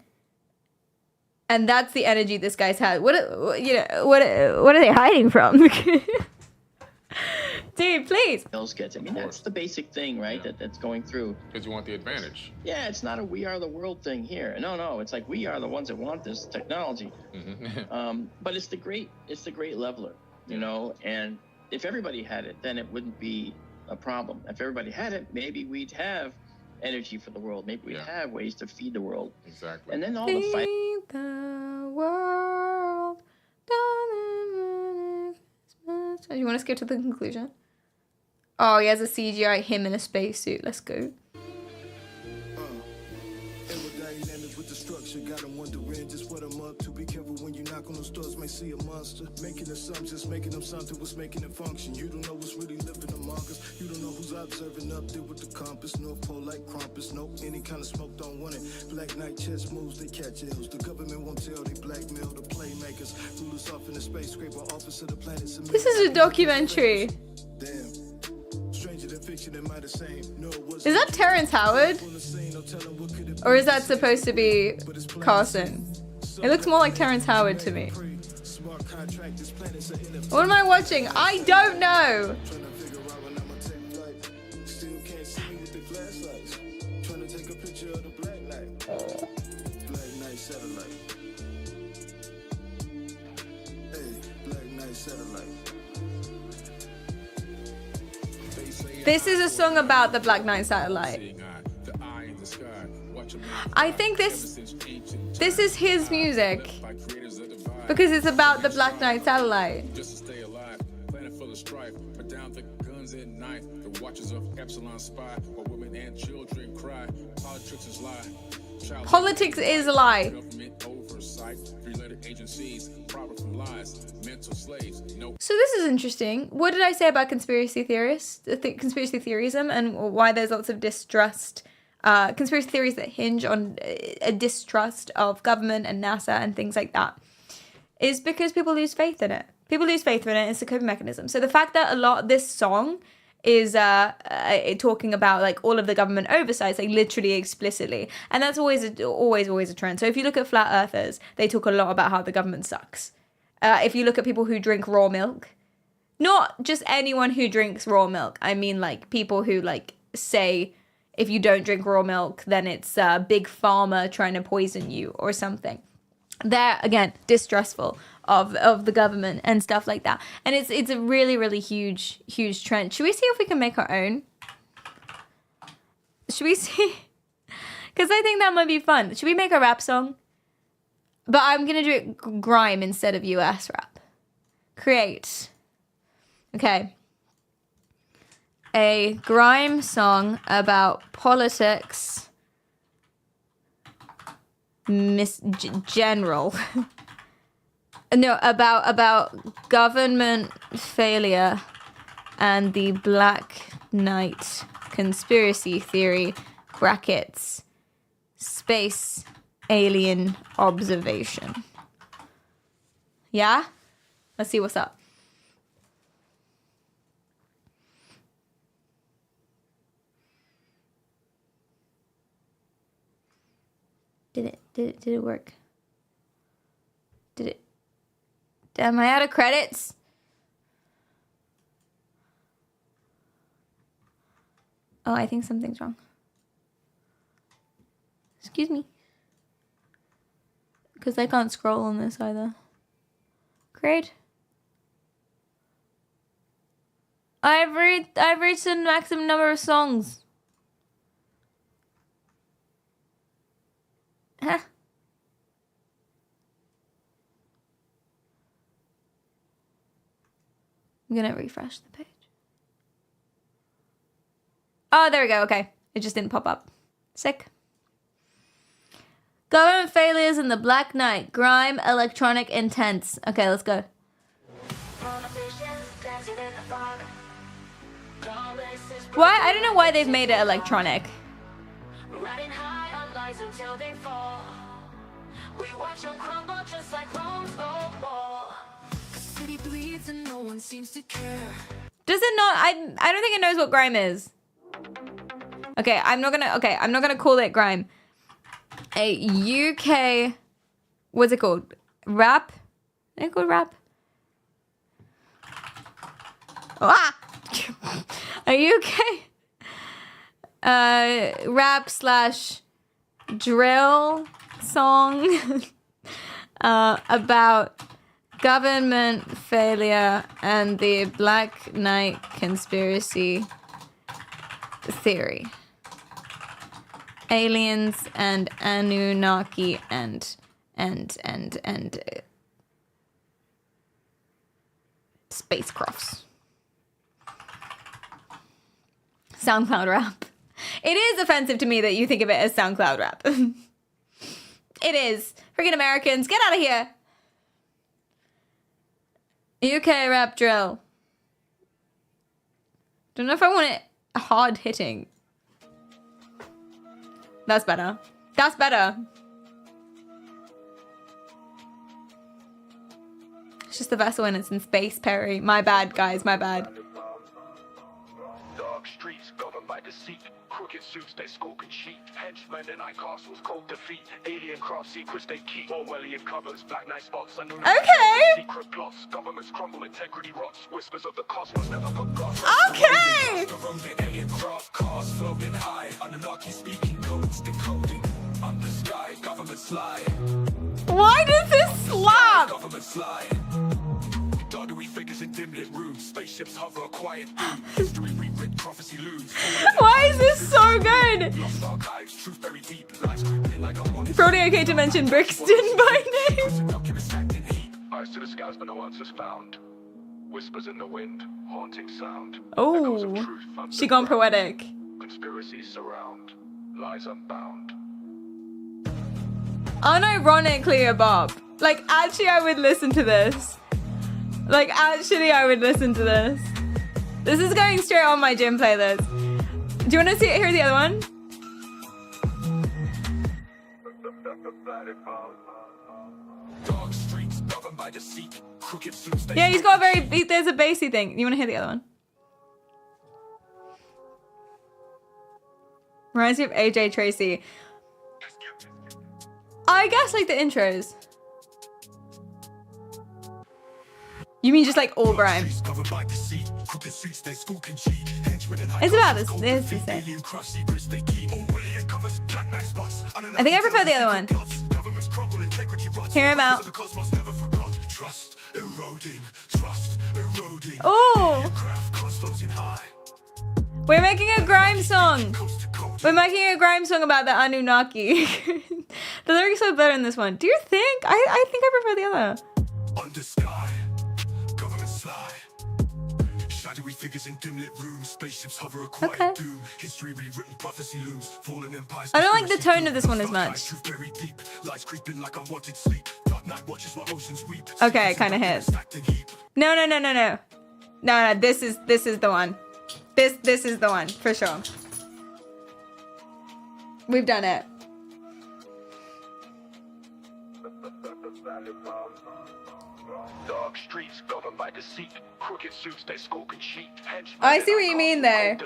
And that's the energy this guy's had. What are they hiding from? Dude, please. I mean, that's the basic thing, right? That's going through. Because you want the advantage. Yeah, it's not a we are the world thing here. No, it's like we are the ones that want this technology. But it's the great leveler, you know. And if everybody had it, then it wouldn't be a problem. If everybody had it, maybe we'd have energy for the world. Maybe we'd have ways to feed the world. Exactly. And then all the fight. Feed the world. Do you want to skip to the conclusion? Oh, he has a CGI him in a spacesuit. Let's go. Gotta wonder when just what I'm up to. Be careful when you knock on those doors, may see a monster. Making assumptions, making them something, what's making it function. You don't know what's really living among us. You don't know who's observing up there with the compass. North Pole like Krampus. No, any kind of smoke don't want it. Black Knight chess moves, they catch ills. The government won't tell, they blackmail the playmakers. Rulers off in the space, scraper office of the planet. This is a documentary. Damn. Stranger than fiction, am I the same? No, Is that Terrence Howard? Or is that supposed to be Carson? It looks more like Terrence Howard to me. What am I watching? I don't know. This is a song about the Black Knight satellite. I think this is his music because it's about the Black Knight satellite. Politics is a lie. So this is interesting. What did I say about conspiracy theorists, conspiracy theorism, and why there's lots of distrust? Conspiracy theories that hinge on a distrust of government and NASA and things like that is because people lose faith in it. People lose faith in it. It's a coping mechanism. So the fact that this song is talking about like all of the government oversights, like literally explicitly, and that's always a trend. So if you look at flat earthers, they talk a lot about how the government sucks. If you look at people who drink raw milk, not just anyone who drinks raw milk. I mean like people who like say, if you don't drink raw milk, then it's big pharma trying to poison you or something. They're, again, distrustful of the government and stuff like that. And it's a really, really huge trend. Should we see if we can make our own? Should we see? Because I think that might be fun. Should we make a rap song? But I'm going to do it grime instead of US rap. Create. Okay. A grime song about politics, general. No, about government failure and the Black Knight conspiracy theory brackets space alien observation. Yeah? Let's see what's up. Did it work? Did it? Am I out of credits? Oh, I think something's wrong. Excuse me. Because I can't scroll on this either. Great. I've reached the maximum number of songs. Huh? I'm gonna refresh the page. Oh, there we go. Okay. It just didn't pop up. Sick. Government failures in the Black Knight. Grime, electronic, intense. Okay, let's go. Why? I don't know why they've made it electronic. Riding high on lies until they fall. We watch them crumble just like bones fall. The city bleeds and no one seems to care. Does it not? I don't think it knows what grime is. Okay, I'm not gonna call it grime. A UK, what's it called? Rap? Is it called rap? Ah! A UK rap / drill song about government failure and the Black Knight conspiracy theory. Aliens and Anunnaki and spacecrafts. SoundCloud rap. It is offensive to me that you think of it as SoundCloud rap. It is. Freaking Americans, get out of here. UK rap drill. Don't know if I want it hard hitting. That's better. That's better. It's just the vessel and it's in space, Perry. My bad, guys. My bad. Dark streets governed by deceit. Crooked suits they skulk and cheat. Henchmen and high castles cold defeat. Alien craft secrets they keep. Orwellian covers, Black Knight spots. Okay. Secret plots. Governments crumble, integrity rots. Whispers of the cosmos never forgot. Okay. Alien craft cars floating high. Anunnaki speaking codes decoding. Under sky, government slide. Why does this slap? Government slide. Darkery figures in dim lit rooms. Spaceships hover, quiet doom. History rewritten, prophecy looms. Why is this so good? Lost archives, truth buried deep. Lies creeping like a monster. Probably okay to mention Brixton by name. Eyes to the skies, but no answers found. Whispers in the wind, haunting sound. Oh, she gone poetic. Conspiracies surround, lies unbound. Unironically a bop. Like, actually, I would listen to this. Like, actually, I would listen to this. This is going straight on my gym playlist. Do you want to see it? Here's the other one. Dark streets governed by deceit. Crooked suits. Yeah, he's got a there's a bassy thing. You want to hear the other one? Reminds me of AJ Tracy. I guess like the intros. You mean just like all grime? It's about this. This is it. I think I prefer the other one. Hear him out. Oh! We're making a grime song. We're making a grime song about the Anunnaki. The lyrics are better in this one. Do you think? I think I prefer the other. Under sky, government slide. Shadowy figures in dim lit rooms. Spaceships hover a quiet doom. History rewritten, prophecy looms. Fallen empires. I don't like the tone of this one as much. Very deep. Lights creeping like unwanted sleep. Dark night watches while oceans weep. Okay, it kind of hits. No. No, this is the one. This is the one for sure. We've done it. Dark streets governed by deceit. Crooked suits they skulk and cheat. Oh, I see what you mean there.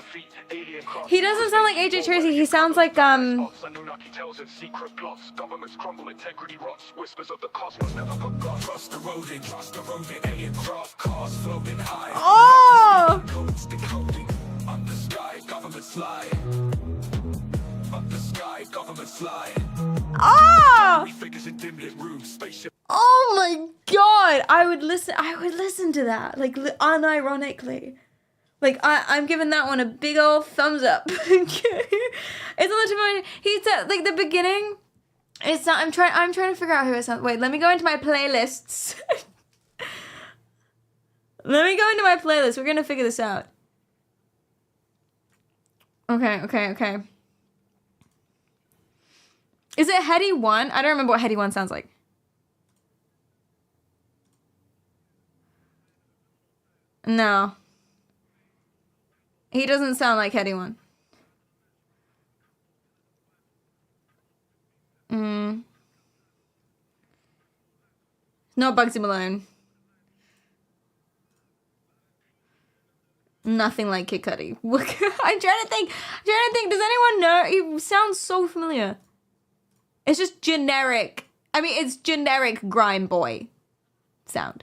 He doesn't sound like AJ Tracy. He sounds like Anunnaki tells in secret plots. Governments crumble, integrity rots. Whispers of the cosmos never forgot. Trust eroding, alien craft cars floating high. Oh! Codes decoding. Under sky, government slide. Under sky, government slide. Oh! Figures in dim lit rooms. Spaceship. Oh my god! I would listen to that. Like unironically. Like I'm giving that one a big old thumbs up. It's on the tip of my. He said like the beginning. It's not. I'm trying to figure out who it sounds. Wait, let me go into my playlists. Let me go into my playlist. We're gonna figure this out. Okay. Is it Heady One? I don't remember what Heady One sounds like. No. He doesn't sound like anyone. Not Bugsy Malone. Nothing like Kid Cudi. I'm trying to think. Does anyone know? He sounds so familiar. It's just generic. I mean, it's generic grime boy sound.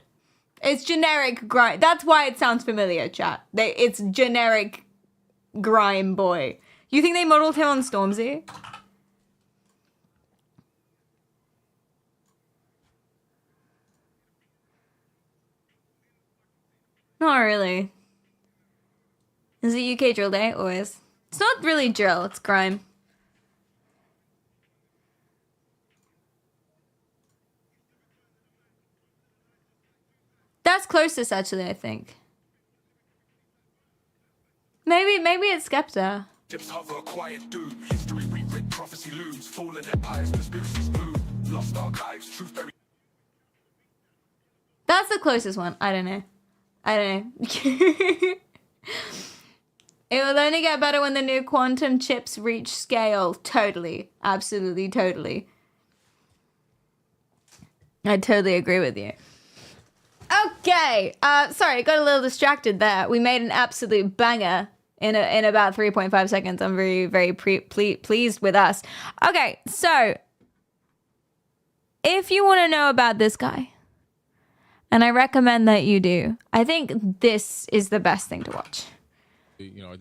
It's generic grime. That's why it sounds familiar, chat. It's generic grime boy. You think they modeled him on Stormzy? Not really. Is it UK drill day? Always. It's not really drill, it's grime. That's closest, actually, I think. Maybe it's Skepta. Ships hover, quiet doom. History rewritten, prophecy looms. Fallen empires, conspiracies bloom. Lost archives, truth buried. That's the closest one. I don't know. It will only get better when the new quantum chips reach scale. Totally. Absolutely, totally. I totally agree with you. Okay. Sorry, got a little distracted there. We made an absolute banger in about 3.5 seconds. I'm very, very pleased with us. Okay, so if you want to know about this guy, and I recommend that you do, I think this is the best thing to watch.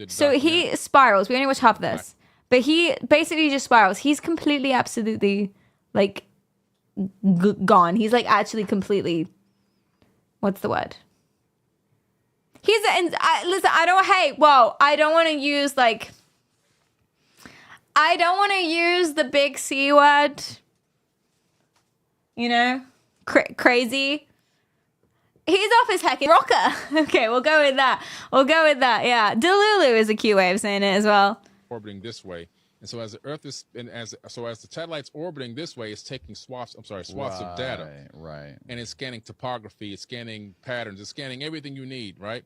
So he spirals. We only watched half of this. But he basically just spirals. He's completely, absolutely, like, gone. He's, like, actually completely... What's the word? Listen, I don't want to use, like... I don't want to use the big C word. You know? Crazy. He's off his heckin' rocker. Okay, we'll go with that. Yeah. Delulu is a cute way of saying it as well. Orbiting this way. And so as the Earth is, as the satellite's orbiting this way, it's taking swaths of data. Right. And it's scanning topography, it's scanning patterns, it's scanning everything you need, right?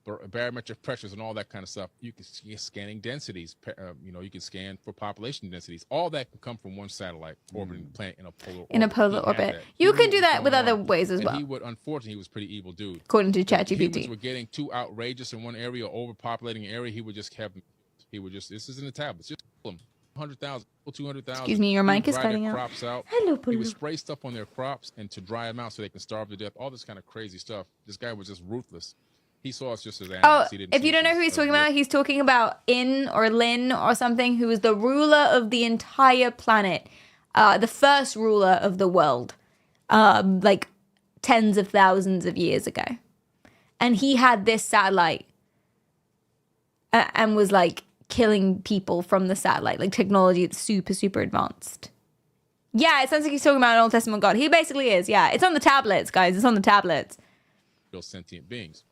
Barometric pressures and all that kind of stuff. You can scanning densities. You can scan for population densities. All that can come from one satellite orbiting the planet in a polar orbit. You can do that with other ways as well. And unfortunately, he was a pretty evil dude. According to ChatGPT. If humans were getting too outrageous in one area, overpopulating an area, this is in the tablets. Just kill them. 100,000, 200,000. Excuse me, your mic is cutting out. Crops out. Hello, He would spray stuff on their crops and to dry them out so they can starve to death. All this kind of crazy stuff. This guy was just ruthless. He saw us just as animals. If you don't know who he's talking about, he's talking about In or Lin or something, who was the ruler of the entire planet, the first ruler of the world, like tens of thousands of years ago. And he had this satellite and was like killing people from the satellite, like technology that's super, super advanced. Yeah, it sounds like he's talking about an Old Testament God. He basically is, yeah. It's on the tablets, guys. It's on the tablets. Real sentient beings.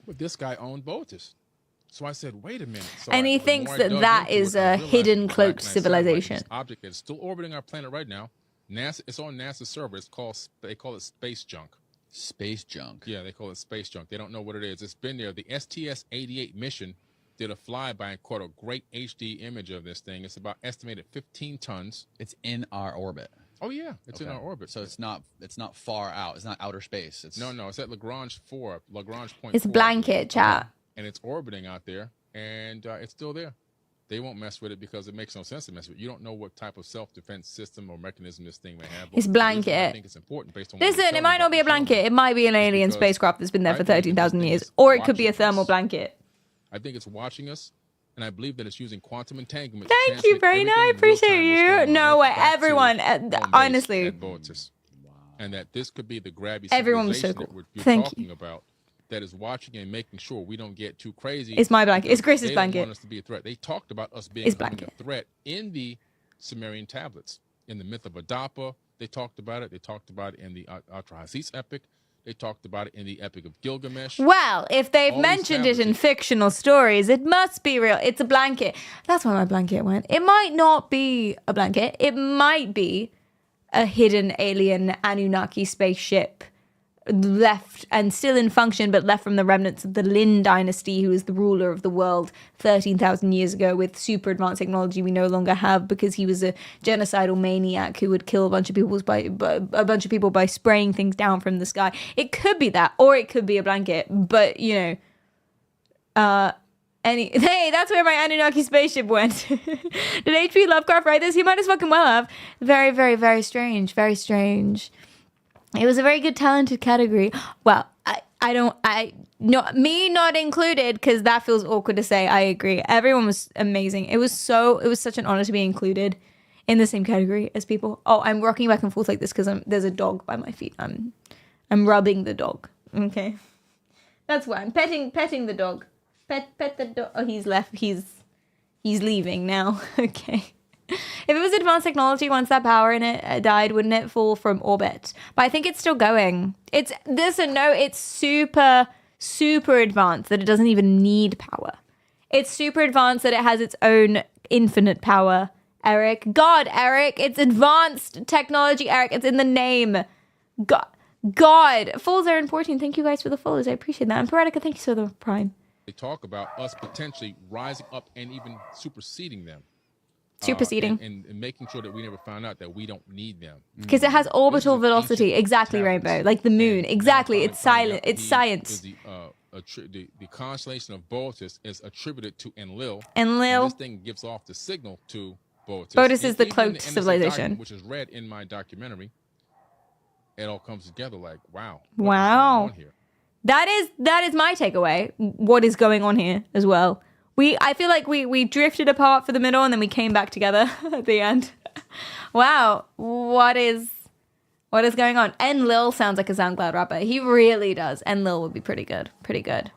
But this guy owned Botus. So I said, wait a minute. So and he thinks that is a hidden, cloaked civilization. This object that's still orbiting our planet right now. NASA, it's on NASA's server. They call it space junk. Space junk? Yeah, they call it space junk. They don't know what it is. It's been there. The STS-88 mission did a flyby and caught a great HD image of this thing. It's about estimated 15 tons. It's in our orbit. Oh yeah, it's in our orbit. So it's not far out. It's not outer space. No, it's at Lagrange point. It's a blanket, chat. And it's orbiting out there, and it's still there. They won't mess with it because it makes no sense to mess with it. You don't know what type of self-defense system or mechanism this thing may have. It's blanket. I think it's important based on. Listen, it might not be a blanket. It might be an alien spacecraft that's been there for 13,000 years, or it could be a thermal blanket. I think it's watching us. And I believe that it's using quantum entanglement. Thank you, Brain. I appreciate you. No way, everyone. Honestly. And that this could be the grabby everyone was so cool. that you're talking about, that is watching and making sure we don't get too crazy. It's my blanket. It's Chris's blanket. They don't want us to be a threat. They talked about us being a threat in the Sumerian tablets. In the myth of Adapa, they talked about it. They talked about it in the Atrahasis epic. They talked about it in the Epic of Gilgamesh. Well, if they've mentioned it in fictional stories, it must be real. It's a blanket. That's where my blanket went. It might not be a blanket. It might be a hidden alien Anunnaki spaceship left and still in function, but left from the remnants of the Lin dynasty, who was the ruler of the world 13,000 years ago with super advanced technology we no longer have, because he was a genocidal maniac who would kill a bunch of people by spraying things down from the sky. It could be that, or it could be a blanket, but hey, that's where my Anunnaki spaceship went. Did H.P. Lovecraft write this? He might as fucking well have. Very, very, very strange. Very strange. It was a very good talented category. Well, me not included, because that feels awkward to say. I agree. Everyone was amazing. It was such an honor to be included in the same category as people. Oh, I'm rocking back and forth like this because there's a dog by my feet. I'm rubbing the dog. Okay, that's why I'm petting the dog. Pet the dog. Oh, he's left. He's leaving now. Okay. If it was advanced technology, once that power in it died, wouldn't it fall from orbit? But I think it's still going. It's super, super advanced that it doesn't even need power. It's super advanced that it has its own infinite power, Eric. God, Eric, it's advanced technology, Eric. It's in the name. God. Follows are important. Thank you guys for the follows. I appreciate that. And Paretica, thank you for the prime. They talk about us potentially rising up and even superseding them. Superseding. And making sure that we never found out that we don't need them. Because it has orbital velocity. Exactly, Rainbow. Like the moon. Exactly. It's silent. It's science. The constellation of Boötis is attributed to Enlil. Enlil. And this thing gives off the signal to Boötis. Boötis is the cloaked civilization. Which is read in my documentary. It all comes together like, wow. Wow. What is going on here? That is my takeaway. What is going on here as well? I feel like we drifted apart for the middle and then we came back together at the end. Wow. What is going on? Enlil sounds like a SoundCloud rapper. He really does. Enlil would be pretty good. Pretty good.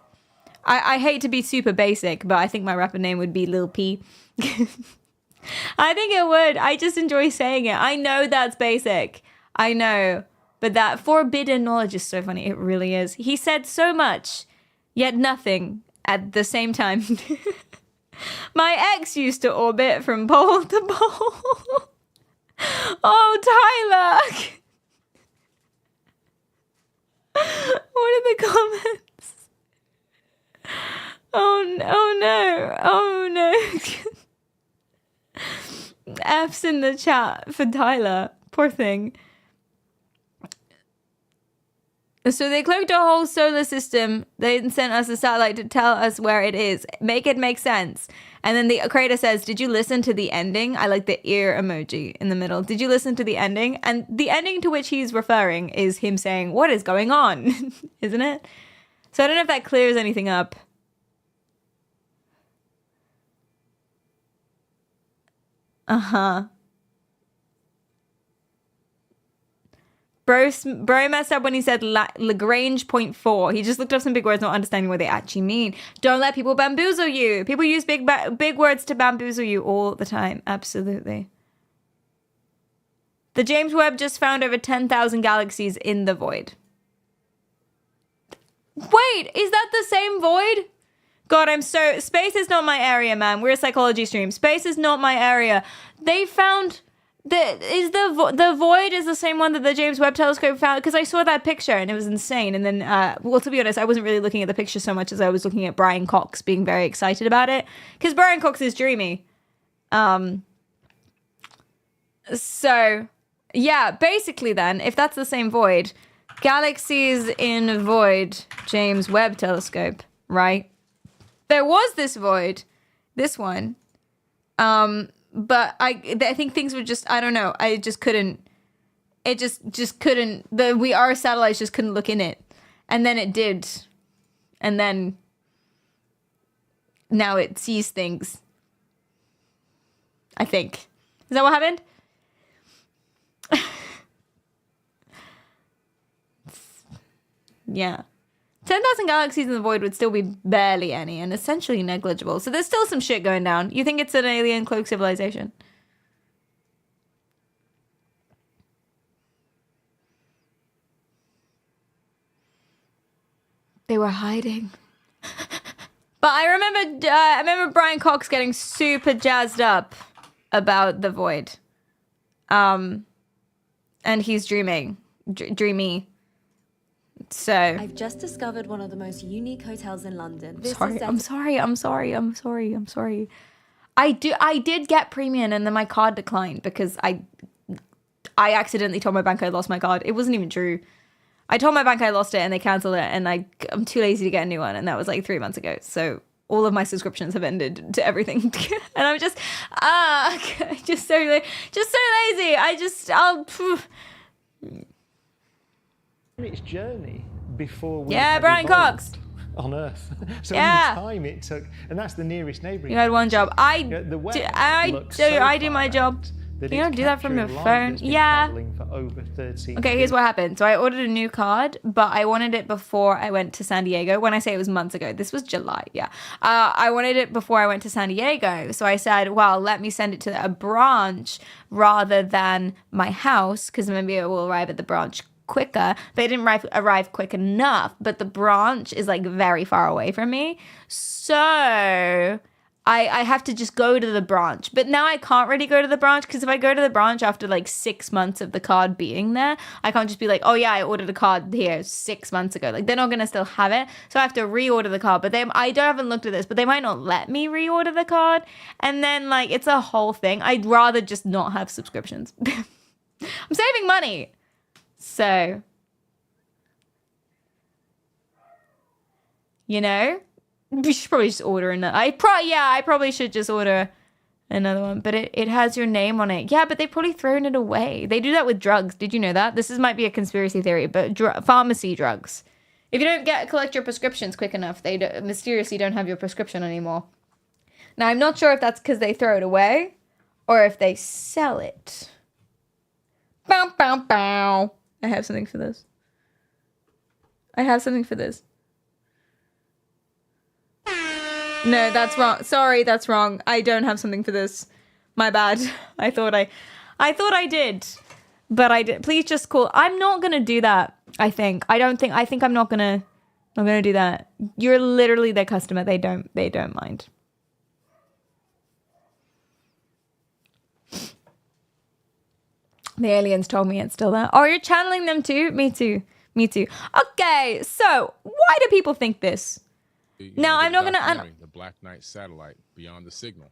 I hate to be super basic, but I think my rapper name would be Lil P. I think it would. I just enjoy saying it. I know that's basic. I know. But that forbidden knowledge is so funny. It really is. He said so much, yet nothing at the same time. My ex used to orbit from pole to pole. Oh, Tyler. What are the comments? Oh no. Oh no. F's in the chat for Tyler. Poor thing. So they cloaked our whole solar system. They sent us a satellite to tell us where it is. Make it make sense. And then the creator says, did you listen to the ending? I like the ear emoji in the middle. Did you listen to the ending? And the ending to which he's referring is him saying, what is going on? Isn't it? So I don't know if that clears anything up. Uh-huh. Bro messed up when he said Lagrange 0.4. He just looked up some big words, not understanding what they actually mean. Don't let people bamboozle you. People use big words to bamboozle you all the time. Absolutely. The James Webb just found over 10,000 galaxies in the void. Wait, is that the same void? God, space is not my area, man. We're a psychology stream. Space is not my area. They found... The void is the same one that the James Webb Telescope found, because I saw that picture and it was insane. And then, well, to be honest, I wasn't really looking at the picture so much as I was looking at Brian Cox being very excited about it, because Brian Cox is dreamy. So, yeah, basically then, if that's the same void, galaxies in void, James Webb Telescope, right? There was this void, this one. But I think things were just, I don't know. I just couldn't. It just couldn't. Our satellites just couldn't look in it, and then it did, and then now it sees things. I think. Is that what happened? Yeah. 10,000 galaxies in the void would still be barely any and essentially negligible. So there's still some shit going down. You think it's an alien cloak civilization? They were hiding. But I remember Brian Cox getting super jazzed up about the void. And he's dreamy. So I've just discovered one of the most unique hotels in London. I'm sorry. I did get premium and then my card declined because I accidentally told my bank I lost my card. It wasn't even true. I told my bank I lost it and they canceled it, and I'm too lazy to get a new one, and that was like 3 months ago. So all of my subscriptions have ended to everything. And I'm just so lazy. Its journey before we Brian Cox on Earth. So Yeah. in the time it took, and that's the nearest neighbouring. You had one job. I I do my job. You don't do that from your phone. Yeah. For over 13 Okay, here's what happened. So I ordered a new card, but I wanted it before I went to San Diego. When I say it was months ago, this was July. Yeah. I wanted it before I went to San Diego. So I said, well, let me send it to a branch rather than my house, because maybe it will arrive at the branch quicker. But it didn't arrive quick enough. But the branch is like very far away from me. So I have to just go to the branch. But now I can't really go to the branch, because if I go to the branch after like 6 months of the card being there, I can't just be like, oh yeah, I ordered a card here 6 months ago. Like, they're not going to still have it. So I have to reorder the card. But I haven't looked at this, but they might not let me reorder the card. And then like, it's a whole thing. I'd rather just not have subscriptions. I'm saving money. So, you know, we should probably just order another. I probably should just order another one, but it has your name on it. Yeah, but they've probably thrown it away. They do that with drugs. Did you know that? Might be a conspiracy theory, but pharmacy drugs. If you don't collect your prescriptions quick enough, they mysteriously don't have your prescription anymore. Now, I'm not sure if that's because they throw it away or if they sell it. Bow, bow, bow. I have something for this. No, that's wrong. Sorry, that's wrong. I don't have something for this. My bad. I thought I did. But I did. Please just call. I'm not going to do that, I think. I think I'm not going to do that. You're literally their customer. They don't mind. The aliens told me it's still there. Oh, you're channeling them too? Me too. Okay, so why do people think this? Now, I'm not going to... The Black Knight satellite beyond the signal.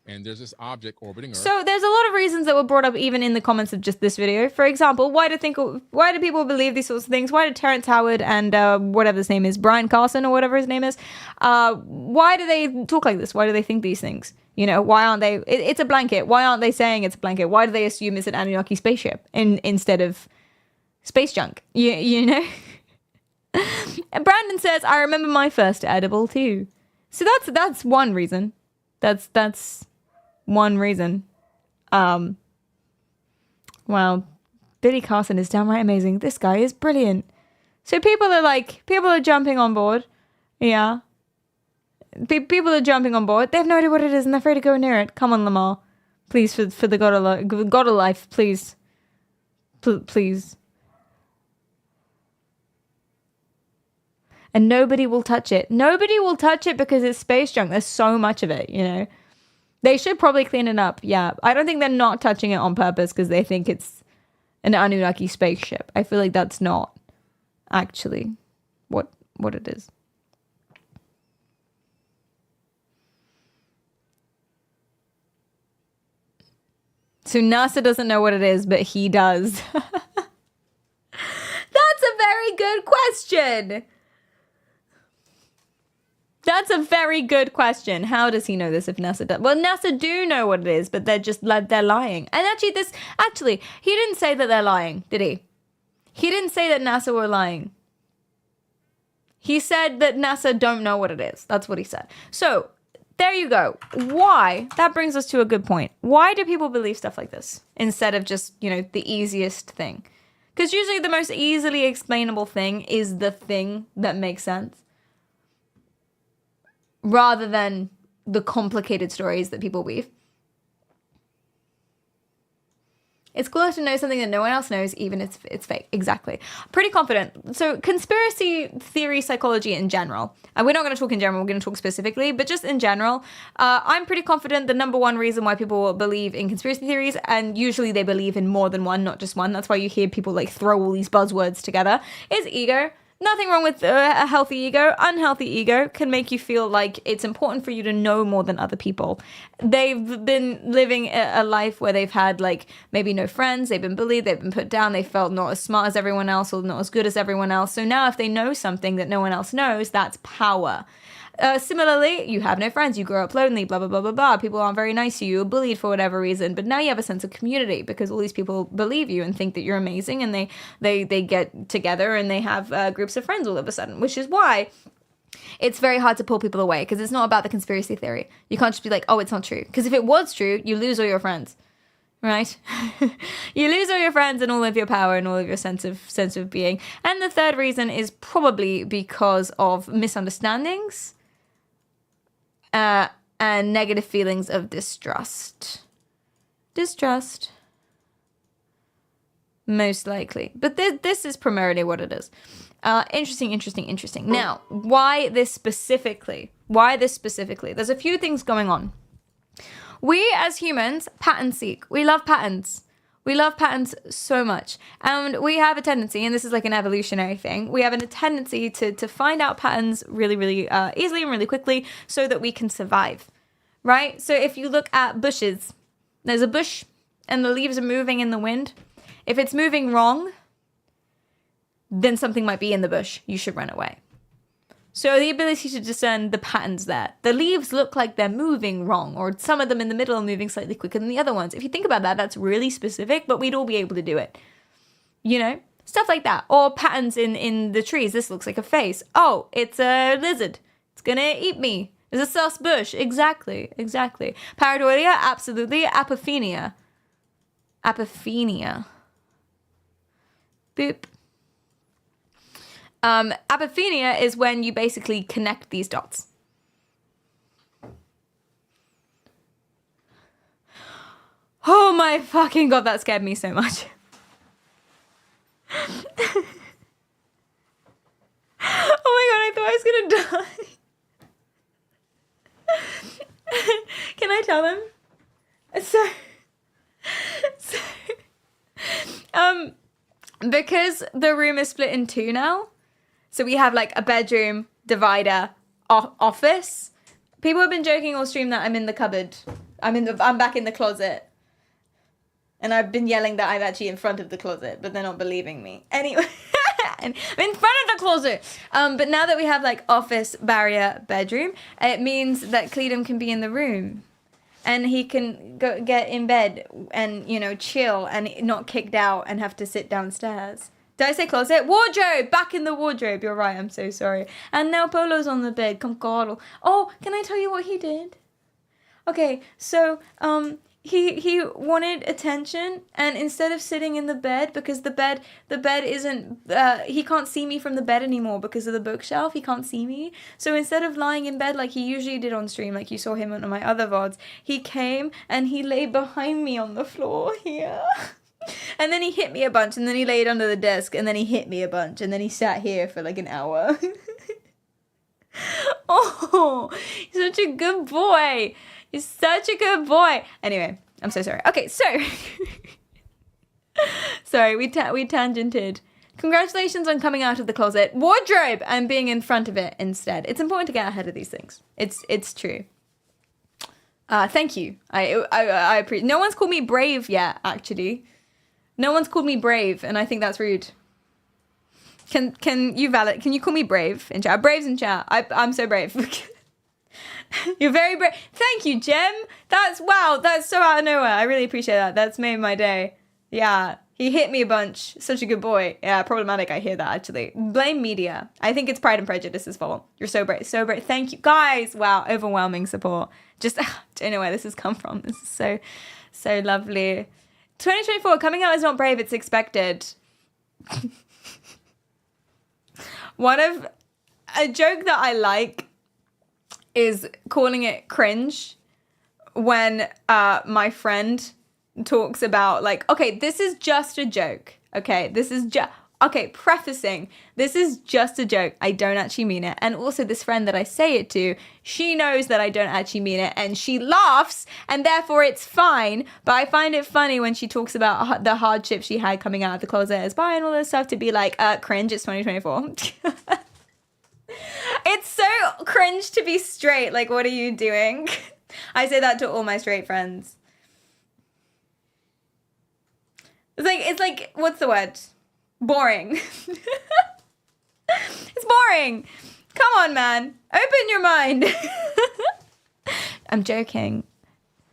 And there's this object orbiting Earth. So there's a lot of reasons that were brought up even in the comments of just this video. For example, why do people believe these sorts of things? Why did Terrence Howard and whatever his name is, Brian Carson or whatever his name is, why do they talk like this? Why do they think these things? You know, why aren't they... It's a blanket. Why aren't they saying it's a blanket? Why do they assume it's an Anunnaki spaceship instead of space junk? You know? And Brandon says, I remember my first edible too. So that's one reason. That's one reason. Wow. Billy Carson is downright amazing. This guy is brilliant. So people are jumping on board. Yeah. People are jumping on board. They have no idea what it is and they're afraid to go near it. Come on, Lamar. Please, for the God of life, please. Please. And nobody will touch it. Nobody will touch it because it's space junk. There's so much of it, you know. They should probably clean it up. Yeah. I don't think they're not touching it on purpose because they think it's an Anunnaki spaceship. I feel like that's not actually what it is. So NASA doesn't know what it is, but he does. That's a very good question. That's a very good question. How does he know this if NASA does? Well, NASA do know what it is, but they're lying. And actually, he didn't say that they're lying, did he? He didn't say that NASA were lying. He said that NASA don't know what it is. That's what he said. So, there you go. Why? That brings us to a good point. Why do people believe stuff like this instead of just, you know, the easiest thing? Because usually the most easily explainable thing is the thing that makes sense, rather than the complicated stories that people weave. It's cooler to know something that no one else knows, even if it's fake. Exactly. Pretty confident. So conspiracy theory psychology in general. And we're not going to talk in general, we're going to talk specifically, but just in general, I'm pretty confident the number one reason why people believe in conspiracy theories, and usually they believe in more than one, not just one. That's why you hear people like throw all these buzzwords together, is ego. Nothing wrong with a healthy ego. Unhealthy ego can make you feel like it's important for you to know more than other people. They've been living a life where they've had like maybe no friends, they've been bullied, they've been put down, they felt not as smart as everyone else or not as good as everyone else. So now if they know something that no one else knows, that's power. Similarly, you have no friends, you grow up lonely, blah, blah, blah, blah, blah. People aren't very nice to you, you're bullied for whatever reason, but now you have a sense of community because all these people believe you and think that you're amazing, and they get together and they have groups of friends all of a sudden, which is why it's very hard to pull people away, because it's not about the conspiracy theory. You can't just be like, oh, it's not true. Because if it was true, you lose all your friends, right? You lose all your friends and all of your power and all of your sense of being. And the third reason is probably because of misunderstandings. And negative feelings of distrust. Most likely. But this is primarily what it is. Interesting. Now, why this specifically? There's a few things going on. We as humans pattern seek. We love patterns. We love patterns so much. And we have a tendency, and this is like an evolutionary thing, we have a tendency to find out patterns really, really easily and really quickly so that we can survive, right? So if you look at bushes, there's a bush and the leaves are moving in the wind. If it's moving wrong, then something might be in the bush. You should run away. So the ability to discern the patterns there. The leaves look like they're moving wrong, or some of them in the middle are moving slightly quicker than the other ones. If you think about that, that's really specific, but we'd all be able to do it. You know? Stuff like that. Or patterns in the trees. This looks like a face. Oh, it's a lizard. It's gonna eat me. It's a sus bush. Exactly. Pareidolia, absolutely. Apophenia. Boop. Apophenia is when you basically connect these dots. Oh my fucking god, that scared me so much. Oh my god, I thought I was gonna die. Can I tell them? Because the room is split in two now, so we have like a bedroom, divider, office. People have been joking all stream that I'm in the cupboard. I'm back in the closet. And I've been yelling that I'm actually in front of the closet, but they're not believing me. Anyway, I'm in front of the closet. But now that we have like office, barrier, bedroom, it means that Cleedum can be in the room. And he can go get in bed and, you know, chill and not kicked out and have to sit downstairs. Did I say closet? Wardrobe! Back in the wardrobe. You're right. I'm so sorry. And now Polo's on the bed. Concordo. Oh, can I tell you what he did? Okay, so he wanted attention, and instead of sitting in the bed, because the bed isn't, he can't see me from the bed anymore because of the bookshelf. He can't see me. So instead of lying in bed like he usually did on stream, like you saw him on my other VODs, he came and he lay behind me on the floor here. And then he hit me a bunch, and then he laid under the desk, and then he hit me a bunch, and then he sat here for like an hour. Oh, he's such a good boy. He's such a good boy. Anyway, I'm so sorry. Okay, so sorry, we tangented. Congratulations on coming out of the closet. Wardrobe and being in front of it instead. It's important to get ahead of these things. It's true. Thank you. I appreciate. No one's called me brave yet, actually. No one's called me brave, and I think that's rude. Can you call me brave in chat? Brave's in chat. I'm so brave. You're very brave. Thank you, Jem. That's so out of nowhere. I really appreciate that. That's made my day. Yeah, he hit me a bunch. Such a good boy. Yeah, problematic. I hear that, actually. Blame media. I think it's Pride and Prejudice's fault. You're so brave. So brave. Thank you. Guys, wow, overwhelming support. Just, don't know where this has come from. This is so lovely. 2024, coming out is not brave, it's expected. A joke that I like is calling it cringe when my friend talks about like, okay, this is just a joke. Okay, this is just, okay, prefacing, this is just a joke. I don't actually mean it. And also this friend that I say it to, she knows that I don't actually mean it and she laughs and therefore it's fine. But I find it funny when she talks about the hardship she had coming out of the closet as bi and all this stuff to be like, cringe, it's 2024. It's so cringe to be straight. Like, what are you doing? I say that to all my straight friends. It's like, what's the word? Boring. It's boring. Come on, man. Open your mind. I'm joking.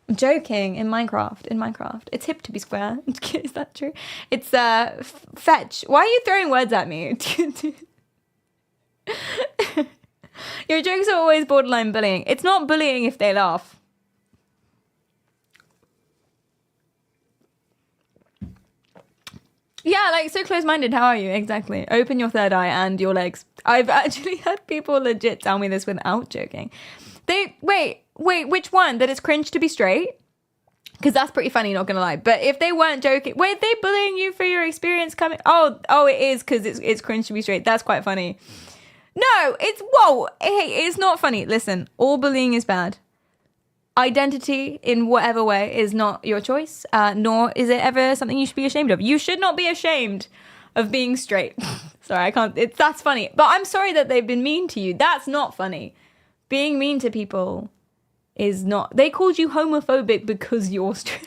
I'm joking. In Minecraft. It's hip to be square. Is that true? It's fetch. Why are you throwing words at me? Your jokes are always borderline bullying. It's not bullying if they laugh. Yeah, like, so close-minded. How are you? Exactly. Open your third eye and your legs. I've actually had people legit tell me this without joking. Wait, which one? That it's cringe to be straight? Because that's pretty funny, not gonna lie. But if they weren't joking, wait, they bullying you for your experience coming? Oh, it is because it's cringe to be straight. That's quite funny. No, hey, it's not funny. Listen, all bullying is bad. Identity in whatever way is not your choice, nor is it ever something you should be ashamed of. You should not be ashamed of being straight. Sorry, I can't. That's funny. But I'm sorry that they've been mean to you. That's not funny. Being mean to people is not. They called you homophobic because you're straight.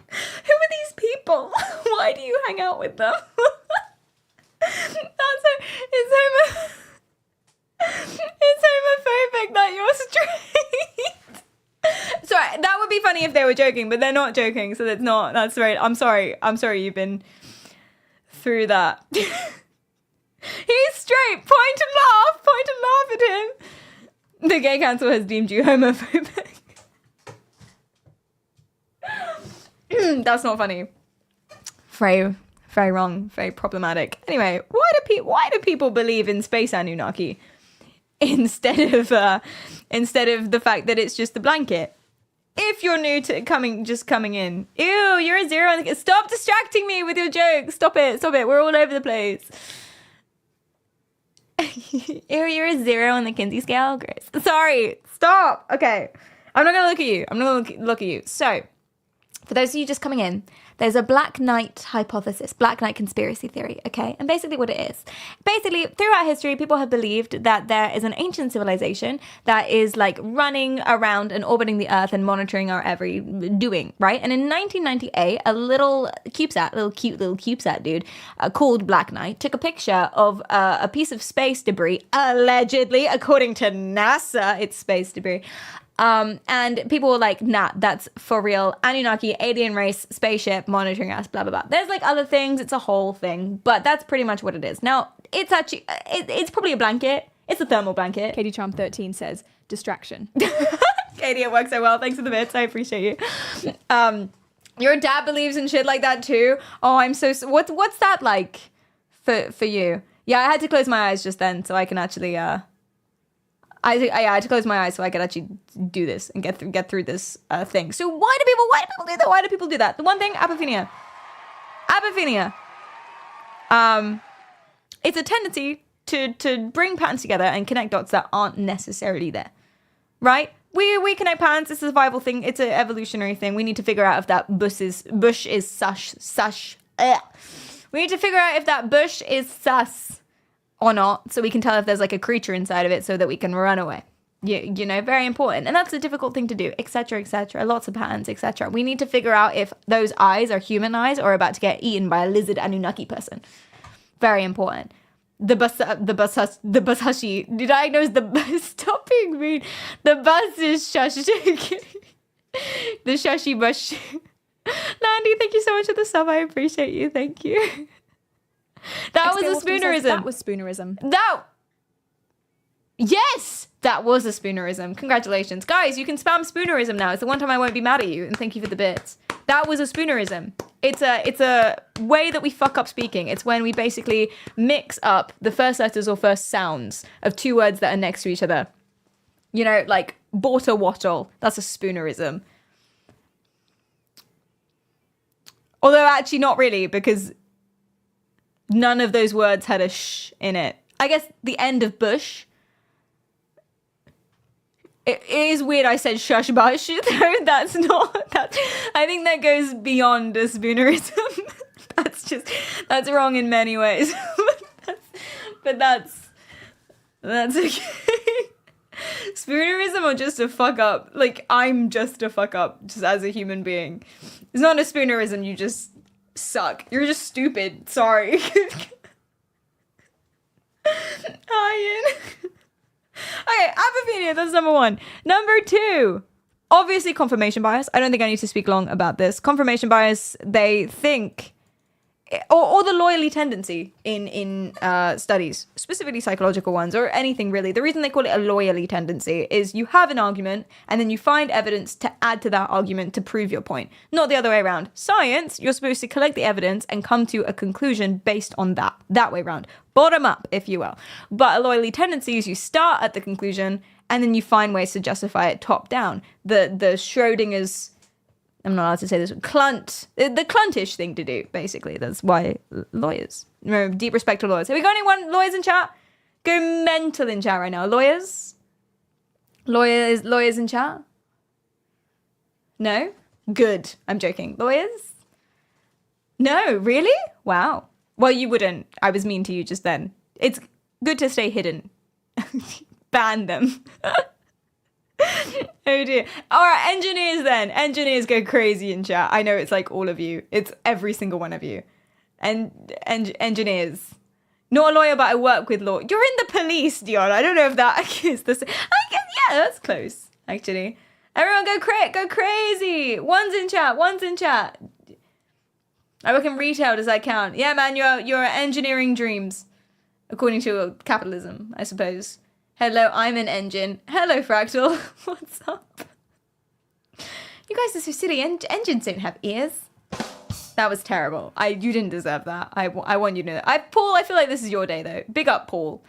Who are these people? Why do you hang out with them? It's homophobic that you're straight. Sorry, that would be funny if they were joking, but they're not joking, so that's not. That's right. I'm sorry you've been through that. He's straight. Point and laugh at him. The gay council has deemed you homophobic. That's not funny. Very wrong, very problematic. Anyway, why do people believe in space Anunnaki instead of the fact that it's just the blanket? If you're new to coming in, ew, you're a zero. Stop distracting me with your jokes. Stop it. We're all over the place. Ew, you're a zero on the Kinsey scale, Grace. Sorry, stop. Okay, I'm not gonna look at you. Look at you. So, for those of you just coming in, there's a Black Knight hypothesis, Black Knight conspiracy theory, okay? And basically what it is, throughout history, people have believed that there is an ancient civilization that is like running around and orbiting the earth and monitoring our every doing, right? And in 1998, a little cute little CubeSat dude called Black Knight took a picture of a piece of space debris, allegedly, according to NASA, it's space debris. And people were like, nah, that's for real. Anunnaki, alien race, spaceship, monitoring us, blah, blah, blah. There's like other things. It's a whole thing, but that's pretty much what it is. Now, it's actually, it's probably a blanket. It's a thermal blanket. Katie Charm 13 says, distraction. Katie, it works so well. Thanks for the bits. I appreciate you. Your dad believes in shit like that too. Oh, I'm so, what's that like for you? Yeah, I had to close my eyes just then so I can actually, I had to close my eyes so I could actually do this and get through this thing. So why do people do that? Why do people do that? The one thing, apophenia. It's a tendency to bring patterns together and connect dots that aren't necessarily there, right? We connect patterns. It's a survival thing. It's an evolutionary thing. We need to figure out if that bush is sus. We need to figure out if that bush is sus or not, so we can tell if there's like a creature inside of it so that we can run away. You know, very important. And that's a difficult thing to do, etc., etc. Lots of patterns, etc. We need to figure out if those eyes are human eyes or about to get eaten by a lizard Anunnaki person. Very important. The Basashi. Diagnose the... Stop being mean. The bus is shashi. The shashi bush. Landy, thank you so much for the sub. I appreciate you. Thank you. That was a spoonerism. That was spoonerism. Yes, that was a spoonerism. Congratulations. Guys, you can spam spoonerism now. It's the one time I won't be mad at you, and thank you for the bits. That was a spoonerism. It's a way that we fuck up speaking. It's when we basically mix up the first letters or first sounds of two words that are next to each other. You know, like border wattle. That's a spoonerism. Although actually not really, because None of those words had a sh in it. I guess the end of bush. It is weird I said shush bush, though. That's not, that, I think that goes beyond a spoonerism. That's wrong in many ways. but that's okay. Spoonerism or just a fuck up? Like, I'm just a fuck up, just as a human being. It's not a spoonerism, you just suck. You're just stupid. Sorry. Ian. Okay, apophenia, that's number 1. Number 2, obviously confirmation bias. I don't think I need to speak long about this. Confirmation bias, they think, or the loyalty tendency in studies, specifically psychological ones, or anything really. The reason they call it a loyalty tendency is you have an argument and then you find evidence to add to that argument to prove your point. Not the other way around. Science, you're supposed to collect the evidence and come to a conclusion based on that way around. Bottom up, if you will. But a loyalty tendency is you start at the conclusion and then you find ways to justify it top down. The Schrodinger's, I'm not allowed to say this, the Cluntish thing to do, basically. That's why lawyers, deep respect to lawyers. Have we got anyone, lawyers in chat? Go mental in chat right now. Lawyers in chat? No? Good. I'm joking. Lawyers? No, really? Wow. Well, you wouldn't. I was mean to you just then. It's good to stay hidden. Ban them. Oh dear. All right, engineers then. Engineers go crazy in chat. I know it's like all of you. It's every single one of you. And engineers. Not a lawyer, but I work with law. You're in the police, Dion. I don't know if that is the same. I guess, yeah, that's close, actually. Everyone go crazy. One's in chat. I work in retail. Does that count? Yeah, man, you're engineering dreams. According to capitalism, I suppose. Hello, I'm an engine. Hello, Fractal. What's up? You guys are so silly. Engines don't have ears. That was terrible. You didn't deserve that. I want you to know that. Paul, I feel like this is your day, though. Big up, Paul.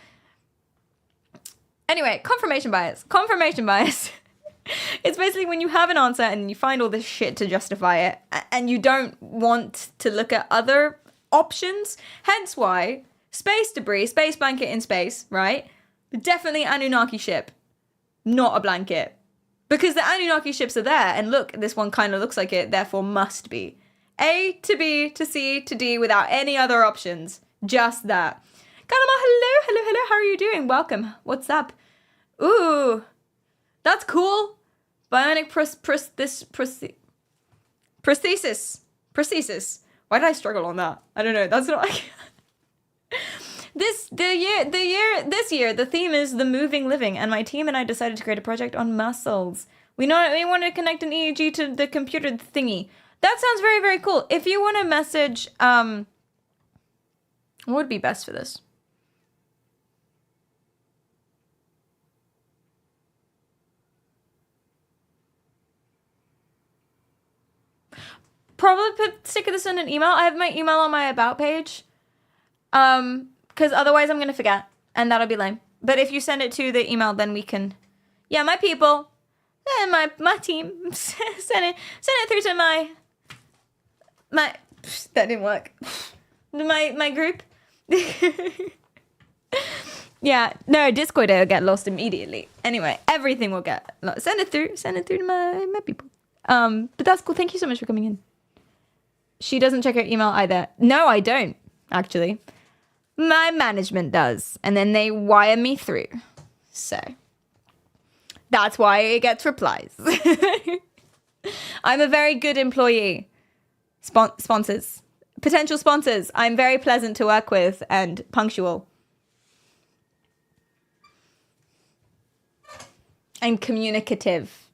Anyway, confirmation bias. Confirmation bias. It's basically when you have an answer and you find all this shit to justify it, and you don't want to look at other options. Hence why space debris, space blanket in space, right? Definitely Anunnaki ship, not a blanket. Because the Anunnaki ships are there, and look, this one kind of looks like it, therefore must be. A to B to C to D without any other options. Just that. Kalama, hello, how are you doing? Welcome. What's up? Ooh, that's cool. Bionic prosthesis. Why did I struggle on that? I don't know. That's not like... This year, the theme is the moving living, and my team and I decided to create a project on muscles. We want to connect an EEG to the computer thingy. That sounds very, very cool. If you want to message, what would be best for this? Probably stick this in an email. I have my email on my about page. Because otherwise I'm going to forget, and that'll be lame. But if you send it to the email, then we can, yeah, my people, and my team, send it through to my, that didn't work. My group. Yeah, no, Discord will get lost immediately. Anyway, everything will get lost. Send it through to my people. But that's cool. Thank you so much for coming in. She doesn't check her email either. No, I don't, actually. My management does, and then they wire me through. So that's why it gets replies. I'm a very good employee. Sponsors. Potential sponsors. I'm very pleasant to work with and punctual. I'm communicative.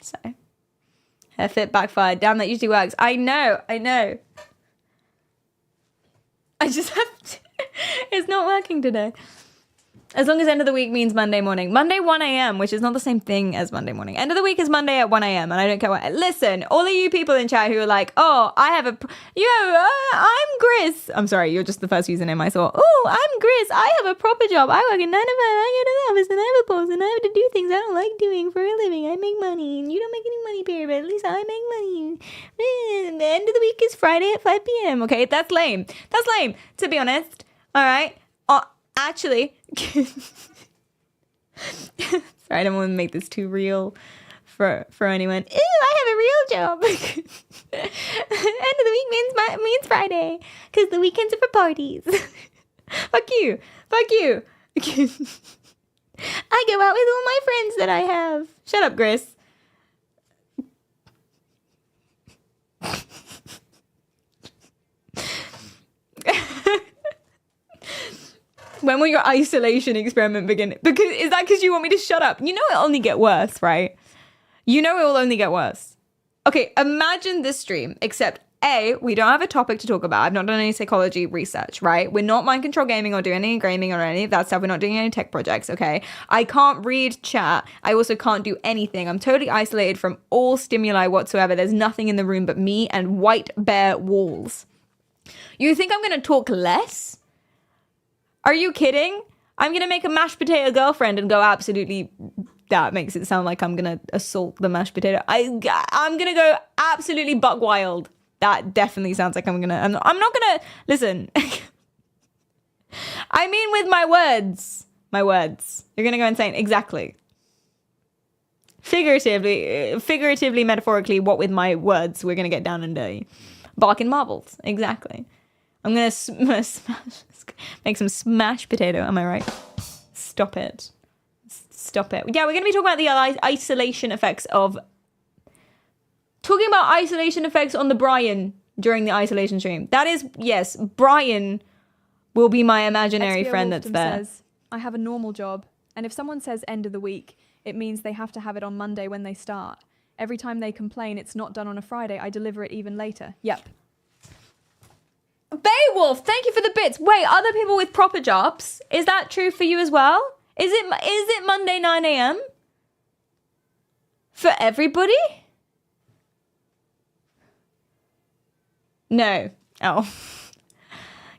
So, her fit backfired. Damn, that usually works. I know. I just have to. It's not working today. As long as end of the week means Monday morning. Monday 1 a.m., which is not the same thing as Monday morning. End of the week is Monday at 1 a.m. and I don't care what. Listen, all of you people in chat who are like, oh, I have a... I'm Gris. I'm sorry, you're just the first username I saw. Oh, I'm Gris. I have a proper job. I work in 9 to 5. I go to the office and I have a boss and I have to do things I don't like doing for a living. I make money and you don't make any money, period, but at least I make money. The end of the week is Friday at 5 p.m. Okay, that's lame. That's lame, to be honest. All right? Actually... Sorry, I don't want to make this too real for anyone. Ew, I have a real job. End of the week means Friday, because the weekends are for parties. Fuck you. Fuck you. I go out with all my friends that I have. Shut up, Gris. When will your isolation experiment begin? Is that because you want me to shut up? You know it'll only get worse, right? You know it will only get worse. Okay, imagine this stream, except A, we don't have a topic to talk about. I've not done any psychology research, right? We're not mind control gaming or doing any gaming or any of that stuff. We're not doing any tech projects, okay? I can't read chat. I also can't do anything. I'm totally isolated from all stimuli whatsoever. There's nothing in the room but me and white bare walls. You think I'm going to talk less? Are you kidding? I'm going to make a mashed potato girlfriend and go absolutely... That makes it sound like I'm going to assault the mashed potato. I'm going to go absolutely buck wild. That definitely sounds like I'm going to... I'm not going to... Listen. I mean with my words. My words. You're going to go insane. Exactly. Figuratively, metaphorically, what with my words, we're going to get down and dirty. Barking marbles. Exactly. I'm going to make some smashed potato. Am I right? Stop it. Stop it. Yeah, we're going to be talking about the isolation effects of... Talking about isolation effects on the Brian during the isolation stream. That is, yes, Brian will be my imaginary XBO friend that's Wolfdom there. Says, I have a normal job, and if someone says end of the week, it means they have to have it on Monday when they start. Every time they complain it's not done on a Friday, I deliver it even later. Yep. Beowulf, thank you for the bits. Wait, other people with proper jobs, is that true for you as well? Is it Monday 9 a.m. for everybody? No. Oh.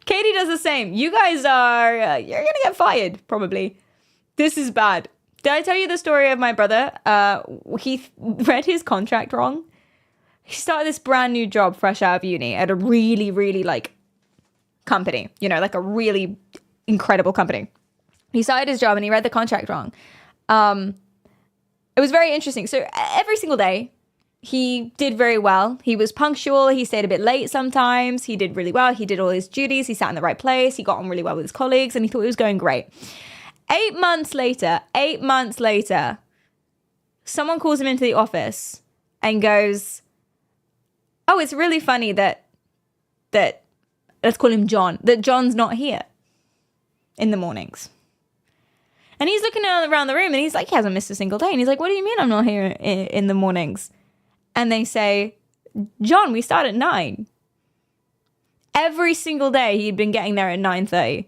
Katie does the same. You guys are... you're gonna get fired, probably. This is bad. Did I tell you the story of my brother? He read his contract wrong. He started this brand new job fresh out of uni at a really, really, like, company. You know, like a really incredible company. He started his job and he read the contract wrong. It was very interesting. So every single day, he did very well. He was punctual. He stayed a bit late sometimes. He did really well. He did all his duties. He sat in the right place. He got on really well with his colleagues and he thought it was going great. 8 months later, someone calls him into the office and goes, oh, it's really funny that let's call him John, that John's not here in the mornings. And he's looking around the room and he's like, he hasn't missed a single day. And he's like, what do you mean I'm not here in the mornings? And they say, John, we start at 9. Every single day he'd been getting there at 9:30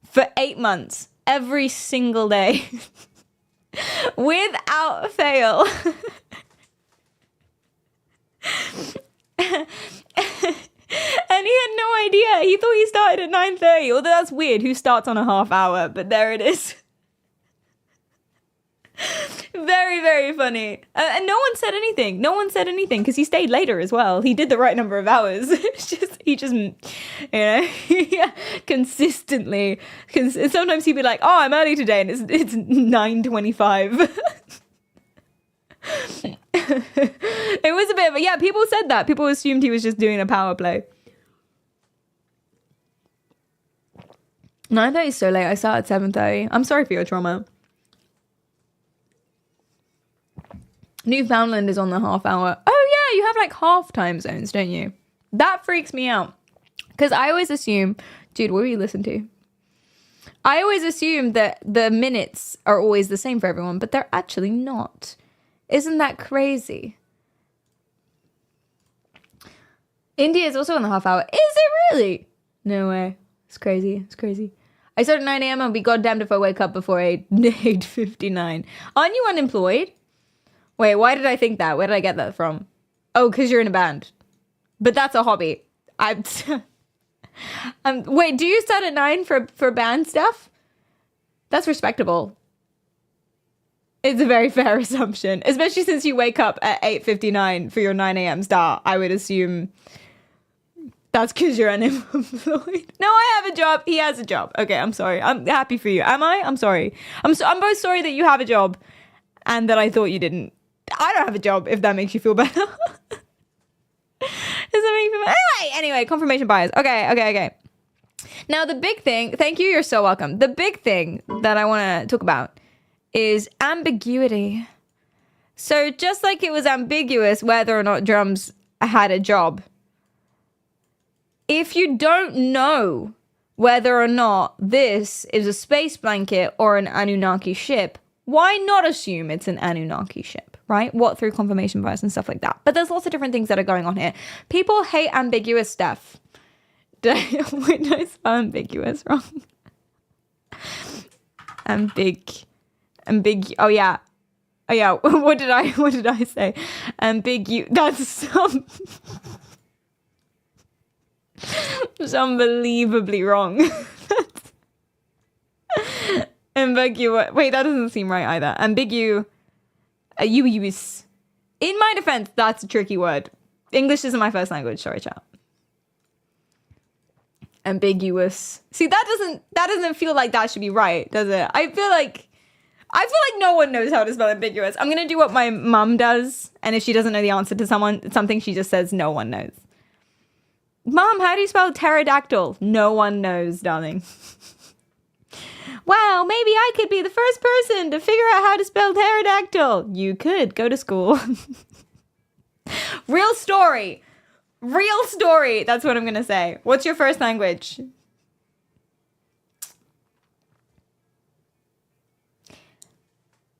for 8 months. Every single day. Without fail. And he had no idea. He thought he started at 9:30. Although that's weird. Who starts on a half hour? But there it is. Very, very funny. And no one said anything. No one said anything because he stayed later as well. He did the right number of hours. He just, you know, yeah, consistently. Sometimes he'd be like, oh, I'm early today. And it's 9:25. It was a bit of yeah, people said that. People assumed he was just doing a power play. 9:30 is so late. I start at 7:30. I'm sorry for your trauma. Newfoundland is on the half hour. Oh yeah, you have like half time zones, don't you? That freaks me out. Because I always assume, dude, what do you listen to? I always assume that the minutes are always the same for everyone, but they're actually not. Isn't that crazy? India is also on the half hour. Is it really? No way. It's crazy. It's crazy. I start at 9 a.m. I'll be goddamned if I wake up before 8:59. Aren't you unemployed? Wait, why did I think that? Where did I get that from? Oh, because you're in a band. But that's a hobby. Wait, do you start at 9 for band stuff? That's respectable. It's a very fair assumption, especially since you wake up at 8:59 for your 9 a.m. start. I would assume that's because you're unemployed. No, I have a job. He has a job. Okay, I'm sorry. I'm happy for you. Am I? I'm sorry. I'm both sorry that you have a job and that I thought you didn't. I don't have a job, if that makes you feel better. Does that make you feel better? Anyway, confirmation bias. Okay. Now, the big thing, thank you, you're so welcome. The big thing that I want to talk about is ambiguity. So just like it was ambiguous whether or not Drums had a job, if you don't know whether or not this is a space blanket or an Anunnaki ship, why not assume it's an Anunnaki ship, right? What, through confirmation bias and stuff like that. But there's lots of different things that are going on here. People hate ambiguous stuff. Wait, did I spell ambiguous wrong? Oh yeah. What did I say? That's some. It's unbelievably wrong. Ambiguous. Wait, that doesn't seem right either. Ambiguous. In my defense, that's a tricky word. English isn't my first language. Sorry, chat. Ambiguous. See, that doesn't feel like that should be right, does it? I feel like no one knows how to spell ambiguous. I'm gonna do what my mum does, and if she doesn't know the answer to something, she just says no one knows. Mom, how do you spell pterodactyl? No one knows, darling. Wow, maybe I could be the first person to figure out how to spell pterodactyl. You could go to school. Real story. That's what I'm going to say. What's your first language?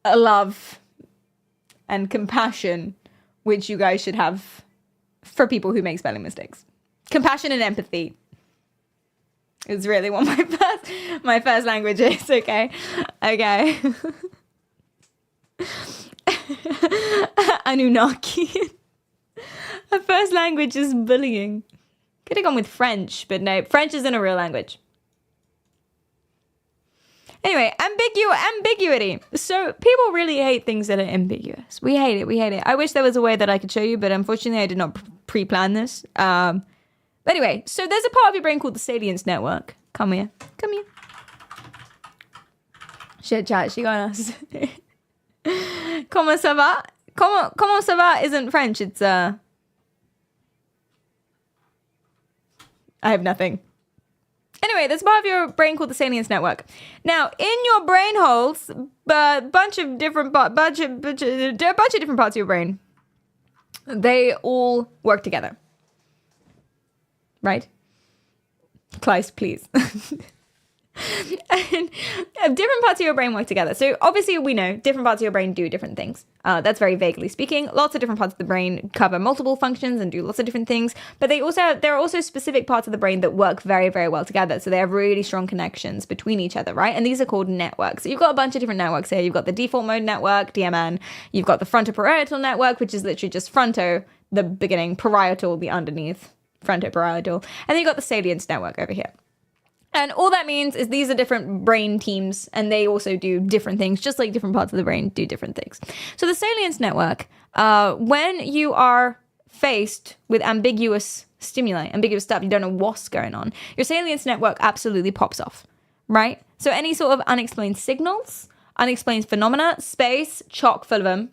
Love and compassion, which you guys should have for people who make spelling mistakes. Compassion and empathy is really what my first language is. Okay. Anunnaki. My first language is bullying. Could have gone with French, but no, French isn't a real language. Anyway, ambiguity. So people really hate things that are ambiguous. We hate it. I wish there was a way that I could show you, but unfortunately I did not pre-plan this. But anyway, so there's a part of your brain called the salience network. Come here. Shit, chat, she got us. Comment ça va? Comment ça va isn't French, it's I have nothing. Anyway, there's a part of your brain called the salience network. Now, in your brain holes, a bunch of different parts of your brain. They all work together. Right? Kleist, please. And different parts of your brain work together. So obviously we know different parts of your brain do different things. That's very vaguely speaking. Lots of different parts of the brain cover multiple functions and do lots of different things. But there are also specific parts of the brain that work very, very well together. So they have really strong connections between each other, right? And these are called networks. So you've got a bunch of different networks here. You've got the default mode network, DMN. You've got the frontoparietal network, which is literally just fronto, the beginning, parietal, the underneath, frontoparietal. And then you've got the salience network over here. And all that means is these are different brain teams and they also do different things, just like different parts of the brain do different things. So the salience network, when you are faced with ambiguous stimuli, ambiguous stuff, you don't know what's going on, your salience network absolutely pops off, right? So any sort of unexplained signals, unexplained phenomena, space, chock full of them.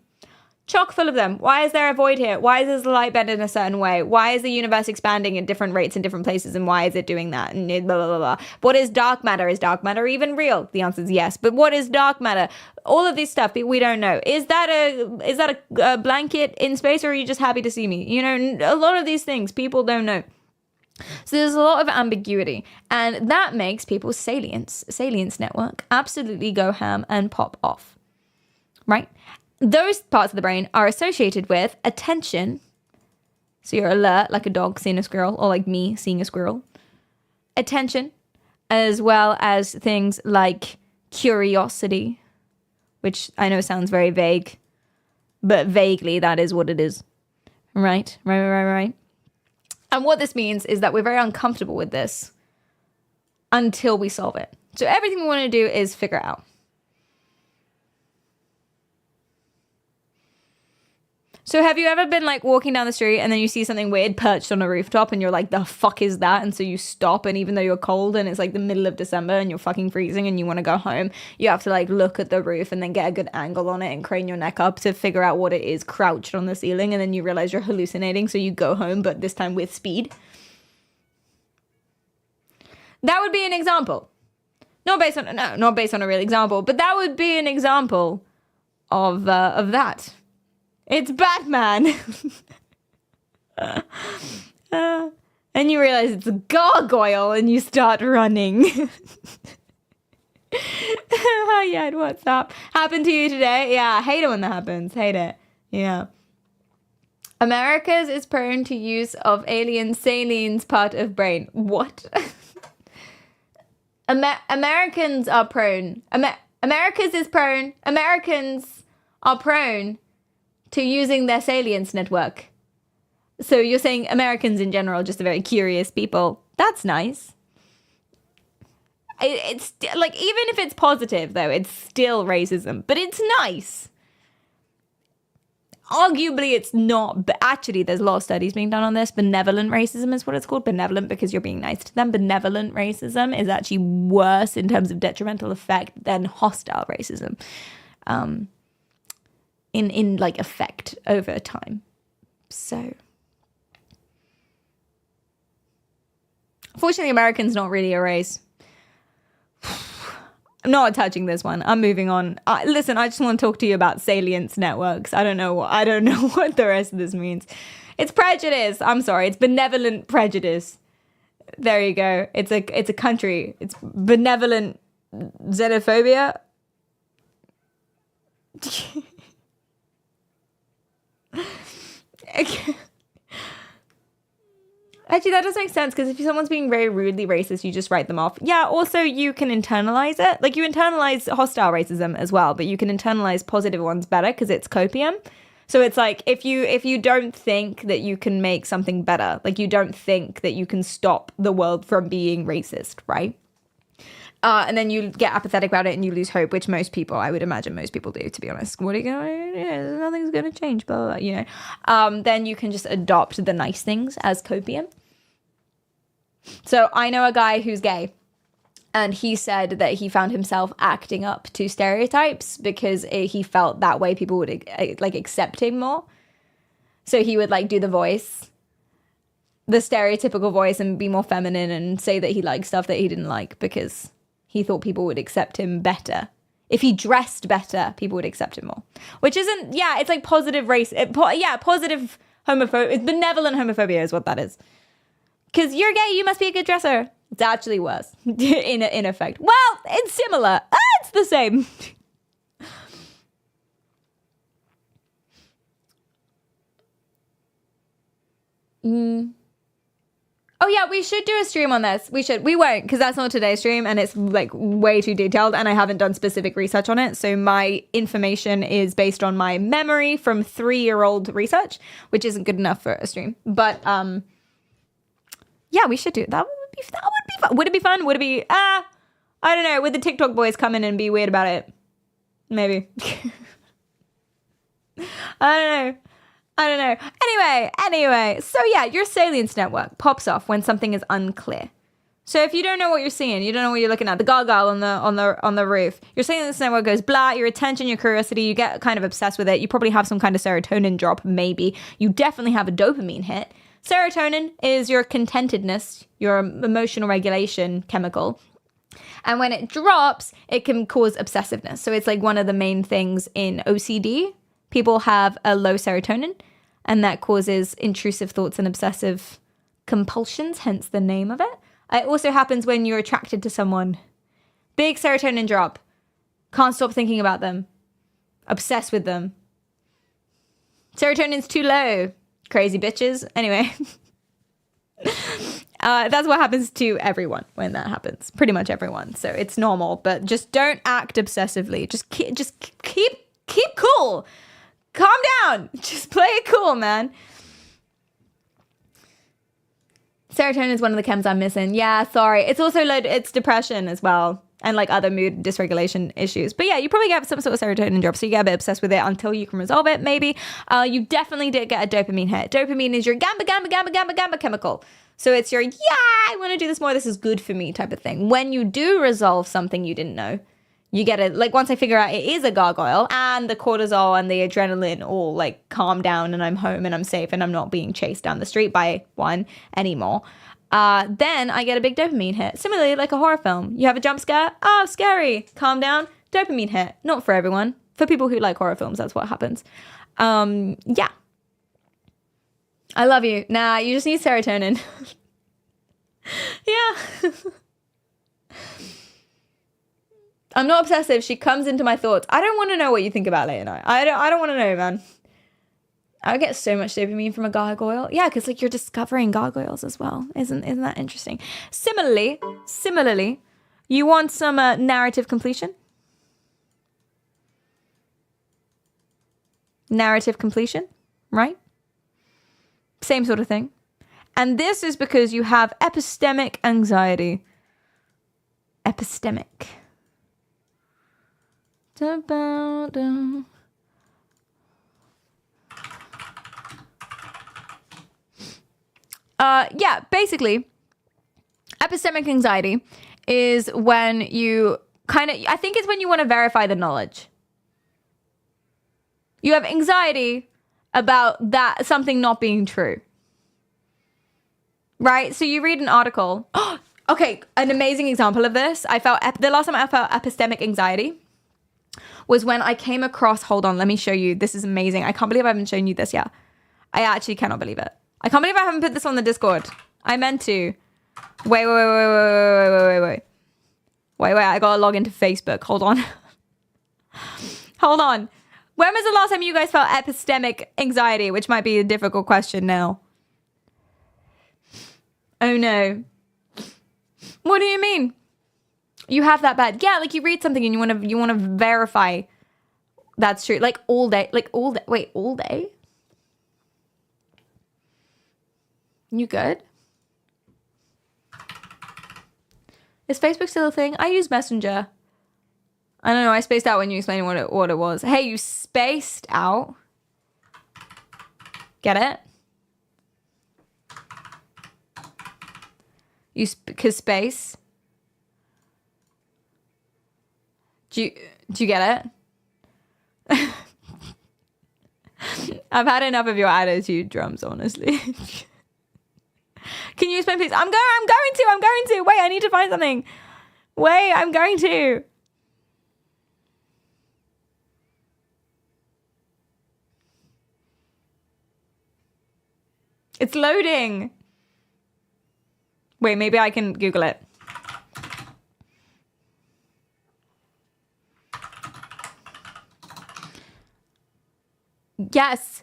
Chock full of them. Why is there a void here? Why is the light bent in a certain way? Why is the universe expanding at different rates in different places? And why is it doing that? And blah, blah, blah, blah. What is dark matter? Is dark matter even real? The answer is yes. But what is dark matter? All of this stuff we don't know. Is that a blanket in space, or are you just happy to see me? You know, a lot of these things people don't know. So there's a lot of ambiguity, and that makes people's salience network absolutely go ham and pop off, right? Those parts of the brain are associated with attention. So you're alert, like a dog seeing a squirrel, or like me seeing a squirrel. Attention, as well as things like curiosity, which I know sounds very vague, but vaguely that is what it is. Right. And what this means is that we're very uncomfortable with this until we solve it. So everything we want to do is figure it out. So have you ever been like walking down the street and then you see something weird perched on a rooftop and you're like, the fuck is that? And so you stop, and even though you're cold and it's like the middle of December and you're fucking freezing and you want to go home, you have to like look at the roof and then get a good angle on it and crane your neck up to figure out what it is crouched on the ceiling, and then you realize you're hallucinating, so you go home, but this time with speed. That would be an example. Not based on a real example, but that would be an example of that. It's Batman. And you realize it's a gargoyle and you start running. Oh yeah, what's up? Happened to you today? Yeah, I hate it when that happens. Hate it. Yeah. Americas is prone to use of alien salines part of brain. What? Americans are prone. Americans are prone to using their salience network. So you're saying Americans in general, just a very curious people. That's nice. It's like, even if it's positive though, it's still racism, but it's nice. Arguably it's not, but actually there's a lot of studies being done on this. Benevolent racism is what it's called. Benevolent because you're being nice to them. Benevolent racism is actually worse in terms of detrimental effect than hostile racism. In like effect over time. So fortunately, Americans not really a race. I'm not touching this one. I'm moving on. Listen, I just want to talk to you about salience networks. I don't know what the rest of this means. It's prejudice. I'm sorry. It's benevolent prejudice. There you go. It's a country. It's benevolent xenophobia. Actually, that does make sense, because if someone's being very rudely racist, you just write them off. Yeah, also you can internalize it. Like, you internalize hostile racism as well, but you can internalize positive ones better because it's copium. So it's like, if you don't think that you can make something better, like you don't think that you can stop the world from being racist, right? And then you get apathetic about it and you lose hope, which I would imagine most people do, to be honest. What are you going to do? Nothing's going to change, blah, blah, blah, you know. Then you can just adopt the nice things as copium. So I know a guy who's gay, and he said that he found himself acting up to stereotypes because he felt that way people would like accept him more. So he would like do the voice, the stereotypical voice, and be more feminine and say that he liked stuff that he didn't like because he thought people would accept him better. If he dressed better, people would accept him more. Which isn't, yeah, it's like positive race. Positive homophobia. It's benevolent homophobia is what that is. Because you're gay, you must be a good dresser. It's actually worse, in effect. Well, it's similar. It's the same. Oh yeah, we should do a stream on this. We should. We won't, because that's not today's stream, and it's like way too detailed, and I haven't done specific research on it. So my information is based on my memory from 3-year-old research, which isn't good enough for a stream. But yeah, we should do it. That would be fun. Would it be fun? Would it be I don't know. Would the TikTok boys come in and be weird about it? Maybe. I don't know. Anyway. So yeah, your salience network pops off when something is unclear. So if you don't know what you're seeing, you don't know what you're looking at, the gargoyle on the roof, your salience network goes blah, your attention, your curiosity, you get kind of obsessed with it. You probably have some kind of serotonin drop, maybe. You definitely have a dopamine hit. Serotonin is your contentedness, your emotional regulation chemical. And when it drops, it can cause obsessiveness. So it's like one of the main things in OCD. People have a low serotonin, and that causes intrusive thoughts and obsessive compulsions, hence the name of it. It also happens when you're attracted to someone. Big serotonin drop. Can't stop thinking about them. Obsessed with them. Serotonin's too low. Crazy bitches. Anyway. That's what happens to everyone when that happens. Pretty much everyone. So it's normal, but just don't act obsessively. Just keep cool. Calm down. Just play it cool, man. Serotonin is one of the chems I'm missing. Yeah, sorry. It's also it's depression as well. And like other mood dysregulation issues. But yeah, you probably get some sort of serotonin drop, so you get a bit obsessed with it until you can resolve it, maybe. You definitely did get a dopamine hit. Dopamine is your gamma chemical. So it's your, I want to do this more, this is good for me type of thing. When you do resolve something you didn't know, you get it. Like once I figure out it is a gargoyle and the cortisol and the adrenaline all like calm down and I'm home and I'm safe and I'm not being chased down the street by one anymore. Then I get a big dopamine hit. Similarly, like a horror film. You have a jump scare. Oh, scary. Calm down. Dopamine hit. Not for everyone. For people who like horror films, that's what happens. Yeah. I love you. Nah, you just need serotonin. Yeah. I'm not obsessive. She comes into my thoughts. I don't want to know what you think about late at night. I don't want to know, man. I get so much dopamine from a gargoyle. Yeah, because like you're discovering gargoyles as well. Isn't that interesting? Similarly, you want some narrative completion? Narrative completion, right? Same sort of thing. And this is because you have epistemic anxiety. Epistemic. Yeah, basically, epistemic anxiety is when you I think it's when you want to verify the knowledge. You have anxiety about that something not being true. Right? So you read an article. Okay, an amazing example of this. The last time I felt epistemic anxiety was when I came across, hold on, let me show you. This is amazing. I can't believe I haven't shown you this yet. I actually cannot believe it. I can't believe I haven't put this on the Discord. I meant to. Wait. I gotta log into Facebook. Hold on. Hold on. When was the last time you guys felt epistemic anxiety? Which might be a difficult question now. Oh no. What do you mean? You have that bad? Yeah, like you read something and you want to verify that's true. Like all day. Wait, all day? You good? Is Facebook still a thing? I use Messenger. I don't know. I spaced out when you explained what it was. Hey, you spaced out. Get it? Because space. Do you get it? I've had enough of your attitude, Drums, honestly. Can you explain, please? I'm going to. Wait, I need to find something. Wait, I'm going to. It's loading. Wait, maybe I can Google it. Yes.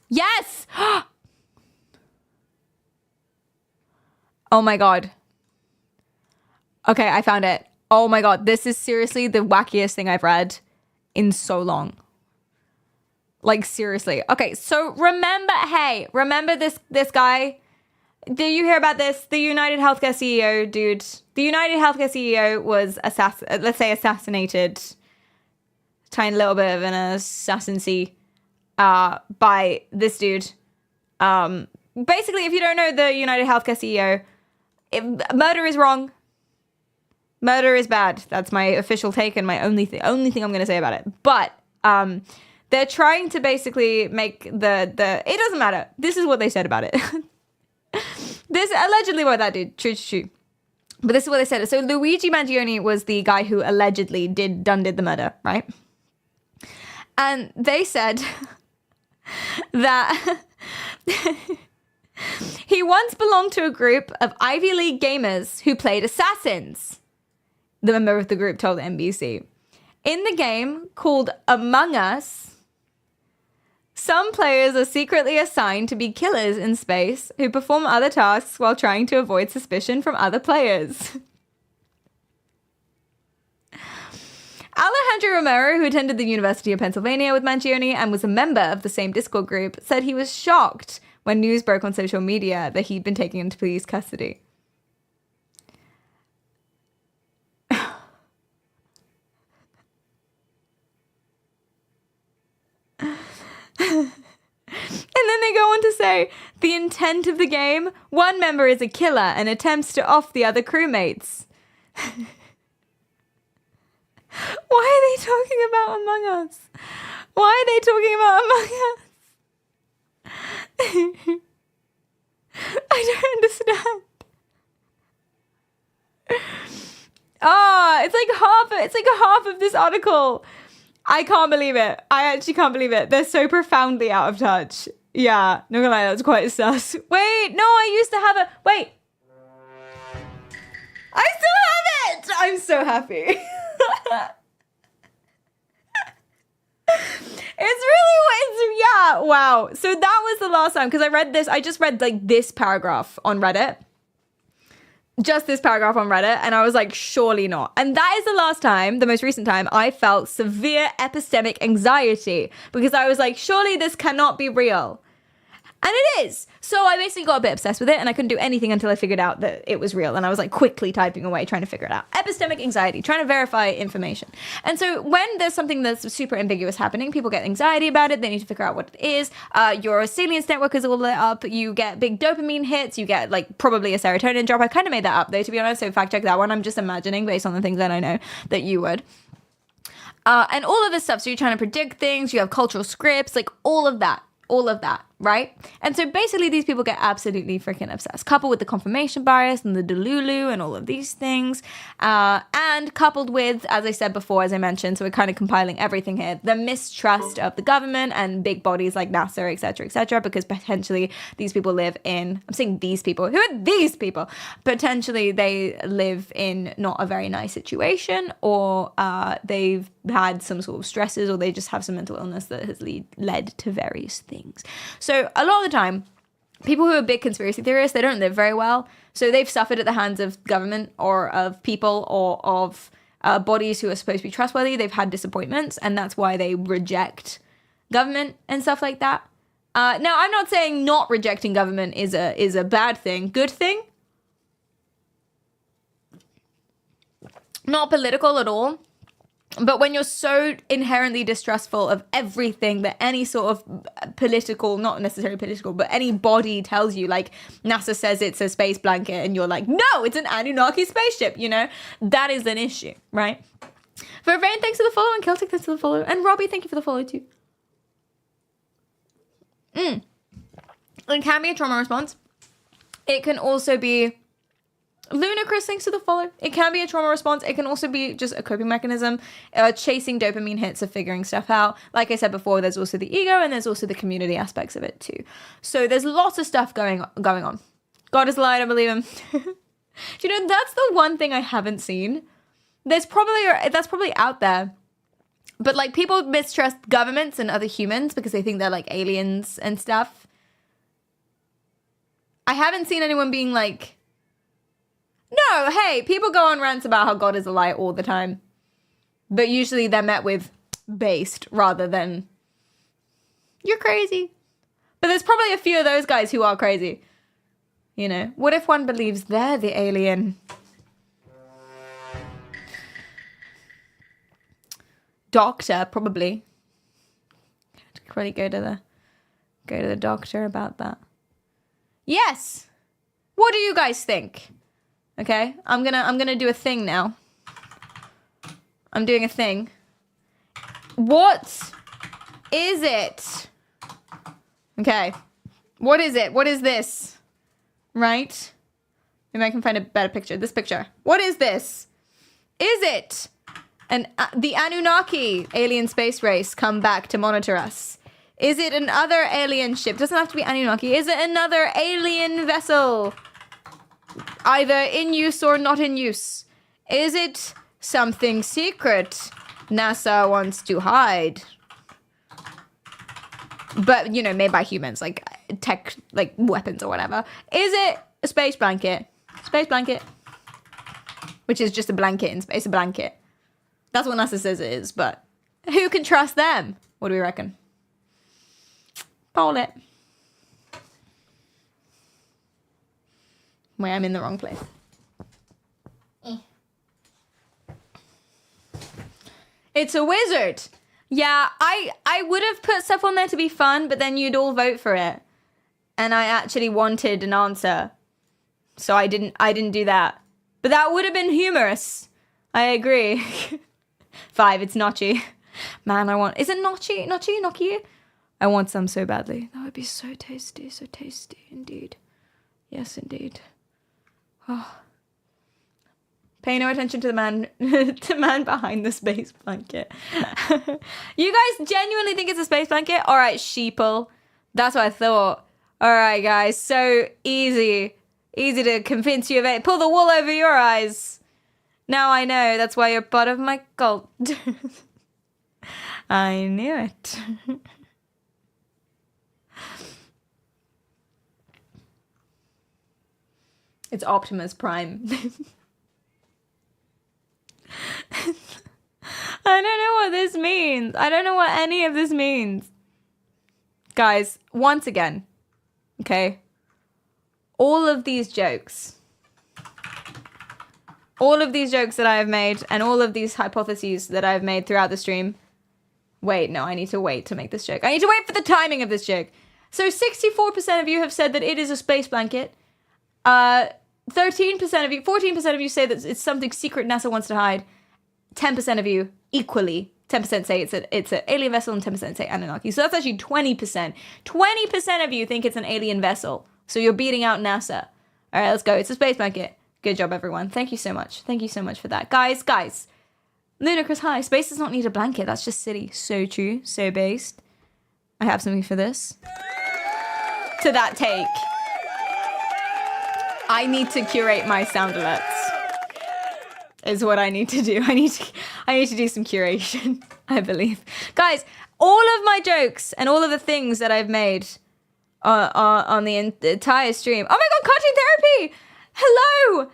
Oh my God. Okay, I found it. Oh my God. This is seriously the wackiest thing I've read in so long. Like, seriously. Okay, so remember this guy? Did you hear about this? The United Healthcare CEO, dude. The United Healthcare CEO was assassinated. Tiny little bit of an assassincy by this dude. Basically, if you don't know the United Healthcare CEO, murder is wrong. Murder is bad. That's my official take and my only thing I'm going to say about it. But they're trying to basically make the it doesn't matter. This is what they said about it. This allegedly what that did. True. But this is what they said. So Luigi Mangione was the guy who allegedly did the murder, right? And they said that he once belonged to a group of Ivy League gamers who played assassins. The member of the group told NBC. In the game called Among Us, Some players are secretly assigned to be killers in space who perform other tasks while trying to avoid suspicion from other players. Alejandro Romero, who attended the University of Pennsylvania with Mangione and was a member of the same Discord group, said he was shocked when news broke on social media that he'd been taken into police custody. And then they go on to say, the intent of the game, one member is a killer and attempts to off the other crewmates. Why are they talking about Among Us? Why are they talking about Among Us? I don't understand. It's like half of this article. I can't believe it. I actually can't believe it. They're so profoundly out of touch. Yeah, not gonna lie, that's quite sus. Wait, no, I used to have wait. I still have it! I'm so happy. Yeah, wow. So that was the last time, because I just read like this paragraph on Reddit. Just this paragraph on Reddit, and I was like, surely not. And that is the last time, the most recent time, I felt severe epistemic anxiety, because I was like, surely this cannot be real. And it is. So I basically got a bit obsessed with it, and I couldn't do anything until I figured out that it was real. And I was like quickly typing away, trying to figure it out. Epistemic anxiety, trying to verify information. And so when there's something that's super ambiguous happening, people get anxiety about it. They need to figure out what it is. Your salience network is all lit up. You get big dopamine hits. You get like probably a serotonin drop. I kind of made that up though, to be honest. So fact check that one. I'm just imagining based on the things that I know that you would. And all of this stuff. So you're trying to predict things. You have cultural scripts, like all of that, right? And so basically these people get absolutely freaking obsessed, coupled with the confirmation bias and the delulu and all of these things, and coupled with, as I said before, as I mentioned, so we're kind of compiling everything here, the mistrust of the government and big bodies like NASA, etc., because potentially these people live in, I'm saying these people, who are these people? Potentially they live in not a very nice situation, or they've had some sort of stresses, or they just have some mental illness that has led to various things. So a lot of the time, people who are big conspiracy theorists, they don't live very well. So they've suffered at the hands of government or of people or of bodies who are supposed to be trustworthy. They've had disappointments, and that's why they reject government and stuff like that. Now, I'm not saying not rejecting government is a bad thing. Good thing. Not political at all. But when you're so inherently distrustful of everything that any sort of political, not necessarily political, but any body tells you, like NASA says it's a space blanket, and you're like, no, it's an Anunnaki spaceship, you know, that is an issue, right? Vervain, thanks for the follow, and Celtic, thanks for the follow, and Robbie, thank you for the follow too. It can be a trauma response. It can also be Lunacris, thanks for the follow. It can be a trauma response. It can also be just a coping mechanism, chasing dopamine hits of figuring stuff out. Like I said before, there's also the ego, and there's also the community aspects of it too. So there's lots of stuff going on. God is light, I believe him. You know, that's the one thing I haven't seen. That's probably out there. But like, people mistrust governments and other humans because they think they're like aliens and stuff. I haven't seen anyone being like, no, hey, people go on rants about how God is a lie all the time. But usually they're met with based rather than, you're crazy. But there's probably a few of those guys who are crazy. You know, what if one believes they're the alien? Doctor, probably. Probably go to the doctor about that. Yes. What do you guys think? Okay, I'm gonna do a thing now. I'm doing a thing. What is it? Okay, what is it? What is this? Right? Maybe I can find a better picture. This picture. What is this? Is it the Anunnaki alien space race come back to monitor us? Is it another alien ship? Doesn't have to be Anunnaki. Is it another alien vessel? Either in use or not in use. Is it something secret NASA wants to hide? but, you know, made by humans, like tech, like weapons or whatever. Is it a space blanket? Space blanket. Which is just a blanket in space, a blanket. That's what NASA says it is, but who can trust them? What do we reckon? Poll it. Wait, I'm in the wrong place. It's a wizard. Yeah, I would have put stuff on there to be fun, but then you'd all vote for it. And I actually wanted an answer. So I didn't do that. But that would have been humorous. I agree. 5, it's Notchy. Man, I want... Is it Notchy? Notchy? I want some so badly. That would be so tasty indeed. Yes, indeed. Oh. Pay no attention to the man behind the space blanket. You guys genuinely think it's a space blanket? All right, sheeple. That's what I thought. All right, guys. So easy to convince you of it. Pull the wool over your eyes. Now I know. That's why you're part of my cult. I knew it. It's Optimus Prime. I don't know what this means. I don't know what any of this means. Guys, once again, okay? All of these jokes that I have made and all of these hypotheses that I've made throughout the stream. Wait, no, I need to wait to make this joke. I need to wait for the timing of this joke. So 64% of you have said that it is a space blanket. 13% of you, 14% of you say that it's something secret NASA wants to hide. 10% of you, equally, 10% say it's an alien vessel and 10% say Anunnaki. So that's actually 20%. 20% of you think it's an alien vessel. So you're beating out NASA. All right, let's go. It's a space blanket. Good job, everyone. Thank you so much. Thank you so much for that. Guys. Ludicrous high. Space does not need a blanket. That's just silly. So true. So based. I have something for this. To that take. I need to curate my sound alerts. Is what I need to do. I need to do some curation, I believe. Guys, all of my jokes and all of the things that I've made on the entire stream. Oh my god, cartoon therapy! Hello!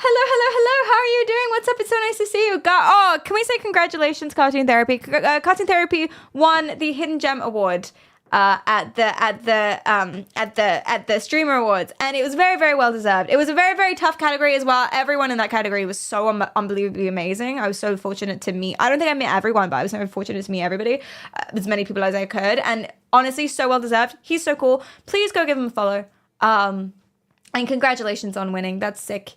Hello. How are you doing? What's up? It's so nice to see you. Oh, can we say congratulations, Cartoon Therapy? Cartoon Therapy won the Hidden Gem Award at the Streamer Awards, and it was very, very well deserved. It was a very, very tough category as well. Everyone in that category was so unbelievably amazing. I was so fortunate to meet. I don't think I met everyone, but I was so fortunate to meet everybody, as many people as I could, and honestly, so well deserved. He's so cool. Please go give him a follow. And congratulations on winning. That's sick.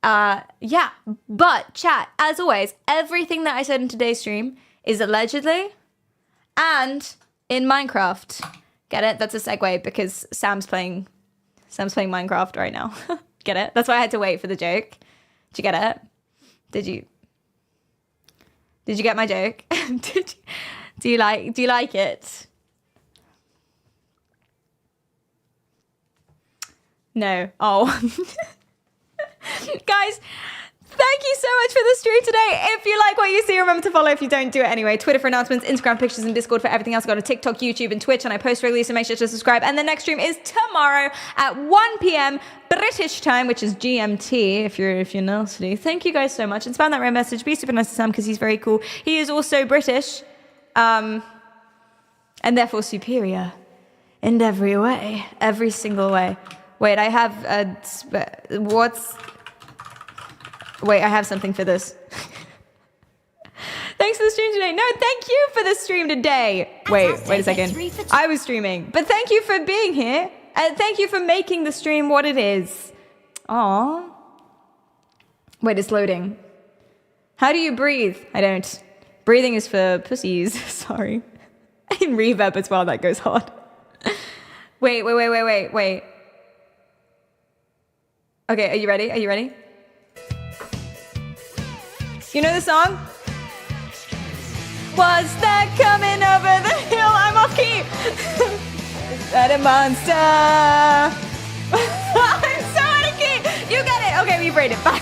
Yeah, but chat, as always, everything that I said in today's stream is allegedly and in Minecraft. Get it? That's a segue because Sam's playing Minecraft right now. Get it? That's why I had to wait for the joke. Did you get it? Did you get my joke? Do you like it? No. Oh. Guys, thank you so much for the stream today. If you like what you see, remember to follow if you don't do it anyway. Twitter for announcements, Instagram pictures, and Discord for everything else. Go to TikTok, YouTube, and Twitch, and I post regularly, so make sure to subscribe. And the next stream is tomorrow at 1 p.m. British time, which is GMT, if you're nasty. Thank you guys so much. And spam that red message. Be super nice to Sam because he's very cool. He is also British, and therefore superior in every way, every single way. Wait, I have Wait, I have something for this. Thanks for the stream today. No, thank you for the stream today. Wait a second. I was streaming, but thank you for being here. And thank you for making the stream what it is. Aww. Wait, it's loading. How do you breathe? I don't. Breathing is for pussies. Sorry. In reverb as well, that goes hard. Wait. Okay, are you ready? You know the song? Was that coming over the hill? I'm off key. Is that a monster? I'm so out of key. You get it. Okay, we braid it. Bye.